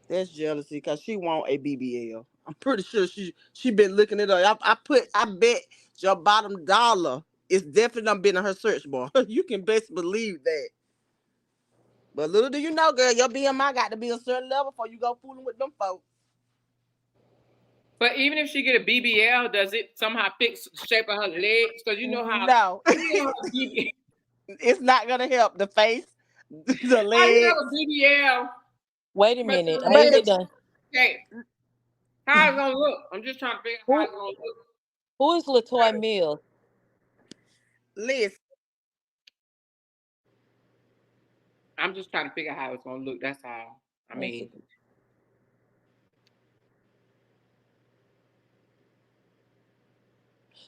That's jealousy because she want a BBL. I'm pretty sure she been looking it up. I bet your bottom dollar is definitely done been in her search bar. You can best believe that. But little do you know, girl, your BMI got to be a certain level before you go fooling with them folks.
But even if she get a BBL, does it somehow fix the shape of her legs? Because you know how.
No, it's not gonna help the face, the
How you
legs.
have a BBL?
Wait a minute.
But
Amy done.
Okay. How it's gonna look? I'm just trying to figure out how it's gonna look.
Who is Latoya Mills?
Listen,
I'm just trying to figure out how it's gonna look. That's all. I mean,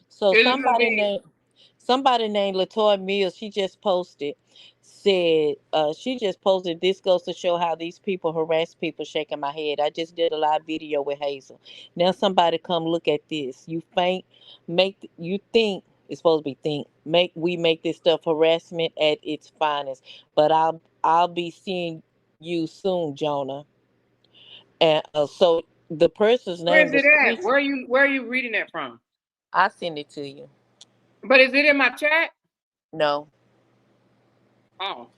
So somebody named Latoya Mills, she just posted, said she just posted, this goes to show how these people harass people, shaking my head. I just did a live video with Hazel. Now somebody come look at this. You think it's supposed to be make this stuff harassment at its finest. But I'll be seeing you soon, Jonah. And so the person's name,
where's
the
it at?
screen,
Where are you reading that from?
I send it to you.
But is it in my chat?
No,
Oh.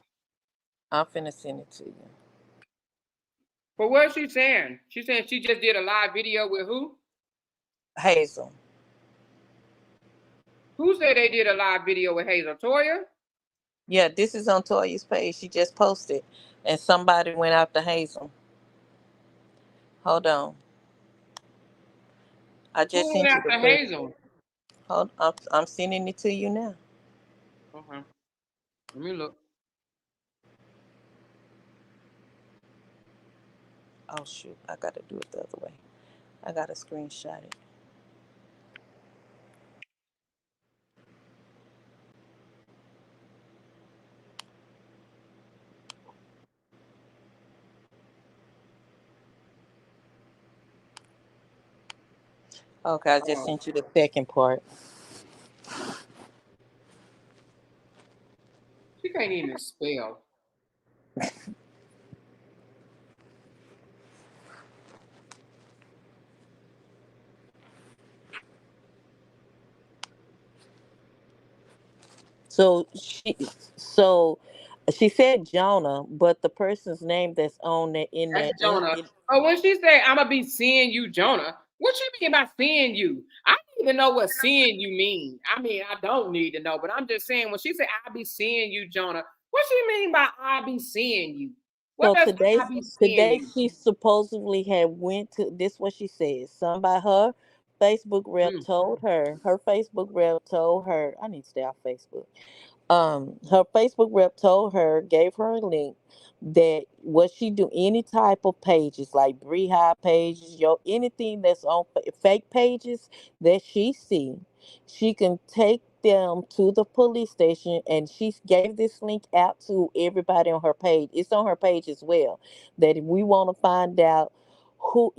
I'm finna send it to you.
But what is she saying? She's saying she just did a live video with who?
Hazel.
Who said they did a live video with Hazel? Toya?
Yeah, this is on Toya's page. She just posted, and somebody went after Hazel. Hold on. I
Who
just
went
sent you the
after
page.
Hazel?
Hold, I'm sending it to you now.
Okay. Let me look.
Oh shoot, I gotta do it the other way. I gotta screenshot it. Okay, I just sent you the second part.
She can't even spell.
So she said Jonah, but the person's name that's on that in
That's
that
Jonah. Oh, when she say I'm gonna be seeing you, Jonah, what you mean by seeing you? I don't even know what seeing you mean. I mean, I don't need to know, but I'm just saying when she said I'll be seeing you, Jonah, what she mean by I'll be seeing you? What
So
does I be seeing
today
you?
she supposedly had went to this what she says. Somebody her Facebook rep told her, I need to stay off Facebook. Her Facebook rep told her, gave her a link that what she do any type of pages like Beehive pages, anything that's on fake pages that she see, she can take them to the police station, and she gave this link out to everybody on her page. It's on her page as well. That if we want to find out who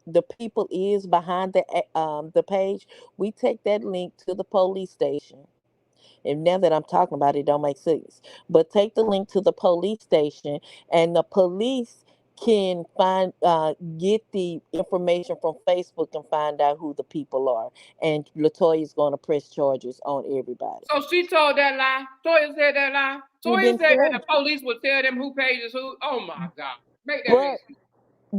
the people is behind the page, we take that link to the police station. And now that I'm talking about it, it don't make sense. But take the link to the police station, and the police can get the information from Facebook and find out who the people are. And Latoya is going to press charges on everybody.
So she told that lie. Toya said that lie. Toya said that the police would tell them who pages who. Oh my God, make that make sense.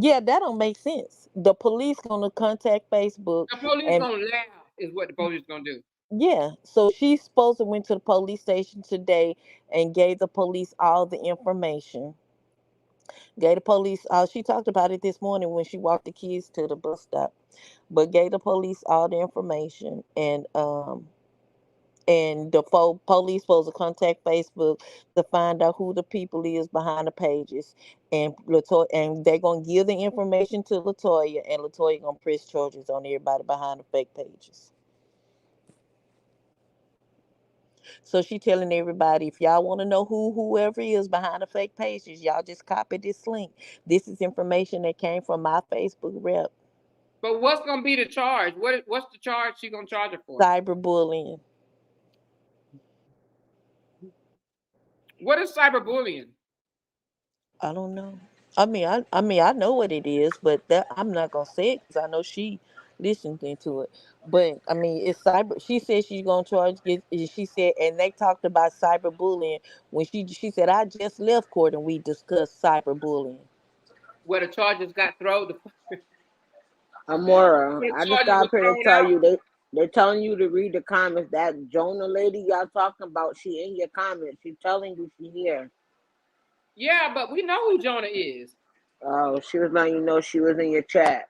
Yeah, that don't make sense. The police gonna contact Facebook.
The police gonna laugh is what the police gonna do.
Yeah, so she supposed to went to the police station today and gave the police all the information. Gave the police, she talked about it this morning when she walked the kids to the bus stop, but gave the police all the information, and the police supposed to contact Facebook to find out who the people is behind the pages, and Latoya, and they're gonna give the information to Latoya, and Latoya gonna press charges on everybody behind the fake pages. So she telling everybody, if y'all want to know whoever is behind the fake pages, y'all just copy this link. This is information that came from my Facebook rep.
But what's gonna be the charge? What's the charge she gonna charge her for?
Cyberbullying.
What is cyberbullying?
I don't know. I mean, I know what it is, but that I'm not gonna say it because I know she listened into it. But I mean, it's cyber. She said she's gonna charge. She said, and they talked about cyberbullying when she said I just left court and we discussed cyberbullying.
Where the charges got thrown.
Amora, I just got up here to tell you they're telling you to read the comments. That Jonah lady y'all talking about, she in your comments. She's telling you she here.
Yeah, but we know who Jonah is.
Oh, she was letting you know she was in your chat.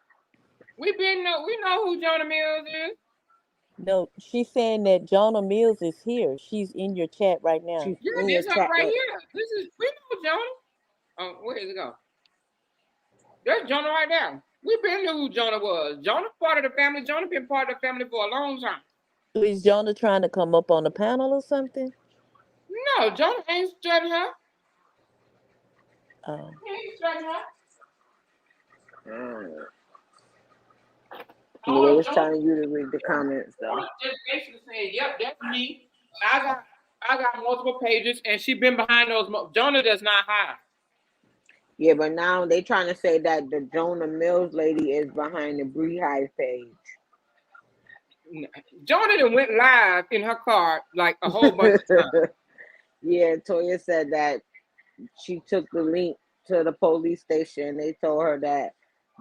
We know who Jonah Mills is.
No, she's saying that Jonah Mills is here. She's in your chat right now.
She's in your chat right here. We know Jonah. Oh, where does it go? There's Jonah right there. We've been knew who Jonah was. Jonah part of the family. Jonah been part of the family for a long time.
Is Jonah trying to come up on the panel or something?
No, Jonah ain't studying her.
Oh.
He ain't studying her.
They was telling you to read the comments though.
Just basically saying, yep, that's me. I got multiple pages, and she been behind those. Jonah does not hide.
Yeah, but now they trying to say that the Jonah Mills lady is behind the Beehive page.
Jonah done went live in her car like a whole bunch of times.
Yeah, Toya said that she took the link to the police station. They told her that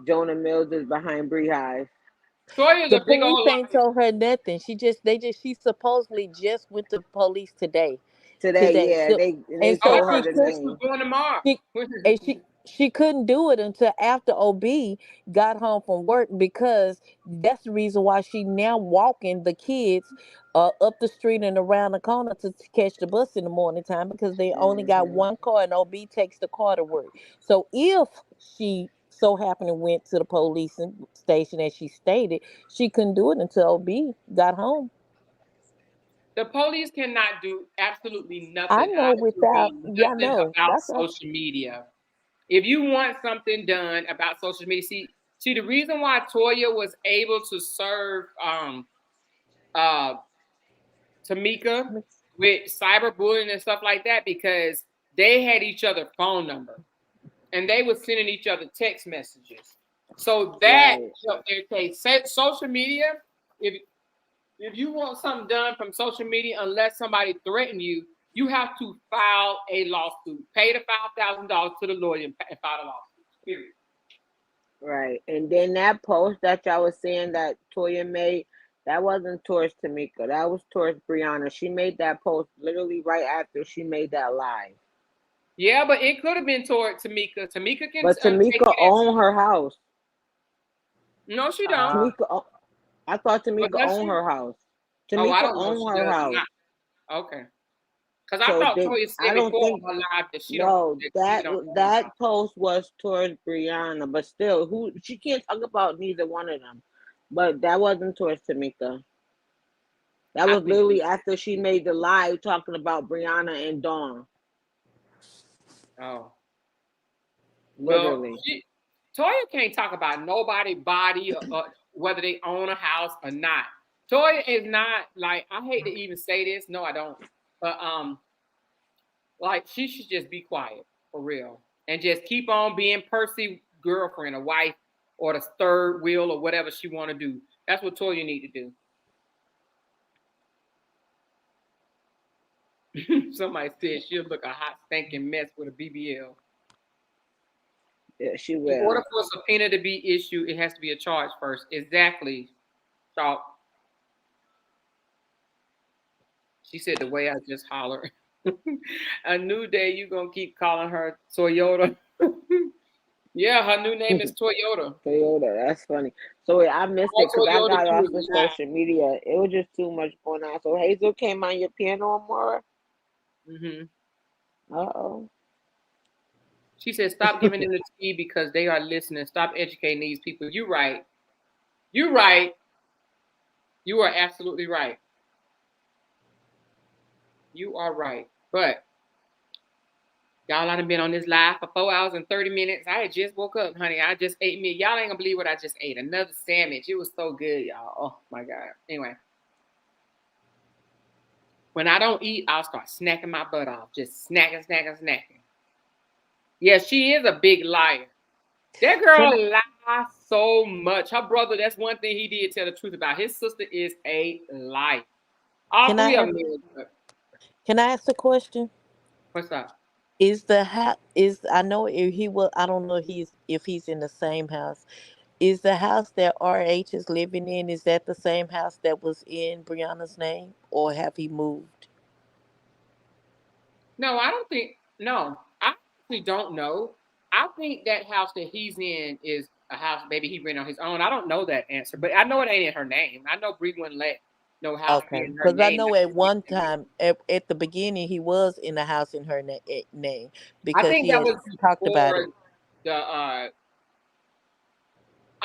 Jonah Mills is behind Beehive.
The
police ain't told her nothing. She supposedly just went to the police today.
Yeah,
so,
they told her the name.
Doing tomorrow.
she couldn't do it until after OB got home from work, because that's the reason why she now walking the kids up the street and around the corner to catch the bus in the morning time, because they only got one car and OB takes the car to work. So if she so happened and went to the police station, as she stated, she couldn't do it until OB got home.
The police cannot do absolutely
I
nothing.
know without, yeah, I
Nothing
know.
about
That's right.
social media. If you want something done about social media, see the reason why Toya was able to serve Tamika with cyberbullying and stuff like that, because they had each other's phone number and they were sending each other text messages. So that helped their case. Social media, if you want something done from social media, unless somebody threaten you, you have to file a lawsuit. Pay the $5,000 to the lawyer and file a lawsuit. Period.
Right. And then that post that y'all was saying that Toya made, that wasn't towards Tamika. That was towards Brianna. She made that post literally right after she made that live.
Yeah, but it could have been toward Tamika. Tamika can.
But Tamika owned her house.
No, she don't.
Tamika, I thought Tamika owned her house. Tamika owned her house.
Okay. Because I thought Toya said before her live that she don't.
No, that post was towards Brianna, but still, she can't talk about neither one of them. But that wasn't towards Tamika. That was literally after she made the live talking about Brianna and Dawn.
Oh.
Literally.
Well, Toya can't talk about nobody's body or whether they own a house or not. Toya is not, like, I hate to even say this. No, I don't. But like, she should just be quiet for real and just keep on being Percy's girlfriend or wife or the third wheel or whatever she want to do. That's what Toya need to do. Somebody said she'll look a hot stinking mess with a BBL.
Yeah, she will.
In order for a subpoena to be issued, it has to be a charge first. Exactly. So she said the way I just hollered. A new day, you gonna keep calling her Toyota. Yeah, her new name is Toyota.
Toyota, that's funny. So I missed it because I got off of social media. It was just too much going on. So Hazel came on your piano more. Uh-oh.
She said, stop giving them the tea because they are listening. Stop educating these people. You're right. You're right. You are absolutely right. You are right. But y'all done been on this live for 4 hours and 30 minutes. I had just woke up, honey. I just ate me. Y'all ain't gonna believe what I just ate. Another sandwich. It was so good, y'all. Oh my God. Anyway. When I don't eat, I'll start snacking my butt off. Just snacking. Yeah, she is a big liar. That girl lies so much. Her brother, that's one thing he did tell the truth about. His sister is a liar. All three of them.
Can I ask a question?
What's up?
I know if he will, I don't know if he's in the same house. Is the house that RH is living in, is that the same house that was in Brianna's name, or have he moved?
No, I don't think. No, I actually don't know. I think that house that he's in is a house maybe he rented on his own. I don't know that answer, but I know it ain't in her name. I know Bree wouldn't let no house be in her name.
Because I know at one time, at the beginning, he was in a house in her name because
I think that was
talked about it.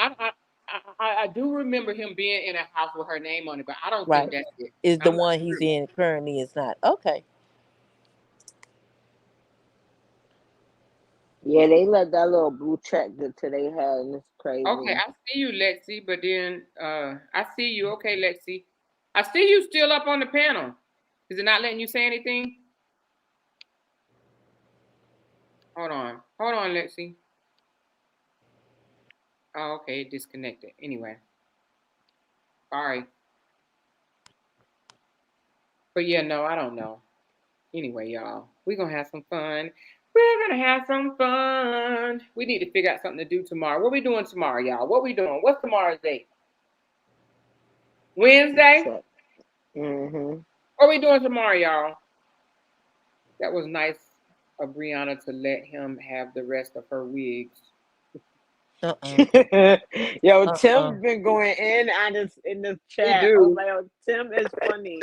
I do remember him being in a house with her name on it, but I don't think that's it.
Is the one he's in currently is not. Okay.
Yeah, they let that little blue check get to their head, and it's crazy.
Okay, I see you, Lexi, but then I see you. Okay, Lexi. I see you still up on the panel. Is it not letting you say anything? Hold on, Lexi. Oh, okay, disconnected. Anyway. Sorry. But yeah, no, I don't know. Anyway, y'all, we're going to have some fun. We need to figure out something to do tomorrow. What we doing tomorrow, y'all? What we doing? What's tomorrow's date? Wednesday? What we doing tomorrow, y'all? That was nice. of Brianna to let him have the rest of her wigs.
Yo, Tim been going in on this in the chat. Oh my God, Tim is funny.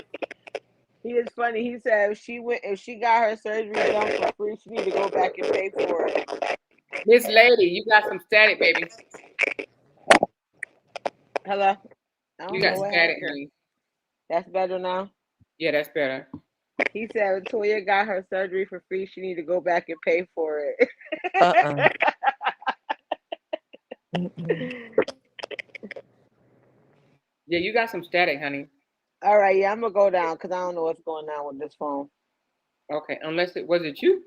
He is funny. He said if she got her surgery done for free, she need to go back and pay for it.
This lady, you got some static, baby.
Hello.
You got static, honey.
That's better now.
Yeah, that's better.
He said Toya got her surgery for free. She need to go back and pay for it.
Yeah, you got some static, honey.
All right, yeah, I'm gonna go down because I don't know what's going on with this phone.
Okay, unless it was you.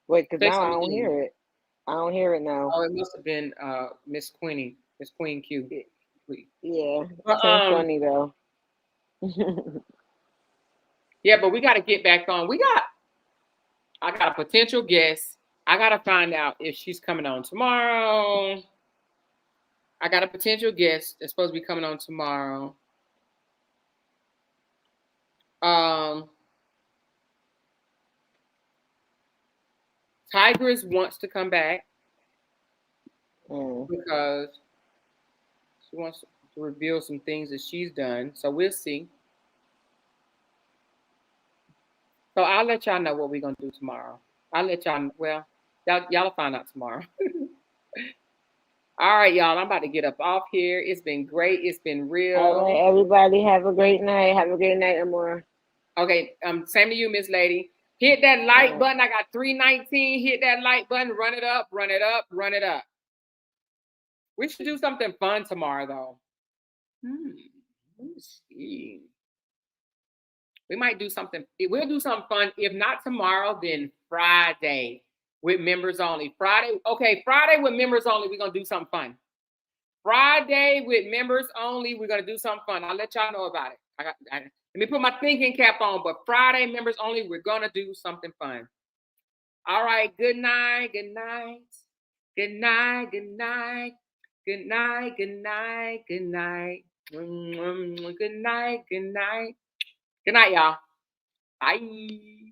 Wait, because now I don't hear it. I don't hear it now.
Oh, it must have been Miss Queenie, Miss Queen Q.
Yeah, it's funny though.
Yeah, but we got to get back on. I got a potential guest. I got to find out if she's coming on tomorrow. I got a potential guest that's supposed to be coming on tomorrow. Tigress wants to come back because she wants to reveal some things that she's done. So we'll see. So I'll let y'all know what we're gonna do tomorrow. I'll let y'all. Well, y'all will find out tomorrow. All right, y'all. I'm about to get up off here. It's been great. It's been real.
All right, everybody. Have a great night. Have a great night, Amor.
Okay. Same to you, Miss Lady. Hit that like button. I got 319. Hit that like button. Run it up. Run it up. Run it up. We should do something fun tomorrow, though. Let me see. We might do something. We'll do something fun. If not tomorrow, then Friday with members only. Friday with members only. We're gonna do something fun. Friday with members only. We're gonna do something fun. I'll let y'all know about it. Let me put my thinking cap on. But Friday members only. We're gonna do something fun. All right. Good night. Good night. Good night. Good night. Good night. Good night. Good night. Good night. Good night. Good night, y'all. Bye.